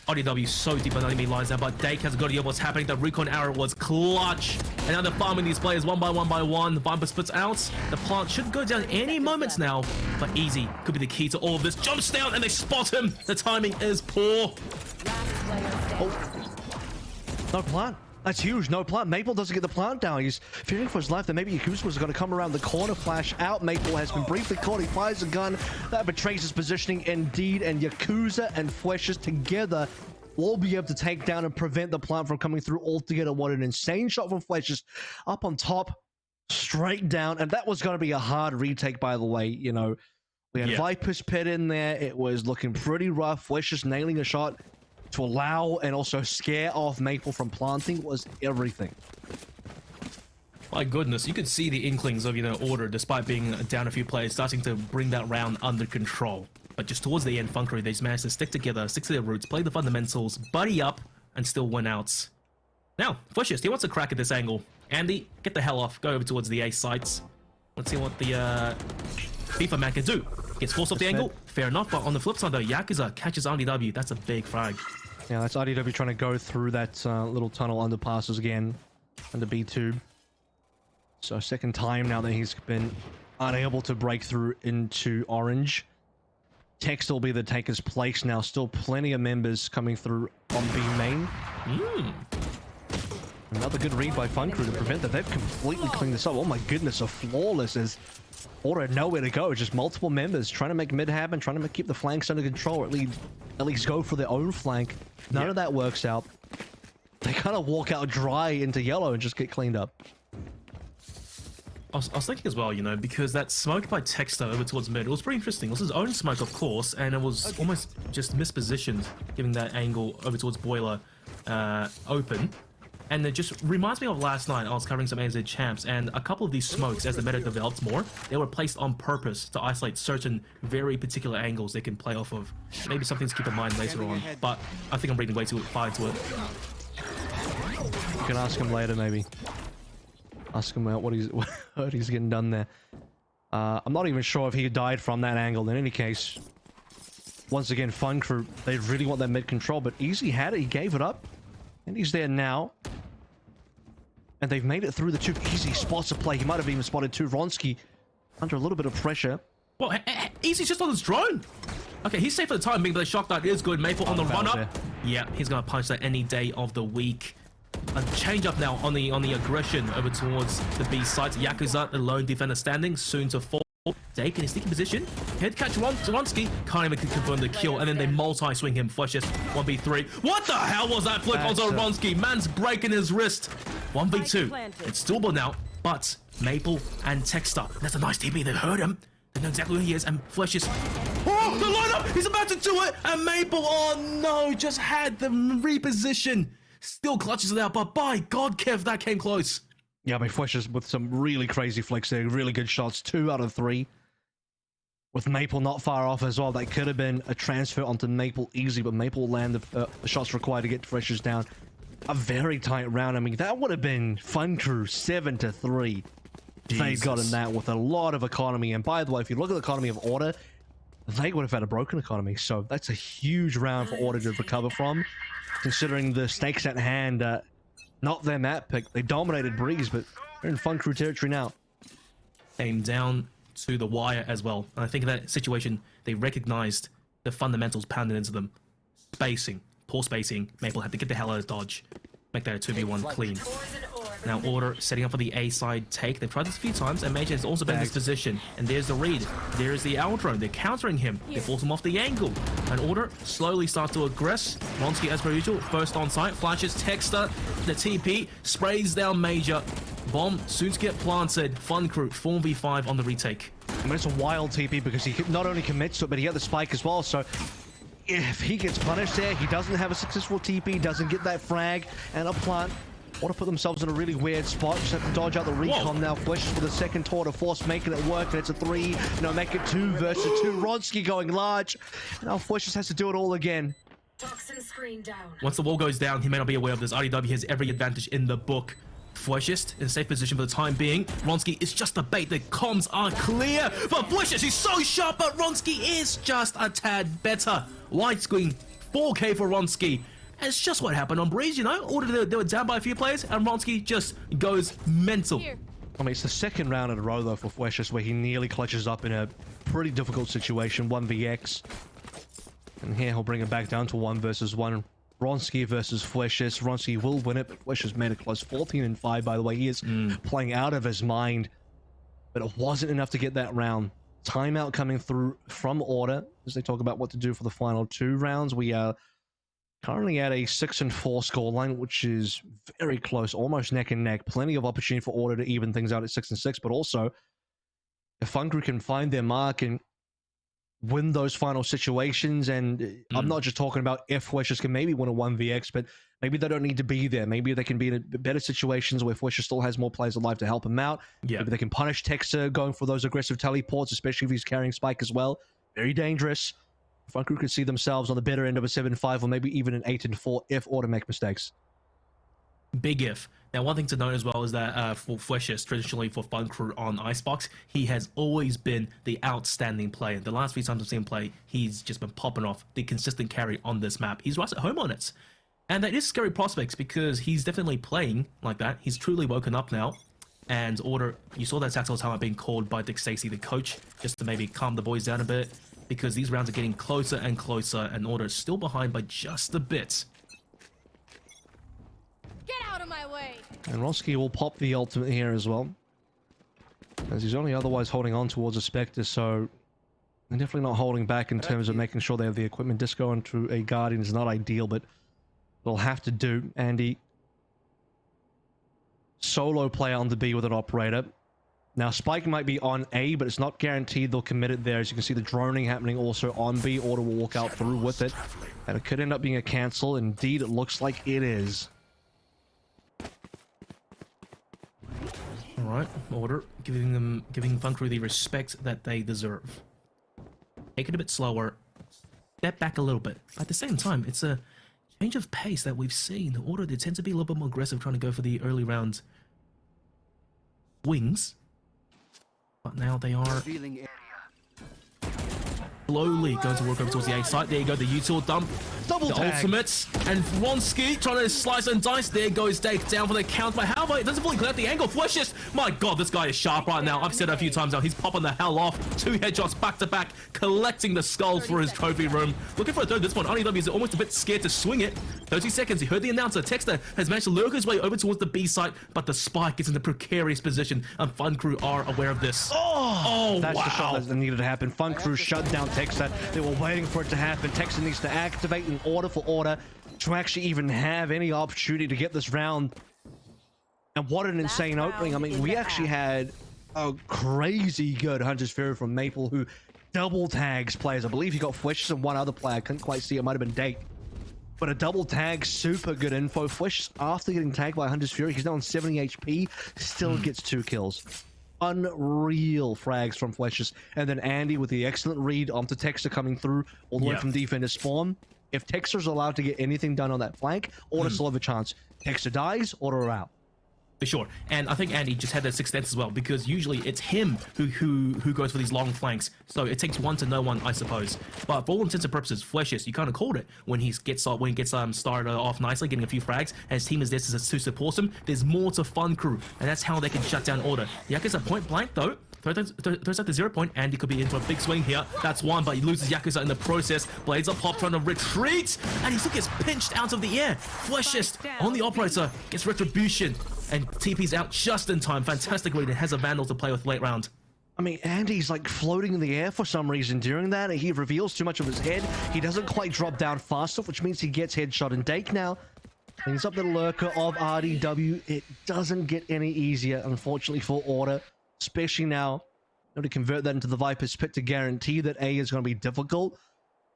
RDW so deep on enemy lines now, but Dake has got to know what's happening. The recon arrow was clutch. And now they're farming these players one by one. The Viper splits out. The plant should go down any moments now, but easy could be the key to all of this. Jumps down and they spot him. The timing is poor. No plant. That's huge. No plant. Maple doesn't get the plant down. He's fearing for his life. Then maybe Yakuza was going to come around the corner. Flash out. Maple has been briefly caught. He fires a gun. That betrays his positioning indeed. And Yakuza and Fleshes together will be able to take down and prevent the plant from coming through altogether. What an insane shot from Fleshes. Up on top. Straight down. And that was going to be a hard retake, by the way. You know, we had Viper's Pit in there. It was looking pretty rough. Fleshes nailing a shot to allow and also scare off Maple from planting was everything. My goodness, you could see the inklings of, you know, Order, despite being down a few players, starting to bring that round under control. But just towards the end, Fun Crew, they just managed to stick together, stick to their roots, play the fundamentals, buddy up, and still win out. Now, Fleshist, he wants a crack at this angle. Andy, get the hell off. Go over towards the A sites. Let's see what the FIFA man can do. Gets forced off the angle. Fair enough, but on the flip side though, Yakuza catches RDW. That's a big frag. Yeah, that's RDW trying to go through that little tunnel underpasses again under B2. So second time now that he's been unable to break through into orange. Text will be the taker's place now. Still plenty of members coming through on B main. Another good read by Fun Crew to prevent that. They've completely cleaned this up. Oh my goodness, a flawless as Order had nowhere to go. Just multiple members trying to make mid happen, trying to keep the flanks under control, or at least go for their own flank. None of that works out. They kind of walk out dry into yellow and just get cleaned up. I was thinking as well, you know, because that smoke by Texter over towards mid, it was pretty interesting. It was his own smoke, of course, and it was almost just mispositioned, giving that angle over towards Boiler open. And it just reminds me of last night. I was covering some ANZ champs, and a couple of these smokes, as the meta develops more, they were placed on purpose to isolate certain very particular angles they can play off of. Maybe something to keep in mind later on, but I think I'm reading way too far into it. You can ask him later, maybe. Ask him what he's getting done there. I'm not even sure if he died from that angle. In any case, once again, Fun Crew, they really want that mid control, but Easy had it. He gave it up, and he's there now. And they've made it through the two easy spots of play. He might have even spotted two. Ronsky under a little bit of pressure. Well, Easy's just on his drone. Okay, he's safe for the time being, but the shock dart is good. Maple on the run up. Yeah, he's gonna punch that any day of the week. A change up now on the aggression over towards the B side. Yakuza, the lone defender standing, soon to fall. Dake in his sneaky position. Head catch Ronsky. Can't even confirm the kill. And then they multi-swing him. Flushes 1v3. What the hell was that flick onto Ronsky? Man's breaking his wrist. 1v2. It's still blown out, but Maple and Texter. That's a nice TP. They heard him. They know exactly who he is. And Flushes. Oh, the lineup! He's about to do it! And Maple, oh no, just had the reposition. Still clutches it out, but by God, Kev, that came close. Yeah, I mean, Flushes with some really crazy flicks there. Really good shots. 2 out of 3. With Maple not far off as well. That could have been a transfer onto Maple easy, but Maple landed the shots required to get Flushes down. A very tight round. I mean, that would have been Fun Crew 7-3. They've gotten that with a lot of economy. And by the way, if you look at the economy of Order, they would have had a broken economy. So that's a huge round for Order to recover from, considering the stakes at hand. Not their map pick. They dominated Breeze, but they're in Fun Crew territory now. Came down to the wire as well. And I think in that situation, they recognized the fundamentals pounded into them. Spacing. Poor spacing. Maple had to get the hell out of dodge. Make that a 2v1 clean. Now Order setting up for the A side take. They've tried this a few times, and Major has also been in this position. And there's the read. There is the Aldrone. They're countering him. They force him off the angle. And Order slowly starts to aggress. Ronsky, as per usual, first on site. Flashes Texter. The TP sprays down Major. Bomb soon to get planted. Fun Crew 4v5 on the retake. I mean, it's a wild TP because he not only commits to it, but he got the spike as well. So if he gets punished there, he doesn't have a successful TP, doesn't get that frag and a plant. Want to put themselves in a really weird spot. Just have to dodge out the recon now. Flushes for the second tour to force making it work, and it's a 3. No, make it 2 versus 2. Ronsky going large. Now Flushes has to do it all again. Toxin screen down. Once the wall goes down, he may not be aware of this. RDW has every advantage in the book. Flushes in a safe position for the time being. Ronsky is just a bait. The comms are clear. But Flushes, he's so sharp, but Ronsky is just a tad better. Widescreen, 4K for Ronsky. And it's just what happened on Breeze, you know? Order they were down by a few players, and Ronsky just goes mental. I mean, it's the second round in a row, though, for Flushes, where he nearly clutches up in a pretty difficult situation, 1vx. And here he'll bring it back down to 1 versus 1. Ronsky versus Flushes. Ronsky will win it, but Flushes made it close. 14-5, by the way. He is playing out of his mind. But it wasn't enough to get that round. Timeout coming through from Order as they talk about what to do for the final 2 rounds. We are currently at a 6-4 scoreline, which is very close, almost neck and neck. Plenty of opportunity for Order to even things out at 6-6, but also if Fun Crew can find their mark and win those final situations, and I'm not just talking about if Flushes can maybe win a 1vx, but maybe they don't need to be there. Maybe they can be in better situations where Flushes still has more players alive to help him out. Maybe they can punish Texter going for those aggressive teleports, especially if he's carrying Spike as well. Very dangerous. Fun Crew could see themselves on the better end of a 7-5 or maybe even an 8-4 if Order make mistakes. Big if. Now, one thing to note as well is that for Flushes, traditionally for Fun Crew on Icebox, he has always been the outstanding player. The last few times I've seen him play, he's just been popping off the consistent carry on this map. He's right at home on it. And that is scary prospects because he's definitely playing like that. He's truly woken up now. And Order, you saw that tactical timeout being called by Dick Stacey, the coach, just to maybe calm the boys down a bit. because these rounds are getting closer and closer, and Order is still behind by just a bit. Get out of my way! And Roski will pop the ultimate here as well, as he's only otherwise holding on towards a Spectre, so they're definitely not holding back in terms of making sure they have the equipment. Disco onto a Guardian is not ideal, but they'll have to do. Andy, solo play on the B with an operator. Now, Spike might be on A, but it's not guaranteed they'll commit it there. As you can see, the droning happening also on B. Order will walk out through with it, and it could end up being a cancel. Indeed, it looks like it is. All right, Order giving FunCrew the respect that they deserve. Take it a bit slower, step back a little bit. At the same time, it's a change of pace that we've seen. Order, they tend to be a little bit more aggressive, trying to go for the early round swings. But now they are slowly going to work over towards the A site. There you go, the util dump. Double the tag. Ultimates. And Vronsky trying to slice and dice. There goes Dake down for the count. But how about it doesn't fully clear out the angle. Flushes. My god, this guy is sharp right now. I've said it a few times now. He's popping the hell off. 2 headshots back to back. Collecting the skulls for his trophy room. Looking for a third. This one, RDW is almost a bit scared to swing it. 30 seconds. He heard the announcer. Texter has managed to lurk his way over towards the B site. But the spike is in a precarious position. And FunCrew are aware of this. Oh, That's wow. the shot that needed to happen. FunCrew shut down Texter. They were waiting for it to happen. Texter needs to activate in order for Order to actually even have any opportunity to get this round. And what an insane opening. I mean, we actually had a crazy good Hunter's Fury from Maple, who double tags players. I believe he got Fwishes and one other player. I couldn't quite see. It might have been Dake. But a double tag, super good info. Fwishes, after getting tagged by Hunter's Fury, he's now on 70 HP, still gets 2 kills. Unreal frags from Fwishes. And then Andy with the excellent read onto Texter coming through all the way from defender spawn. If Texter's allowed to get anything done on that flank, Order still have a chance. Texter dies, Order are out. For sure, and I think Andy just had that 6th sense as well, because usually it's him who goes for these long flanks. So it takes one to know one, I suppose. But for all intents and purposes, Flushes, you kind of called it when he gets started off nicely, getting a few frags, and his team is there to support him. There's more to FunCrew, and that's how they can shut down Order. Yakuza point blank though. Throws out the 0 point. Andy could be in for a big swing here. That's one, but he loses Yakuza in the process. Blades up pop, trying to retreat, and he still gets pinched out of the air. Flushes on the operator, gets retribution, and TP's out just in time. Fantastic read, and has a Vandal to play with late round. I mean, Andy's like floating in the air for some reason during that. He reveals too much of his head. He doesn't quite drop down fast enough, which means he gets headshot. And Dake now brings up the lurker of RDW. It doesn't get any easier, unfortunately, for Order. Especially now, to convert that into the Viper's Pit to guarantee that A is going to be difficult.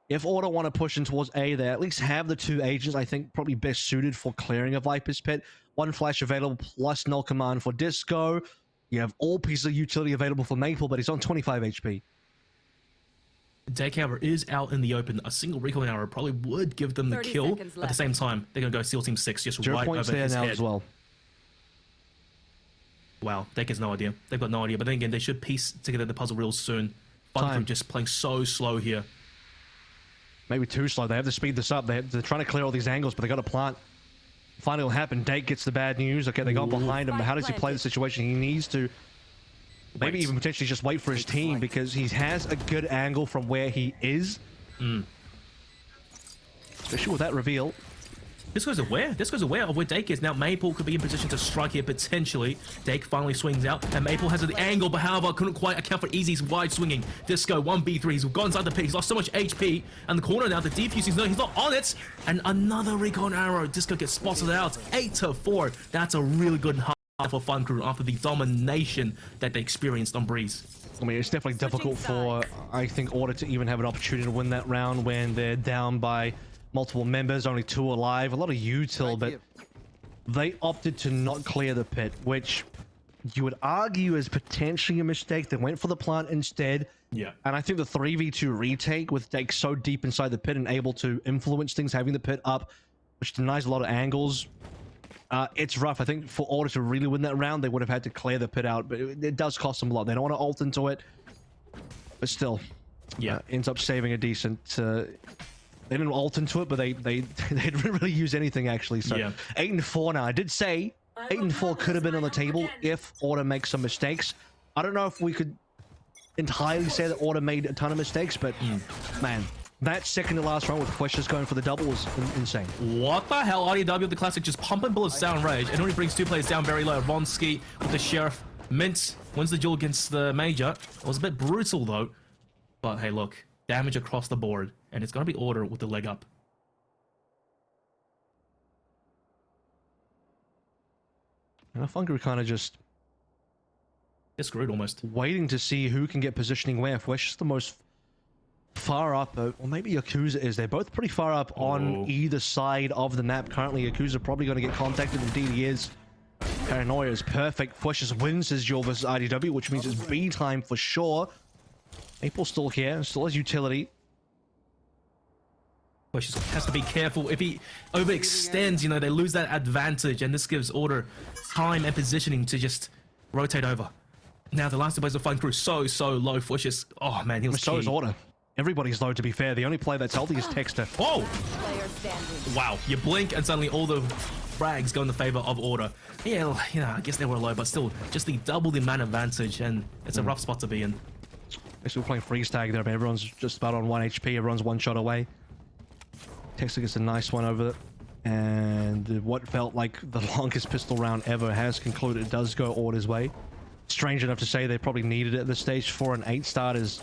If Order want to push in towards A, they at least have the 2 agents, I think, probably best suited for clearing a Viper's Pit. 1 flash available, plus null command for Disco. You have all pieces of utility available for Maple, but he's on 25 HP. Dake, however, is out in the open. A single recoil arrow probably would give them the kill. At the same time, they're going to go SEAL Team 6 just 0 right points over there his now head. as well. Wow, Dake has no idea. They've got no idea. But then again, they should piece together the puzzle real soon. FunCrew just playing so slow here. Maybe too slow. They have to speed this up. They're trying to clear all these angles, but they got to plant. Finally, will happen. Dake gets the bad news. Okay, they got behind him. But how does he play the situation? He needs to maybe even potentially just wait for his team, because he has a good angle from where he is. Especially with that reveal. Disco's aware of where Dake is. Now Maple could be in position to strike here potentially. Dake finally swings out, and Maple has the angle, but however couldn't quite account for Easy's wide swinging. Disco 1v3, he's gone inside the pit, he's lost so much HP, and the corner now, the defuse, he's not on it, and another recon arrow. Disco gets spotted out, 8-4. That's a really good half for FunCrew after the domination that they experienced on Breeze. I mean, it's definitely difficult for, I think, Order to even have an opportunity to win that round when they're down by multiple members, only 2 alive, a lot of util, but they opted to not clear the pit, which you would argue is potentially a mistake. They went for the plant instead. Yeah. And I think the 3v2 retake with Dake so deep inside the pit and able to influence things, having the pit up, which denies a lot of angles, it's rough. I think for Order to really win that round, they would have had to clear the pit out, but it does cost them a lot. They don't want to ult into it, but still, ends up saving a decent... They didn't ult into it, but they didn't really use anything, actually. So 8-4 now. I did say 8-4 could have been on the table if Order makes some mistakes. I don't know if we could entirely say that Order made a ton of mistakes, but man, that second to last round with Flesh going for the double was insane. What the hell? RDW, the classic, just pumping bullets down range, and only brings 2 players down very low. Vronsky with the Sheriff. Mint wins the duel against the Major. It was a bit brutal though, but hey, look, damage across the board, and it's gonna be Order with the leg up. And Funker kind of just screwed almost. Waiting to see who can get positioning where. Flesh is the most far up, or maybe Yakuza is. They're both pretty far up on either side of the map. Currently, Yakuza probably going to get contacted. Indeed, he is. Paranoia is perfect. Flesh wins his duel versus IDW, which means it's B time for sure. Maple still here, still has utility. Flesh has to be careful. If he overextends, you know, they lose that advantage, and this gives Order time and positioning to just rotate over. Now, the last 2 players of Fun Crew so low. Flesh is, oh man, he was so is Order. Everybody's low, to be fair. The only player that's healthy is Texter. Oh! Wow, you blink and suddenly all the frags go in the favor of Order. Yeah, you know, I guess they were low, but still, just the double the man advantage, and it's a rough spot to be in. Guess we're playing freeze tag there, but everyone's just about on 1 HP. Everyone's 1 shot away. Texter gets a nice one over it. And what felt like the longest pistol round ever has concluded. It does go Order's way. Strange enough to say they probably needed it at this stage. 4 and 8 starters.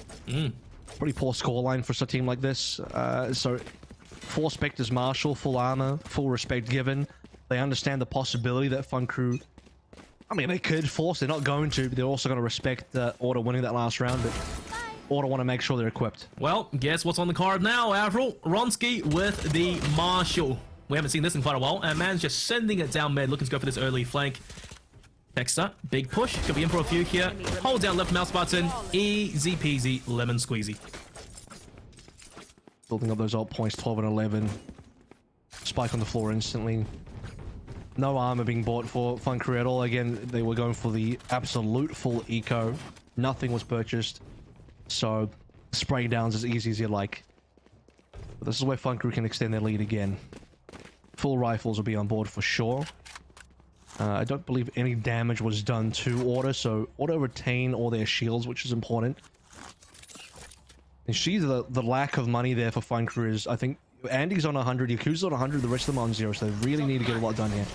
Pretty poor scoreline for a team like this. So 4 Spectres Marshal, full armor, full respect given. They understand the possibility that Fun Crew, I mean, they could force. They're not going to, but they're also going to respect Order winning that last round. But Order want to make sure they're equipped. Well, guess what's on the card now, Avril? Vronsky with the Marshal. We haven't seen this in quite a while, and man's just sending it down mid, looking to go for this early flank. Texter, big push, could be in for a few here. Hold down left mouse button, easy peasy, lemon squeezy. Building up those ult points, 12 and 11. Spike on the floor instantly. No armor being bought for Fun Crew at all. Again, they were going for the absolute full eco. Nothing was purchased. So, spray downs as easy as you like. But this is where Fun Crew can extend their lead again. Full rifles will be on board for sure. I don't believe any damage was done to Order, so Order retain all their shields, which is important. And the lack of money there for Fun Crew is, I think, Andy's on 100, Yakuza's on 100, the rest of them on 0, so they really need to get a lot done here.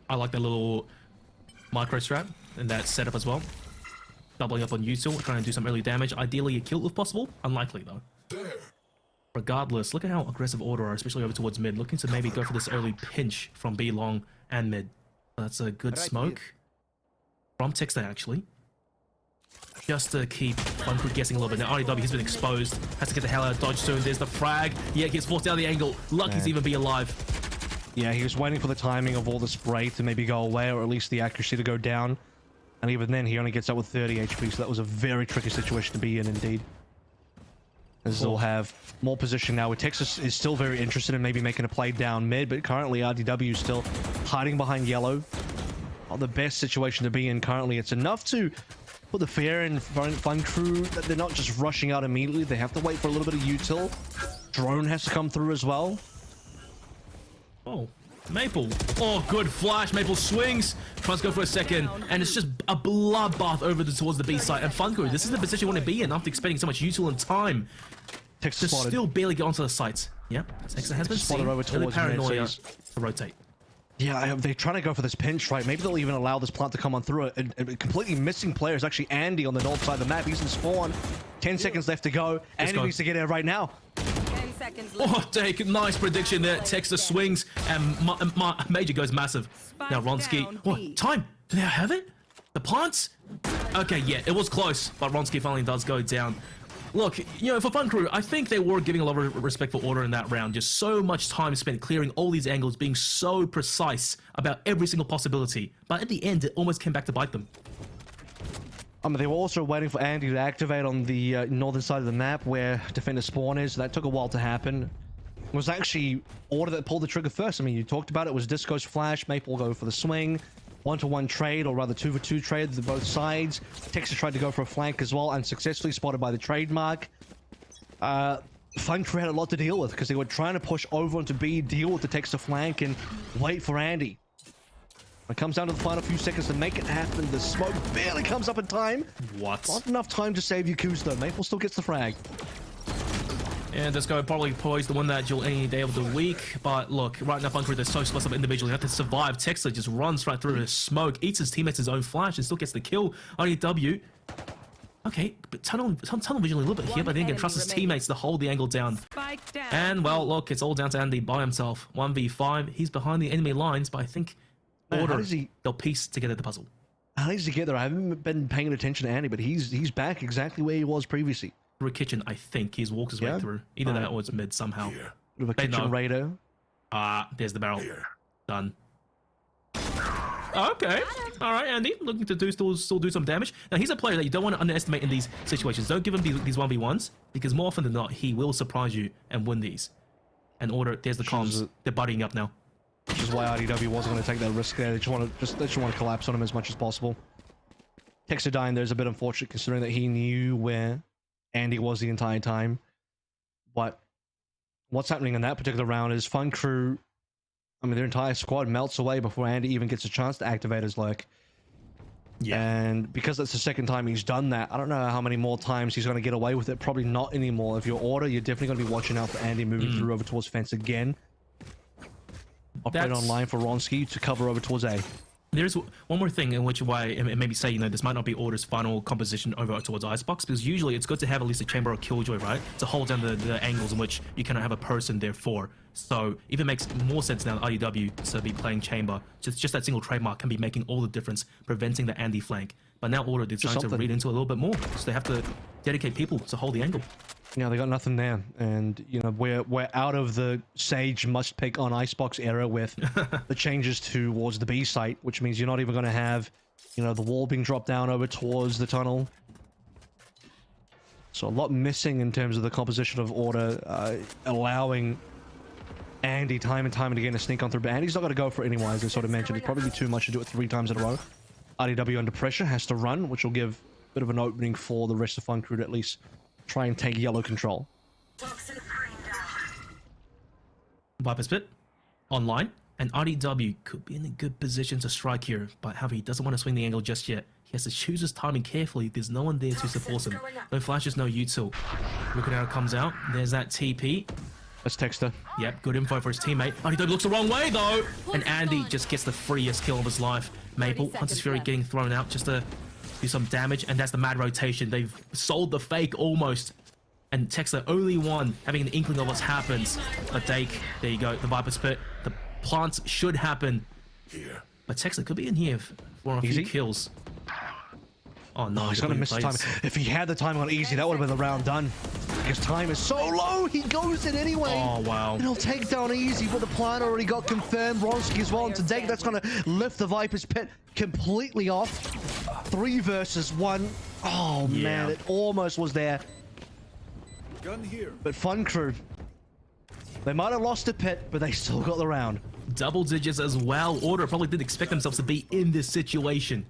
I like that little micro strat and that setup as well. Doubling up on Util, trying to do some early damage. Ideally a kill if possible. Unlikely though. Regardless, look at how aggressive Order are, especially over towards mid. Looking to maybe go for this early pinch from B long and mid. That's a good smoke. From Texter actually. Just to keep Fun Crew guessing a little bit. Now RDW has been exposed. Has to get the hell out of dodge soon. There's the frag. Yeah, he gets forced down the angle. Lucky to even be alive. Yeah, he was waiting for the timing of all the spray to maybe go away, or at least the accuracy to go down. And even then, he only gets up with 30 HP, so that was a very tricky situation to be in indeed. As they'll have more position now, where Texas is still very interested in maybe making a play down mid, but currently RDW is still hiding behind yellow. Not the best situation to be in currently. It's enough to put the fear in Fun Crew that they're not just rushing out immediately. They have to wait for a little bit of util. Drone has to come through as well. Oh, Maple. Oh, good flash. Maple swings. Tries to go for a second, and it's just a bloodbath over towards the B side. And Fun Crew, this is the position you want to be in after expending so much util and time. Texas to still barely get onto the sites. Yep, Texas has been spotted over towards Paranoia to rotate. Yeah, they're trying to go for this pinch, right? Maybe they'll even allow this plant to come on through. A completely missing player is actually Andy on the north side of the map. He's in spawn. 10 seconds left to go. Andy needs to get there right now. 10 seconds left. Oh, take nice prediction there. Texas swings, and Major goes massive. Now Vronsky. Oh, time. Do they have it? The plants? Okay, yeah, it was close, but Vronsky finally does go down. Look, you know, for Fun Crew, I think they were giving a lot of respect for Order in that round. Just so much time spent clearing all these angles, being so precise about every single possibility. But at the end, it almost came back to bite them. They were also waiting for Andy to activate on the northern side of the map where Defender spawn is. That took a while to happen. It was actually Order that pulled the trigger first. I mean, you talked about it. It was Disco's flash. Maple go for the swing. 1-to-1 trade, or rather 2-for-2 trade to both sides. Texas tried to go for a flank as well, unsuccessfully spotted by the trademark. Fun Crew had a lot to deal with because they were trying to push over onto B, deal with the Texas flank, and wait for Andy. It comes down to the final few seconds to make it happen. The smoke barely comes up in time. What? Not enough time to save Yakuza though. Maple still gets the frag. And this guy probably poised to win that duel any day of the week. But look, right now, Funker, they're so split up individually. They have to survive. Texler just runs right through his smoke, eats his teammates his own flash, and still gets the kill. IDW. Okay, but tunnel vision a little bit here, but then he can trust his teammates to hold the angle down. And, well, look, it's all down to Andy by himself. 1v5. He's behind the enemy lines, but I think Order, they'll piece together the puzzle. How does he get there? I haven't been paying attention to Andy, but he's back exactly where he was previously. Through a kitchen, I think. He's walked his way through. Either that or it's mid somehow. Bit of a kitchen raider. There's the barrel. Done. Okay. All right, Andy. Looking to still do some damage. Now, he's a player that you don't want to underestimate in these situations. Don't give him these 1v1s, because more often than not, he will surprise you and win these. And Order, there's the comms. They're buddying up now. Which is why RDW wasn't going to take that risk there. They just want to collapse on him as much as possible. Texter dying there is a bit unfortunate, considering that he knew where Andy was the entire time. But what's happening in that particular round is Fun Crew, I mean, their entire squad melts away before Andy even gets a chance to activate his lurk. Yeah. And because that's the second time he's done that, I don't know how many more times he's going to get away with it. Probably not anymore. If you're Order, you're definitely going to be watching out for Andy moving through over towards fence again. Operate online for Ronsky to cover over towards A. There's one more thing in which why it maybe say, this might not be Order's final composition over towards Icebox, because usually it's good to have at least a chamber or killjoy, right? To hold down the angles in which you cannot have a person there for. So if it makes more sense now IDW to be playing chamber, just that single trademark can be making all the difference, preventing the Andy flank. But now Order decided to read into it a little bit more, so they have to dedicate people to hold the angle. Yeah, they got nothing there, and we're out of the Sage must pick on Icebox era with the changes towards the B site, which means you're not even going to have, the wall being dropped down over towards the tunnel. So a lot missing in terms of the composition of Order, allowing Andy time and time again to sneak on through. But Andy's not going to go for it anyway, as I sort of mentioned. It'd probably be too much to do it 3 times in a row. RDW under pressure has to run, which will give a bit of an opening for the rest of Fun Crew to at least try and take yellow control. Viper Spit online, and RDW could be in a good position to strike here, but however, he doesn't want to swing the angle just yet. He has to choose his timing carefully. There's no one there to support him. No flashes, no util. Look at how it comes out. There's that TP. That's Texter. Yep, good info for his teammate. RDW looks the wrong way though, and Andy just gets the freest kill of his life. Maple, Hunter's Fury getting thrown out just to do some damage, and that's the mad rotation. They've sold the fake almost, and Texter only one having an inkling of what's happened. But Dake, there you go, the Viper Spit. The plants should happen here, but Texter could be in here for a few kills. Oh no, he's gonna miss the time. If he had the time on easy, that would have been the round done. His time is so low, he goes in anyway. Oh wow. And he'll take down easy, but the plan already got confirmed. Ronsky as well, and to Dake, that's gonna lift the Viper's Pit completely off. 3 versus 1. Oh man, it almost was there. Gun here. But Fun Crew, they might have lost the pit, but they still got the round. Double digits as well. Order probably didn't expect themselves to be in this situation.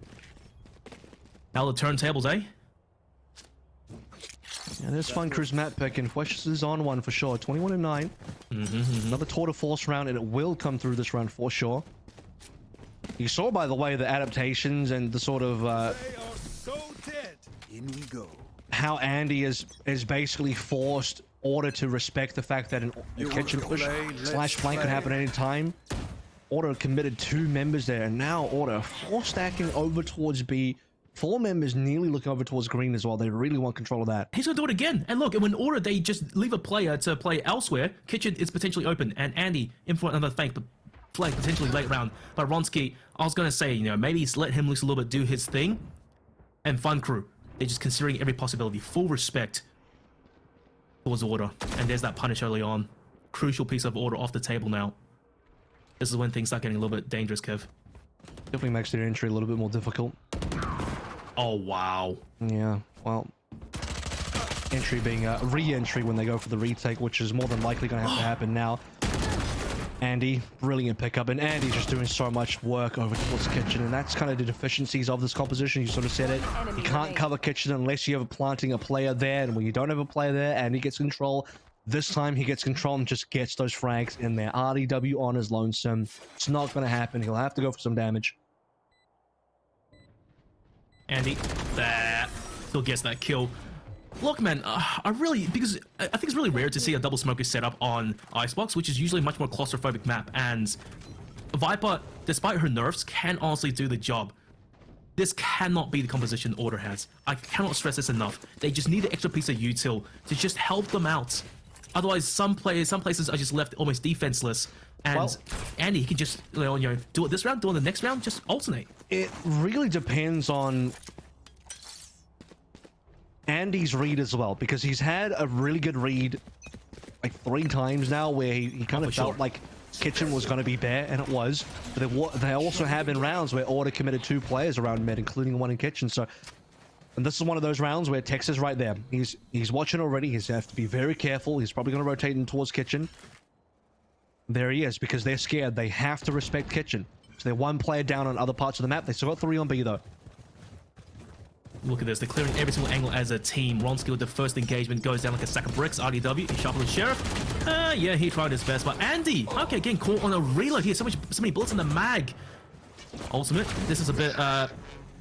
Now the turntables, eh? Yeah, there's Fun Crew's map pick, and Flesh is on one for sure. 21 and 9. Another tour de force round, and it will come through this round for sure. You saw, by the way, the adaptations and the sort of They are so dead. In we go. How Andy is basically forced Order to respect the fact that a kitchen push slash flank could happen any time. Order committed 2 members there, and now Order 4 stacking over towards B. 4 members nearly looking over towards green as well. They really want control of that. He's gonna do it again. And look, when Order, they just leave a player to play elsewhere, kitchen is potentially open, and Andy in for another flank potentially late round. But Ronsky, I was gonna say, maybe let him loose a little bit, do his thing. And Fun Crew, they're just considering every possibility. Full respect towards Order. And there's that punish early on. Crucial piece of Order off the table now. This is when things start getting a little bit dangerous, Kev. Definitely makes their entry a little bit more difficult. Oh, wow. Yeah, well, entry being a re-entry when they go for the retake, which is more than likely going to have to happen now. Andy, brilliant pickup, and Andy's just doing so much work over towards kitchen, and that's kind of the deficiencies of this composition. You sort of said it. You can't cover kitchen unless you have planting a player there, and when you don't have a player there, Andy gets control. This time he gets control and just gets those frags in there. RDW on his lonesome. It's not going to happen. He'll have to go for some damage. Andy, there, still gets that kill. Look, man, because I think it's really rare to see a double smoker set up on Icebox, which is usually a much more claustrophobic map, and Viper, despite her nerfs, can honestly do the job. This cannot be the composition Order has. I cannot stress this enough. They just need an extra piece of util to just help them out. Otherwise, some places are just left almost defenseless, and Andy, he can just do it this round, do it the next round, just alternate. It really depends on Andy's read as well, because he's had a really good read like 3 times now where he kind of felt like Kitchen was going to be there, and it was. But they also have been rounds where Order committed 2 players around mid, including one in Kitchen. So, and this is one of those rounds where Tex is right there. He's watching already. He's going to have to be very careful. He's probably going to rotate in towards Kitchen. There he is, because they're scared. They have to respect Kitchen. So they're 1 player down on other parts of the map. They still got 3 on B though. Look at this, they're clearing every single angle as a team. Ronski with the first engagement goes down like a sack of bricks. RDW, he's sharper than Sheriff. Yeah, he tried his best, but Andy, okay, getting caught on a reload here. So many bullets in the mag. Ultimate, this is a bit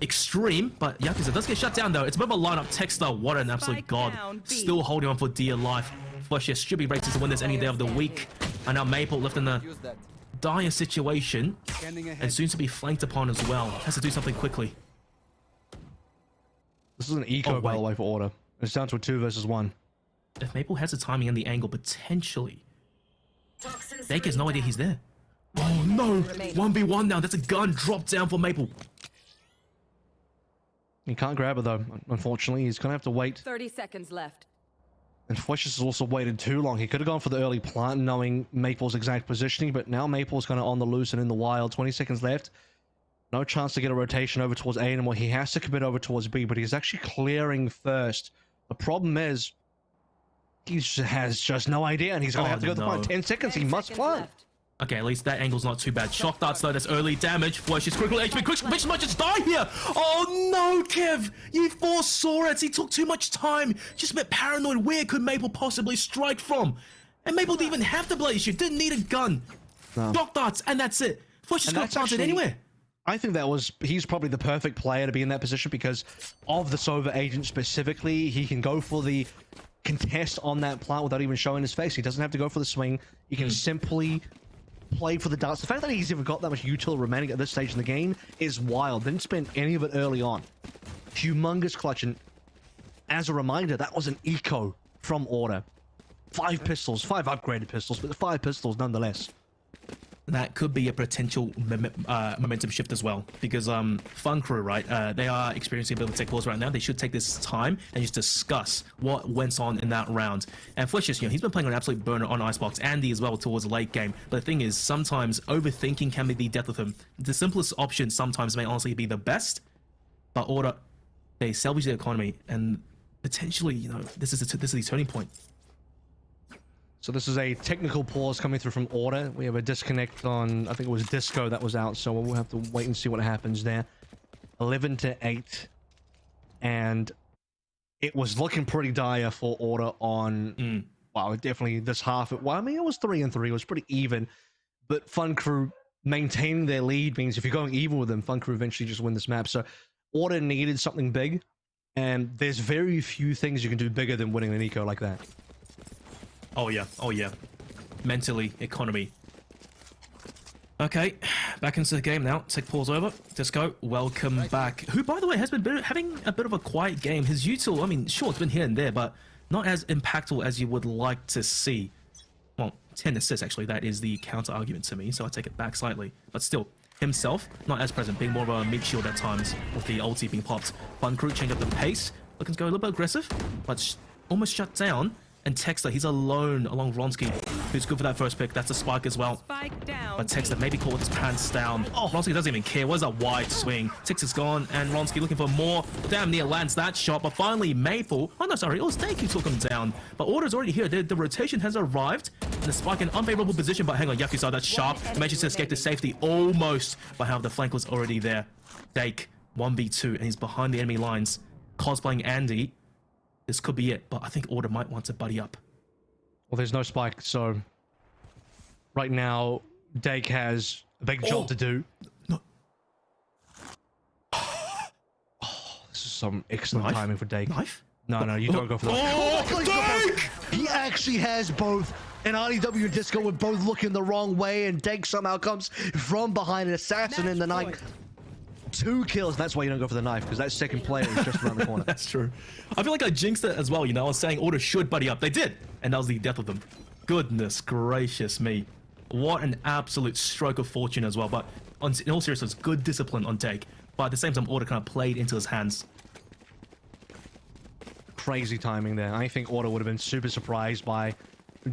extreme, but Yakuza does get shut down though. It's a bit of a lineup. Texter, what an absolute god. Still holding on for dear life. Flush should be rated to win this any day of the week. And now Maple left in a dire situation and soon to be flanked upon as well. Has to do something quickly. This is an eco, by the way, for Order. It's down to a 2 versus 1. If Maple has the timing and the angle, potentially. Dake has no idea he's there. Oh no! 1v1 now. That's a gun dropped down for Maple. He can't grab it though, unfortunately. He's going to have to wait. 30 seconds left. And Fwishes has also waited too long. He could have gone for the early plant knowing Maple's exact positioning, but now Maple's kind of on the loose and in the wild. 20 seconds left. No chance to get a rotation over towards A anymore. He has to commit over towards B, but he's actually clearing first. The problem is, he has just no idea, and he's going to have to go to the plant. 10 seconds, he must plant. Okay, at least that angle's not too bad. Shock darts though, that's early damage. Flushes critical HP, Bitch might just die here. Oh no, Kev! You foresaw it. He took too much time. Just a bit paranoid. Where could Maple possibly strike from? And Maple didn't even have the blaze shoot. Didn't need a gun. No. Shock darts, and that's it. Flushes got planted anywhere. I think he's probably the perfect player to be in that position because of the Sova agent specifically. He can go for the contest on that plant without even showing his face. He doesn't have to go for the swing. He can simply play for the darts. The fact that he's even got that much util remaining at this stage in the game is wild. Didn't spend any of it early on. Humongous clutch, and as a reminder, that was an eco from Order. 5 pistols, 5 upgraded pistols, but 5 pistols nonetheless. That could be a potential momentum shift as well, because Fun Crew, right, they are experiencing a bit of a tech pause right now. They should take this time and just discuss what went on in that round. And Fletcher's, he's been playing an absolute burner on Icebox. Andy as well towards the late game. But the thing is, sometimes overthinking can be the death of him. The simplest option sometimes may honestly be the best, but Order, they salvage the economy, and potentially, this is the turning point. So this is a technical pause coming through from Order. We have a disconnect on, I think it was Disco that was out, so we'll have to wait and see what happens there. 11-8. And it was looking pretty dire for Order on, well, definitely this half. Well, I mean, it was 3-3. It was pretty even. But Fun Crew maintaining their lead means if you're going even with them, Fun Crew eventually just win this map. So Order needed something big, and there's very few things you can do bigger than winning an eco like that. Oh yeah. Mentally, economy. Okay, back into the game now. Tech pause over. Disco, welcome back. Who, by the way, has been having a bit of a quiet game. His util, I mean, sure, it's been here and there, but not as impactful as you would like to see. Well, 10 assists, actually. That is the counter argument to me, so I take it back slightly. But still, himself, not as present, being more of a mid shield at times with the ulti being popped. Fun Crew change up the pace. Looking to go a little bit aggressive, but almost shut down. And Texter, he's alone along Ronski, who's good for that first pick. That's a spike as well. Spike down. But Texter maybe caught with his pants down. Oh, Ronski doesn't even care. What is that wide swing? Texter's gone, and Ronski looking for more. Damn near lands that shot, but finally Maple. Oh no, sorry, it was Dake who took him down. But Order's already here. The rotation has arrived. And the spike in unfavorable position, but hang on, Yakuza, that's sharp. He manages to escape to safety almost, but how the flank was already there. Dake, 1v2, and he's behind the enemy lines. Cosplaying Andy. This could be it, but I think Order might want to buddy up. Well, there's no spike, so right now Dake has a big job to do. No. some excellent timing for Dake. Knife? No, you don't go for that. Oh, He actually has both an RDW and Disco with both looking the wrong way, and Dake somehow comes from behind an assassin in the night. 2 kills. That's why you don't go for the knife, because that second player is just around the corner. That's true. I feel like I jinxed it as well, you know. I was saying Order should buddy up. They did. And that was the death of them. Goodness gracious me. What an absolute stroke of fortune as well. But in all seriousness, good discipline on Dake. But at the same time, Order kind of played into his hands. Crazy timing there. I think Order would have been super surprised by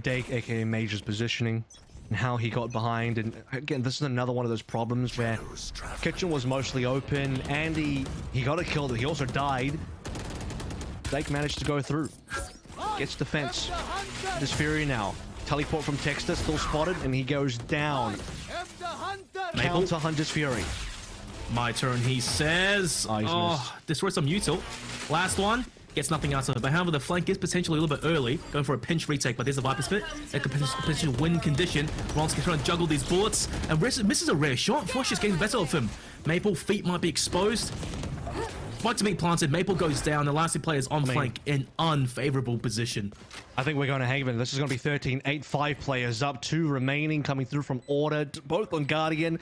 Dake, aka Major's positioning, and how he got behind. And again, this is another one of those problems where Kitchen was mostly open. Andy, he got a kill, but he also died. Dake managed to go through. Gets defense. This Fury now. Teleport from Texter, still spotted, and he goes down. Maple. Counter Hunter's Fury. My turn, he says. Destroy some util. Last one. Gets nothing out of it. But however, the flank is potentially a little bit early. Going for a pinch retake, but there's a Viper Spit. It could potentially win condition. Ron's trying to juggle these bullets. And misses a rare shot. Flush is getting the better of him. Maple, feet might be exposed. Spike to be planted. Maple goes down. The last two players on flank in unfavorable position. I think we're going to Haven. This is going to be 13, 8, 5 players up. 2 remaining coming through from Order. Both on Guardian.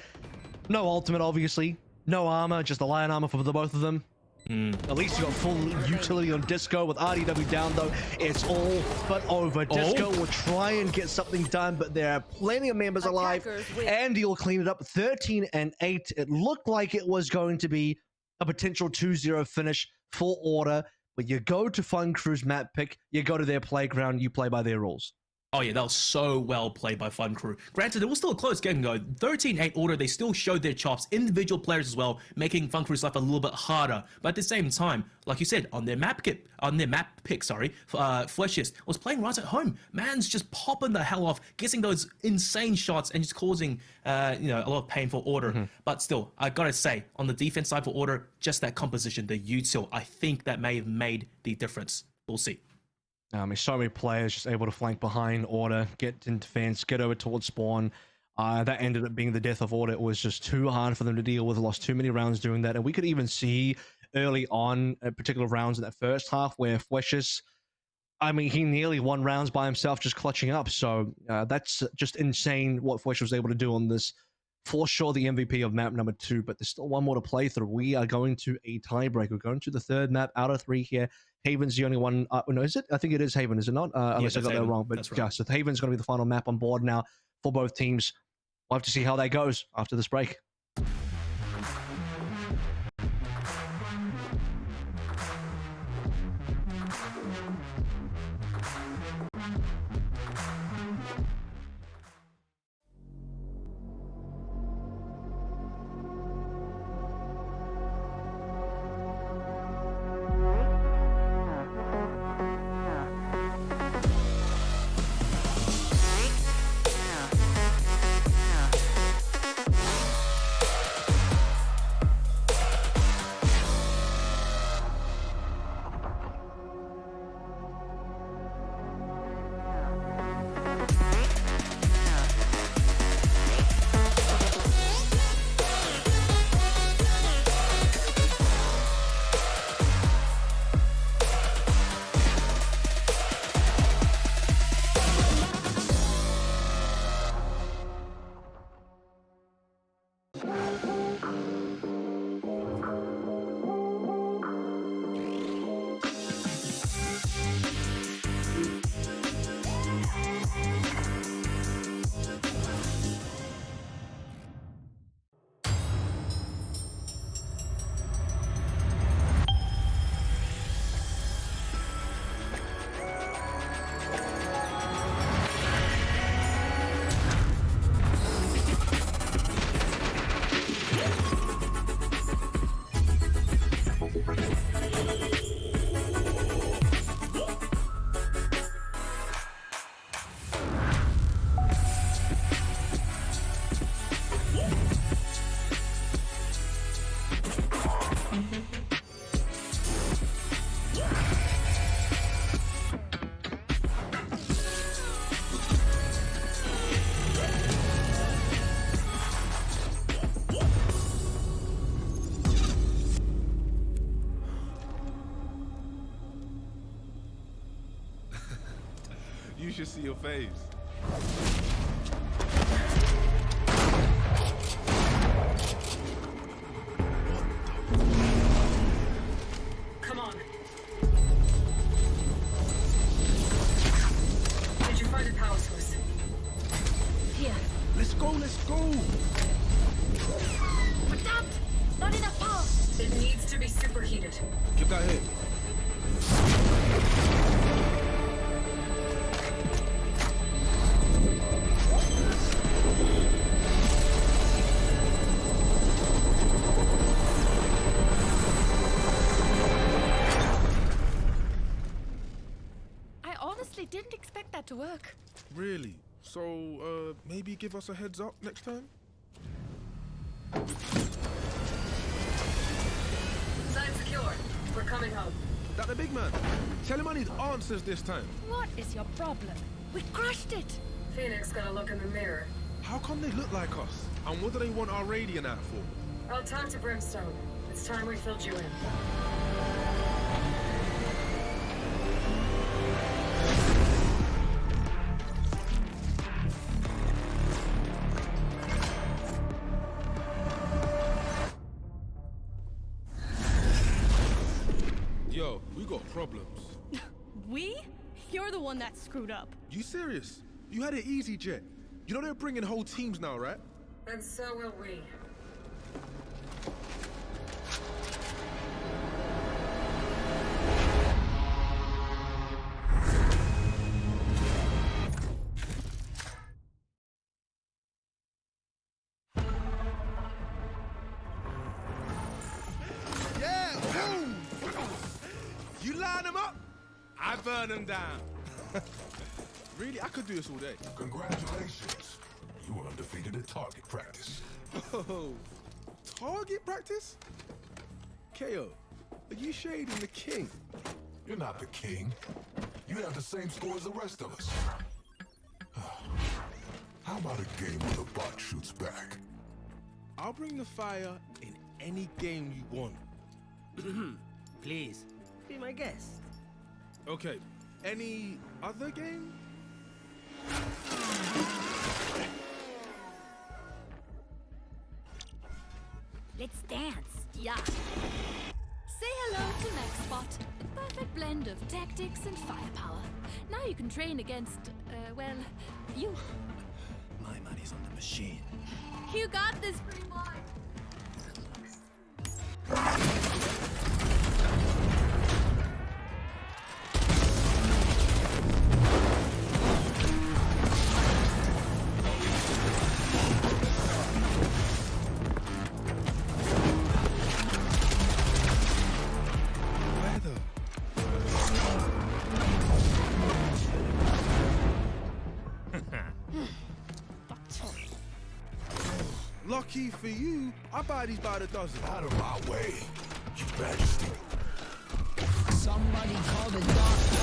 No ultimate, obviously. No armor, just the lion armor for the both of them. At least you got full utility on Disco. With RDW down, though, it's all but over. Disco will try and get something done, but there are plenty of members alive. Andy will clean it up. 13 and 8. It looked like it was going to be a potential 2-0 finish for Order, but you go to Fun Crew's map pick, you go to their playground, you play by their rules. Oh yeah, that was so well played by Fun Crew. Granted, it was still a close game though. 13-8 Order, they still showed their chops. Individual players as well, making Fun Crew's life a little bit harder. But at the same time, like you said, on their map pick, Fleshist was playing right at home. Man's just popping the hell off, getting those insane shots and just causing a lot of pain for Order. But still, I gotta say, on the defense side for Order, just that composition, the util, I think that may have made the difference. We'll see. So many players just able to flank behind Order, get in defense, get over towards spawn. That ended up being the death of Order. It was just too hard for them to deal with. Lost too many rounds doing that. And we could even see early on particular rounds in that first half where Fleshis, he nearly won rounds by himself just clutching up. So that's just insane what Flesh was able to do on this. For sure, the MVP of map number 2, but there's still one more to play through. We are going to a tiebreak. We're going to the 3rd map out of 3 here. Haven's the only one. No, is it? I think it is Haven, is it not? Unless I got that wrong. But yeah, so Haven's going to be the final map on board now for both teams. We'll have to see how that goes after this break. should see your face. Come on. Did you find a power source? Here. Let's go, let's go. But that! Not enough power! It needs to be superheated. Get that hit. I honestly didn't expect that to work. Really? So, maybe give us a heads up next time? Side secure. We're coming home. That the big man? Tell him I need answers this time. What is your problem? We crushed it! Phoenix gotta look in the mirror. How come they look like us? And what do they want our Radiant at for? I'll talk to Brimstone. It's time we filled you in. Yo, we got problems. We? You're the one that screwed up. You serious? You had it easy, Jet. You know they're bringing whole teams now, right? And so will we. Yeah, boom! You line them up, I burn them down. Really, I could do this all day. Congratulations. You were undefeated at target practice. Oh, target practice? KO, are you shading the king? You're not the king. You have the same score as the rest of us. How about a game where the bot shoots back? I'll bring the fire in any game you want. Please, be my guest. Okay, any other game? Let's dance. Yeah. Say hello to MaxBot. The perfect blend of tactics and firepower. Now you can train against, well, you. My money's on the machine. You got this, pretty boy. Lucky for you, I buy these by the dozen. Out of my way, Your Majesty. Somebody call the doctor.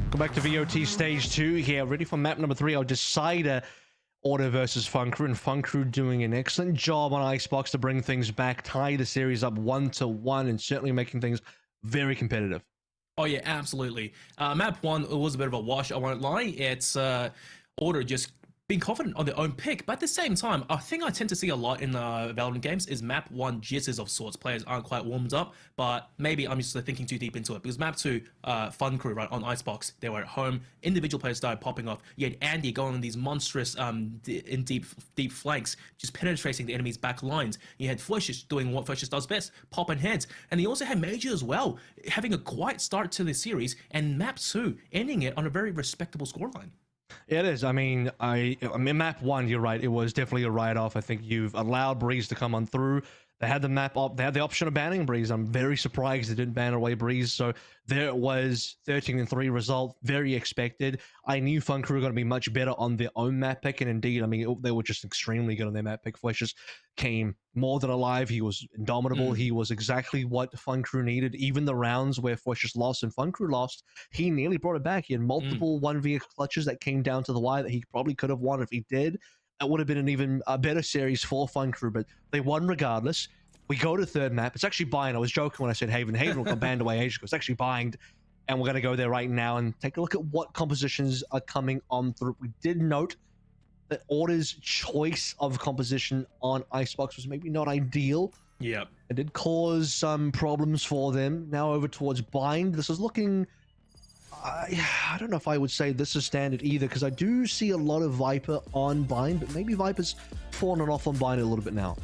Go back to VOT stage 2 here, ready for map number 3, our decider. Order versus Fun Crew, and Fun Crew doing an excellent job on Icebox to bring things back, tie the series up 1-1, and certainly making things very competitive. Oh yeah, absolutely. Map 1, it was a bit of a wash, I won't lie. It's Order just being confident on their own pick, but at the same time, a thing I tend to see a lot in Valorant games is Map 1 jitters of sorts. Players aren't quite warmed up, but maybe I'm just thinking too deep into it, because Map 2, Fun Crew, right, on Icebox, they were at home, individual players started popping off. You had Andy going on these monstrous deep flanks, just penetrating the enemy's back lines. You had Flushes doing what Flushes does best, popping heads, and you also had Major as well, having a quiet start to the series, and Map 2 ending it on a very respectable scoreline. It is. I mean, map 1, you're right. It was definitely a write-off. I think you've allowed Breeze to come on through. They had the map up. They had the option of banning Breeze. I'm very surprised they didn't ban away Breeze. So there it was, 13-3 result. Very expected. I knew Fun Crew were going to be much better on their own map pick, and indeed, I mean, they were just extremely good on their map pick. Fletcher's came more than alive. He was indomitable. He was exactly what Fun Crew needed. Even the rounds where Fletcher's lost and Fun Crew lost, he nearly brought it back. He had multiple 1v clutches that came down to the wire that he probably could have won if he did. That would have been an even better series for Fun Crew, but they won regardless. We go to third map. It's actually Bind. I was joking when I said Haven. Haven will come banned away ages ago. It's actually Bind, and we're going to go there right now and take a look at what compositions are coming on through. We did note that Order's choice of composition on Icebox was maybe not ideal. Yeah. It did cause some problems for them. Now over towards Bind. This is looking... I don't know if I would say this is standard either, because I do see a lot of Viper on Bind, but maybe Viper's fallen off on Bind a little bit now.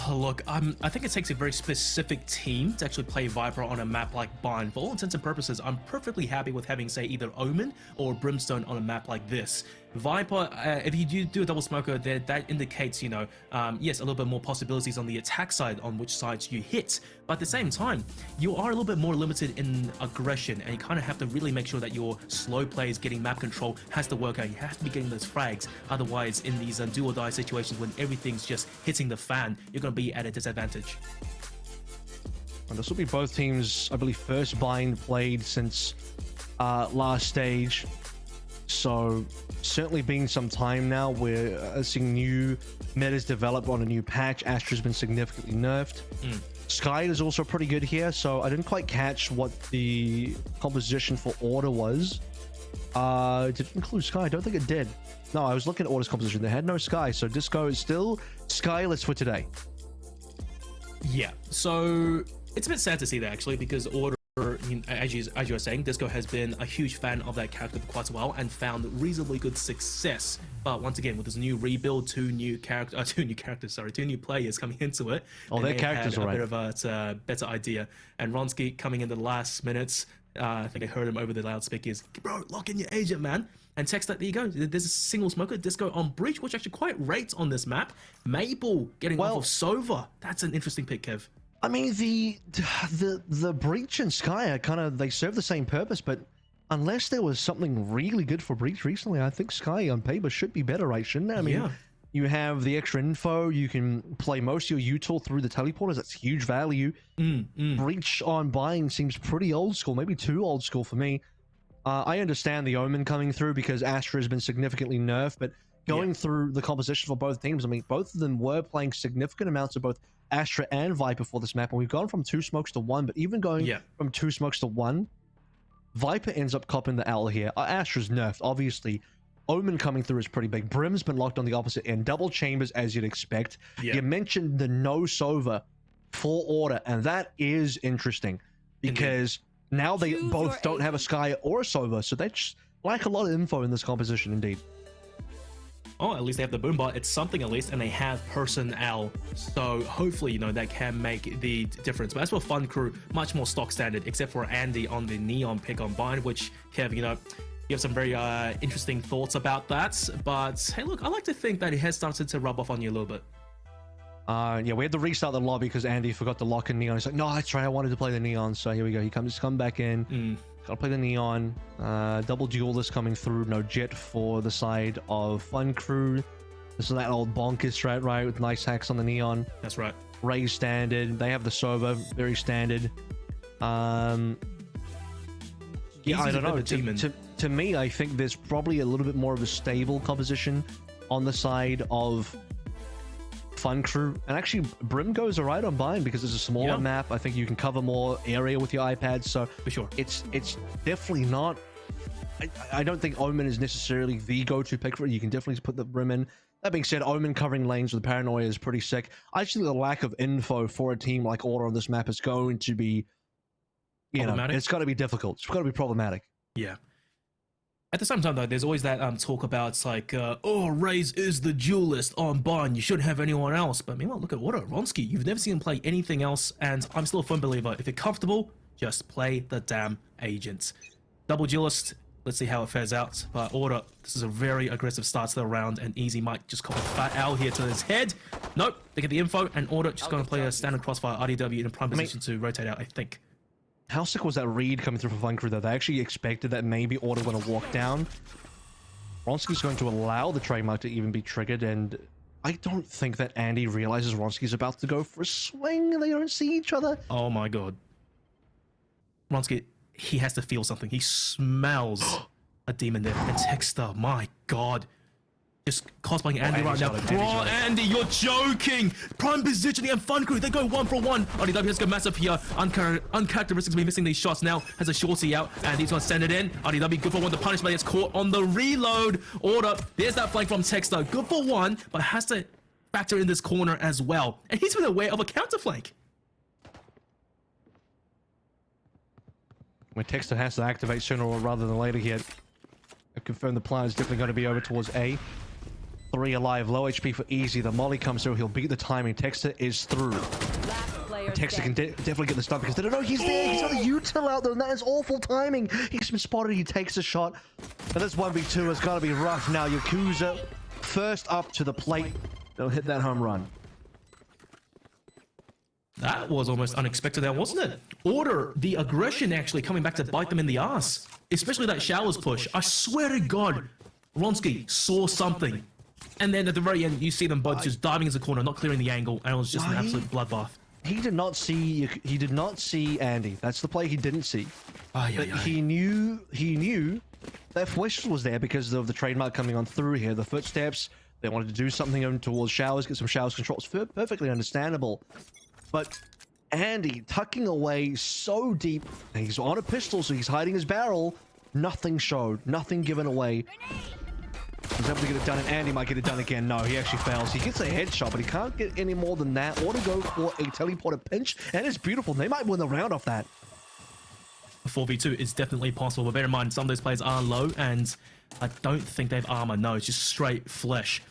Look, I think it takes a very specific team to actually play Viper on a map like Bind. For all intents and purposes, I'm perfectly happy with having, say, either Omen or Brimstone on a map like this. Viper, if you do a double smoker, that indicates, you know, yes, a little bit more possibilities on the attack side on which sides you hit. But at the same time, you are a little bit more limited in aggression, and you kind of have to really make sure that your slow plays getting map control has to work out. You have to be getting those frags. Otherwise, in these do or die situations when everything's just hitting the fan, you're going to be at a disadvantage. And this will be both teams, I believe, first Bind played since last stage. So certainly been some time now. We're seeing new metas develop on a new patch. Astra's been significantly nerfed. Sky is also pretty good here, so I didn't quite catch what the composition for Order was. Did it include Sky? I don't think it did. No, I was looking at Order's composition. They had no Sky, so Disco is still Skyless for today. Yeah, so it's a bit sad to see that, actually, because Order, as you were saying, Disco has been a huge fan of that character for quite a while and found reasonably good success. But once again, with this new rebuild, two new players coming into it. Oh, their characters are right. A bit of a better idea. And Ronsky coming in the last minutes, I think I heard him over the loudspeakers. Bro, lock in your agent, man. And text that, there you go. There's a single smoker, Disco on Breach, which actually quite rates on this map. Maple getting off of Sova. That's an interesting pick, Kev. I mean, the Breach and Sky are kind of, they serve the same purpose, but unless there was something really good for Breach recently, I think Sky on paper should be better, right? Shouldn't it? I mean, you have the extra info, you can play most of your util through the teleporters, that's huge value. Breach on Bind seems pretty old school, maybe too old school for me. I understand the Omen coming through because Astra has been significantly nerfed, but going through the composition for both teams, I mean, both of them were playing significant amounts of both Astra and Viper for this map, and we've gone from 2 smokes to 1, but even going from 2 smokes to 1, Viper ends up copping the L here. Astra's nerfed, obviously. Omen coming through is pretty big. Brim's been locked on the opposite end. Double chambers, as you'd expect. You mentioned the no Sova for Order, and that is interesting because now they both don't have a Sky or a Sova, so they just lack a lot of info in this composition, indeed. Oh, at least they have the Boombot. It's something at least, and they have personnel. So hopefully, you know, that can make the difference. But as for Fun Crew, much more stock standard, except for Andy on the Neon pick on Bind, which, Kev, you know, you have some very interesting thoughts about that. But hey, look, I like to think that it has started to rub off on you a little bit. Yeah, we had to restart the lobby because Andy forgot to lock in Neon. He's like, no, that's right, I wanted to play the Neon. So here we go. He come back in. Gotta play the Neon. Double duelist coming through. No Jet for the side of Fun Crew. This is that old bonkers strat, right? With nice hacks on the Neon. That's right. Ray standard. They have the Sova, very standard. Yeah, I don't know. To me, I think there's probably a little bit more of a stable composition on the side of Fun Crew, and actually Brim goes alright on Bind because it's a smaller map. I think you can cover more area with your iPad, so for sure it's definitely not. I don't think Omen is necessarily the go-to pick for it. You can definitely put the Brim in. That being said, Omen covering lanes with Paranoia is pretty sick. I think the lack of info for a team like Order on this map is going to be, you know, it's got to be difficult. It's got to be problematic. Yeah. At the same time, though, there's always that talk about, like, oh, Raze is the duelist on Bind. You shouldn't have anyone else. But meanwhile, look at Order. Ronsky, you've never seen him play anything else, and I'm still a firm believer. If you're comfortable, just play the damn agent. Double duelist, let's see how it fares out. But Order, this is a very aggressive start to the round, and Easy might just cop a fat L here to his head. Nope, they get the info, and Order just going to play a standard crossfire RDW in a prime position to rotate out, I think. How sick was that read coming through for Fun Crew, though? They actually expected that maybe Order going to walk down. Ronsky's going to allow the trademark to even be triggered, and I don't think that Andy realizes Ronsky's about to go for a swing. They don't see each other. Oh my god. Ronsky, he has to feel something. He smells a demon there. And Texter, my god. Just cosplaying Andy right now. Bro, Andy, you're joking! Prime positioning and Fun Crew, they go 1-for-1. RDW has got massive here. Uncharacteristically missing these shots now. Has a shorty out, and he's gonna send it in. RDW good for one. The punishment gets caught on the reload. Order. There's that flank from Texter. Good for one, but has to factor in this corner as well. And he's been aware of a counter flank. When Texter has to activate sooner or rather than later here, I confirm the plan is definitely going to be over towards A. 3 alive, low HP for Easy. The molly comes through, he'll beat the timing. Texter is through. Texter can definitely get the stun because they don't know he's there. He's got a util out there, and that is awful timing. He's been spotted, he takes a shot. But this 1v2 has got to be rough now. Yakuza first up to the plate. They'll hit that home run. That was almost unexpected there, wasn't it? Order, the aggression actually coming back to bite them in the ass. Especially that showers push. I swear to God, Ronsky saw something. And then at the very end, you see them both just diving into the corner, not clearing the angle, and it was just an absolute bloodbath. He did not see Andy. That's the play he didn't see. But he knew that Whistle was there because of the trademark coming on through here. The footsteps, they wanted to do something towards showers, get some showers controls. Perfectly understandable. But Andy tucking away so deep, he's on a pistol, so he's hiding his barrel. Nothing showed, nothing given away. He's able to get it done, and Andy might get it done again. No, he actually fails. He gets a headshot, but he can't get any more than that, or to go for a teleporter pinch, and it's beautiful. They might win the round off that. 4v2 is definitely possible, but bear in mind, some of those players are low, and I don't think they have armor. No, it's just straight flesh.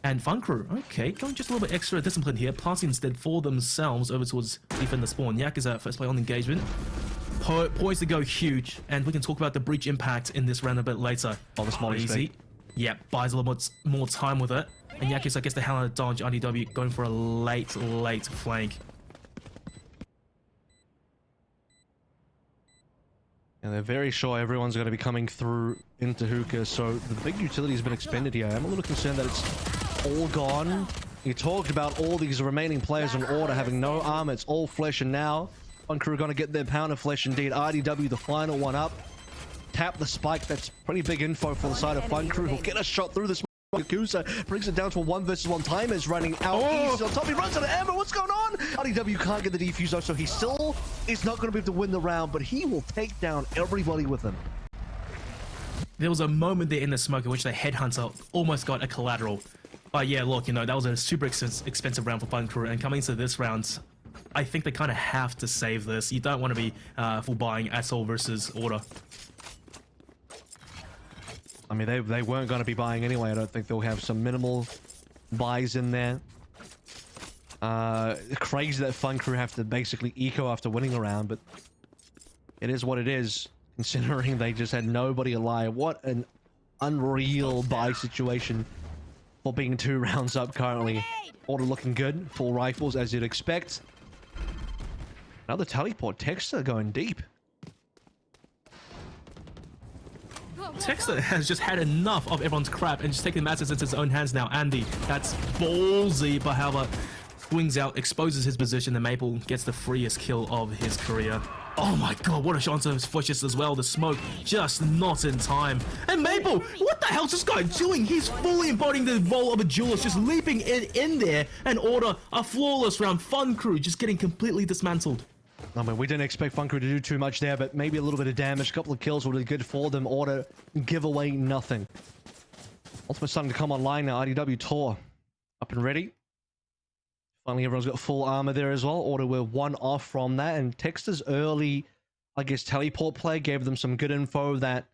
And Fun Crew, okay, going just a little bit extra discipline here, passing instead for themselves over towards defend the spawn. Yak is first play on engagement. Poised to go huge, and we can talk about the breach impact in this round a bit later. Oh, this molly's easy. Yeah, buys a little bit more time with it. And Yakis, I guess, the hell out of dodge. RDW going for a late flank. And they're very sure everyone's going to be coming through into hookah, so the big utility has been expended here. I'm a little concerned that it's all gone. You talked about all these remaining players in order having no armor. It's all flesh, and now Fun Crew are going to get their pound of flesh indeed. RDW, the final one up. Tap the spike. That's pretty big info for the side of Fun Crew. He'll get a shot through this. Yakuza brings it down to a 1 versus 1. Time is running out. Easy on top. He runs out of ammo. What's going on? RDW can't get the defuse though, so he still is not going to be able to win the round, but he will take down everybody with him. There was a moment there in the smoke in which the headhunter almost got a collateral. But yeah, look, you know, that was a super expensive round for Fun Crew, and coming into this round, I think they kind of have to save this. You don't want to be full buying Asshole versus Order. I mean, they weren't going to be buying anyway. I don't think they'll have some minimal buys in there. Crazy that Fun Crew have to basically eco after winning a round, but it is what it is, considering they just had nobody alive. What an unreal buy situation for being 2 rounds up currently. Order looking good, full rifles as you'd expect. Another teleport. Texter going deep. Texter has just had enough of everyone's crap and just taking matters into his own hands now. Andy, that's ballsy, but however, swings out, exposes his position, and Maple gets the freest kill of his career. Oh my God, what a shot onto his flushes as well. The smoke just not in time. And Maple, what the hell's this guy doing? He's fully embodying the role of a duelist, just leaping in there and Order a flawless round. Fun Crew just getting completely dismantled. I mean, we didn't expect Fun Crew to do too much there, but maybe a little bit of damage, a couple of kills would be good for them. Order give away nothing. Ultimate starting to come online now. RDW Tor up and ready. Finally, everyone's got full armor there as well. Order were 1 off from that, and Texter's early, I guess, teleport play gave them some good info that,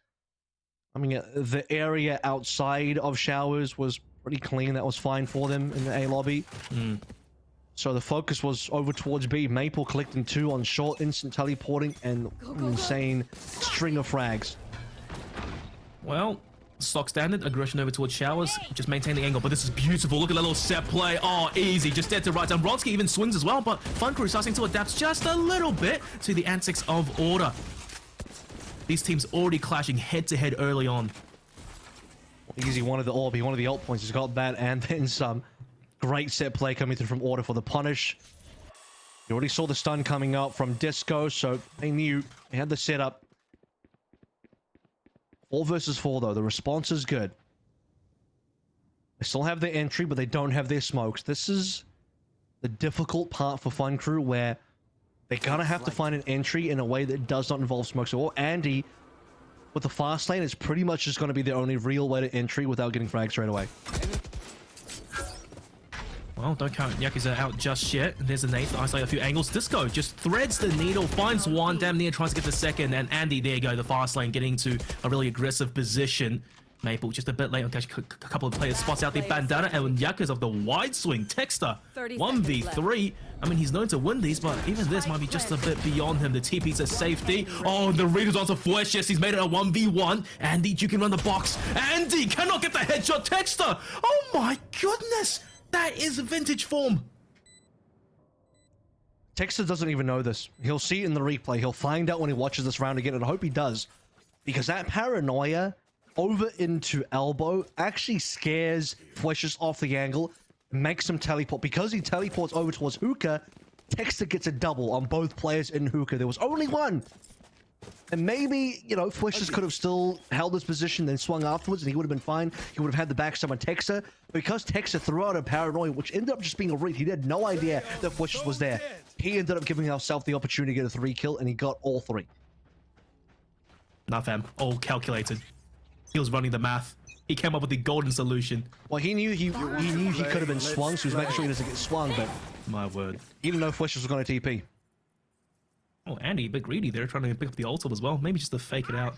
I mean, the area outside of showers was pretty clean. That was fine for them in the A lobby. So the focus was over towards B. Maple collecting 2 on short, instant teleporting, and an insane string of frags. Well, stock standard, aggression over towards showers, just maintain the angle, but this is beautiful. Look at that little set play. Oh, easy, just dead to right down. Ronsky even swings as well, but Fun Crew starting to adapt just a little bit to the antics of Order. These teams already clashing head-to-head early on. Easy wanted the orb, he wanted the ult points, he's got that, and then some. Great set play coming through from Order for the punish. You already saw the stun coming out from Disco, so they knew they had the setup. 4 versus 4 though, the response is good. They still have their entry, but they don't have their smokes. This is the difficult part for Fun Crew, where they're gonna have to find an entry in a way that does not involve smokes. So Andy, with the fast lane, it's pretty much just gonna be their only real way to entry without getting fragged straight away. Well, don't count Yakuza out just yet. There's a nade to isolate a few angles. Disco just threads the needle, finds one, damn near tries to get the second, and Andy, there you go, the fast lane, getting into a really aggressive position. Maple just a bit late on catch a couple of players, spots out the bandana, and Yakuza of the wide swing. Texter, 1v3. I mean, he's known to win these, but even this might be just a bit beyond him. The TP's a safety. Oh, the read is onto Flesh. Yes, he's made it a 1v1. Andy, you can run the box. Andy cannot get the headshot. Texter, oh my goodness. That is vintage form. Texter doesn't even know this. He'll see it in the replay. He'll find out when he watches this round again, and I hope he does. Because that paranoia over into elbow actually scares Fleshes off the angle, makes him teleport. Because he teleports over towards hookah, Texter gets a double on both players in hookah. There was only one. And maybe, you know, Fleshes could have still held his position, then swung afterwards, and he would have been fine. He would have had the backstab on Texter. Because Texter threw out a paranoia, which ended up just being a read. He had no idea that Fleshes was there. He ended up giving himself the opportunity to get a 3 kill, and he got all 3. Nah, fam. All calculated. He was running the math. He came up with the golden solution. Well, he knew he could have been swung, so he was making sure he doesn't get swung, but... My word. He didn't know Fleshes was going to TP. Oh, Andy, a bit greedy there, trying to pick up the ult as well. Maybe just to fake it out.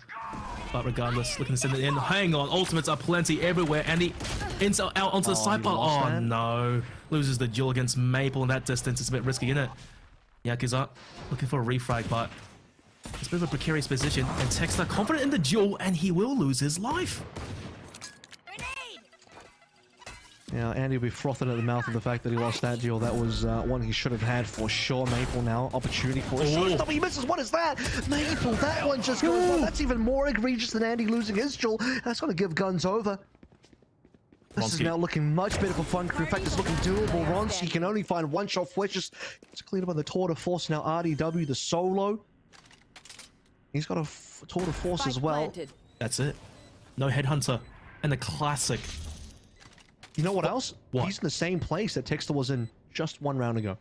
But regardless, looking to send it in. Hang on, ultimates are plenty everywhere. Andy, out onto the side bar. Oh, no. Loses the duel against Maple in that distance. It's a bit risky, isn't it? Yakuza looking for a refrag, but it's a bit of a precarious position. And Texter confident in the duel, and he will lose his life. Yeah, Andy will be frothing at the mouth of the fact that he lost that duel. That was one he should have had for sure. Maple now, opportunity for a shot. He misses. What is that? Maple, that one just goes on. That's even more egregious than Andy losing his duel. That's going to give guns over. This is now looking much better for Fun Crew. In fact, it's looking doable. Ronsky can only find one shot. Fletches it's cleared up by the Tour de Force. Now RDW, the solo. He's got a Tour de Force as well. That's it. No headhunter. And the classic. You know what else? What? He's in the same place that Texter was in just 1 round ago.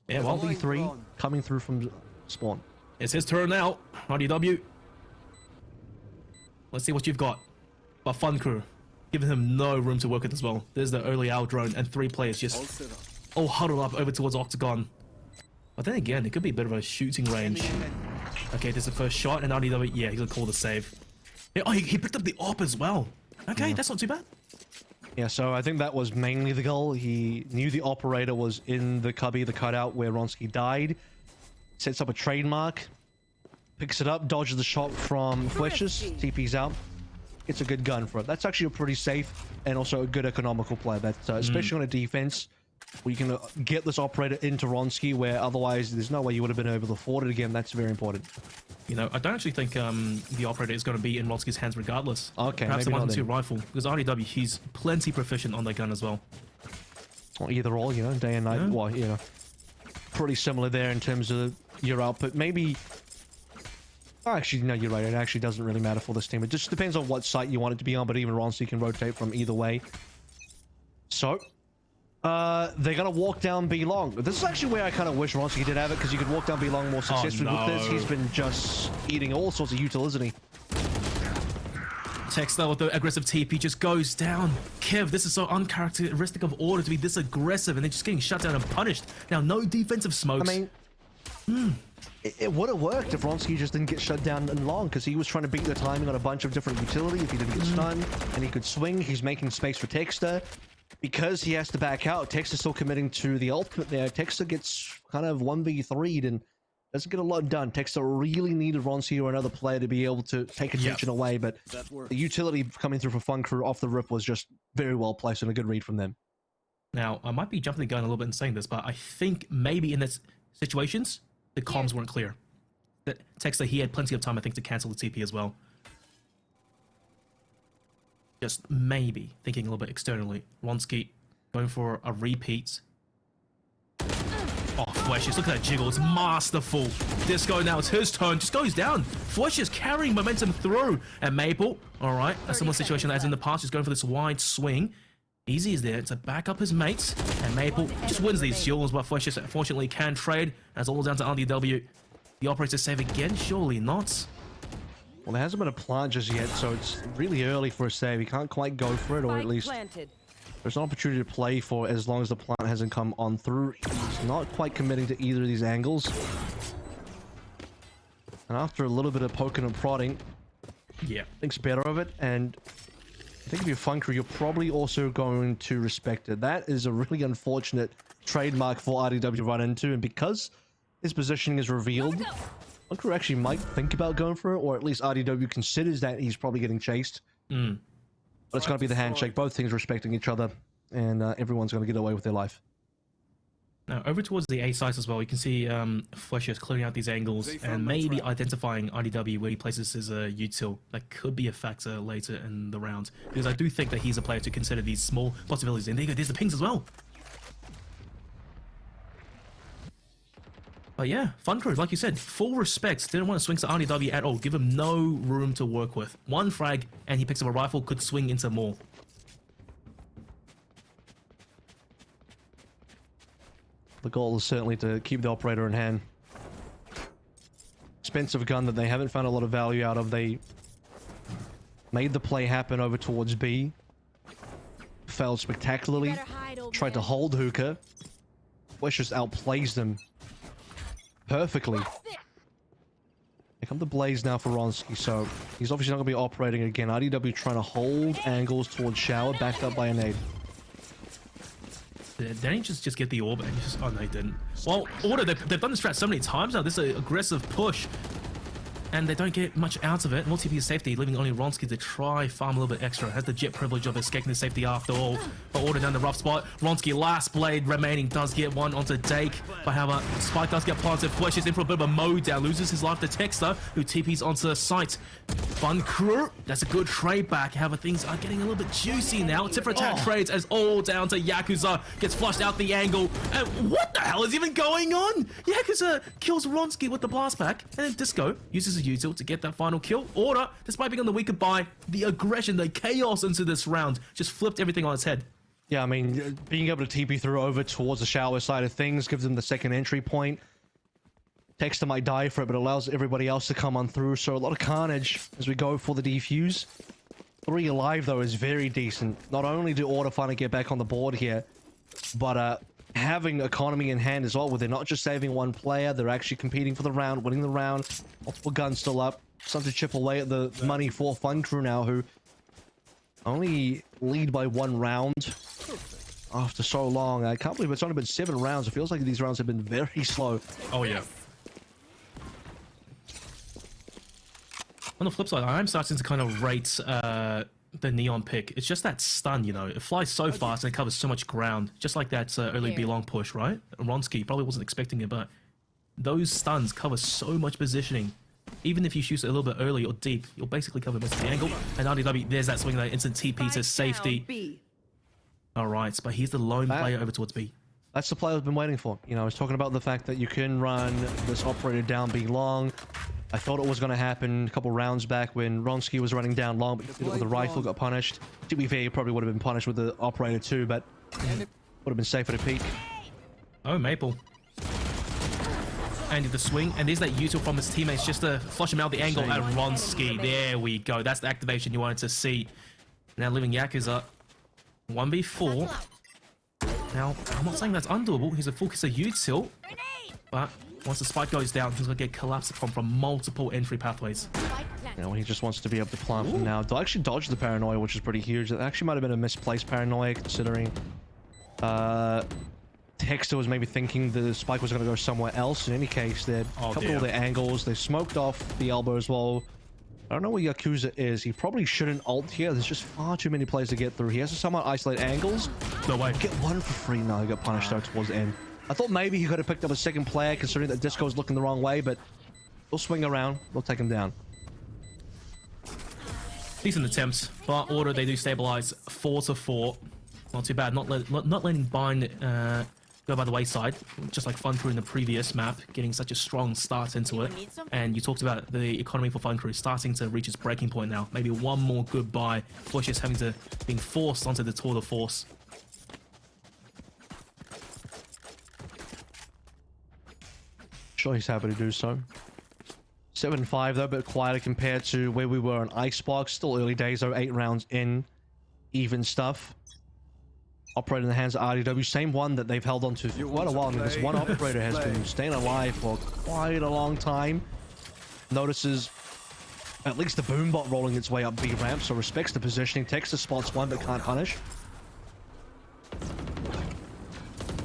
Yeah, well, 1v3 coming through from spawn. It's his turn now. RDW. Let's see what you've got. But Fun Crew, giving him no room to work with as well. There's the early out drone and 3 players just all huddled up over towards Octagon. But then again, it could be a bit of a shooting range. Okay, there's the first shot, and RDW, yeah, he's gonna call the save. Yeah, oh, he picked up the op as well. Okay, that's not too bad. Yeah, so I think that was mainly the goal. He knew the operator was in the cubby, the cutout where Ronsky died. Sets up a trademark. Picks it up, dodges the shot from Fletches, TP's out. Gets a good gun for it. That's actually a pretty safe and also a good economical play. That, especially on a defense, where you can get this operator into Ronsky, where otherwise there's no way you would have been able to afford it again. That's very important. You know, I don't actually think the operator is going to be in Ronsky's hands regardless. Okay, perhaps maybe the 1-2 not rifle, because RDW, he's plenty proficient on that gun as well. Or either or, you know, day and night. Yeah. Well, you know, pretty similar there in terms of your output. Maybe... Oh, actually, no, you're right. It actually doesn't really matter for this team. It just depends on what site you want it to be on, but even Ronsky can rotate from either way. So... they're gonna walk down B long. This is actually where I kind of wish Ronsky did have it, because you could walk down B long more successfully with this. He's been just eating all sorts of util, isn't he? Texter with the aggressive TP just goes down. Kev, this is so uncharacteristic of Order to be this aggressive and then just getting shut down and punished. Now, no defensive smokes. I mean, it would have worked if Ronsky just didn't get shut down in long, because he was trying to beat the timing on a bunch of different utility. If he didn't get stunned and he could swing, he's making space for Texter. Because he has to back out, Texter's still committing to the ultimate there. Texter gets kind of 1v3'd and doesn't get a lot done. Texter really needed Ronsky or another player to be able to take attention away, but the utility coming through for Fun Crew off the rip was just very well placed and a good read from them. Now, I might be jumping the gun a little bit and saying this, but I think maybe in this situations, the comms weren't clear. That Texter, he had plenty of time, I think, to cancel the TP as well. Just maybe thinking a little bit externally. Ronsky going for a repeat. Oh, Fletches, look at that jiggle. It's masterful. Disco now, it's his turn. Just goes down. Fletches carrying momentum through. And Maple, all right, a similar situation as in the past, just going for this wide swing. Easy is there to back up his mates, and Maple just wins these duels, but Flesh just unfortunately can trade. That's all down to RDW. The operator save again? Surely not. Well, there hasn't been a plant just yet, so it's really early for a save. He can't quite go for it, or at least there's an opportunity to play for as long as the plant hasn't come on through. He's not quite committing to either of these angles. And after a little bit of poking and prodding, yeah, thinks better of it, and I think if you're Funker, you're probably also going to respect it. That is a really unfortunate trademark for RDW to run into, and because his positioning is revealed, Funker actually might think about going for it, or at least RDW considers that he's probably getting chased. But it's going to be the handshake, both things respecting each other, and everyone's going to get away with their life. Now, over towards the A side as well, you can see Flesher clearing out these angles and maybe identifying RDW where he places his util. That could be a factor later in the round, because I do think that he's a player to consider these small possibilities. And there you go, there's the pings as well. But yeah, Funker, like you said, full respect. Didn't want to swing to RDW at all. Give him no room to work with. One frag, and he picks up a rifle, could swing into more. The goal is certainly to keep the operator in hand. Expensive gun that they haven't found a lot of value out of. They made the play happen over towards B. Failed spectacularly. Tried to hold Hookah. Flesh just outplays them perfectly. Here come the Blaze now for Ronsky, so he's obviously not going to be operating again. RDW trying to hold angles towards Shower, backed up by a nade. Didn't he just get the orb and just... Oh, no, he didn't. Well, Order, they've done this strat so many times now. This is an aggressive push. And they don't get much out of it. More TP is safety, leaving only Ronsky to try farm a little bit extra. Has the jet privilege of escaping the safety after all. But Order down the rough spot. Ronsky, last blade remaining, does get one onto Dake. But however, Spike does get planted. Flesh is in for a bit of a mow down. Loses his life to Texter, who TPs onto the site. Fun crew. That's a good trade back. However, things are getting a little bit juicy now. Tip for attack trades as all down to Yakuza. Gets flushed out the angle. And what the hell is even going on? Yakuza kills Ronsky with the blast pack. And then Disco uses util to get that final kill. Order, despite being on the weaker buy, the aggression, the chaos into this round just flipped everything on its head. Yeah, I mean, being able to TP through over towards the Shower side of things gives them the second entry point. Texter might die for it, but allows everybody else to come on through, so a lot of carnage as we go for the defuse. 3 alive, though, is very decent. Not only do Order finally get back on the board here, but having economy in hand as well, where they're not just saving one player, they're actually competing for the round, winning the round. Multiple guns still up. Something to chip away at the money for Fun Crew now, who only lead by 1 round after so long. I can't believe it's only been 7 rounds. It feels like these rounds have been very slow. Oh, yeah. On the flip side, I am starting to kind of rate the Neon pick. It's just that stun, you know. It flies so fast and it covers so much ground. Just like that early B long push, right? Ronsky probably wasn't expecting it, but those stuns cover so much positioning. Even if you shoot it a little bit early or deep, you'll basically cover most of the angle. And RDW, there's that swing, that instant TP to safety. Alright, but he's the lone player over towards B. That's the play I've been waiting for. You know, I was talking about the fact that you can run this operator down B long. I thought it was going to happen a couple rounds back when Ronsky was running down long, but he did it with a rifle, got punished. To be fair, he probably would have been punished with the operator too, but would have been safer to peek. Oh, Maple. And the swing, and there's that util from his teammates just to flush him out the angle at Ronsky. There we go. That's the activation you wanted to see. Now leaving Yakuza 1v4. Now, I'm not saying that's undoable. He's a full kiss of util, but once the spike goes down, he's going to get collapsed upon from multiple entry pathways. You know, he just wants to be able to plant from now. They'll actually dodge the paranoia, which is pretty huge. It actually might have been a misplaced paranoia, considering Texter was maybe thinking the spike was going to go somewhere else. In any case, they covered all their angles. They smoked off the elbow as well. I don't know where Yakuza is. He probably shouldn't ult here. There's just far too many players to get through. He has to somehow isolate angles. No way. Get one for free. No, he got punished though towards the end. I thought maybe he could have picked up a second player, considering that Disco's looking the wrong way, but they'll swing around. They'll take him down. Decent attempts, but Order, they do stabilize 4-4. Not too bad. Not letting Bind go by the wayside, just like Fun Crew in the previous map, getting such a strong start into it. And you talked about the economy for Fun Crew starting to reach its breaking point now. Maybe one more good buy. Bush is being forced onto the tour de force. Sure, he's happy to do so. 7-5 though, a bit quieter compared to where we were on Icebox. Still early days though, 8 rounds in, even stuff. Operator in the hands of RDW, same one that they've held on to for quite a while. I mean, this one operator has been staying alive for quite a long time. Notices at least the boombot rolling its way up B ramp, so respects the positioning, takes the spots one but can't punish.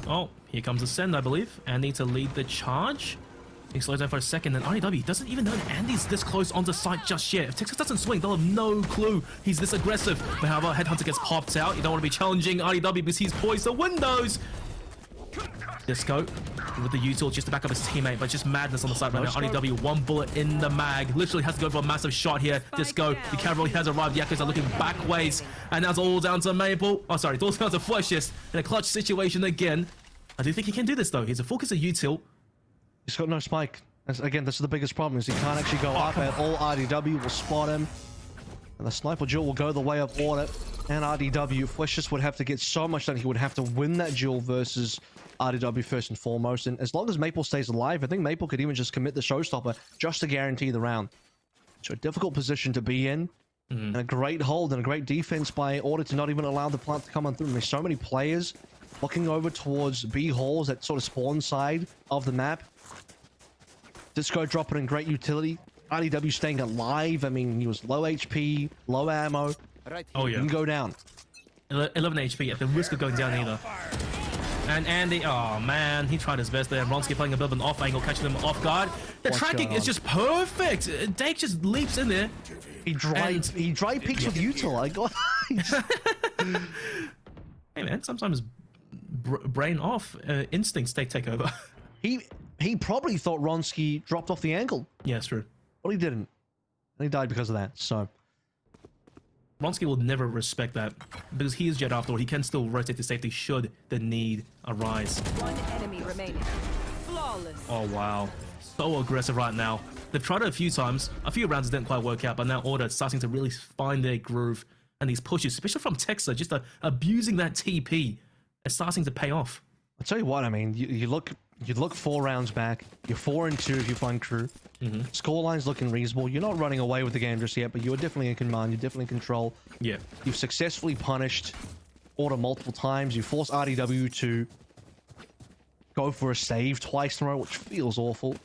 Oh, here comes a send, I believe. Andy to lead the charge. He slows down for a second, and RDW doesn't even know that Andy's this close onto site just yet. If Texas doesn't swing, they'll have no clue he's this aggressive. But however, Headhunter gets popped out. You don't want to be challenging RDW because he's poised the windows. Disco with the util just to back up his teammate, but just madness on the side right now. RDW, one bullet in the mag. Literally has to go for a massive shot here. Disco, the cavalry has arrived. Yakuza are looking back ways, and now it's all down to Maple. Oh, sorry, it's all down to Flushes in a clutch situation again. I do think he can do this though. He's a focus of util. He's got no spike. Again, this is the biggest problem, is he can't actually go up at all. RDW will spot him. And the sniper duel will go the way of Audit. And RDW, Flushes would have to get so much done. He would have to win that duel versus RDW first and foremost. And as long as Maple stays alive, I think Maple could even just commit the showstopper just to guarantee the round. So a difficult position to be in. And a great hold and a great defense by Audit to not even allow the plant to come on through. And there's so many players looking over towards B halls, that sort of spawn side of the map. Disco dropping in great utility. RDW staying alive. I mean, he was low HP, low ammo. Oh yeah. He can go down. 11 HP at the risk of going down either. And Andy, oh man, he tried his best there. Ronsky playing a bit of an off angle, catching him off guard. The tracking is just perfect. Dake just leaps in there. He dry peeks with util. I got. Hey man, sometimes brain off instincts take over. He probably thought Ronsky dropped off the angle. Yeah, it's true. But he didn't. And he died because of that, so. Ronsky will never respect that. Because he is Jet after all. He can still rotate to safety should the need arise. One enemy remaining. Flawless. Oh, wow. So aggressive right now. They've tried it a few times. A few rounds didn't quite work out, but now Order is starting to really find their groove. And these pushes, especially from Texas, just abusing that TP, is starting to pay off. I'll tell you what, I mean, you look 4 rounds back. You're 4-2 if you find crew. Scoreline's looking reasonable. You're not running away with the game just yet, but you're definitely in command. You're definitely in control. Yeah. You've successfully punished Order multiple times. You forced RDW to go for a save twice in a row, which feels awful.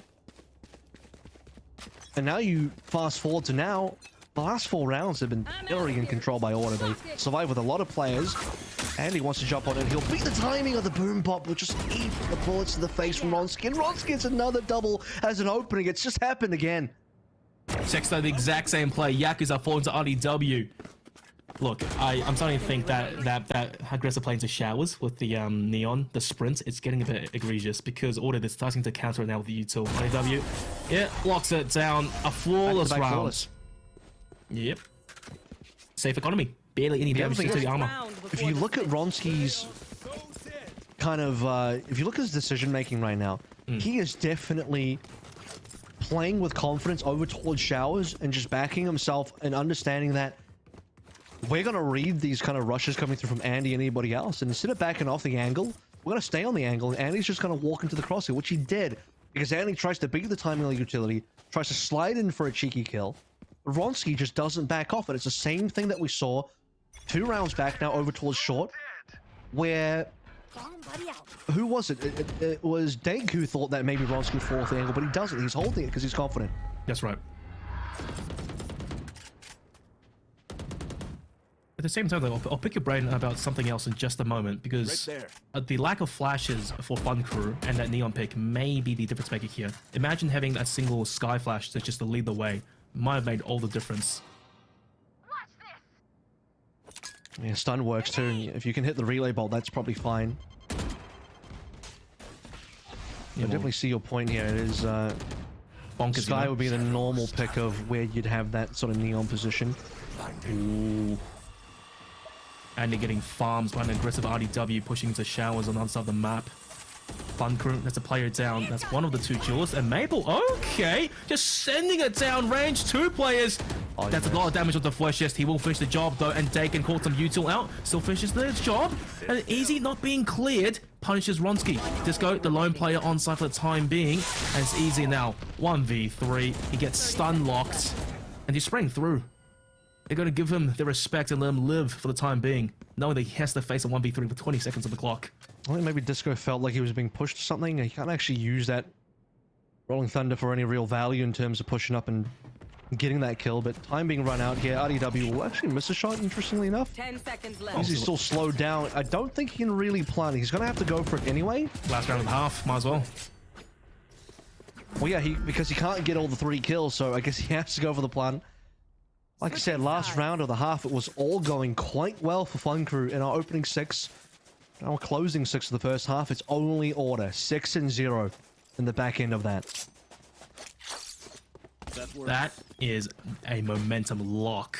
And now you fast forward to now. The last 4 rounds have been very in control by Order. They survive with a lot of players. And he wants to jump on it. He'll beat the timing of the boom pop, will just eat the bullets to the face from Ronsky. And Ronsky gets another double as an opening. It's just happened again. Sexto, the exact same play. Yakuza falling to RDW. Look, I'm starting to think that aggressive play into showers with the neon, the sprint, it's getting a bit egregious because Order is starting to counter it now with the util. RDW, yeah, locks it down. A flawless round. Flawless. Yep. Safe economy. Barely any damage to the armor. If you look at Ronsky's kind of, if you look at his decision making right now, he is definitely playing with confidence over towards showers and just backing himself and understanding that we're going to read these kind of rushes coming through from Andy and anybody else. And instead of backing off the angle, we're going to stay on the angle. And Andy's just going to walk into the crosshair, which he did. Because Andy tries to beat the timing of the utility, tries to slide in for a cheeky kill. Ronsky just doesn't back off. And it's the same thing that we saw 2 rounds back now over towards short, where... Who was it? It was Dake who thought that maybe Ronsky would fall off the angle, but he doesn't. He's holding it because he's confident. That's right. At the same time, though, I'll pick your brain about something else in just a moment, because the lack of flashes for Fun Crew and that neon pick may be the difference maker here. Imagine having a single sky flash to just lead the way. Might have made all the difference. Yeah, stun works too. If you can hit the relay bolt, that's probably fine. I definitely see your point here. It is bonkers. Sky would be the normal pick of where you'd have that sort of neon position. Ooh. And they're getting farms by an aggressive RDW pushing into showers on the other side of the map. Fun Crew, that's a player down. That's one of the 2 duelists. And Maple, okay, just sending it down range. 2 players. That's a lot of damage on the flesh. Yes, he will finish the job though. And Dakin caught some util out. Still finishes the job. And Easy not being cleared. punishes Ronsky. Disco, the lone player on site for the time being, and it's easy now. 1v3. He gets stun locked, and he's spraying through. They're going to give him the respect and let him live for the time being, knowing that he has to face a 1v3 with 20 seconds on the clock. I think maybe Disco felt like he was being pushed to something. He can't actually use that Rolling Thunder for any real value in terms of pushing up and getting that kill, but time being run out here, RDW will actually miss a shot, interestingly enough. 10 seconds left. He's still slowed down. I don't think he can really plant. He's going to have to go for it anyway. Last round and a half, might as well. Well, yeah, because he can't get all the 3 kills, so I guess he has to go for the plant. Like I said, last round of the half, it was all going quite well for Fun Crew in our opening 6. Our closing 6 of the first half, it's only order 6-0 in the back end of that. That is a momentum lock.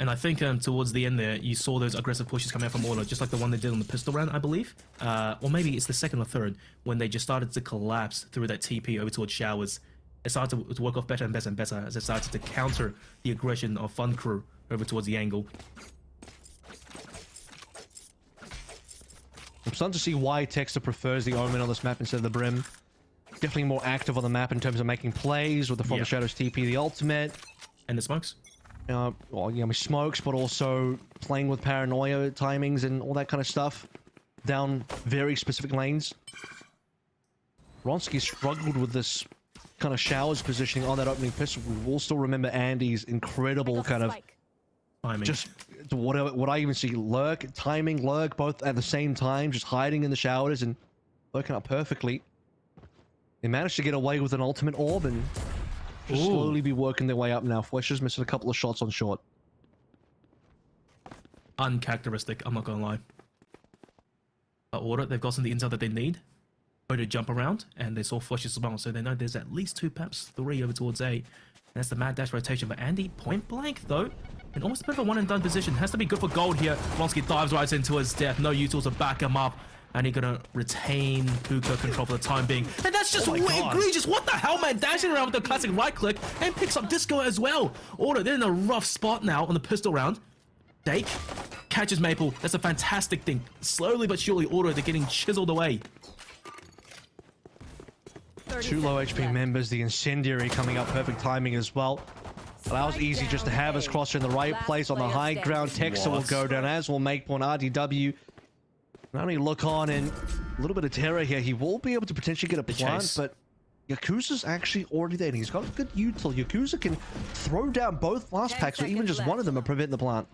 And I think towards the end there, you saw those aggressive pushes coming out from Order, just like the one they did on the pistol round, I believe. Or maybe it's the second or third, when they just started to collapse through that TP over towards Showers. It started to work off better and better and better as it started to counter the aggression of Fun Crew over towards the angle. I'm starting to see why Texter prefers the Omen on this map instead of the Brim. Definitely more active on the map in terms of making plays with the From the Shadows TP, the ultimate. And the smokes. Well, yeah, I mean, smokes, but also playing with paranoia timings and all that kind of stuff down very specific lanes. Ronsky struggled with this kind of Showers positioning on that opening pistol. We'll still remember Andy's incredible kind of timing. Just what I even see, lurk, timing, lurk, both at the same time, just hiding in the showers and working out perfectly. They managed to get away with an ultimate orb and just slowly be working their way up now. Flesh is missing a couple of shots on short. Uncharacteristic, I'm not gonna lie. Order, they've gotten the intel that they need to jump around, and they saw flushes as well, so they know there's at least 2, perhaps 3 over towards A. And that's the mad dash rotation. But Andy, point blank though, in almost a bit of a one and done position. Has to be good for gold here. Ronsky dives right into his death. No utils to back him up. And he's gonna retain Hookah control for the time being. And that's just egregious. What the hell, man? Dashing around with the classic right click and picks up Disco as well. Order, they're in a rough spot now on the pistol round. Dake catches Maple. That's a fantastic thing. Slowly but surely, Order, they're getting chiseled away. 2 low HP members, the Incendiary coming up, perfect timing as well. Allows Easy just to have his crosser in the right place on the high ground. Texter will go down, as will Make Point. RDW not only look on and a little bit of terror here. He will be able to potentially get a plant, but Yakuza's actually already there. And he's got a good util. Yakuza can throw down both last packs, or even just one of them, and prevent the plant.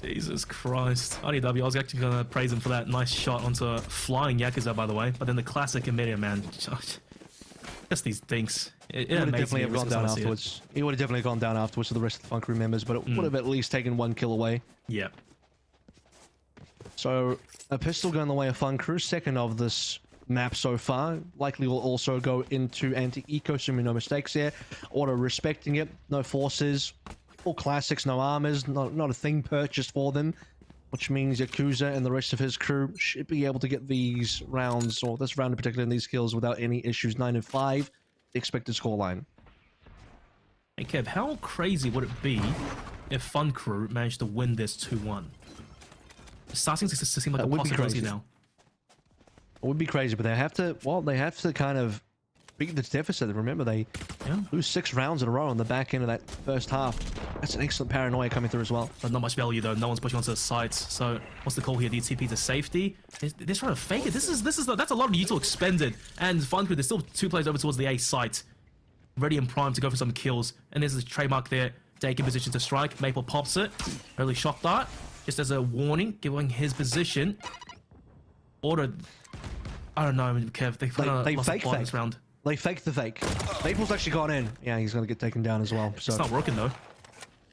Jesus Christ. RDW, I was actually going to praise him for that nice shot onto a flying Yakuza, by the way. But then the classic immediate, man. Just these things. It would definitely have gone down afterwards. He would have definitely gone down afterwards to the rest of the Fun Crew members, but it would have at least taken 1 kill away. Yeah. So, a pistol going the way of Fun Crew, second of this map so far. Likely will also go into anti-eco, assuming no mistakes here. Order respecting it. No forces. All classics, no armors, not a thing purchased for them, which means Yakuza and the rest of his crew should be able to get these rounds, or this round in particular, and these kills without any issues. 9-5, the expected scoreline. Hey Kev, how crazy would it be if Fun Crew managed to win this 2-1? It's starting to seem like a possibility now. It would be crazy, but they have to kind of beat this deficit. Remember, they lose 6 rounds in a row on the back end of that first half. That's an excellent paranoia coming through as well. But not much value though. No one's pushing onto the sides. So what's the call here? DTP to safety. They're trying to fake it. That's a lot of util expended. And Fun Crew, there's still 2 players over towards the A site, ready and primed to go for some kills. And there's a trademark there. Dake in position to strike. Maple pops it. Early shock dart, just as a warning, giving his position. Order. I don't know, Kev. They fake this round. They faked the fake. Maple's actually gone in. Yeah, he's going to get taken down as well. So it's not working, though.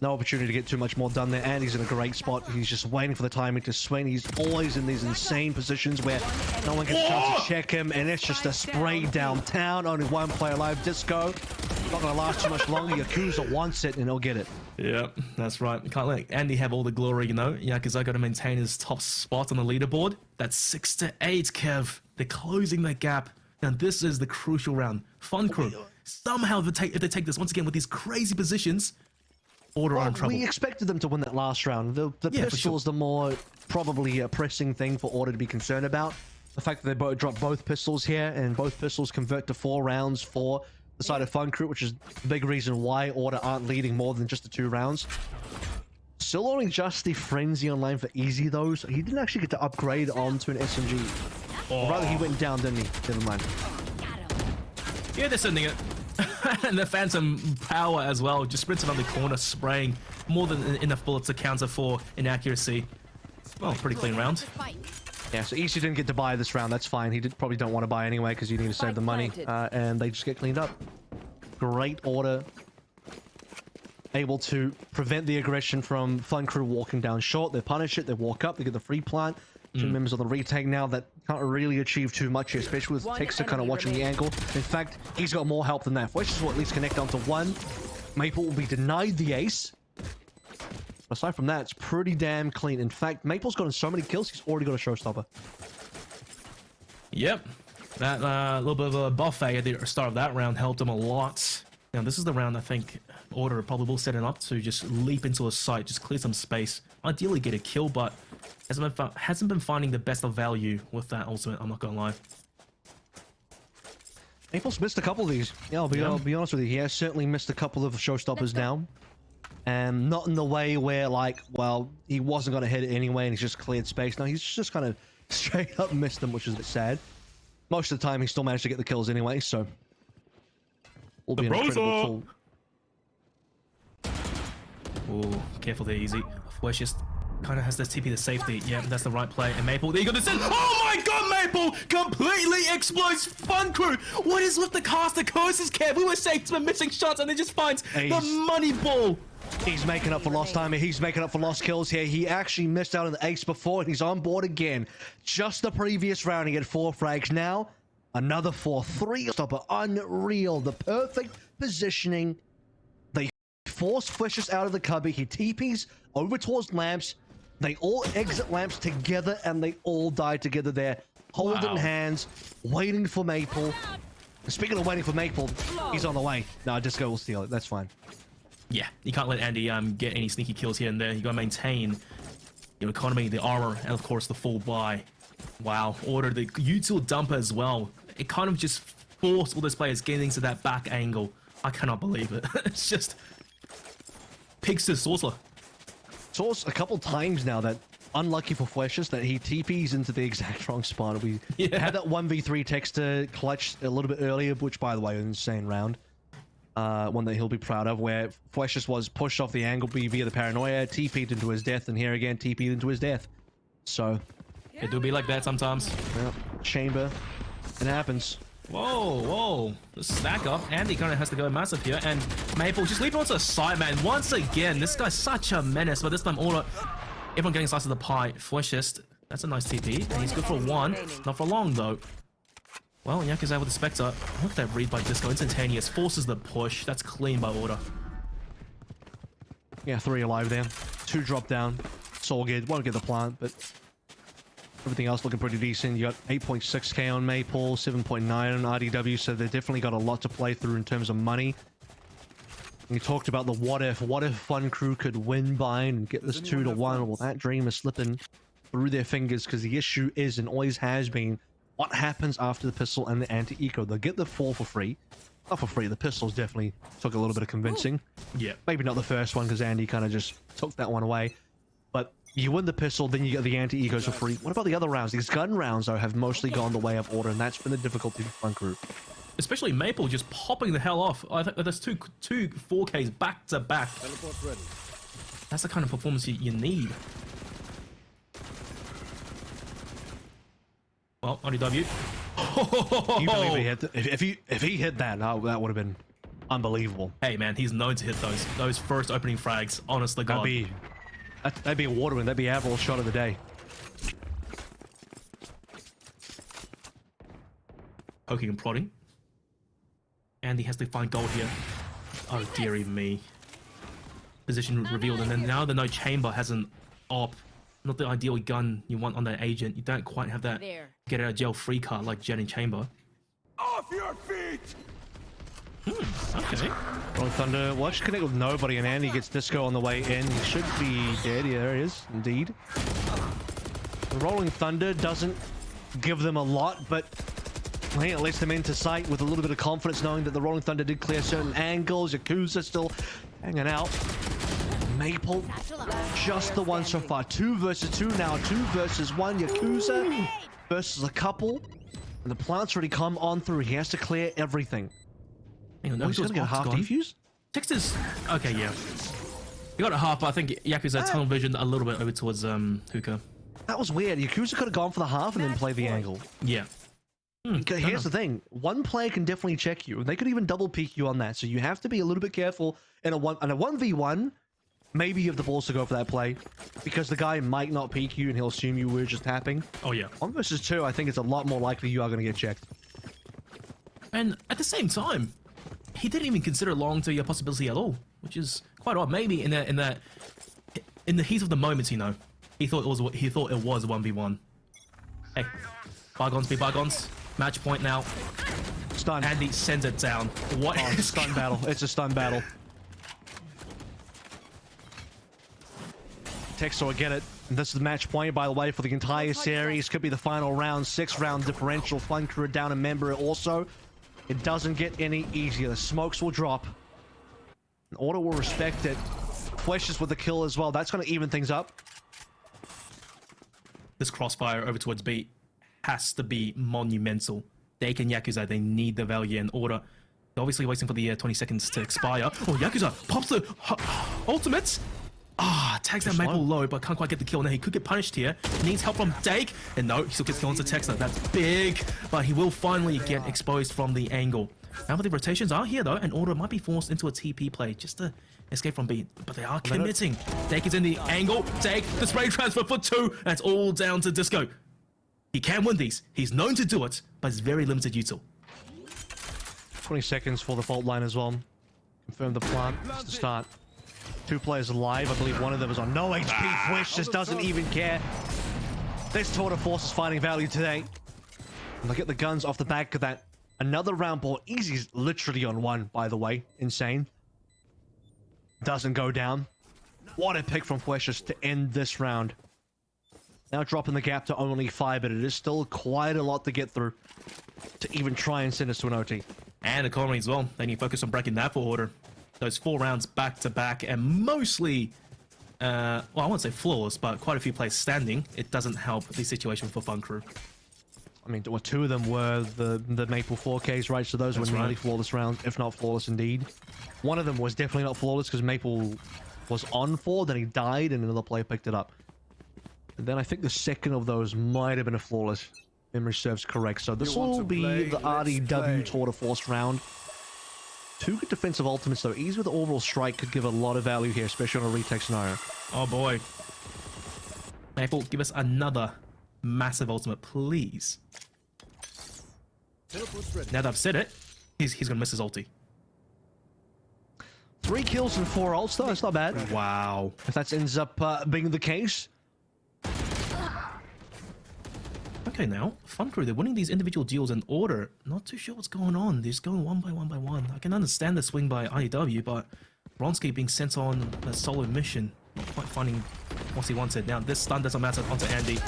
No opportunity to get too much more done there. And he's in a great spot. He's just waiting for the timing to swing. He's always in these insane positions where no one gets a chance to check him. And it's just a spray downtown. Only 1 player alive. Disco. Not going to last too much longer. Yakuza wants it, and he'll get it. Yep, that's right. Can't let Andy have all the glory, you know. Yakuza got to maintain his top spot on the leaderboard. That's 6-8, Kev. They're closing that gap. And this is the crucial round. Fun Crew, somehow if they take this once again with these crazy positions, Order on trouble. We expected them to win that last round. The Yeah, pistol is the more probably a pressing thing for Order to be concerned about. The fact that they both drop both pistols here, and both pistols convert to 4 rounds for the side of Fun Crew, which is the big reason why Order aren't leading more than just the 2 rounds. Still only just the Frenzy online for Easy though, so he didn't actually get to upgrade onto an SMG. Or rather, he went down, didn't he? Never mind. Yeah, they're sending it. And the Phantom Power as well, just sprints around the corner, spraying more than enough bullets to counter for inaccuracy. Well, pretty clean round. Yeah, so Easy didn't get to buy this round. That's fine. He probably don't want to buy anyway because you need to save the money. And they just get cleaned up. Great Order. Able to prevent the aggression from Fun Crew walking down short. They punish it. They walk up. They get the free plant. 2 members on the retake now that can't really achieve too much here, especially with Texter kind of watching the angle. In fact, he's got more help than that. Fletchers will at least connect onto 1. Maple will be denied the ace. Aside from that, it's pretty damn clean. In fact, Maple's gotten so many kills, he's already got a showstopper. Yep. That little bit of a buffet at the start of that round helped him a lot. Now, this is the round I think Order probably will set it up to just leap into a site, just clear some space. Ideally get a kill, but hasn't been finding the best of value with that ultimate, I'm not gonna lie. Maple's missed a couple of these. Yeah, I'll be honest with you. He has certainly missed a couple of showstoppers now. And not in the way where, like, well, he wasn't going to hit it anyway and he's just cleared space. No, he's just kind of straight up missed them, which is a bit sad. Most of the time, he still managed to get the kills anyway, so... Will be an incredible tool. Ooh, careful there, Easy. Flesh just kind of has this TP to safety. Yeah, that's the right play. And Maple, there you go. Oh my god, Maple completely explodes Fun Crew. What is with the caster curses, Kev? We were saying he's been missing shots and he just finds the money ball. He's making up for lost time. He's making up for lost kills here. He actually missed out on the ace before and he's on board again. Just the previous round, he had 4 frags. Now, another 4. 3 stopper. Unreal. The perfect positioning. They force Fletchers out of the cubby. He TPs over towards Lamps. They all exit Lamps together and they all die together there. Holding hands, waiting for Maple. Speaking of waiting for Maple, he's on the way. No, Disco will steal it. That's fine. Yeah, you can't let Andy get any sneaky kills here and there. You gotta maintain your economy, the armor, and of course the full buy. Wow, Order the util dumper as well. It kind of just forced all those players getting into that back angle. I cannot believe it. It's just pigs to Saucer. Source a couple times now that unlucky for Fletchers that he TPs into the exact wrong spot. We had that 1v3 Texter clutch a little bit earlier, which by the way, an insane round. One that he'll be proud of, where Fletchers was pushed off the angle via the paranoia, TP'd into his death, and here again TP'd into his death. So it do be like that sometimes. Yeah, chamber. It happens. Whoa. The stack up. Andy kind of has to go massive here, and Maple just leaping onto a side, man. Once again, this guy's such a menace, but this time everyone getting sliced of the pie. Fletchers, that's a nice TP, and he's good for 1. Not for long, though. Well, Yak is out with the Spectre. Look at that read by Disco. Instantaneous. Forces the push. That's clean by Order. Yeah, 3 alive there. 2 drop down. It's all good. Won't get the plant, but everything else looking pretty decent. You got 8.6k on Maple, 7.9 on RDW, so they definitely got a lot to play through in terms of money. And you talked about the what if Fun Crew could win by and get this 2-1. Well, that dream is slipping through their fingers because the issue is and always has been what happens after the pistol and the anti-eco. They'll get the 4 for free. Not for free, the pistols definitely took a little bit of convincing. Yeah. Maybe not the first one because Andy kind of just took that one away. But you win the pistol, then you get the anti-egos for free. What about the other rounds? These gun rounds, though, have mostly gone the way of Order, and that's been the difficulty for Fun Crew. Especially Maple just popping the hell off. I think there's two 4Ks back to back. That's the kind of performance you need. Well, RDW. You believe he hit if he hit that, that would have been unbelievable. Hey man, he's known to hit those first opening frags. Honestly, God. That'd be a water win. That'd be Avril shot of the day. Poking and prodding. And he has to find gold here. Oh dearie me. Position revealed, and then now the no chamber has an op. Not the ideal gun you want on that agent. You don't quite have that get out of jail free card like Jet in chamber. Off your feet! Okay. Rolling Thunder, watch connect with nobody, and Andy gets Disco on the way in. He should be dead. Yeah, there he is, indeed. The Rolling Thunder doesn't give them a lot, but I think it lets them into sight with a little bit of confidence, knowing that the Rolling Thunder did clear certain angles. Yakuza still hanging out. Maple, just the one so far. 2 versus 2 now. 2 versus 1. Yakuza versus a couple. And the plant's already come on through. He has to clear everything. He's gonna get a half defuse? Texas. Okay, yeah. He got a half, but I think Yakuza tunnel vision a little bit over towards Hookah. That was weird. Yakuza could have gone for the half and then play the angle. Yeah. Here's the thing. One player can definitely check you. They could even double peek you on that. So you have to be a little bit careful in a 1v1. Maybe you have the balls to go for that play, because the guy might not peek you and he'll assume you were just tapping. Oh, yeah. 1 versus 2, I think it's a lot more likely you are going to get checked. And at the same time, he didn't even consider long to a possibility at all, which is quite odd. Maybe in the heat of the moment, you know, he thought it was 1v1. Hey, bygones be bygones. Match point now. Stun. And he sends it down. What? Oh, stun battle. It's a stun battle. Textor will get it. And this is the match point, by the way, for the entire series. Could be the final round. 6-round differential. Fun crew down a member also. It doesn't get any easier. The smokes will drop. And Order will respect it. Flashes with the kill as well. That's going to even things up. This crossfire over towards B has to be monumental. They can Yakuza. They need the value in Order. They're obviously waiting for the 20 seconds to expire. Oh, Yakuza pops the ultimates. Tags that Maple low, but can't quite get the kill. Now he could get punished here. Needs help from Dake. And no, he still gets kill into Texter. That's big. But he will finally get exposed from the angle. Now the rotations are here though, and Order might be forced into a TP play just to escape from B. But they are committing. Dake is in the angle. Dake, the spray transfer for 2. That's all down to Disco. He can win these. He's known to do it, but it's very limited util. 20 seconds for the fault line as well. Confirm the plant. It's the start. 2 players alive. I believe one of them is on no HP. Fwish just doesn't even care. This tour de force is finding value today. And they'll get the guns off the back of that. Another round ball. Easy's literally on 1, by the way. Insane. Doesn't go down. What a pick from Fwish to end this round. Now dropping the gap to only 5, but it is still quite a lot to get through to even try and send us to an OT. And economy as well. They need to focus on breaking that for Order. Those 4 rounds back to back, and mostly, well, I won't say flawless, but quite a few players standing. It doesn't help the situation for Fun Crew. I mean, 2 of them were the Maple 4Ks, right? So those were nearly flawless rounds, if not flawless indeed. One of them was definitely not flawless because Maple was on 4, then he died, and another player picked it up. And then I think the second of those might have been a flawless. Memory serves correct. So this will be the RDW Tour de Force round. 2 good defensive ultimates though. Ease with the overall strike could give a lot of value here, especially on a retake scenario. Oh boy. Maple, give us another massive ultimate, please. Now that I've said it, he's gonna miss his ulti. 3 kills and 4 ults though, that's not bad. Wow. If that ends up being the case. Okay, now, Fun Crew, they're winning these individual deals in Order. Not too sure what's going on. They're just going one by one. I can understand the swing by IDW, but Bronski being sent on a solo mission. Not quite finding what he wanted. Now, this stun doesn't matter onto Andy.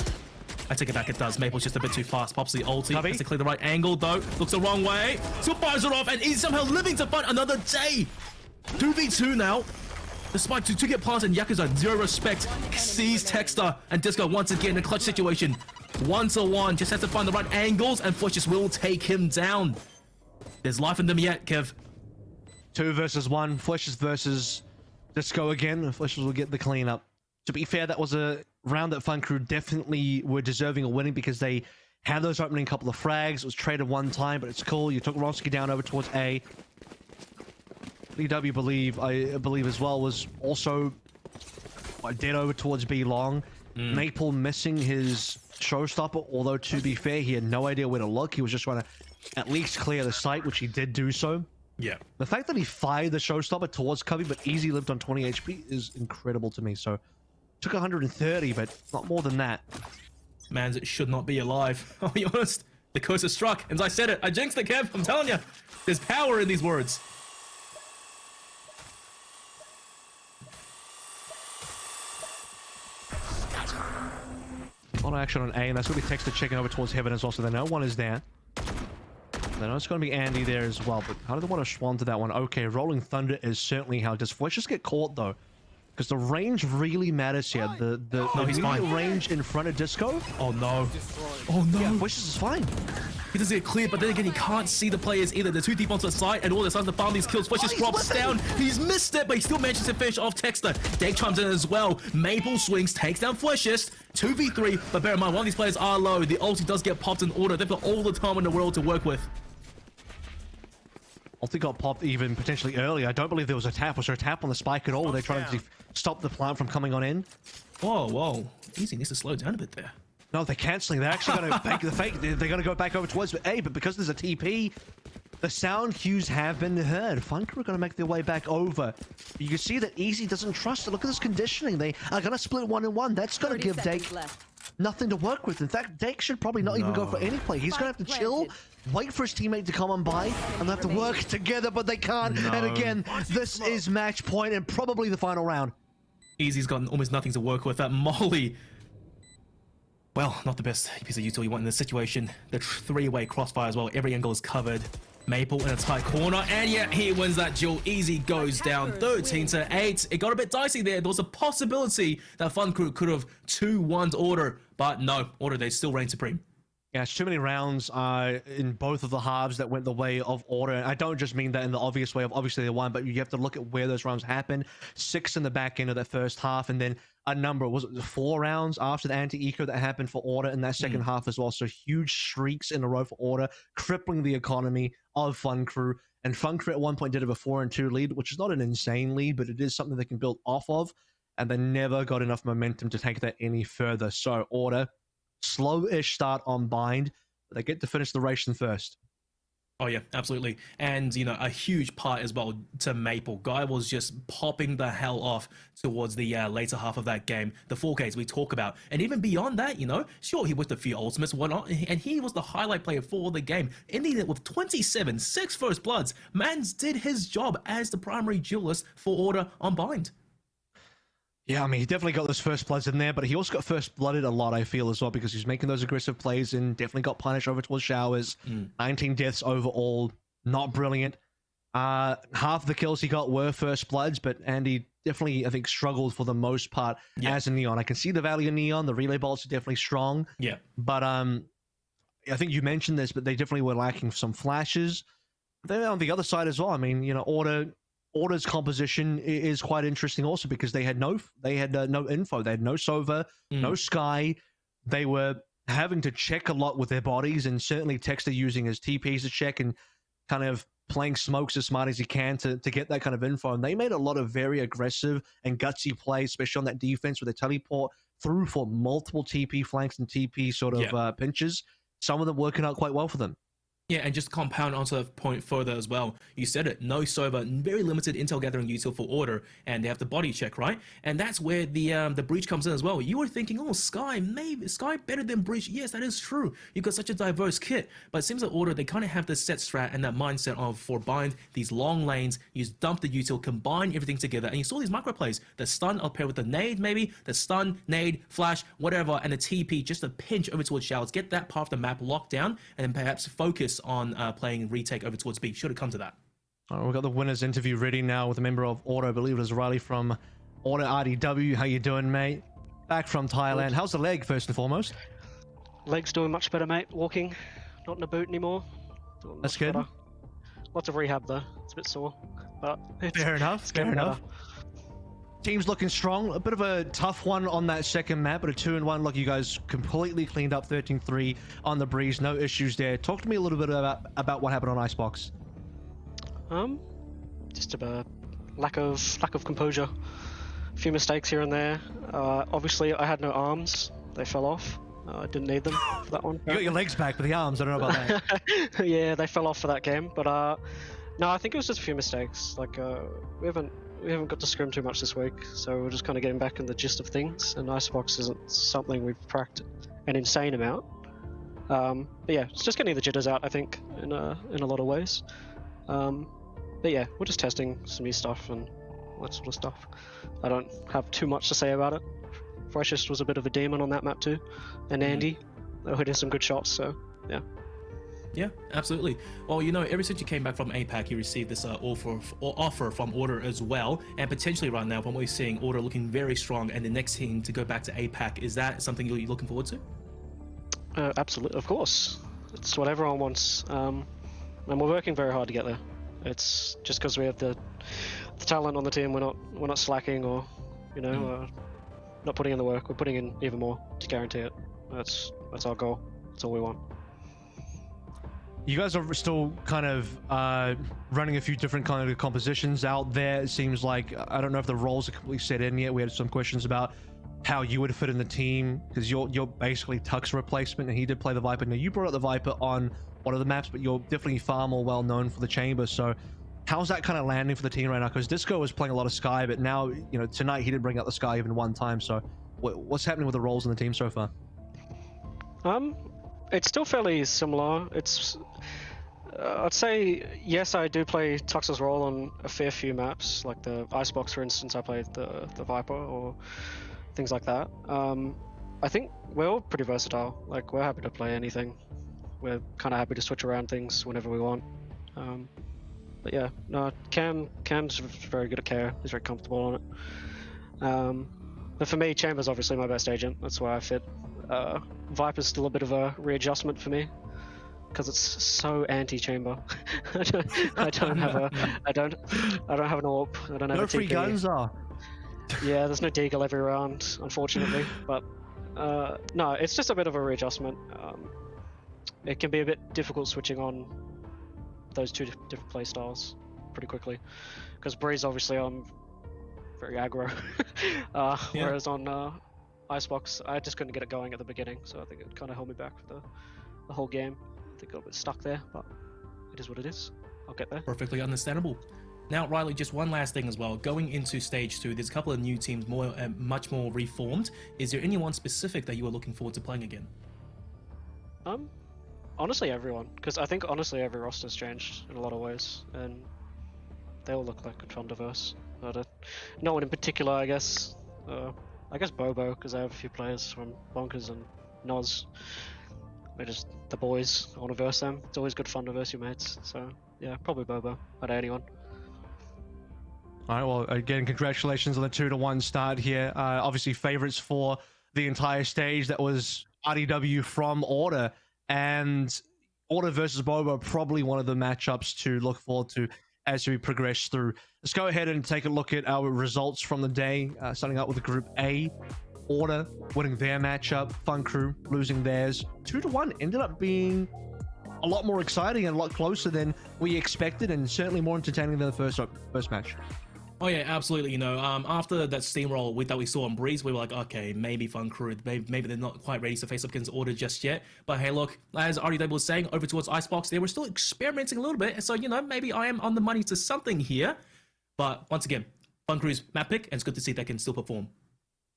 I take it back, it does. Maple's just a bit too fast. Pops the ulti. Has to clear the right angle, though. Looks the wrong way. Still fires it off, and he's somehow living to fight another day. 2v2 now. Despite to get planted, Yakuza, 0 respect. Sees Texter and Disco once again in a clutch situation. 1-to-1, just has to find the right angles, and Flushes will take him down. There's life in them yet, Kev. 2 versus 1, Flushes versus Disco again, and Flushes will get the cleanup. To be fair, that was a round that Fun Crew definitely were deserving of winning because they had those opening couple of frags. It was traded 1 time, but it's cool. You took Ronsky down over towards A. DW, I believe as well, was also dead over towards B long. Maple missing his showstopper, although to be fair, he had no idea where to look. He was just trying to at least clear the site, which he did do so. Yeah. The fact that he fired the showstopper towards Cubby, but Easy lived on 20 HP is incredible to me. So, took 130, but not more than that. Man, it should not be alive. I'll be honest. The curse has struck, and I said it. I jinxed it, Kev. I'm telling you, there's power in these words. A lot of action on A, and that's going to be Texter checking over towards Heaven as well, so they know one is there. They know it's going to be Andy there as well, but how do they want to swan to that one? Okay, Rolling Thunder is certainly how. Does Fletch just get caught, though? Because the range really matters here. The he's fine. range in front of Disco. Oh, no. Oh, no. Yeah, Fletch is fine. He doesn't get clear, but then again, he can't see the players either. They're too deep onto the side, and all the time to farm these kills. Fletch just drops down. He's missed it, but he still manages to finish off Texter. Dake chimes in as well. Maple swings, takes down Fleshist. 2v3, but bear in mind, one of these players are low. The ulti does get popped in order. They've got all the time in the world to work with. Ulti got popped even potentially early. I don't believe there was a tap. Was there a tap on the spike at all? Were they trying to stop the plant from coming on in? Whoa, whoa. Easy needs to slow down a bit there. No, they're cancelling. They're actually going to fake the fake. They're going to go back over towards A, but because there's a TP, the sound cues have been heard. Funker are going to make their way back over. You can see that Easy doesn't trust it. Look at this conditioning. They are going to split 1-1. That's going to give Dake nothing to work with. In fact, Dake should probably not even go for any play. He's going to have to chill, wait for his teammate to come on by, and they have to work together, but they can't. And again, this is match point and probably the final round. Easy's got almost nothing to work with. That Molly, well, not the best piece of utility you want in this situation. The three-way crossfire as well. Every angle is covered. Maple in a tight corner, and yeah, he wins that duel. Easy goes down 13-8. It got a bit dicey there. There was a possibility that Fun Crew could have 2-1'd Order, but no, Order, they still reign supreme. Yeah, it's too many rounds in both of the halves that went the way of Order. And I don't just mean that in the obvious way of obviously they won, but you have to look at where those rounds happened. 6 in the back end of that first half, and then a number, was it 4 rounds after the anti-eco that happened for Order in that second half as well. So huge streaks in a row for Order, crippling the economy of Fun Crew. And Fun Crew at one point did have a 4-2 lead, which is not an insane lead, but it is something they can build off of. And they never got enough momentum to take that any further. So Order, slow-ish start on Bind, but they get to finish the ration first. Oh yeah, absolutely. And, you know, a huge part as well to Maple. Guy was just popping the hell off towards the later half of that game. The 4Ks we talk about. And even beyond that, you know, sure, he whipped a few ultimates, whatnot, and he was the highlight player for the game. Ending it with 27, 6 first bloods. Mans did his job as the primary duelist for Order on Bind. Yeah, I mean, he definitely got those first bloods in there, but he also got first blooded a lot, I feel, as well, because he's making those aggressive plays and definitely got punished over towards Showers. 19 deaths overall, not brilliant. Half the kills he got were first bloods, but Andy definitely, I think, struggled for the most part as a Neon. I can see the value of Neon. The relay bolts are definitely strong. Yeah. But I think you mentioned this, but they definitely were lacking some flashes. Then on the other side as well, I mean, you know, Order's composition is quite interesting also because they had no info. They had no Sova, no Sky. They were having to check a lot with their bodies, and certainly Texter using his TPs to check and kind of playing smokes as smart as he can to get that kind of info. And they made a lot of very aggressive and gutsy plays, especially on that defense where they teleport through for multiple TP flanks and TP sort of pinches. Some of them working out quite well for them. Yeah, and just compound onto the point further as well. You said it, no Sova, very limited intel gathering util for Order, and they have the body check, right? And that's where the Breach comes in as well. You were thinking, oh, Sky, maybe Sky better than Breach. Yes, that is true. You've got such a diverse kit, but it seems like Order, they kind of have this set strat and that mindset of for Bind, these long lanes, you just dump the util, combine everything together, and you saw these micro plays. The stun, I'll pair with the nade maybe, the stun, nade, flash, whatever, and the TP, just a pinch over towards Showers, get that part of the map locked down, and then perhaps focus on playing retake over towards B. Should have come to that. All right, we've got the winner's interview ready now with a member of Order. I believe it is Riley from Order RDW. How you doing, mate? Back from Thailand. How's the leg, first and foremost? Leg's doing much better, mate. Walking, not in a boot anymore. That's good. Better. Lots of rehab though. It's a bit sore, but fair enough. Fair enough. Team's looking strong. A bit of a tough one on that second map, but a 2-1. Look, you guys completely cleaned up 13-3 on the breeze. No issues there. Talk to me a little bit about what happened on Icebox. Just a lack of composure. A few mistakes here and there. Obviously, I had no arms. They fell off. I didn't need them for that one. You got your legs back, but the arms, I don't know about that. Yeah, they fell off for that game. But no, I think it was just a few mistakes. Like we haven't got to scrim too much this week, so we're just kind of getting back in the gist of things. And Icebox isn't something we've practiced an insane amount. But yeah, it's just getting the jitters out, I think, in a lot of ways. But yeah, we're just testing some new stuff and all that sort of stuff. I don't have too much to say about it. Freshest was a bit of a demon on that map too, and Andy, they hit some good shots. So yeah. Yeah, absolutely. Well, you know, ever since you came back from APAC, you received this offer from Order as well, and potentially right now, from what you're seeing, Order looking very strong, and the next team to go back to APAC, is that something you're looking forward to? Absolutely, of course. It's what everyone wants, and we're working very hard to get there. It's just because we have the talent on the team, we're not slacking or, you know, not putting in the work. We're putting in even more to guarantee it. That's our goal. That's all we want. You guys are still kind of running a few different kind of compositions out there. It seems like, I don't know if the roles are completely set in yet. We had some questions about how you would fit in the team, because you're basically Tuck's replacement, and he did play the Viper. Now, you brought up the Viper on one of the maps, but you're definitely far more well known for the Chamber. So how's that kind of landing for the team right now? Because Disco was playing a lot of Sky, but now, you know, tonight he didn't bring up the Sky even one time. So what's happening with the roles in the team so far? It's still fairly similar. It's I'd say yes, I do play Tux's role on a fair few maps, like the Icebox, for instance. I played the Viper or things like that. I think we're all pretty versatile. Like, we're happy to play anything. We're kind of happy to switch around things whenever we want. But yeah, no, Cam's very good at care. He's very comfortable on it. But for me, Chamber's obviously my best agent. That's where I fit. Viper's still a bit of a readjustment for me, because it's so anti-chamber. I don't have an AWP. I don't have a TP. No free guns are. Yeah, there's no deagle every round, unfortunately. But no, it's just a bit of a readjustment. It can be a bit difficult switching on those two different play styles pretty quickly, because Breeze obviously I'm very aggro, whereas on Icebox I just couldn't get it going at the beginning, so I think it kind of held me back for the whole game. I think I got a bit stuck there, but it is what it is. I'll get there. Perfectly understandable. Now, Riley, just one last thing as well. Going into Stage 2, there's a couple of new teams, much more reformed. Is there anyone specific that you are looking forward to playing again? Honestly, everyone. Because I think, honestly, every roster's changed in a lot of ways. And they all look like good fun, diverse. But, no one in particular, I guess. I guess Bobo, because I have a few players from Bonkers and Noz. They're just the boys. I want to verse them. It's always good fun to verse your mates. So, yeah, probably Bobo. Out of anyone. All right, well, again, congratulations on the 2-1 start here. Obviously, favorites for the entire stage. That was RDW from Order, and Order versus Bobo, probably one of the matchups to look forward to as we progress through. Let's go ahead and take a look at our results from the day, starting out with Group A. Order winning their matchup, Fun Crew losing theirs. 2-1 ended up being a lot more exciting and a lot closer than we expected, and certainly more entertaining than the first match. Oh yeah, absolutely. You know, after that steamroll that we saw on Breeze, we were like, okay, maybe Fun Crew, maybe they're not quite ready to face up against Order just yet. But hey, look, as RDW was saying, over towards Icebox, they were still experimenting a little bit. So, you know, maybe I am on the money to something here. But once again, Fun Crew's map pick, and it's good to see they can still perform.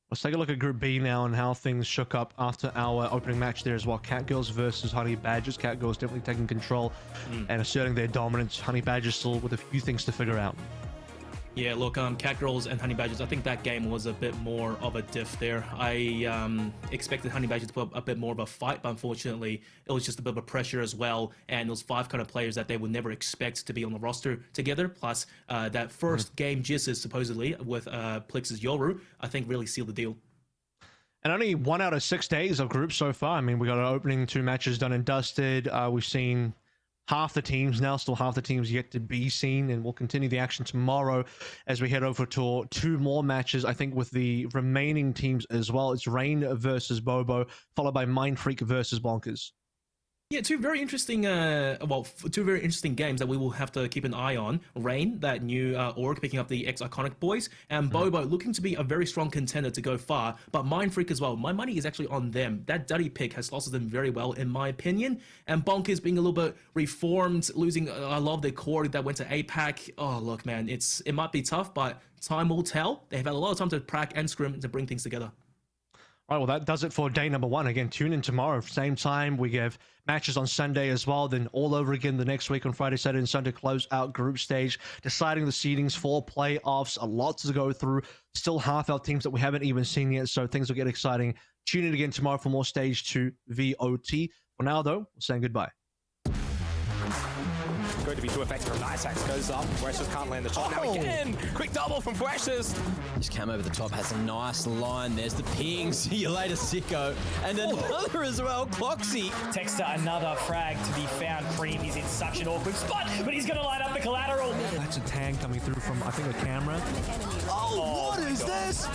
Let's take a look at Group B now and how things shook up after our opening match there as well. Catgirls versus Honey Badgers. Catgirls definitely taking control and asserting their dominance. Honey Badgers still with a few things to figure out. Yeah, look, Catgirls and Honey Badgers, I think that game was a bit more of a diff there. I expected Honey Badgers to put a bit more of a fight, but unfortunately, it was just a bit of a pressure as well. And those 5 kind of players that they would never expect to be on the roster together, plus that first game jizzes, supposedly, with Plix's Yoru, I think really sealed the deal. And only 1 out of 6 days of groups so far. I mean, we got our opening 2 matches done and dusted. We've seen half the teams now, still half the teams yet to be seen, and we'll continue the action tomorrow as we head over to 2 more matches, I think, with the remaining teams as well. It's Rain versus Bobo, followed by Mind Freak versus Bonkers. Yeah, 2 very interesting, 2 very interesting games that we will have to keep an eye on. Rain, that new org, picking up the ex-Iconic boys, and Bobo looking to be a very strong contender to go far, but Mind Freak as well. My money is actually on them. That Duddy pick has lasted them very well, in my opinion, and Bonkers being a little bit reformed, losing a lot of their core that went to APAC. Oh, look, man, it might be tough, but time will tell. They've had a lot of time to prac and scrim to bring things together. All right, well, that does it for day number 1. Again, tune in tomorrow, same time. We have matches on Sunday as well. Then all over again the next week on Friday, Saturday, and Sunday, close out group stage, deciding the seedings for playoffs. A lot to go through. Still half our teams that we haven't even seen yet, so things will get exciting. Tune in again tomorrow for more Stage 2 VOT. For now, though, we're saying goodbye. Going to be too effective from Niceax. Goes up. Precious can't land the shot. Now again. Quick double from Precious. This cam over the top has a nice line. There's the ping. See you later, sicko. And another as well, Cloxy. Texter, another frag to be found. Cream, he's in such an awkward spot, but he's going to line up the collateral. That's a tag coming through from, I think, the camera. Oh, what is this?